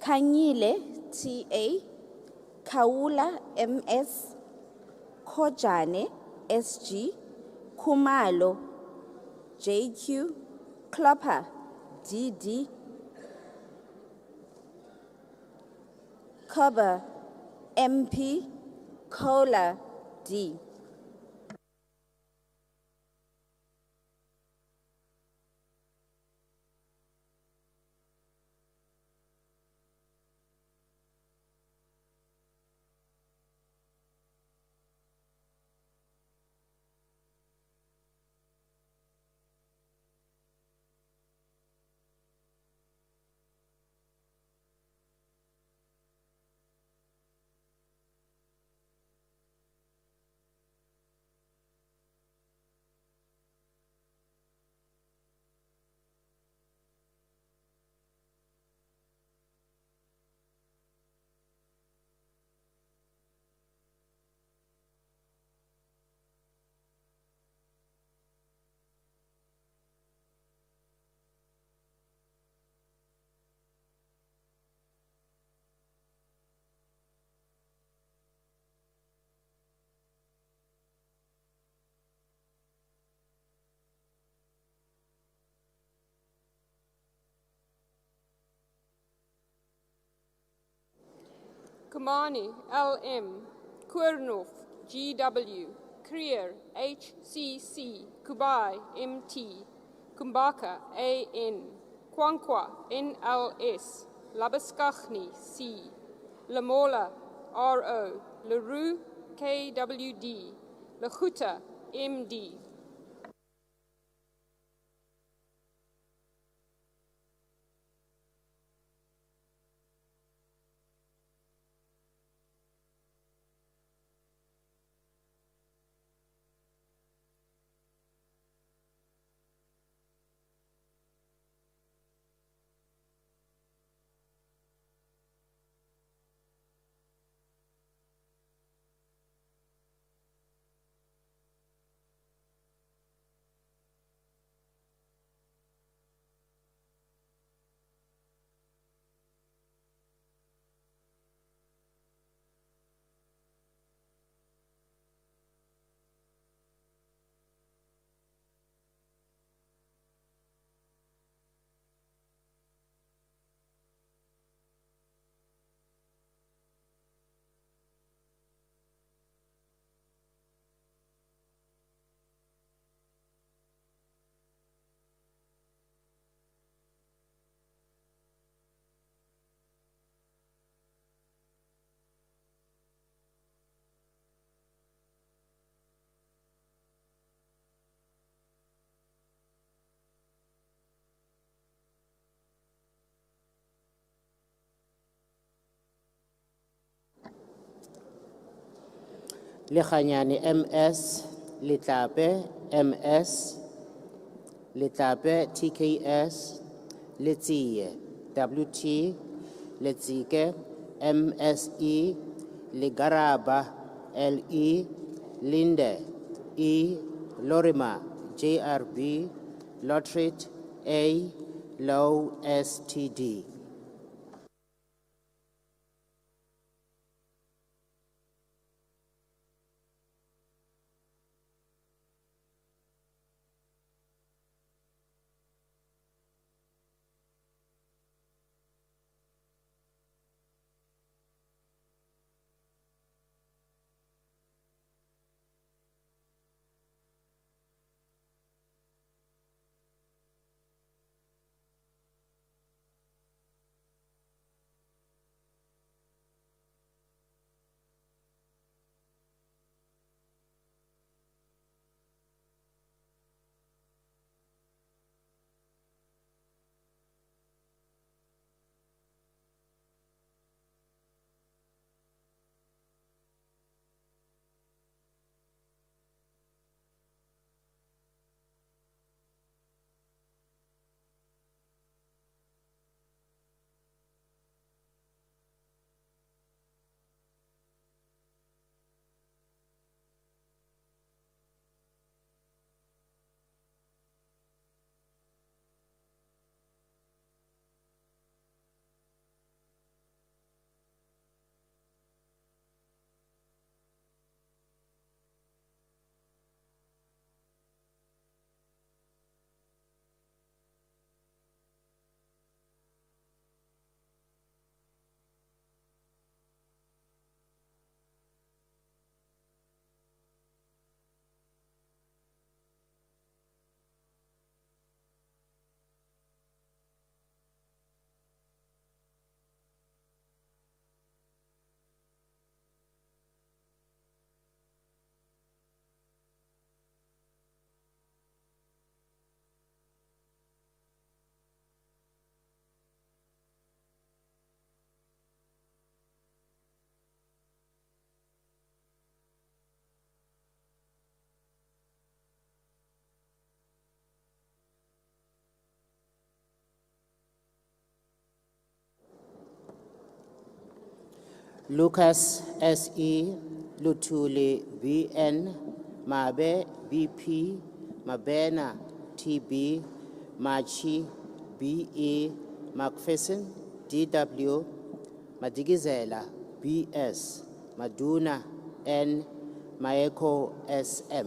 Kanyile TA, Kaula MS, Kojane SG, Kumalo JQ, Klopper DD, Koba MP, Kola D. Kumani, LM, Kurnov, GW, Krier, HCC, Kubai, MT, Kumbaka, AN, Kwankwa, NLS, Labaskachni, C, Lamola, RO, LaRue, KWD, Lachuta, MD. Lekganyane MS, Letlape MS, Letlape TKS, Letsie WT, Letsike MSE, Legaraba LE, Linde E, Lorima JRB, Lotrit A, Low STD. Lucas SE, Lutuli BN, Mabe BP, Mabena TB, Machi BE, Macpherson DW, Madigizela BS, Maduna N, Maeko SM.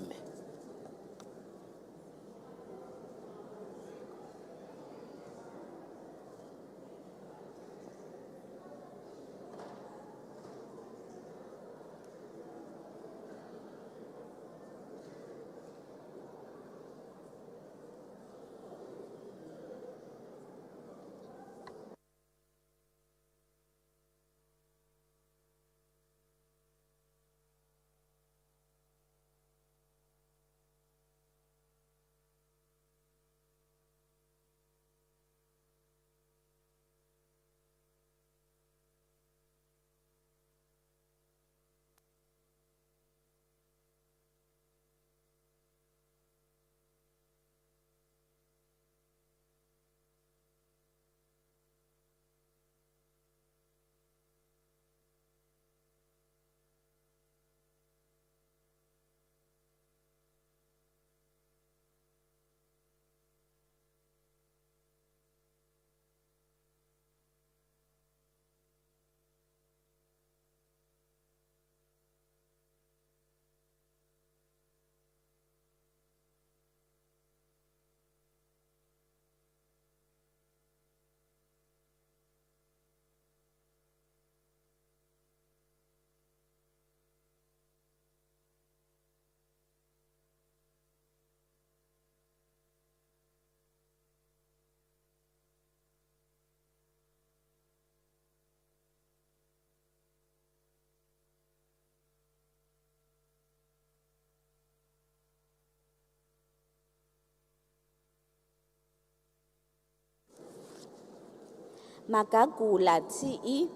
Magagula TE,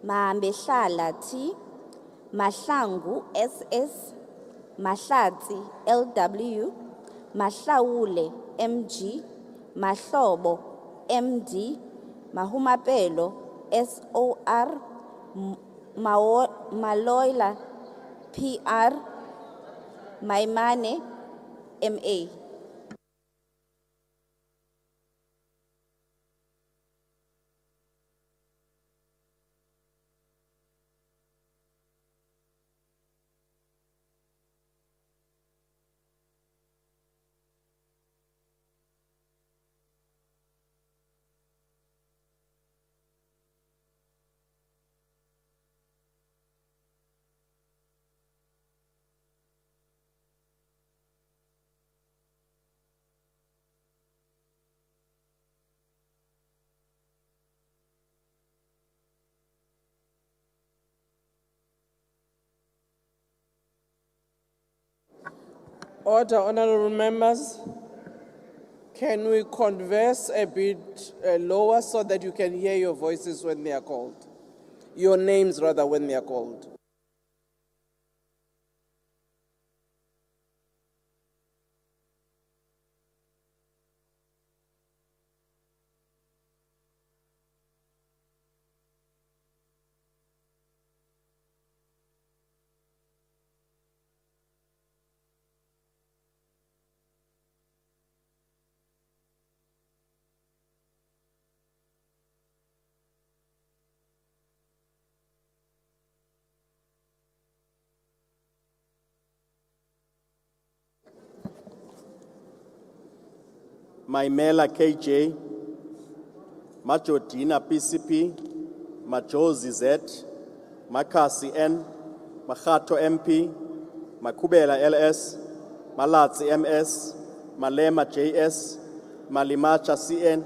Mahambehlala T, Mahlangu SS, Mahlatsi LW, Mahlaule MG, Mahlobo MD, Mahumapelo SOR, Maloila PR, Maimane MA. Order, honorable members. Can we converse a bit lower so that you can hear your voices when they are called? Your names, rather, when they are called. Maimela KJ, Majodina PCP, Majozi Z, Makasi N, Mahato MP, Makubela LS, Malatsi MS, Malema JS, Malimacha CN,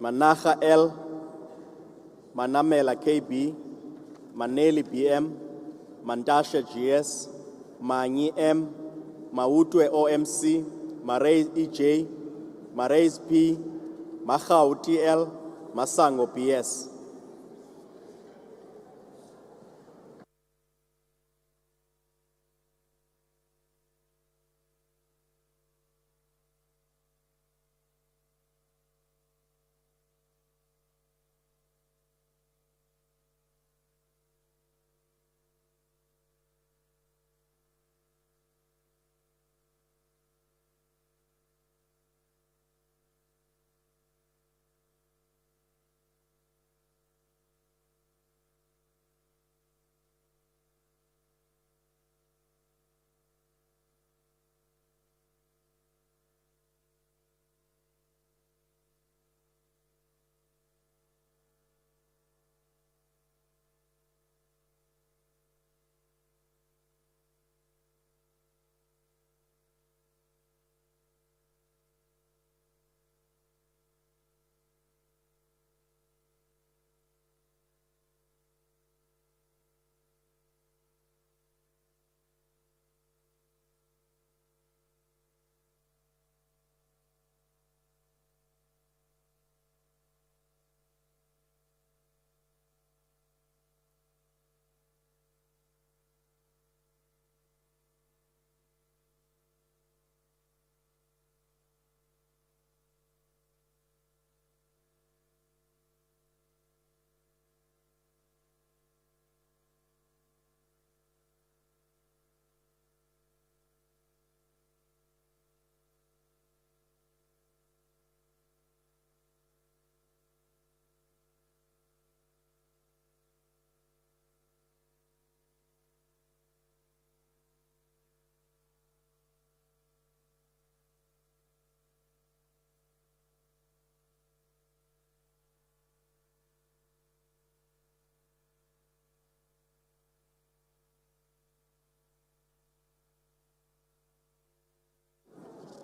Manaha L, Manamela KB, Maneli BM, Mandasha GS, Manyi M, Mautwe OMC, Marais EJ, Marais P, Mahau TL, Masango PS.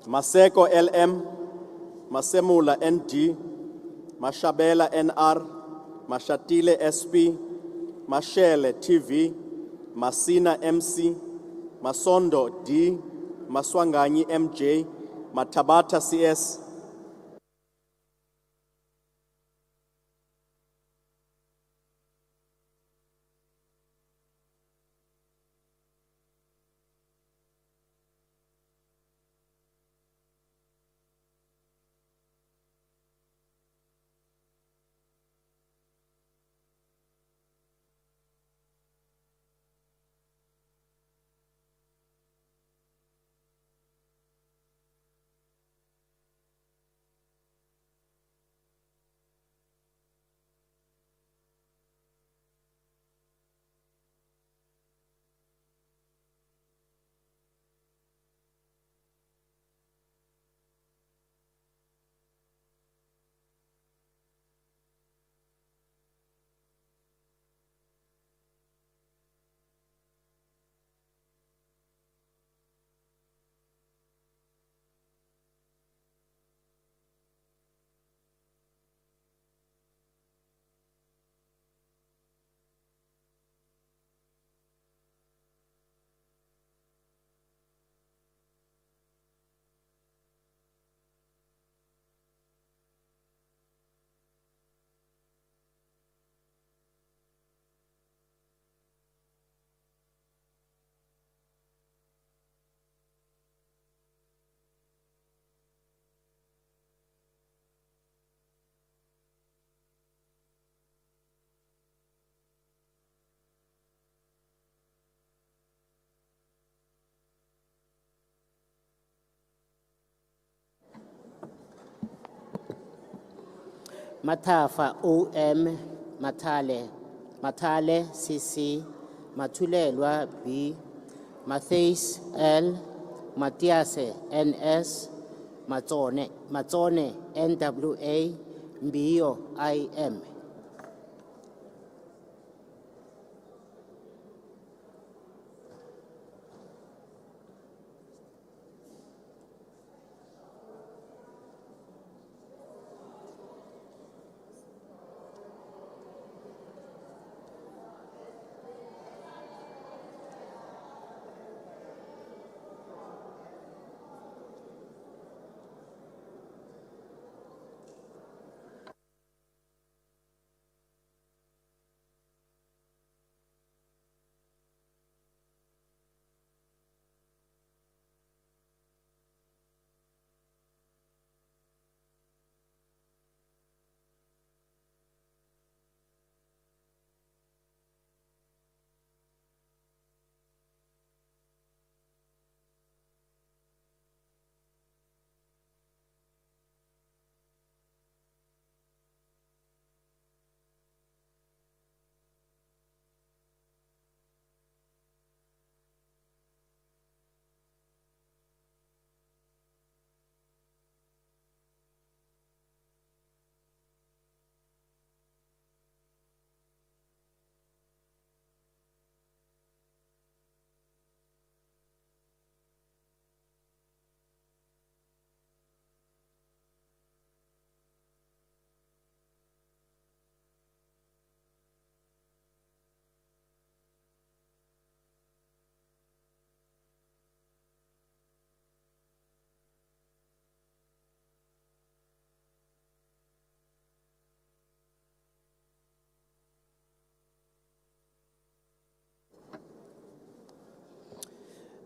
Maseko LM, Masemula ND, Mashabela NR, Mashatile SP, Mashele TV, Masina MC, Masondo D, Maswanganyi MJ, Matabata CS, Matafa OM, Matale CC, Matulelwa B, Mathias L, Matiase NS, Matsone NWA, Mbio IM.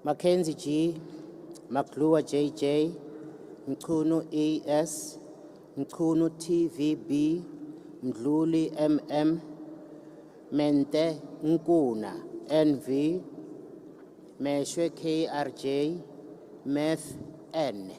Mackenzie G, Maklua JJ, Mkunu AS, Mkunu TVB, Mdluli MM, Mente Nkuna NV, Meshwe KRJ, Meth N.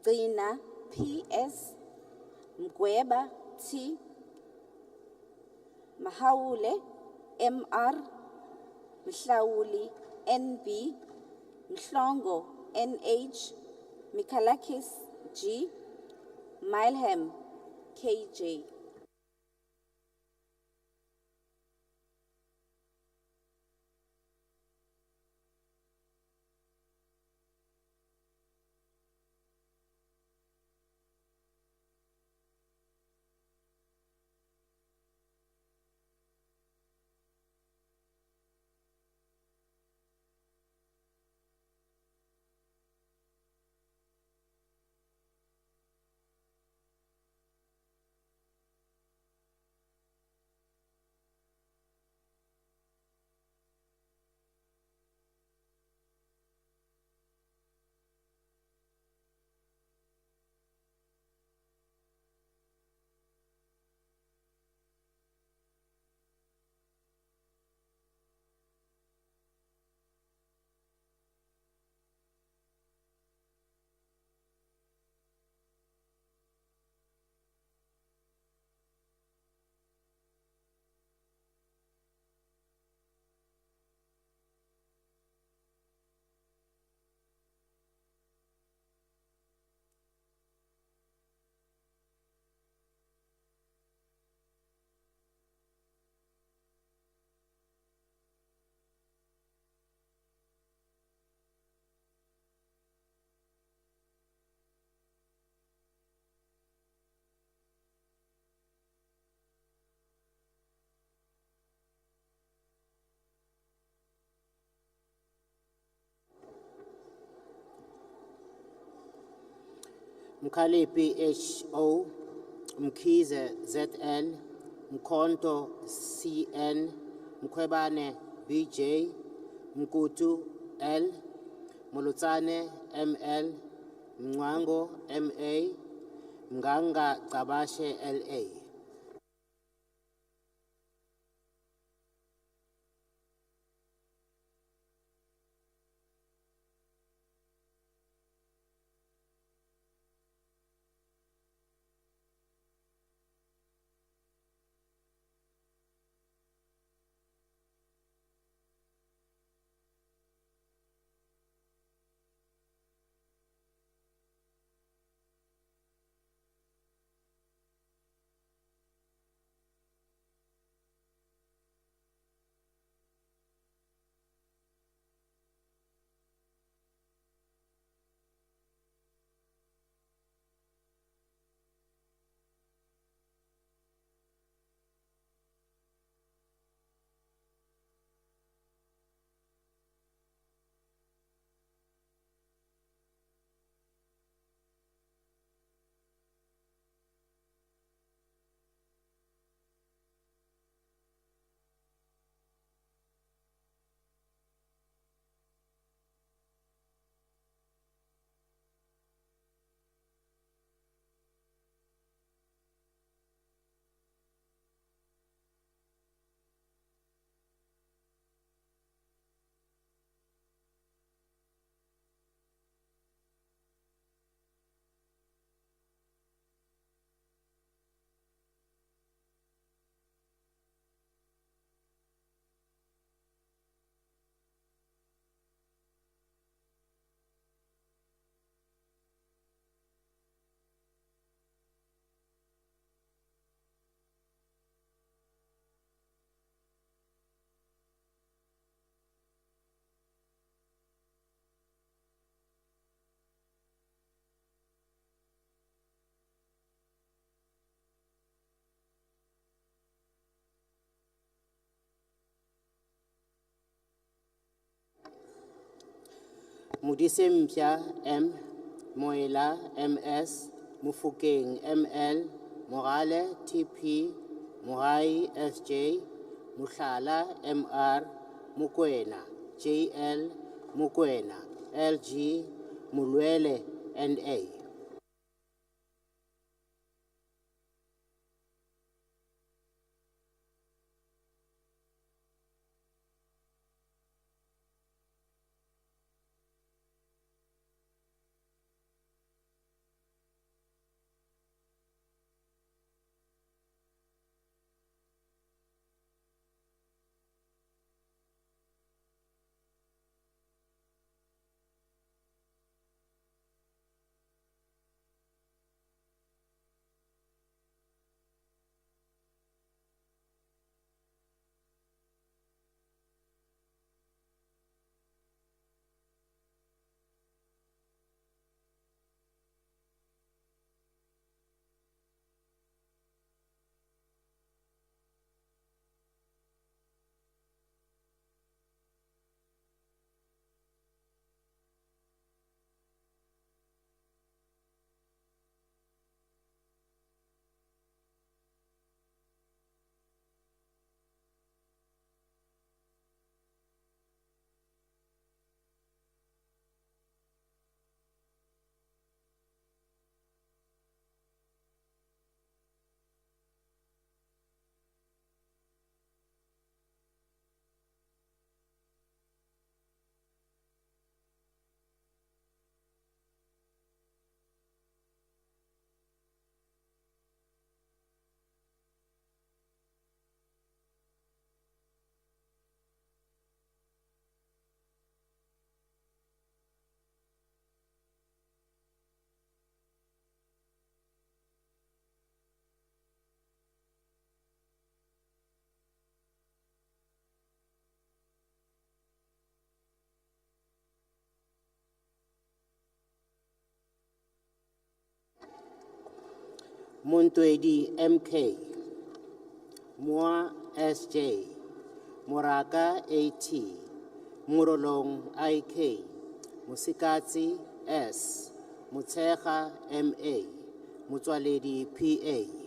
Mgcina PS, Mgweba T, Mahawule MR, Mhlawuli NB, Mhlongo NH, Mikalakis G, Milham KJ. Mkalipi HO, Mkize ZN, Mkonto CN, Mkwebane BJ, Mkutu L, Molutsane ML, Mwango MA, Mganga Tabashe LA. Mudisempya M, Moela MS, Mufukeng ML, Morale TP, Muhai SJ, Mushala MR, Mukwena JL, Mukwena LG, Mulwele NA. Montwedi MK, Moa SJ, Moraka AT, Murolong IK, Musikatsi S, Mutsecha MA, Mutwaledi PA.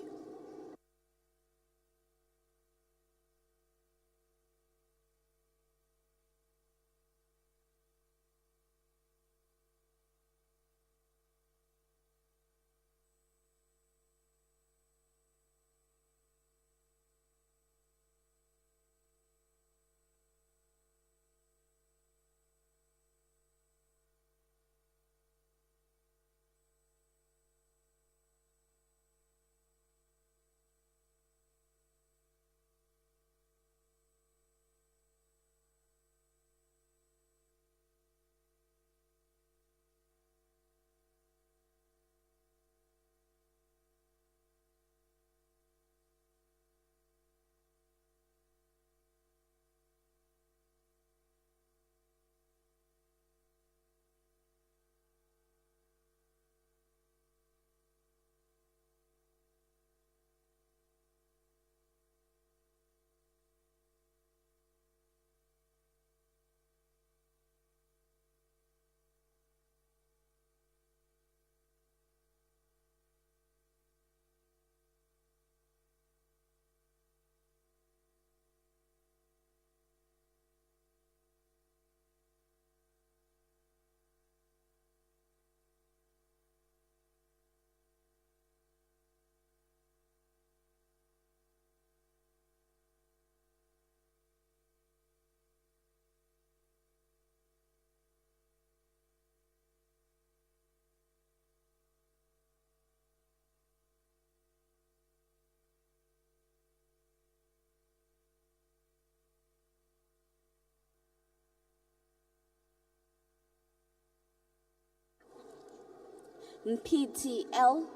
PTL,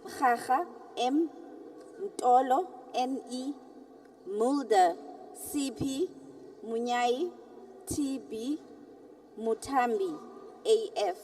Mkhaga M, Mtolo NE, Mulder CP, Munyai TB, Mutambi AF.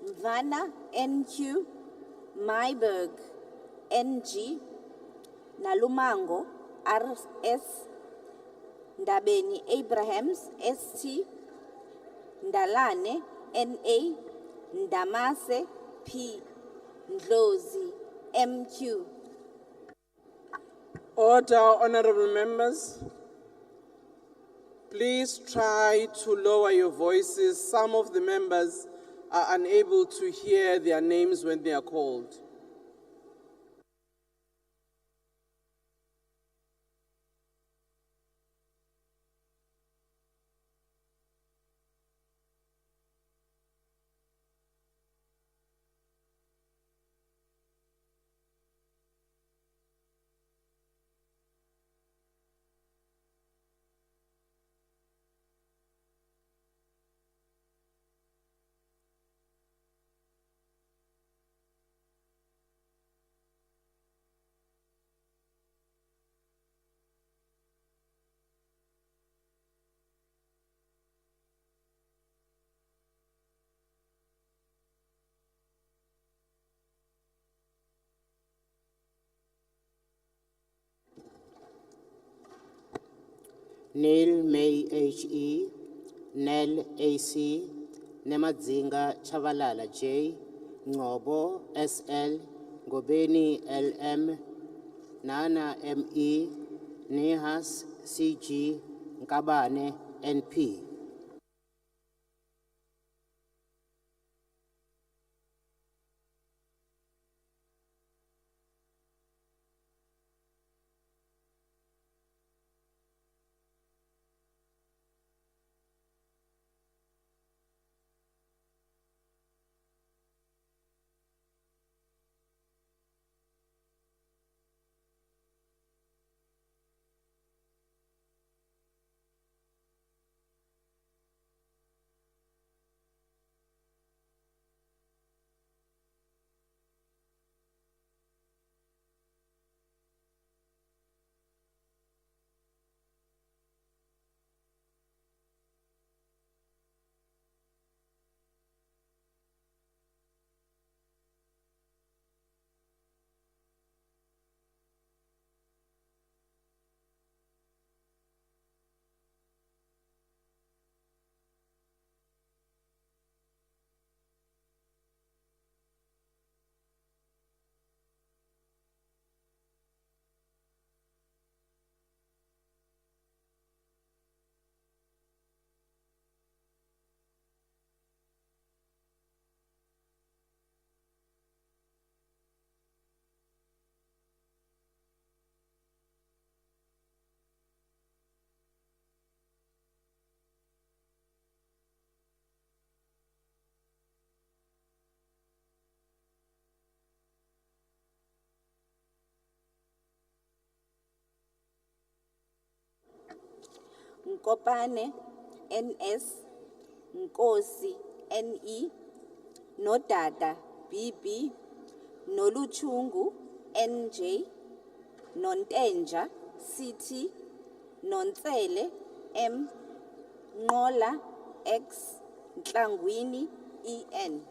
Mvana NQ, Myberg NG, Nalumango RS, Ndabeni Abrahams ST, Ndalane NA, Ndamase P, Ndlozi MQ. Order, honorable members. Please try to lower your voices. Some of the members are unable to hear their names when they are called. Neil May HE, Nel AC, Nemadzinga Chavalala J, Ngobo SL, Ngobeni LM, Nana ME, Nehas CG, Nkabane NP. Nkopane, NS, Nkosi, NE, Nodada, BB, Noluchungu, NJ, Nontenja, CT, Nonsele, M, Ngola, X, Ntlangwini, EN.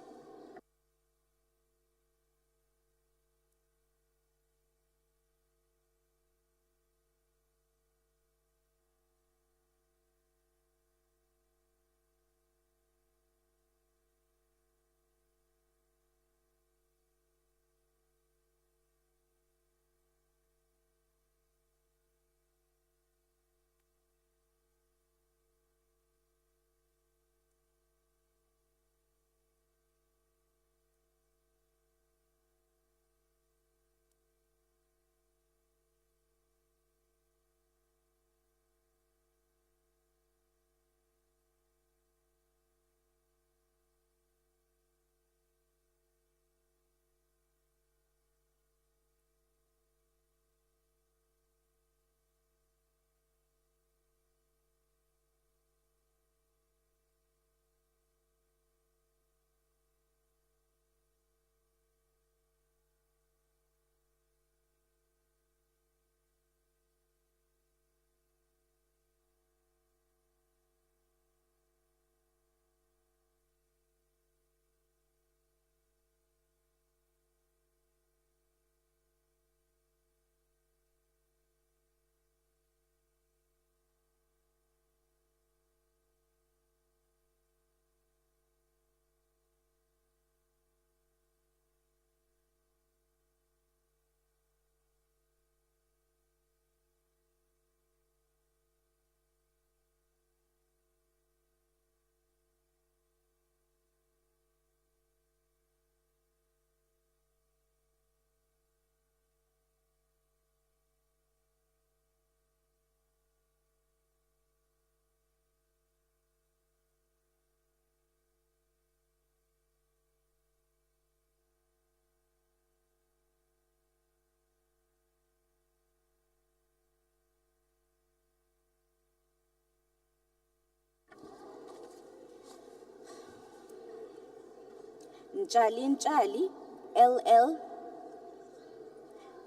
Nchali, LL,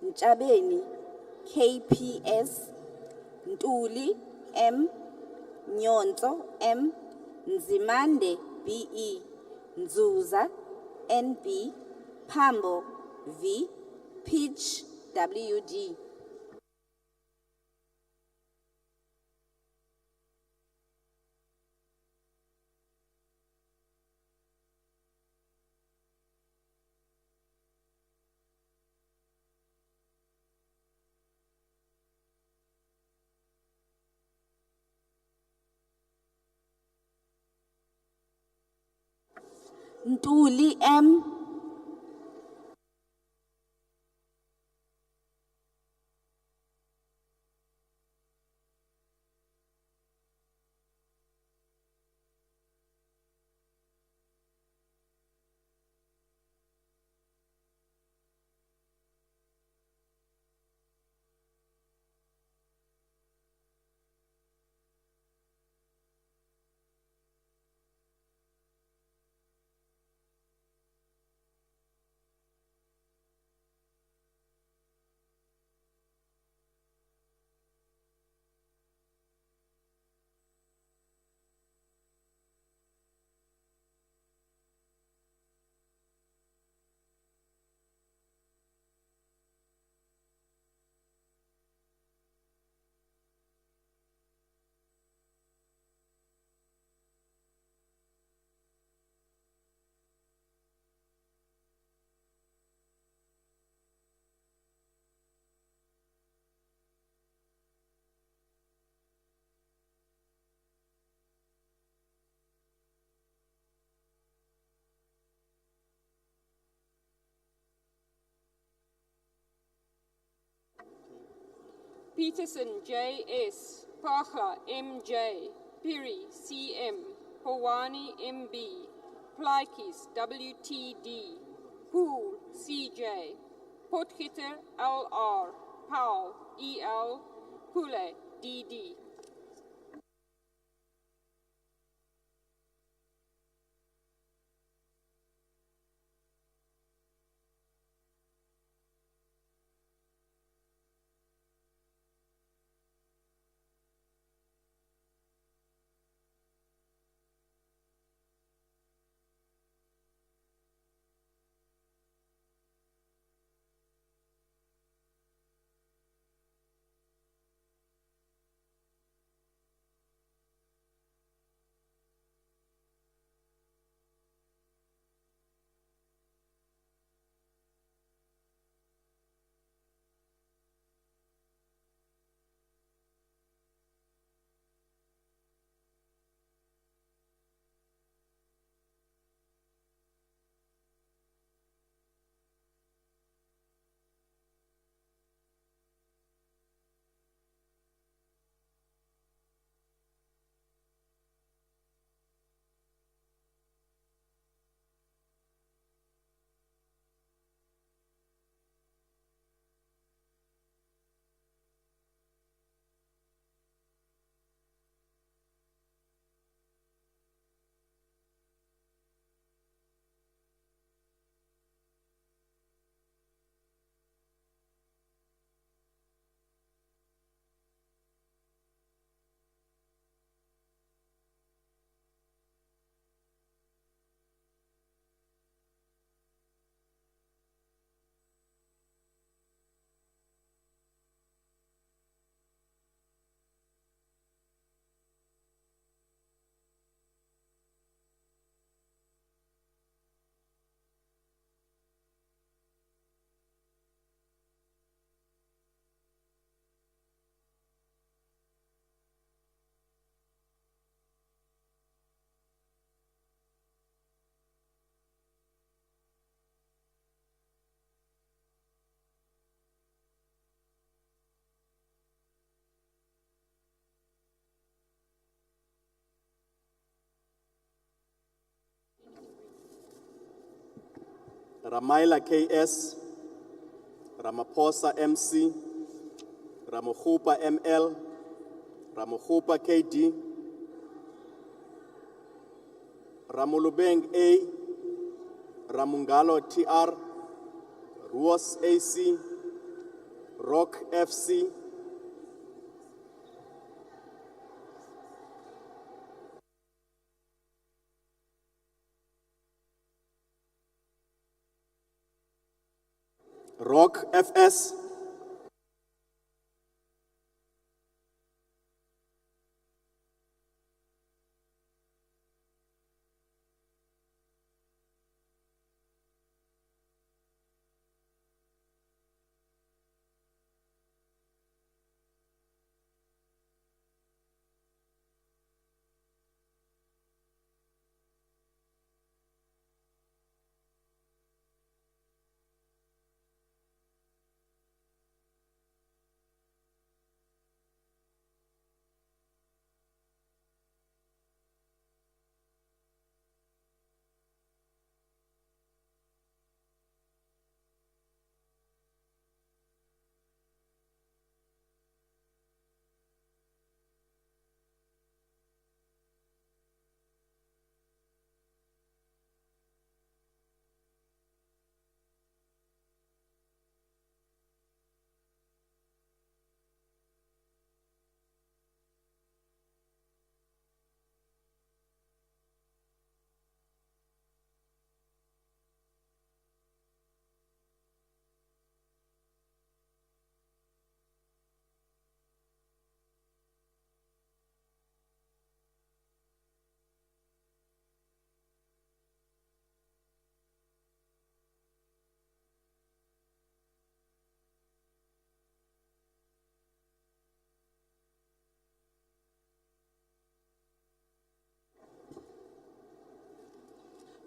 Nchabeni, KPS, Ntuli, M, Nyonzo, M, Nzimande, BE, Nzuza, NB, Pambo, V, Pitch, WD. Ntuli M. Peterson J.S., Pacha M.J., Piri C.M., Hawani M.B., Plaikis W.T.D., Poole C.J., Potgieter L.R., Powell E.L., Pule D.D. Ramaila KS, Ramaphosa MC, Ramokhupa ML, Ramokhupa KD, Ramulubeng A, Ramungalo TR, Ruos AC, Rock FC, Rock FS,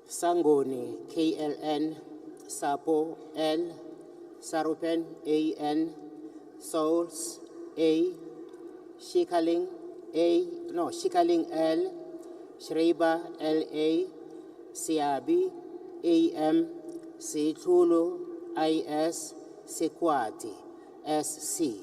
Sangoni, KLN, Sapo, L, Sarupen, AN, Souls, A, Shikaling, Shikaling L, Shreiba, LA, Siabi, AM, Situlu, IS, Sekwati, SC.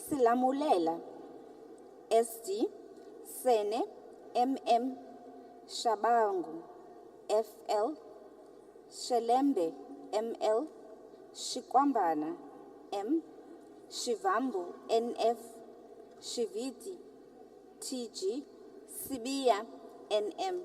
Silamulela, SD, Sene, MM, Shabangu, FL, Shelembe, ML, Shikwambana, M, Shivambu, NF, Shiviti, TG, Sibia, NM.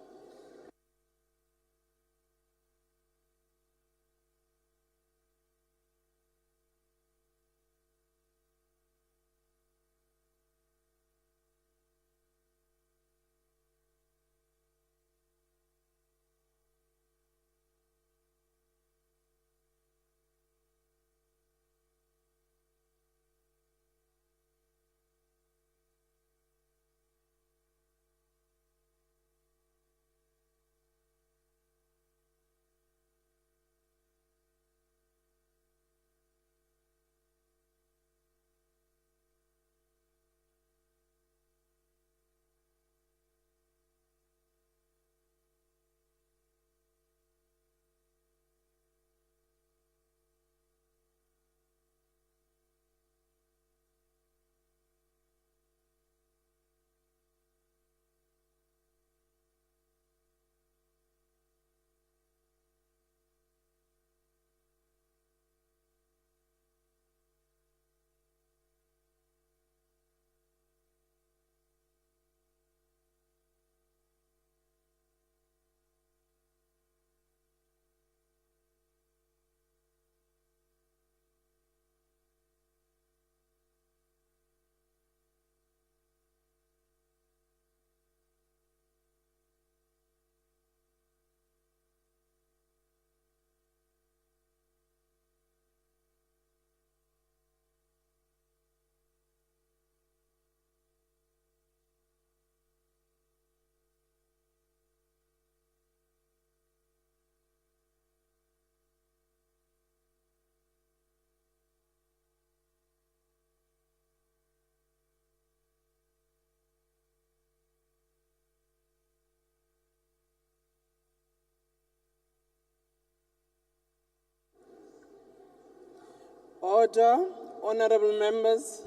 Order, honorable members.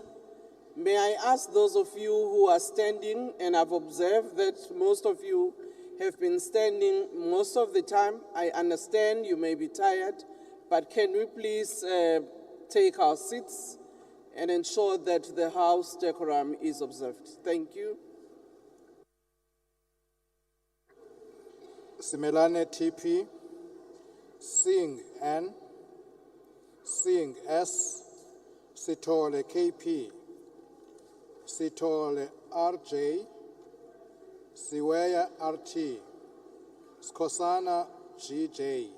May I ask those of you who are standing and have observed that most of you have been standing most of the time. I understand you may be tired, but can we please take our seats and ensure that the House decorum is observed? Thank you. Simelane TP, Singh N, Singh S, Sitole KP, Sitole RJ, Siweya RT, Skosana GJ,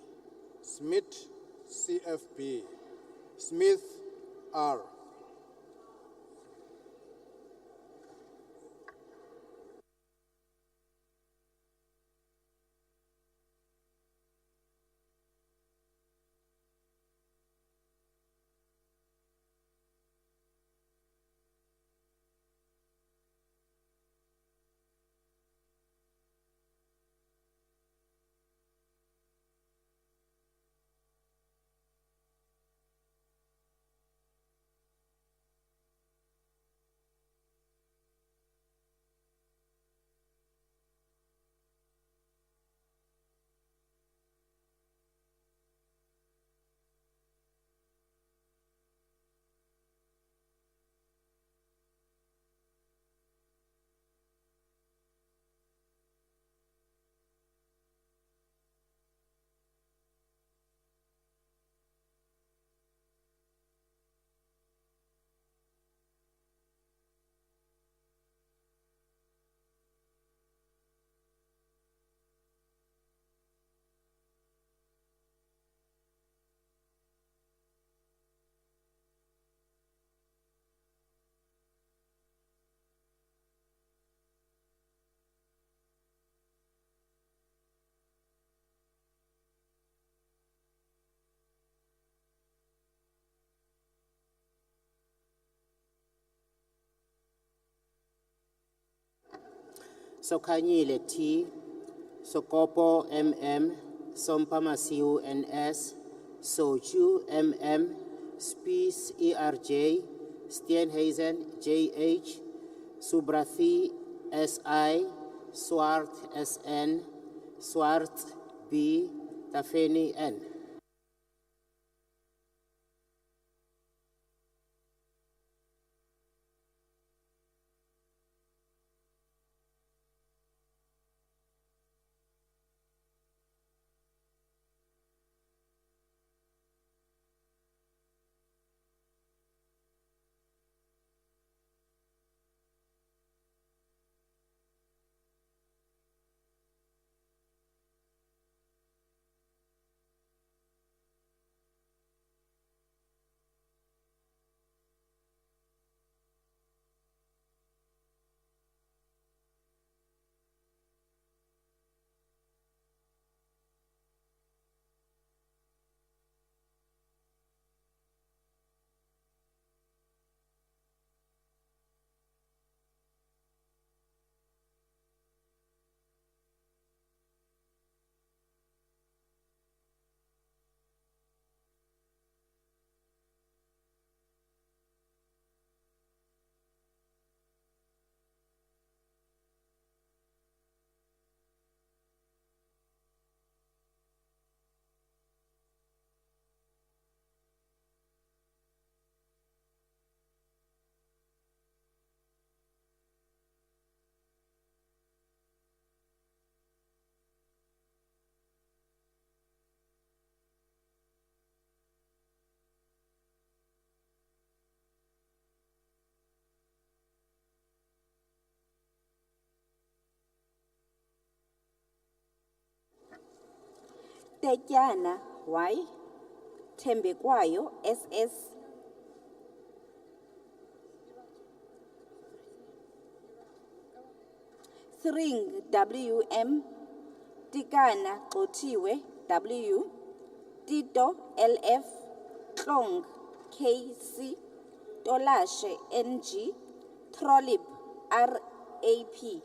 Smith CFB, Smith R. Sokanyile T, Sokopo MM, Sompamasiu NS, Sochu MM, Spies ERJ, Steenhuisen JH, Subrathi SI, Swart SN, Swart B, Tafeni N. Tetyana Y, Thembekwayo SS, Thring WM, Tikana Xotiwe W, Tito LF, Klong KC, Tolashe NG, Trolip RAP.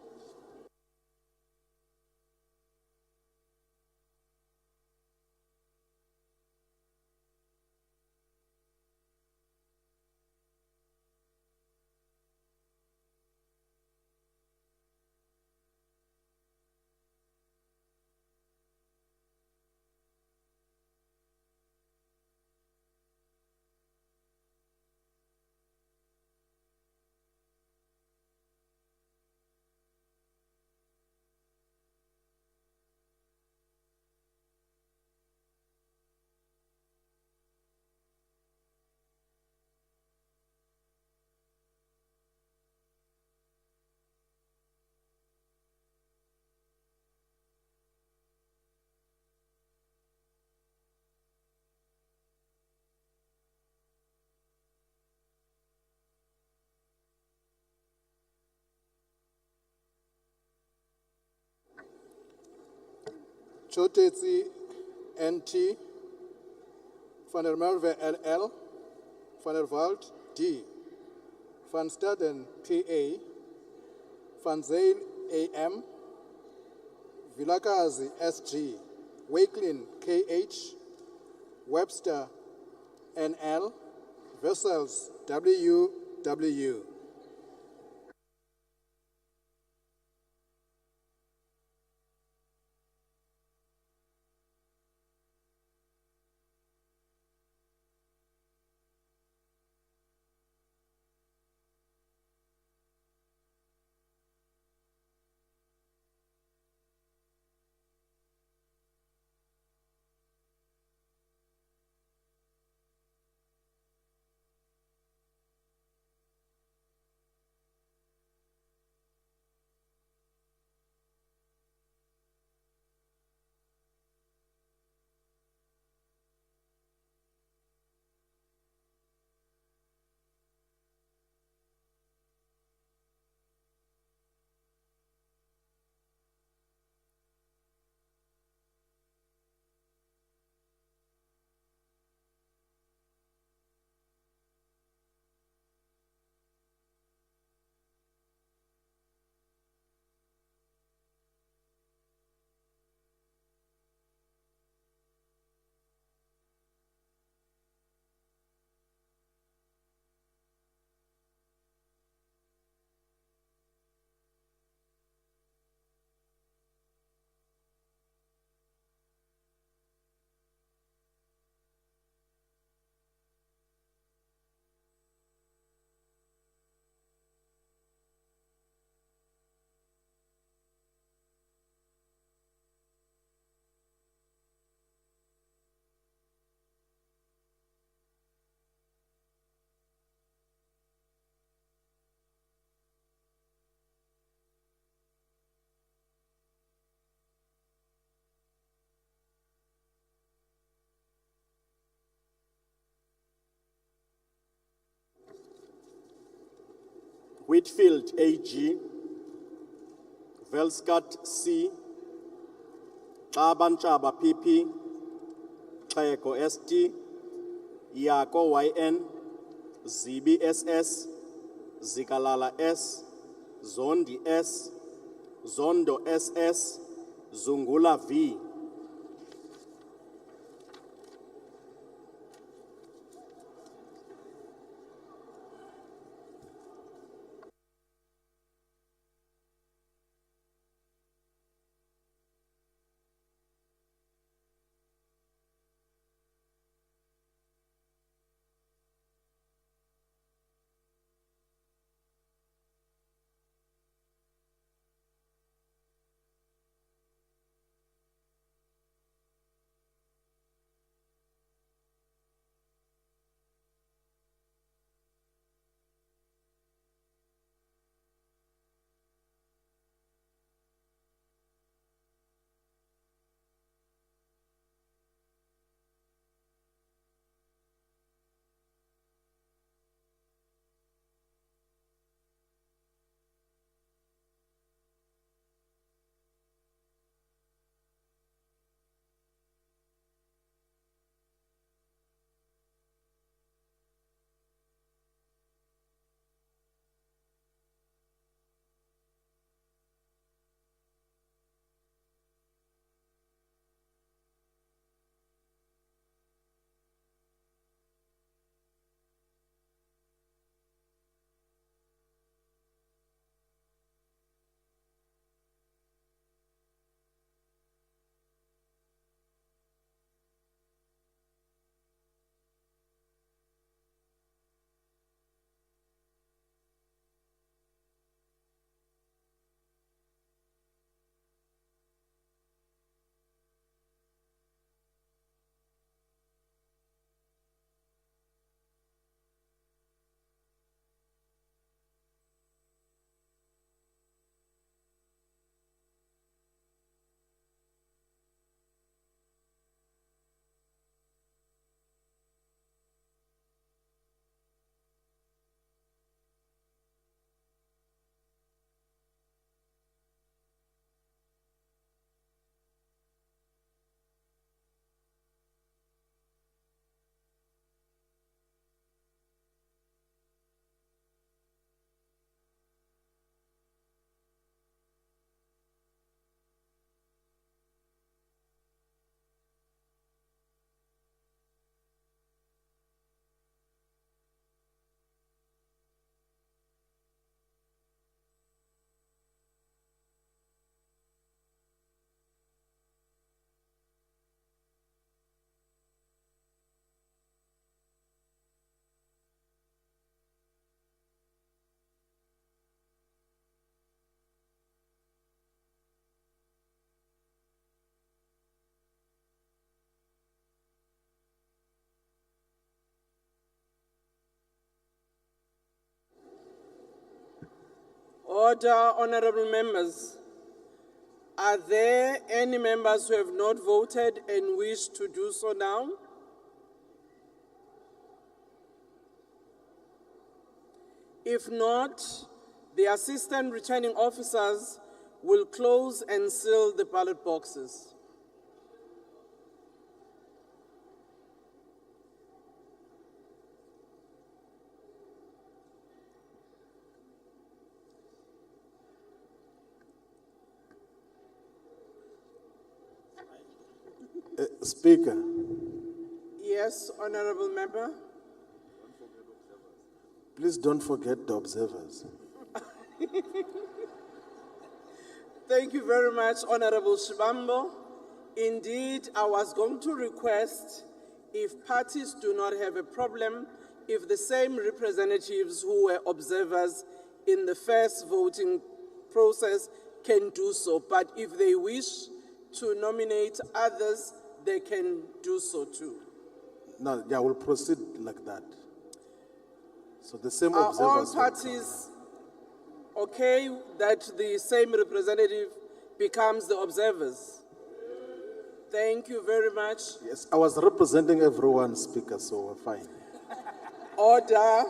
Chotetsi NT, Van der Merwe LL, Van der Walt D, Van Staden PA, Van Zyl AM, Vilakazi SG, Wakelin KH, Webster NL, Vessels WW. Whitfield AG, Velskat C, Xabantshaba PP, Xhego ST, Yako YN, Zibi SS, Zikalala S, Zondi S, Zondo SS, Zungula V. Order, honorable members. Are there any members who have not voted and wish to do so now? If not, the assistant returning officers will close and seal the ballot boxes. Speaker, Yes, honorable member. please don't forget the observers. Thank you very much, Honorable Shibambo. Indeed, I was going to request, if parties do not have a problem, if the same representatives who were observers in the first voting process can do so. But if they wish to nominate others, they can do so too. No, yeah, we'll proceed like that. So the same Are observers. all will come. parties okay that the same representative becomes the observers? Thank you very much. Yes, I was representing everyone, Speaker, so we're fine. Order.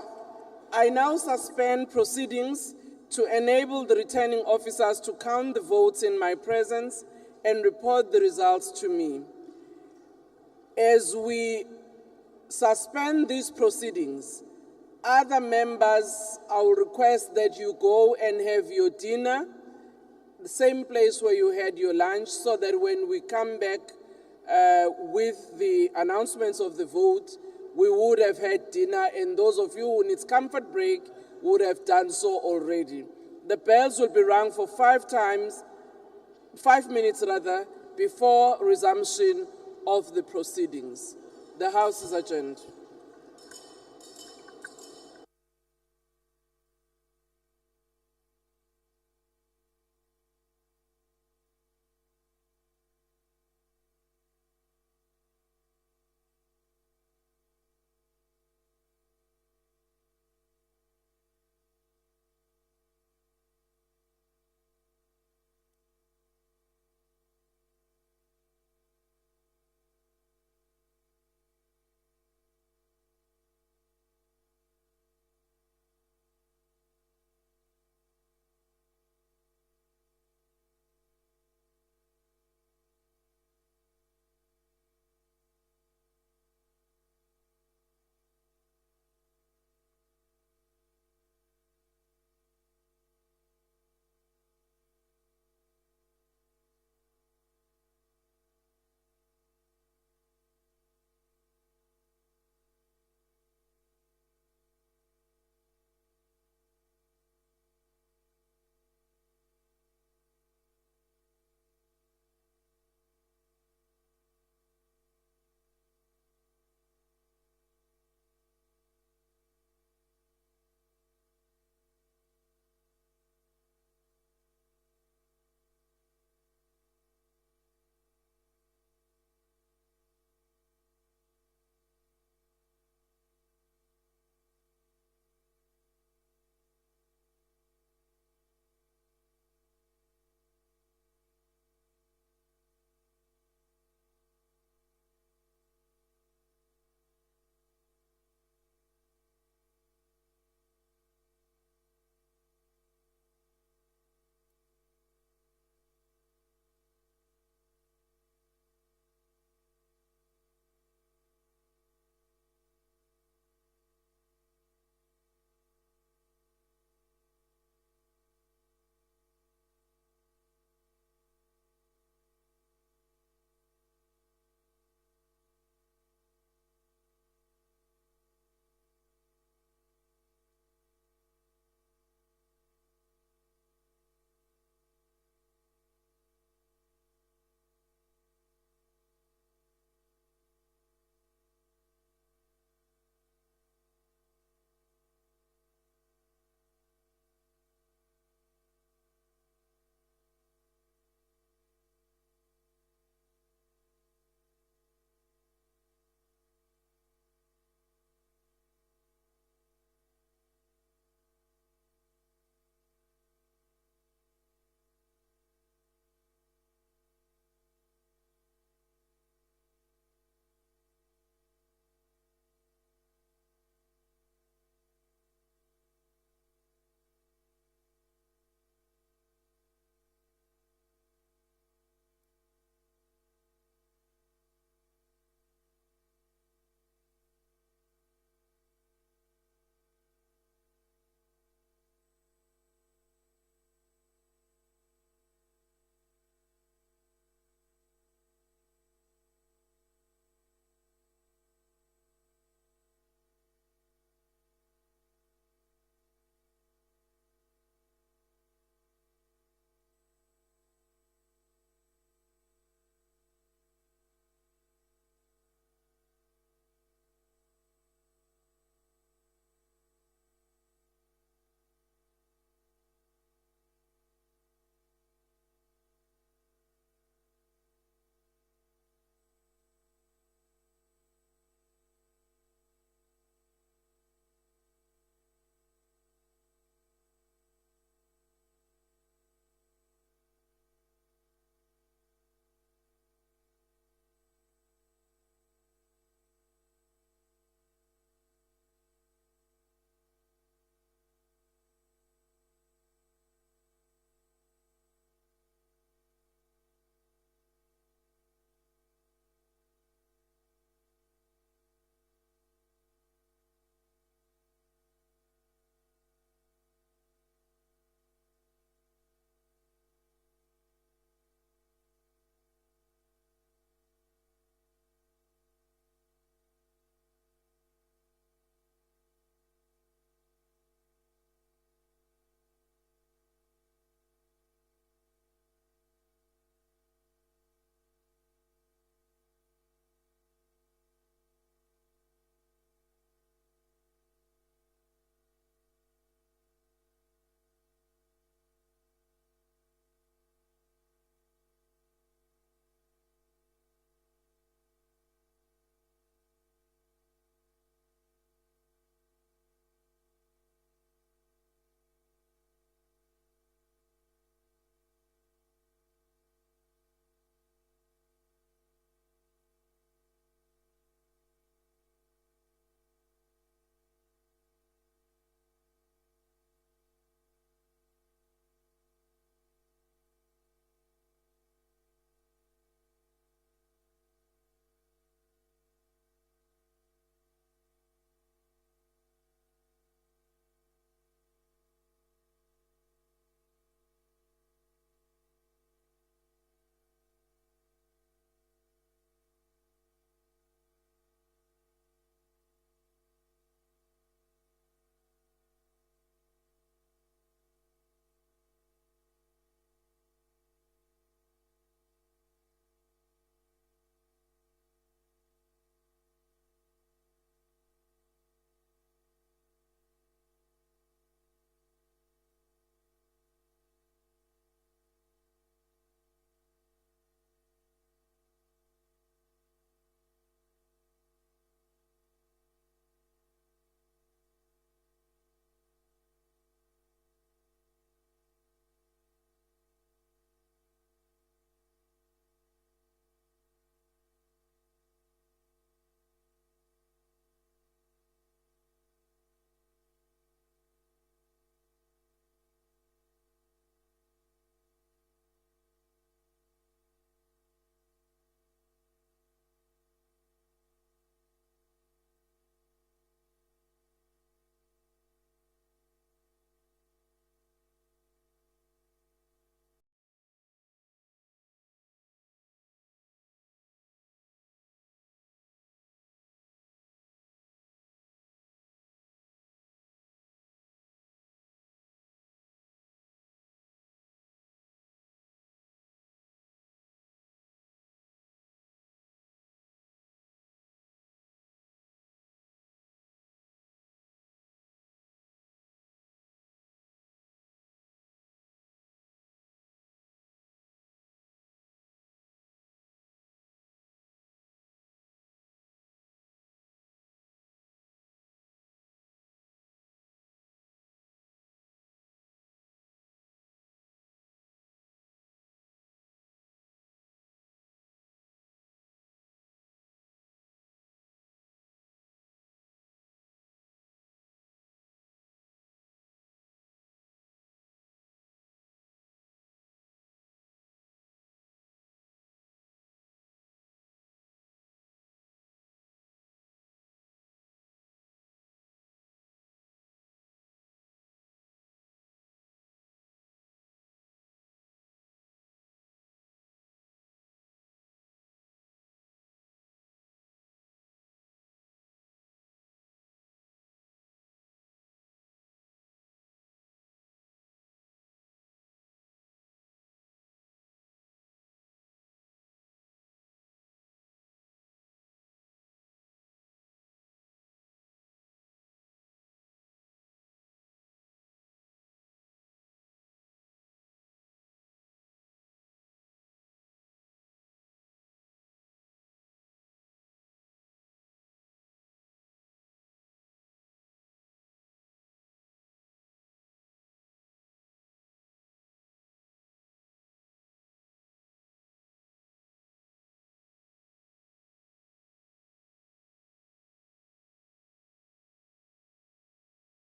I now suspend proceedings to enable the returning officers to count the votes in my presence and report the results to me. As we suspend these proceedings, other members, I will request that you go and have your dinner, the same place where you had your lunch, so that when we come back with the announcements of the vote, we would have had dinner, and those of you who need comfort break would have done so already. The bells will be rung for 5 minutes before resumption of the proceedings. The House is adjourned.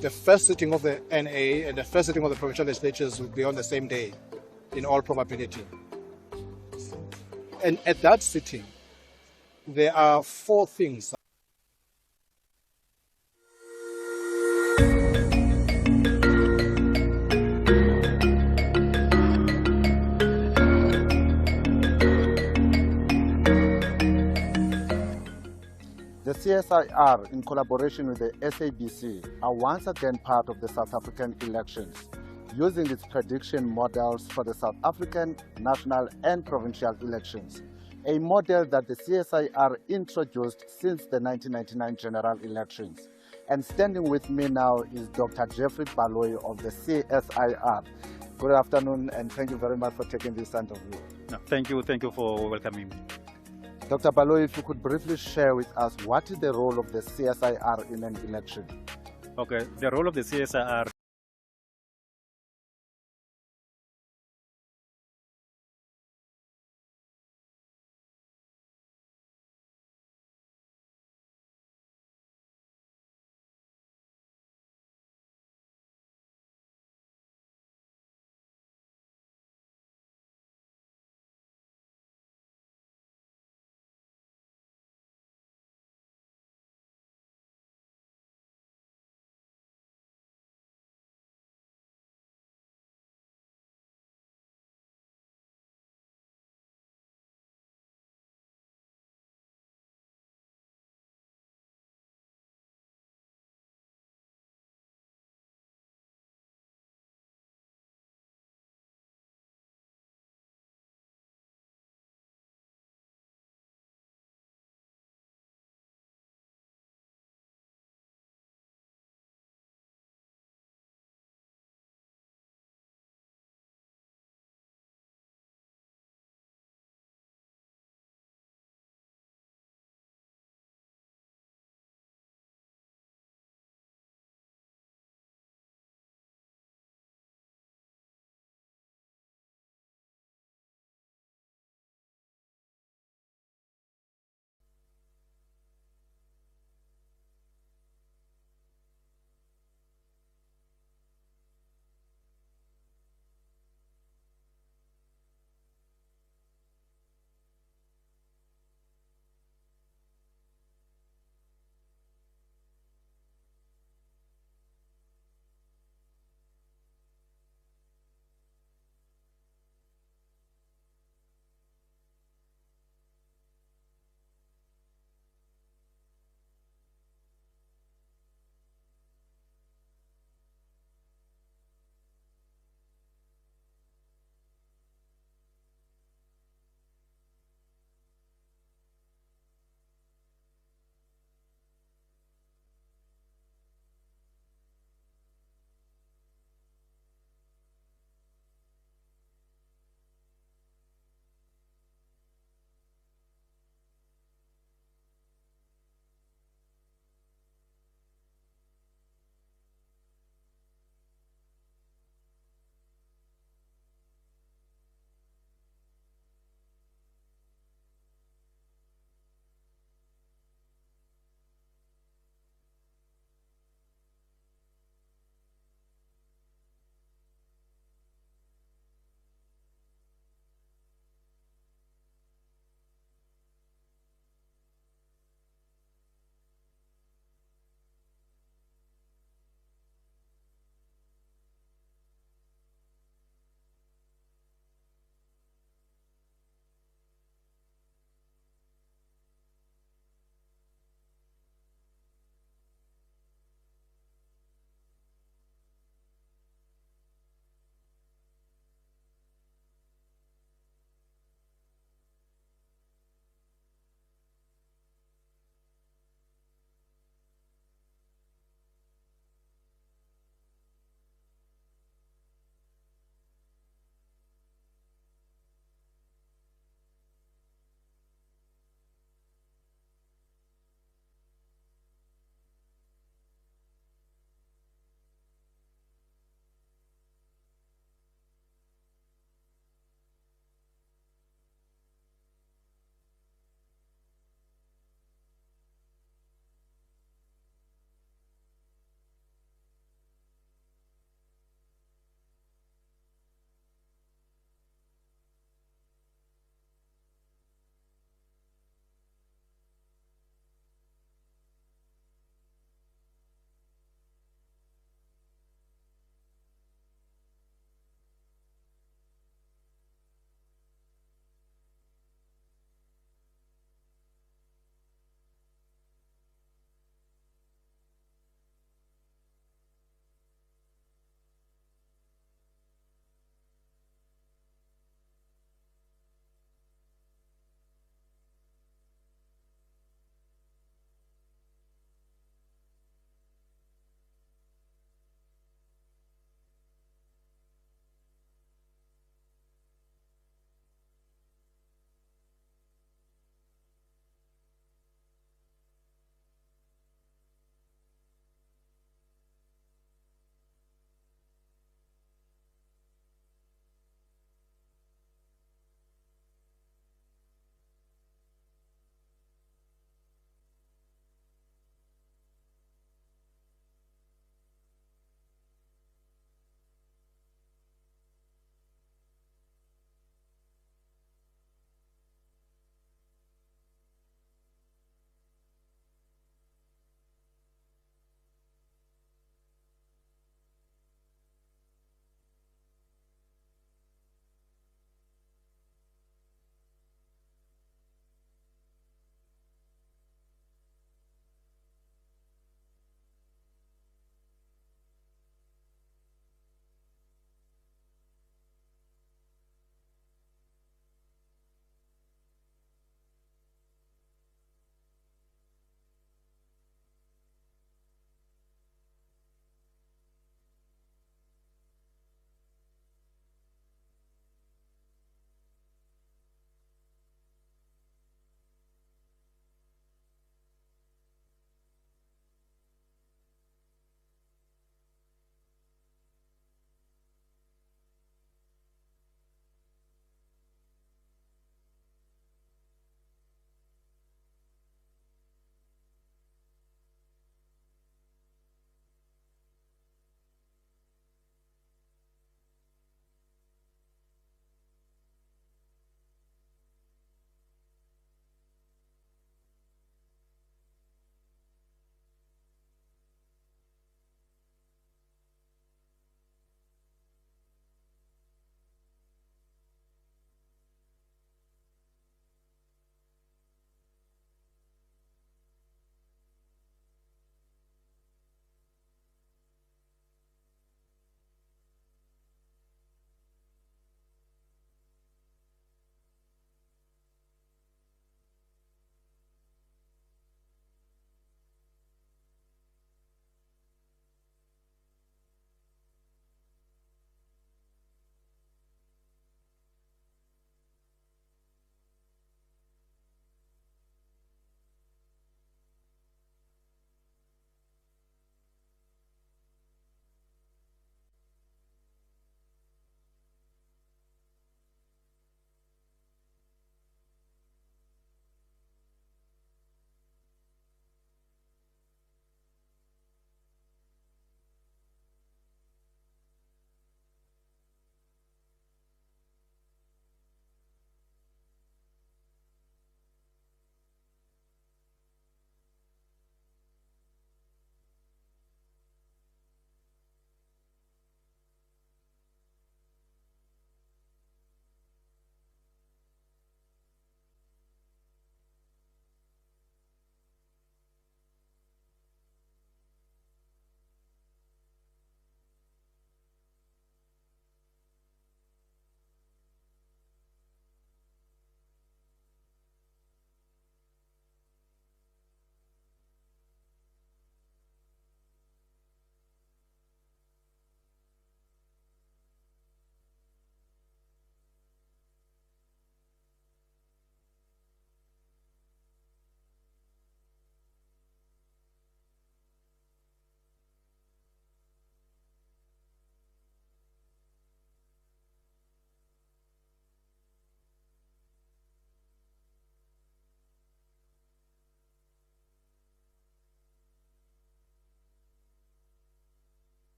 the first sitting of the NA and the first sitting of the provincial legislatures will be on the same day, in all probability. And at that sitting, there are 4 things. The CSIR, in collaboration with the SABC, are once again part of the South African elections, using its prediction models for the South African national and provincial elections, a model that the CSIR introduced since the 1999 general elections. And standing with me now is Dr. Jeffrey Baloyi of the CSIR. Good afternoon, and thank you very much for taking this interview. No, thank you for welcoming me. Dr. Baloyi, if you could briefly share with us what is the role of the CSIR in an election? Okay, the role of the CSIR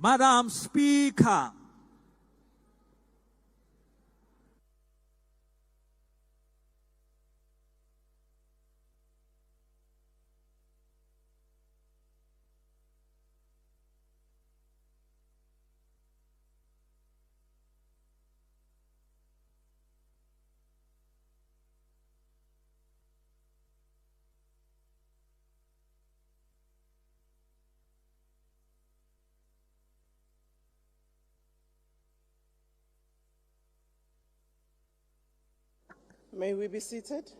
Madam Speaker, May we be seated?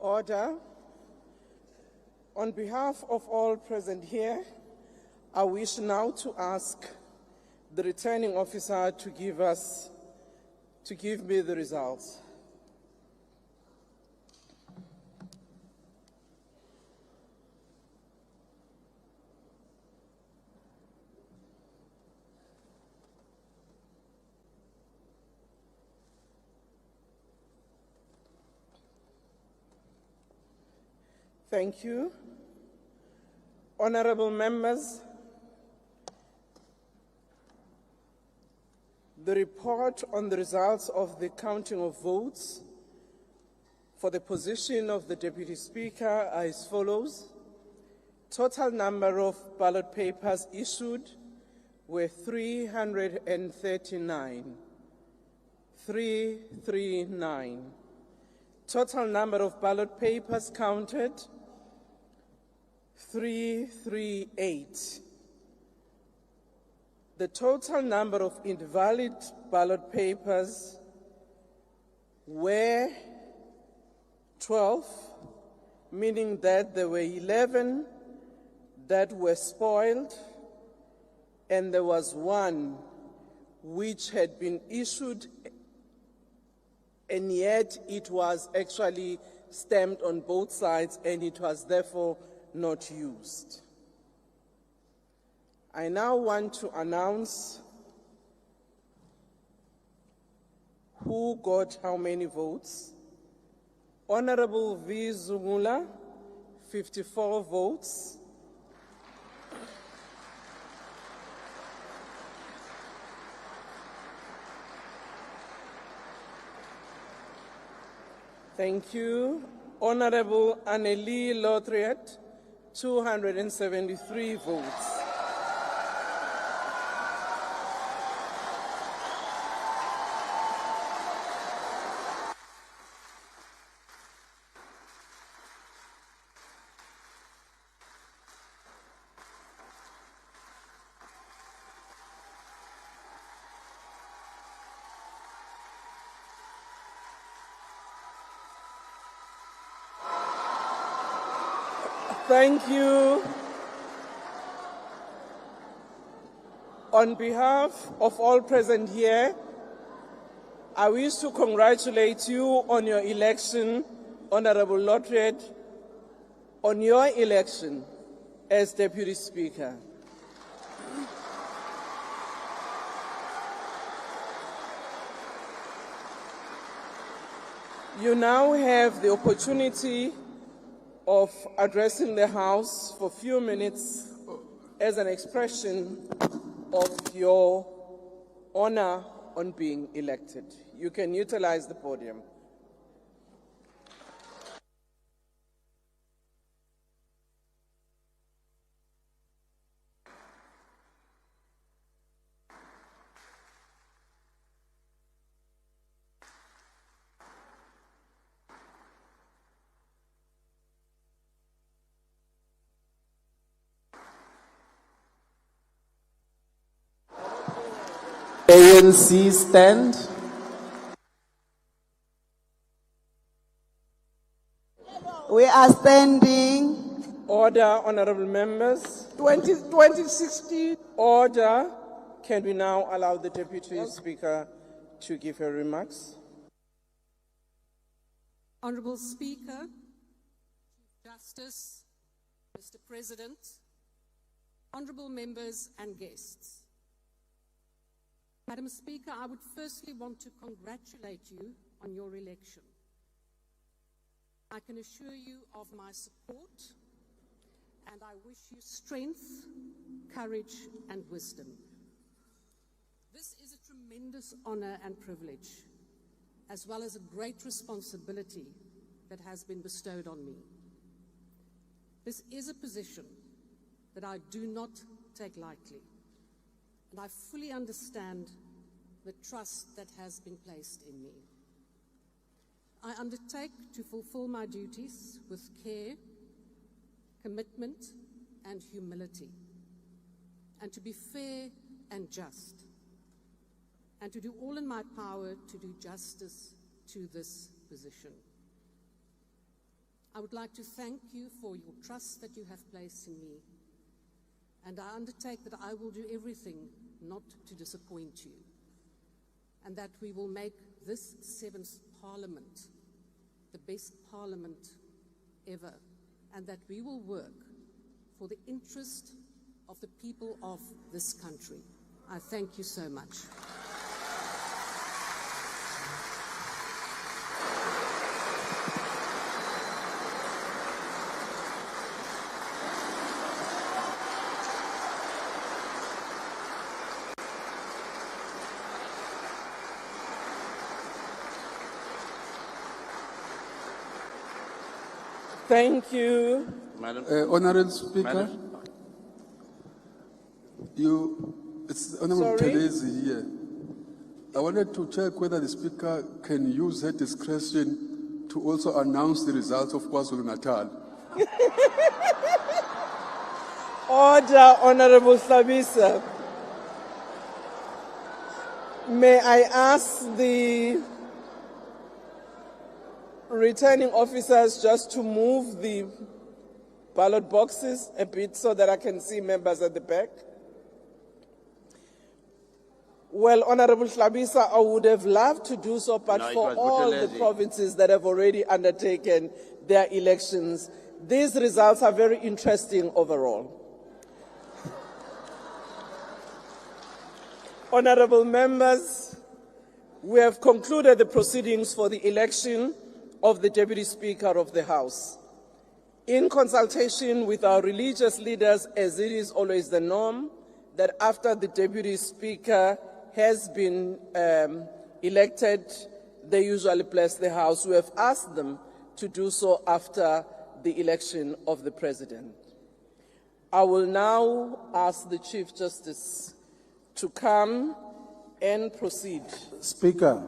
Order. On behalf of all present here, I wish now to ask the returning officer to give me the results. Thank you. Honorable members, the report on the results of the counting of votes for the position of the Deputy Speaker are as follows. Total number of ballot papers issued were 339. 339. Total number of ballot papers counted, 338. The total number of invalid ballot papers were 12, meaning that there were 11 that were spoiled, and there was one which had been issued, and yet it was actually stamped on both sides, and it was therefore not used. I now want to announce who got how many votes. Honorable V. Zumula, 54 votes. Thank you. Honorable Annelie Lothriet, 273 votes. Thank you. On behalf of all present here, I wish to congratulate you on your election, Honorable Lothriet, on your election as Deputy Speaker. You now have the opportunity of addressing the House for a few minutes as an expression of your honor on being elected. You can utilize the podium. ANC stand. We are standing. Order, honorable members. 2060. Order. Can we now allow the Deputy Speaker to give her remarks? Honourable Speaker, Justice, Mr. President, honourable members and guests. Madam Speaker, I would firstly want to congratulate you on your election. I can assure you of my support, and I wish you strength, courage, and wisdom. This is a tremendous honor and privilege, as well as a great responsibility that has been bestowed on me. This is a position that I do not take lightly, and I fully understand the trust that has been placed in me. I undertake to fulfill my duties with care, commitment, and humility, and to be fair and just, and to do all in my power to do justice to this position. I would like to thank you for your trust that you have placed in me, and I undertake that I will do everything not to disappoint you, and that we will make this 7th Parliament the best Parliament ever, and that we will work for the interest of the people of this country. I thank you so much. Thank you. Madam. Honorable Speaker, it's Honorable Sorry? Terezi here. I wanted to check whether the Speaker can use her discretion to also announce the results of KwaZulu-Natal. Order, Honorable Slabisa. May I ask the returning officers just to move the ballot boxes a bit so that I can see members at the back? Well, Honorable Slabisa, I would have loved to do so, but No, it for was all the Buthelezi. provinces that have already undertaken their elections, these results are very interesting overall. Honorable members, we have concluded the proceedings for the election of the Deputy Speaker of the House. In consultation with our religious leaders, as it is always the norm, that after the Deputy Speaker has been elected, they usually bless the House. We have asked them to do so after the election of the President. I will now ask the Chief Justice to come and proceed. Speaker.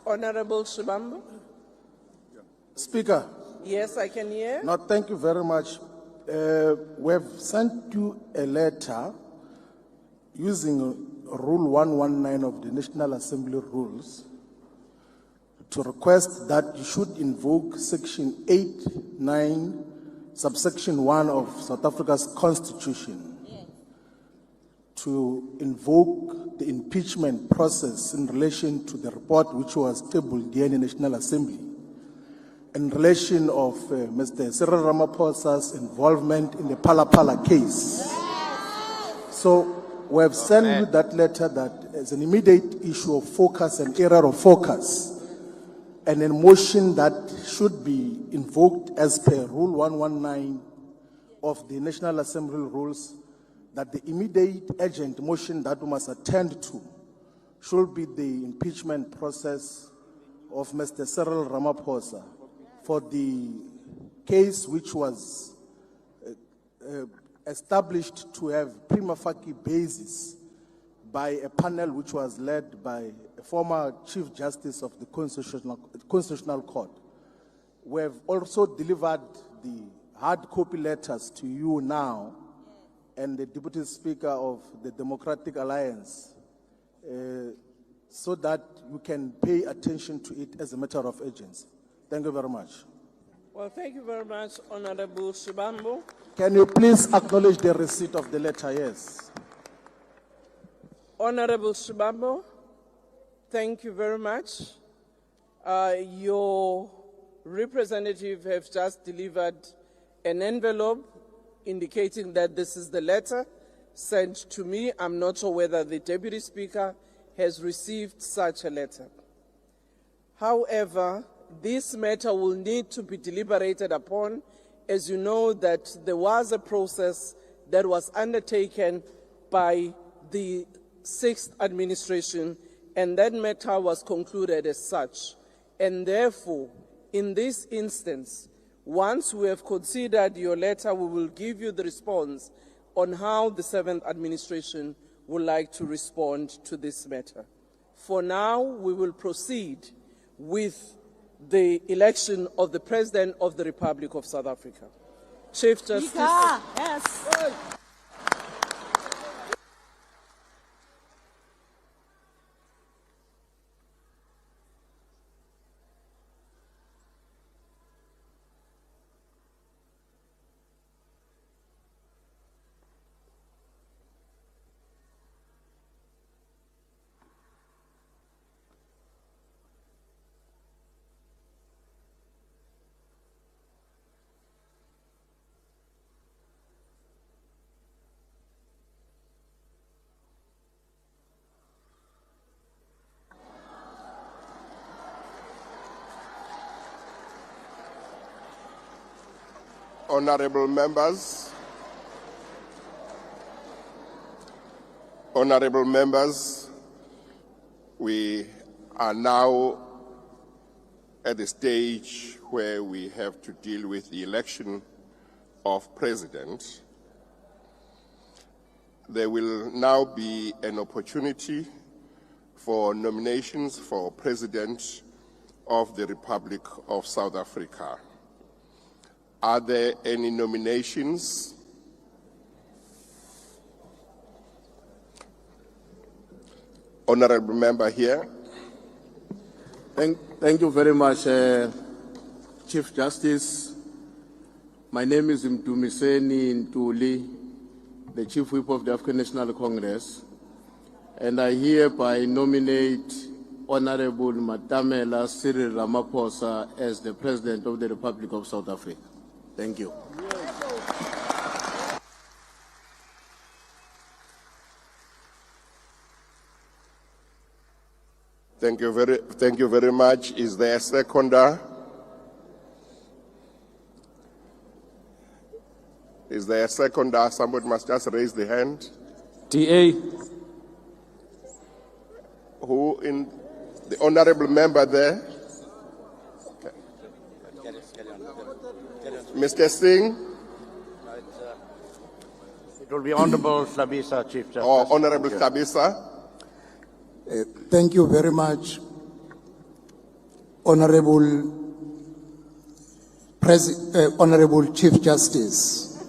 Honorable Shibambo? Speaker. Yes, I can hear. No, thank you very much. We have sent you a letter using Rule 119 of the National Assembly rules to request that you should invoke Section 8(9), subsection 1 of South Africa's Constitution to invoke the impeachment process in relation to the report which was tabled here in the National Assembly in relation of Mr. Cyril Ramaphosa's involvement in the Phala case. So we have sent you that letter that as an immediate issue of focus and area of focus, and a motion that should be invoked as per Rule 119 of the National Assembly rules, that the immediate urgent motion that we must attend to should be the impeachment process of Mr. Cyril Ramaphosa for the case which was established to have prima facie basis by a panel which was led by a former Chief Justice of the Constitutional Court. We have also delivered the hard copy letters to you now and the Deputy Speaker of the Democratic Alliance so that you can pay attention to it as a matter of urgency. Thank you very much. Well, thank you very much, Honorable Shibambo. Can you please acknowledge the receipt of the letter? Yes. Honorable Shibambo, thank you very much. Your representative have just delivered an envelope indicating that this is the letter sent to me. I'm not sure whether the Deputy Speaker has received such a letter. However, this matter will need to be deliberated upon. As you know, that there was a process that was undertaken by the 6th administration, and that matter was concluded as such. And therefore, in this instance, once we have considered your letter, we will give you the response on how the 7th administration would like to respond to this matter. For now, we will proceed with the election of the President of the Republic of South Africa. Chief Justice. Yes. Honorable members, we are now at the stage where we have to deal with the election of President. There will now be an opportunity for nominations for President of the Republic of South Africa. Are there any nominations? Honorable member here. Thank you very much, Chief Justice. My name is Mdumiseni Ntuli, the Chief Whip of the African National Congress, and I hereby nominate Honorable Matamela Cyril Ramaphosa as the President of the Republic of South Africa. Thank you. Thank you very much. Is there a seconder? Is there a seconder? Somebody must just raise the hand. TA. Who in the honorable member there? Mr. Singh? It will be Honorable Hlabisa, Chief Justice. Or Honorable Hlabisa? Thank you very much, Honorable Chief Justice.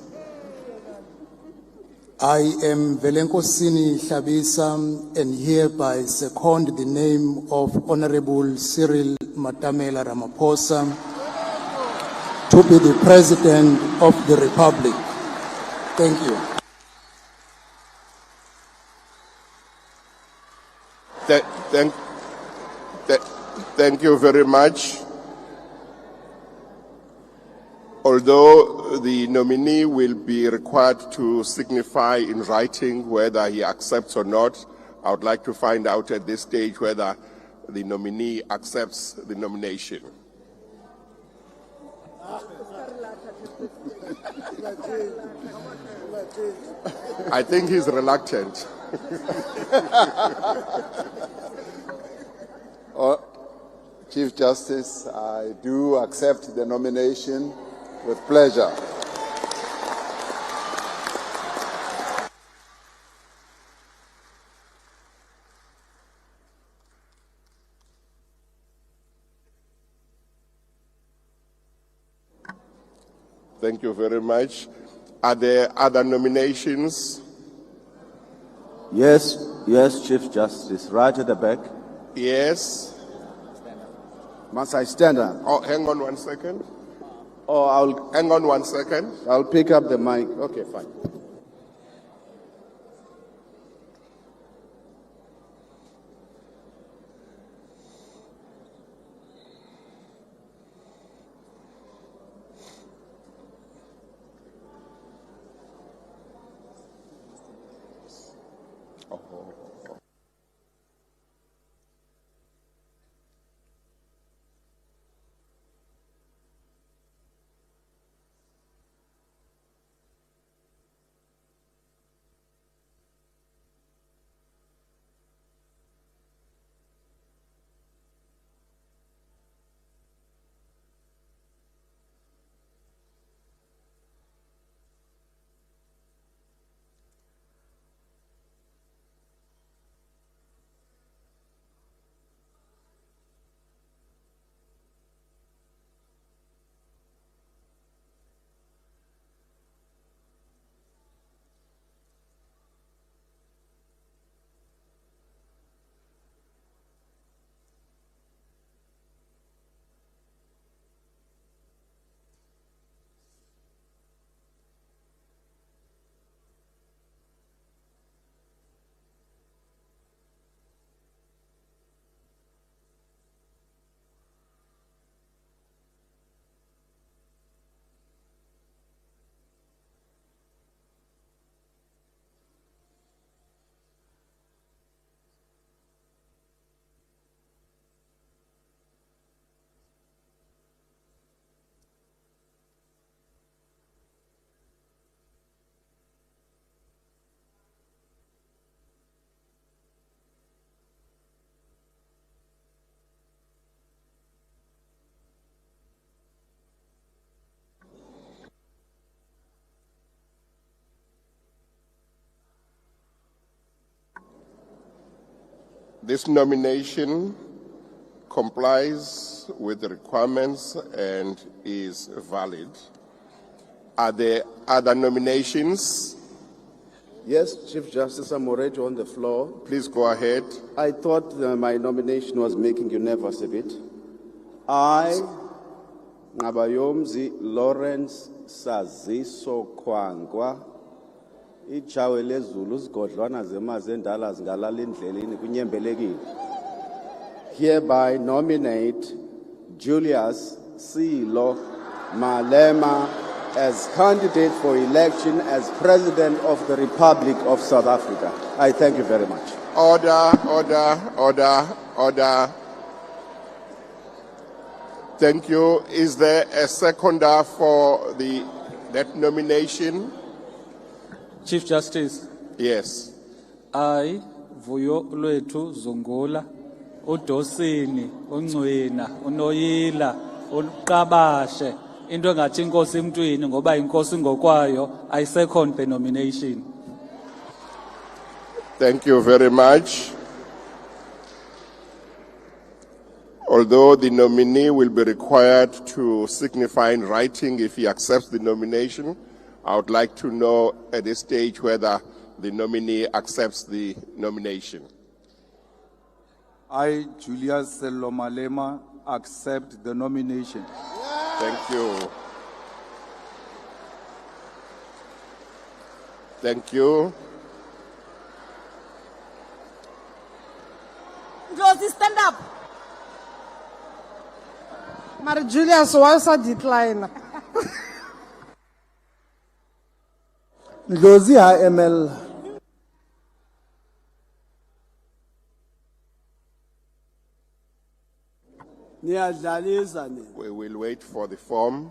I am Velenkosini Hlabisa and hereby second the name of Honorable Cyril Matamela Ramaphosa to be the President of the Republic. Thank you. Thank you very much. Although the nominee will be required to signify in writing whether he accepts or not, I would like to find out at this stage whether the nominee accepts the nomination. I think he's reluctant. Chief Justice, I do accept the nomination with pleasure. Thank you very much. Are there other nominations? Yes, Chief Justice. Right at the back. Yes. Must I stand up? Oh, hang on 1 second. Oh, hang on 1 second. I'll pick up the mic. Okay, fine. This nomination complies with the requirements and is valid. Are there other nominations? Yes, Chief Justice, I'm already on the floor. Please go ahead. I thought my nomination was making you nervous a bit. I, Ngabayomzi Lawrence Saziso Kwangwa, ijawe lezulu sigodlwana zemazendala zingalala endleleni kunyembelekile. Hereby nominate Julius Silo Malema as candidate for election as President of the Republic of South Africa. I thank you very much. Order, order, order, order. Thank you. Is there a seconder for that nomination? Chief Justice. Yes. I, Vuyo Lwethu Zungula, uDosini, uNcwina, uNoyila, uQabashe, into engathi inkosi emntwini ngoba inkosi ngokwayo, I second the nomination. Thank you very much. Although the nominee will be required to signify in writing if he accepts the nomination, I would like to know at this stage whether the nominee accepts the nomination. I, Julius Selomalema, accept the nomination. Thank you. Thank you. Josie, stand up. Mary Julius, why is a decline? Josie, ML. We will wait for the form.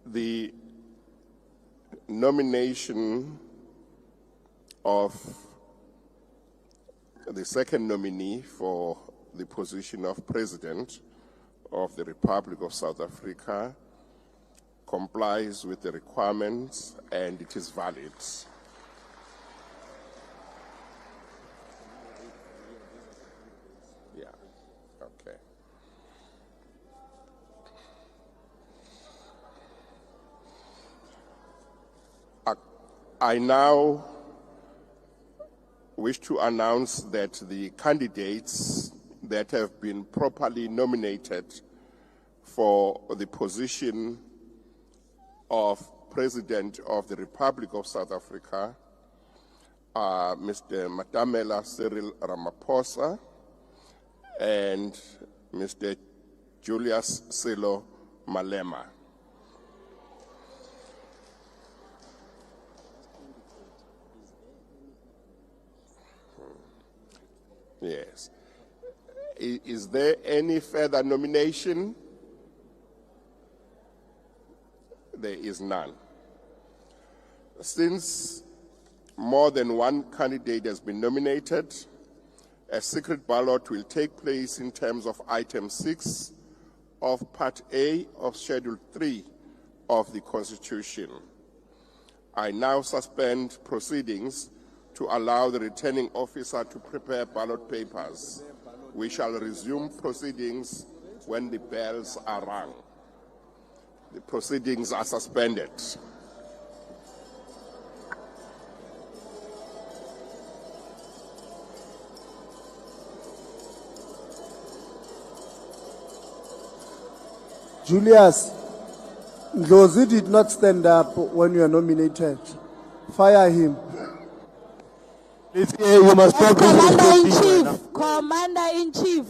The nomination of the second nominee for the position of President of the Republic of South Africa complies with the requirements and it is valid. Yeah, okay. I now wish to announce that the candidates that have been properly nominated for the position of President of the Republic of South Africa are Mr. Matamela Cyril Ramaphosa and Mr. Julius Silo Malema. Yes. Is there any further nomination? There is none. Since more than one candidate has been nominated, a secret ballot will take place in terms of item 6 of Part A of Schedule 3 of the Constitution. I now suspend proceedings to allow the returning officer to prepare ballot papers. We shall resume proceedings when the bells are rung. The proceedings are suspended. Julius, Ndlozi did not stand up when you are nominated. Fire him. You must not bring Commander-in-Chief, Commander-in-Chief.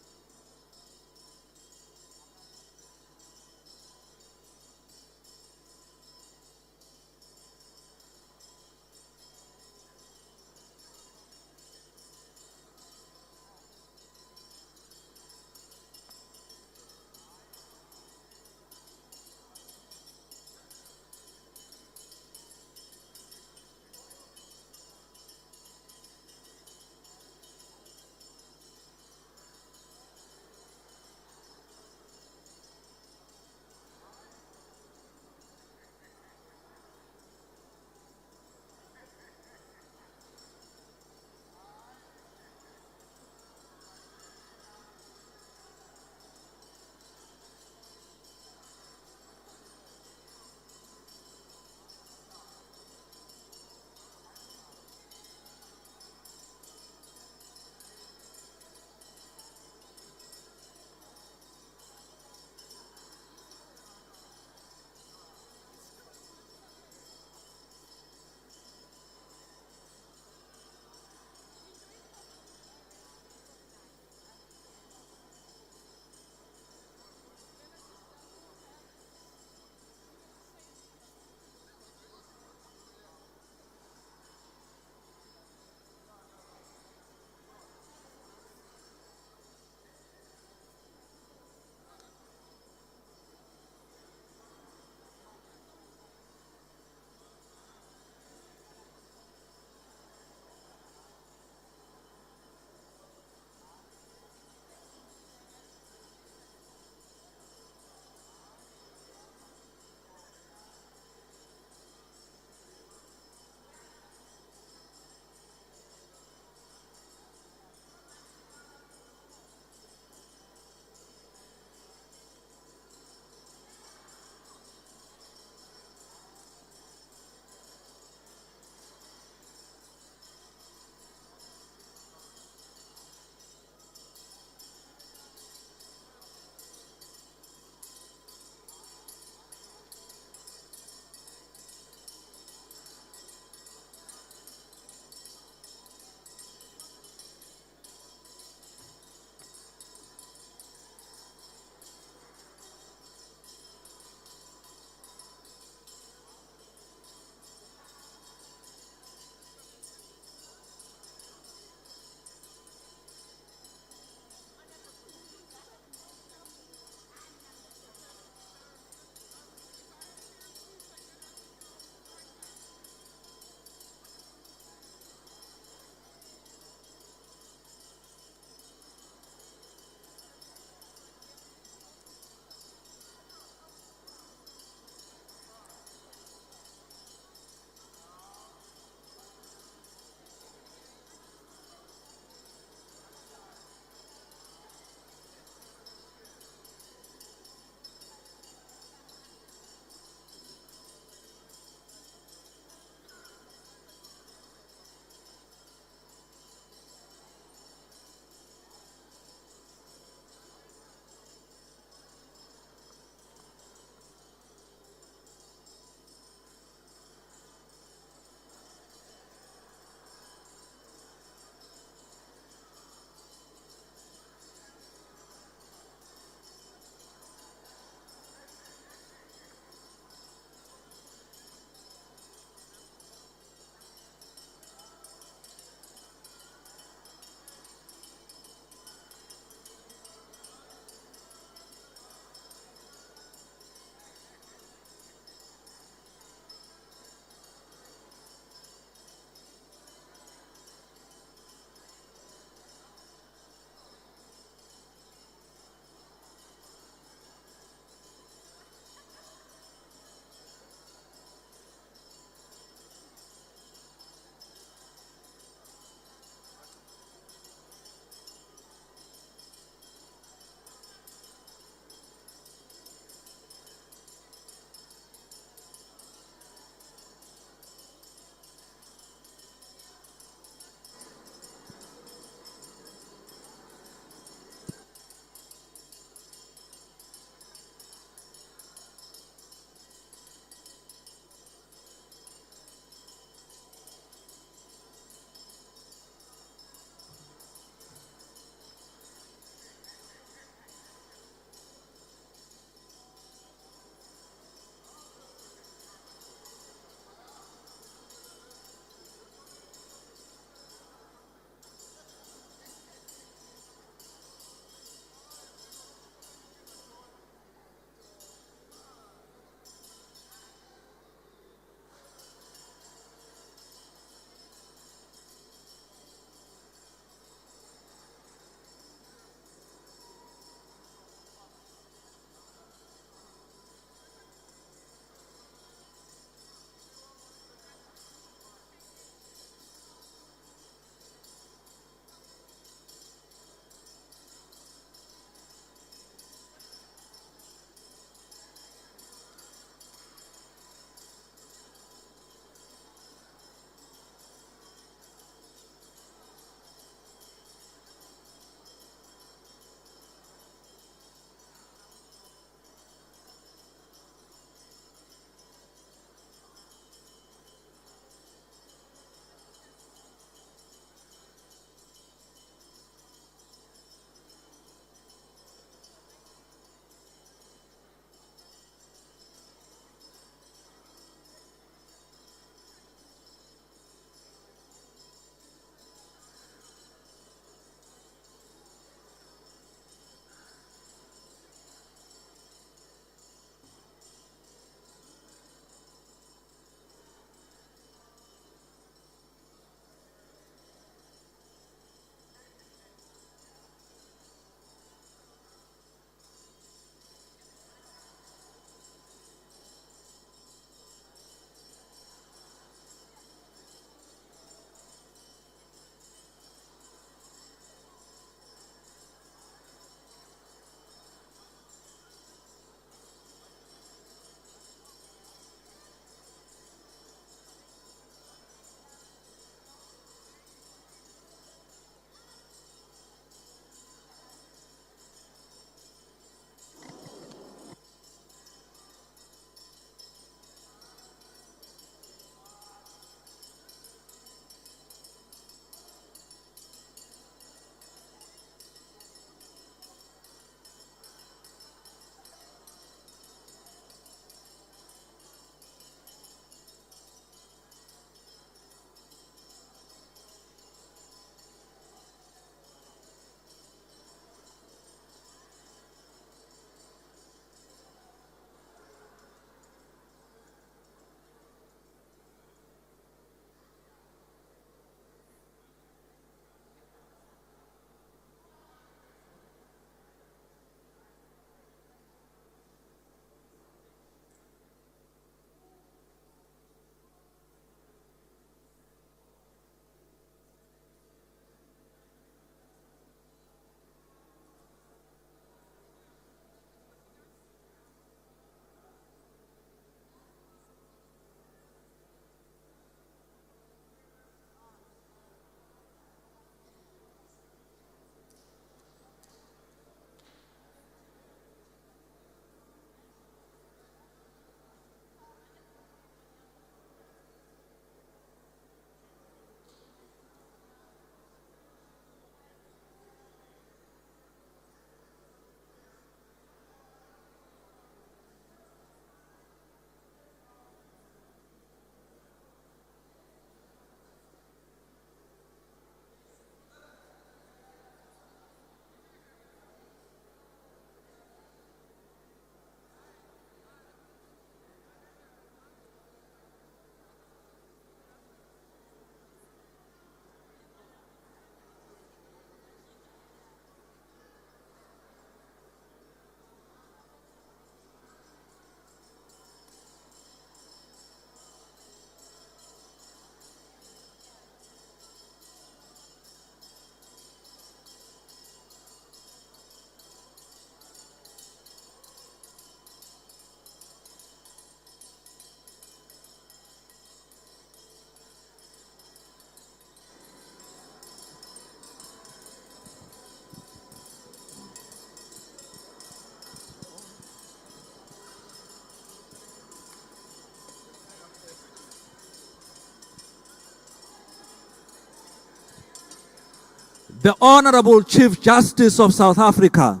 the Honorable Chief Justice of South Africa.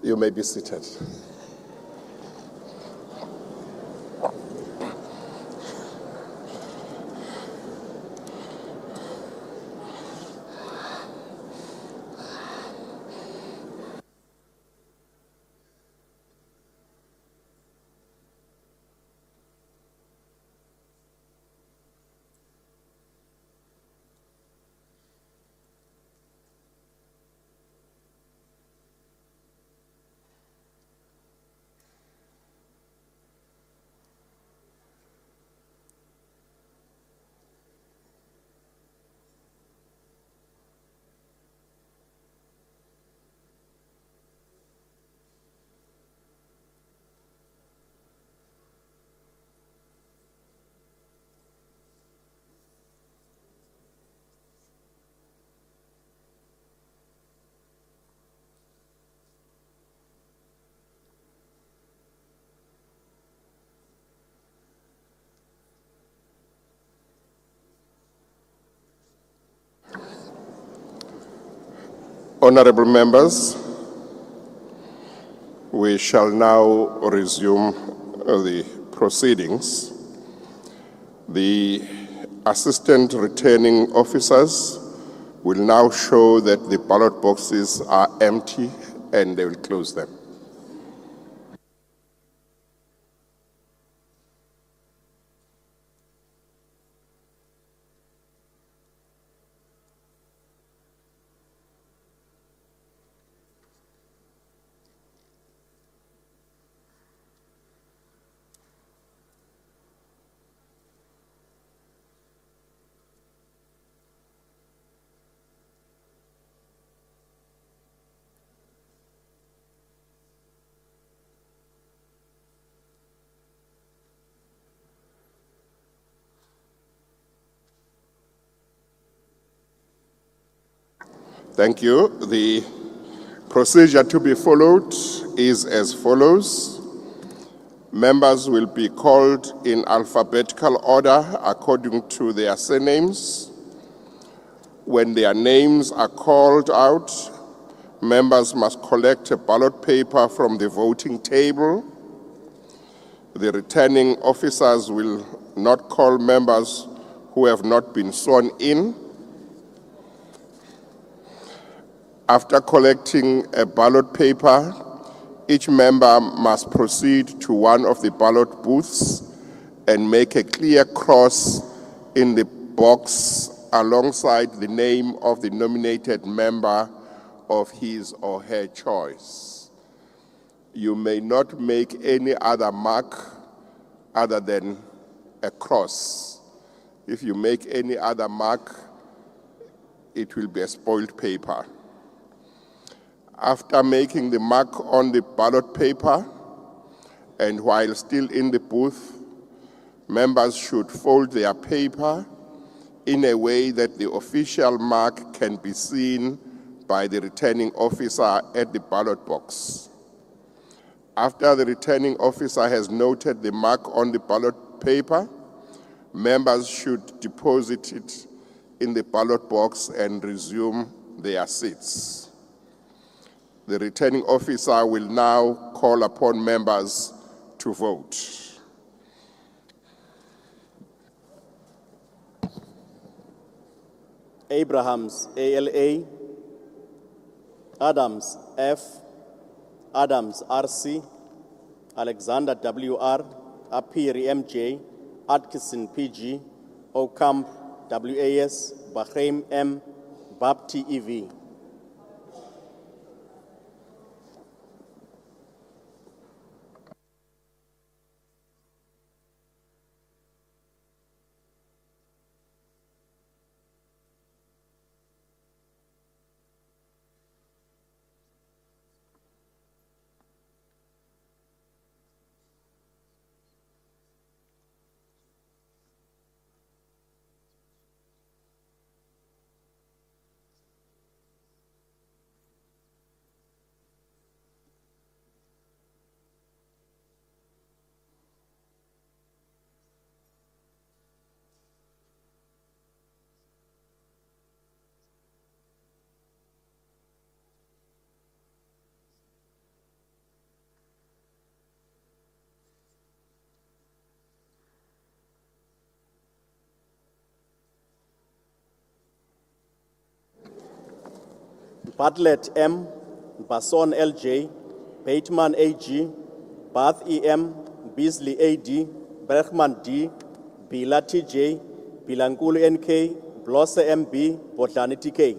You may be seated. Honorable members, we shall now resume the proceedings. The assistant returning officers will now show that the ballot boxes are empty and they will close them. Thank you. The procedure to be followed is as follows. Members will be called in alphabetical order according to their surnames. When their names are called out, members must collect a ballot paper from the voting table. The returning officers will not call members who have not been sworn in. After collecting a ballot paper, each member must proceed to one of the ballot booths and make a clear cross in the box alongside the name of the nominated member of his or her choice. You may not make any other mark other than a cross. If you make any other mark, it will be a spoiled paper. After making the mark on the ballot paper, and while still in the booth, members should fold their paper in a way that the official mark can be seen by the returning officer at the ballot box. After the returning officer has noted the mark on the ballot paper, members should deposit it in the ballot box and resume their seats. The returning officer will now call upon members to vote. Abrahams, ALA. Adams, F. Adams, RC. Alexander, WR. Apiri, MJ. Atkinson, PG. Ocamp, WAS. Bahrain, M. Bapti, EV. Bartlett M, Basson LJ, Bateman AG, Bath EM, Beasley AD, Bergman D, Bila TJ, Bilankulu NK, Blosse MB, Botlani TK.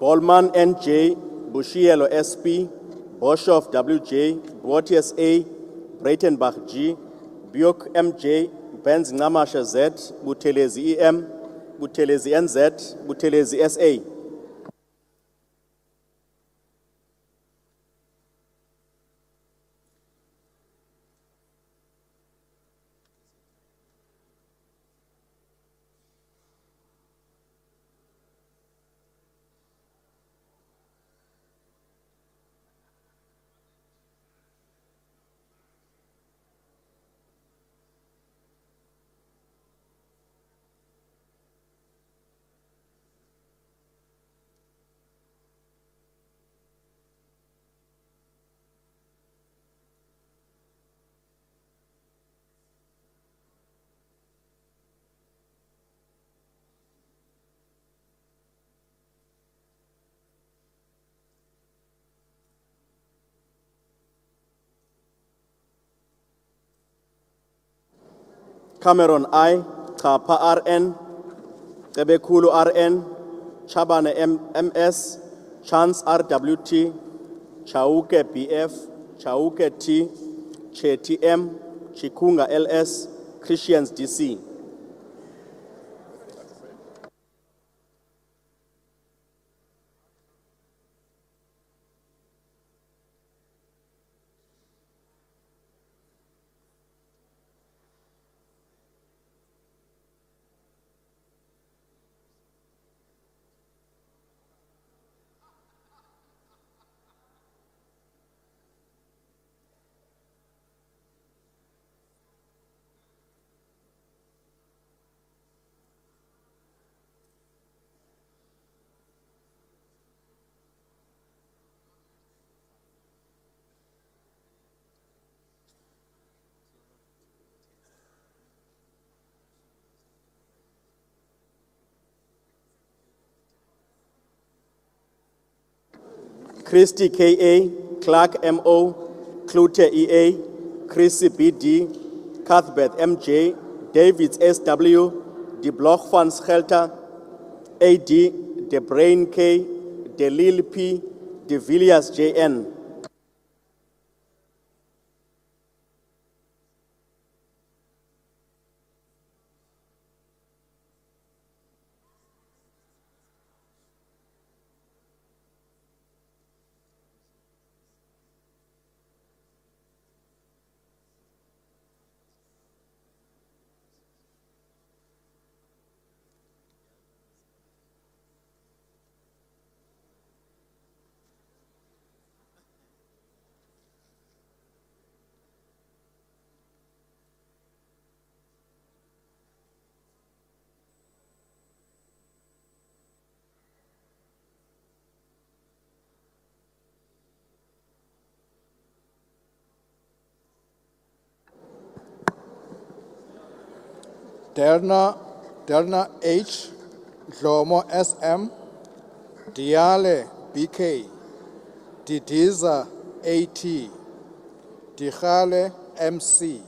Bolman NJ, Bushielo SP, Boshoff WJ, Botius A, Breitenbach G, Biok MJ, Benz Namasha Z, Butelezi EM, Butelezi NZ, Butelezi SA. Cameron I, Kapa RN, Rebekulu RN, Chabane MS, Chance RWT, Chauke BF, Chauke T, CHTM, Chikunga LS, Christians DC. Christy KA, Clark MO, Clute EA, Chrissy BD, Cuthbert MJ, Davids SW, De Bloch van Schelter, AD, De Brain K, De Lil P, De Villiers JN. Derna H, Dlomo SM, Diale BK, Didiza AT, Dikhale MC,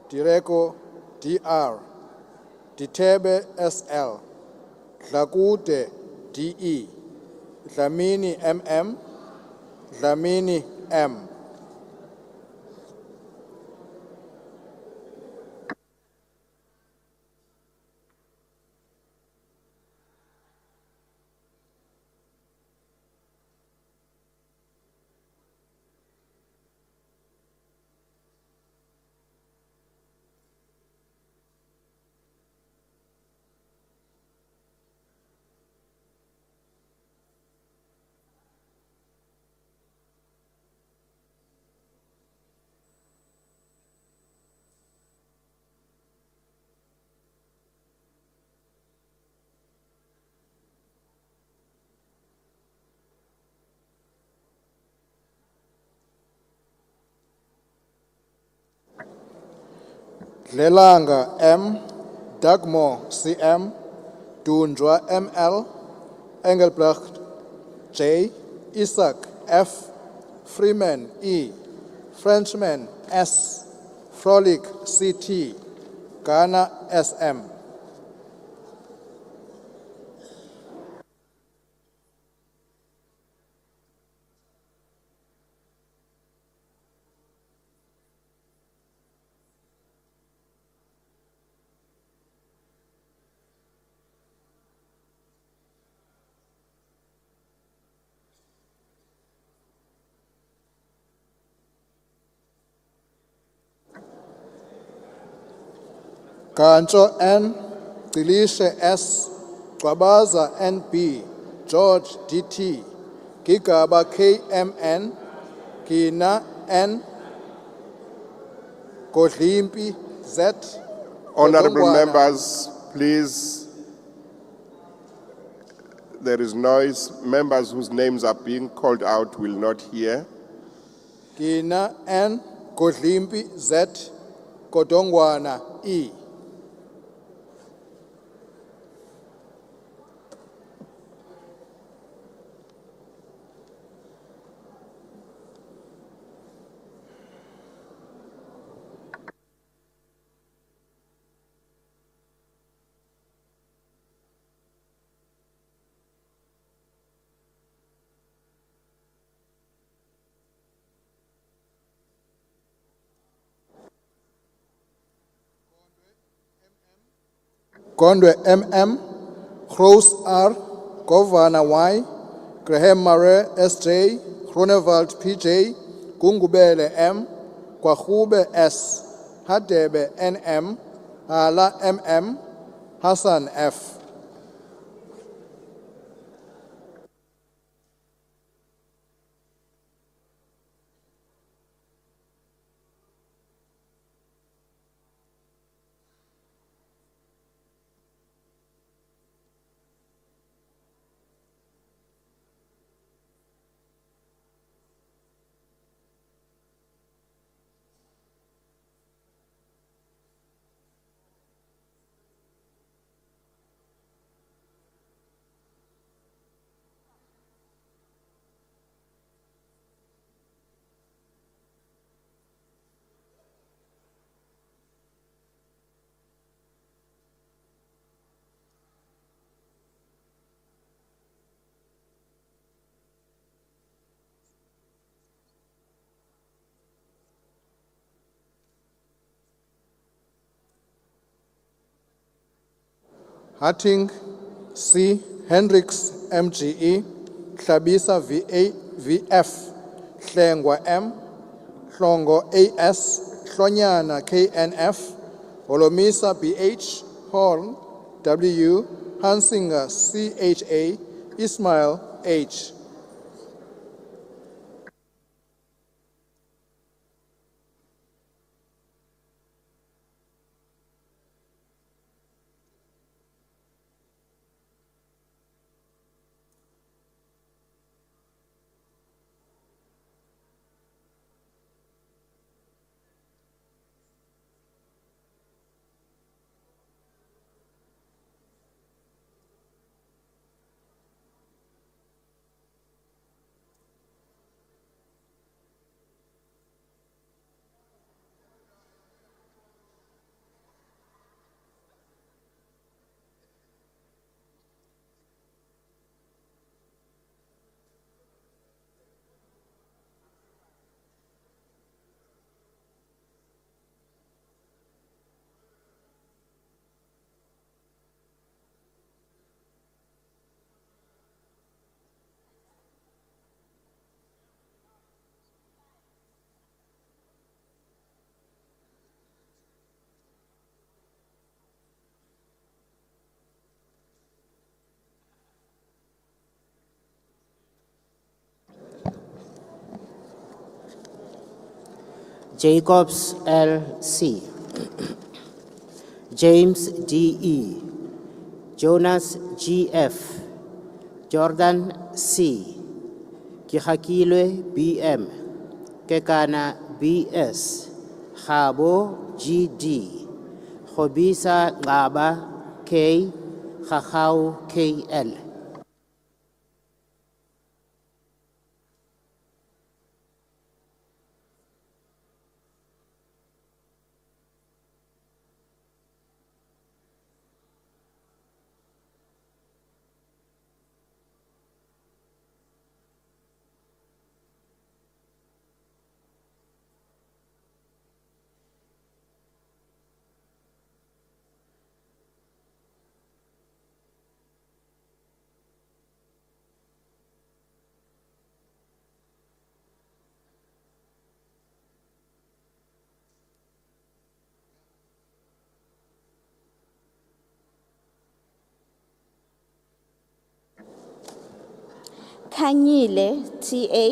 Direko DR, Ditebe SL, Dlakude DE, Dlamini MM, Dlamini M. Dlelanga M, Dagmore CM, Dundra ML, Engelbrecht J, Isaac F, Freeman E, Frenchman S, Frolic CT, Ghana SM. Kancho N, Dilishe S, Gwabaza NB, George DT, Gigaba KMN, Gina N, Godlimpi Z. Honorable Godongwana. members, please. There is noise. Members whose names are being called out will not hear. Gina N, Godlimpi Z, Godongwana E. Gondwe MM, Gross R, Governor Y, Graham Murray SJ, Grunewald PJ, Gungubele M, Kwahube S, Hadebe NM, Hala MM, Hassan F. Hatting C, Hendricks MGE, Tlabisa VA, VF, Hlengwa M, Hlongo AS, Hlonyana KNF, Holomisa BH, Hall W, Hansinger CHA, Ismail H. Jacobs L.C., James D.E., Jonas G.F., Jordan C., Kihakilwe B.M., Kekana B.S., Habo G.D., Khobisa Ngaba K, Khakau KL. Kanyile TA,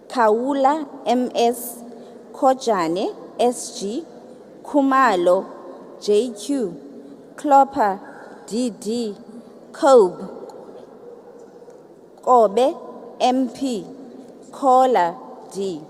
Kaula MS, Kojane SG, Kumalo JQ, Klopper DD, Kobe, Kobe MP, Kola D.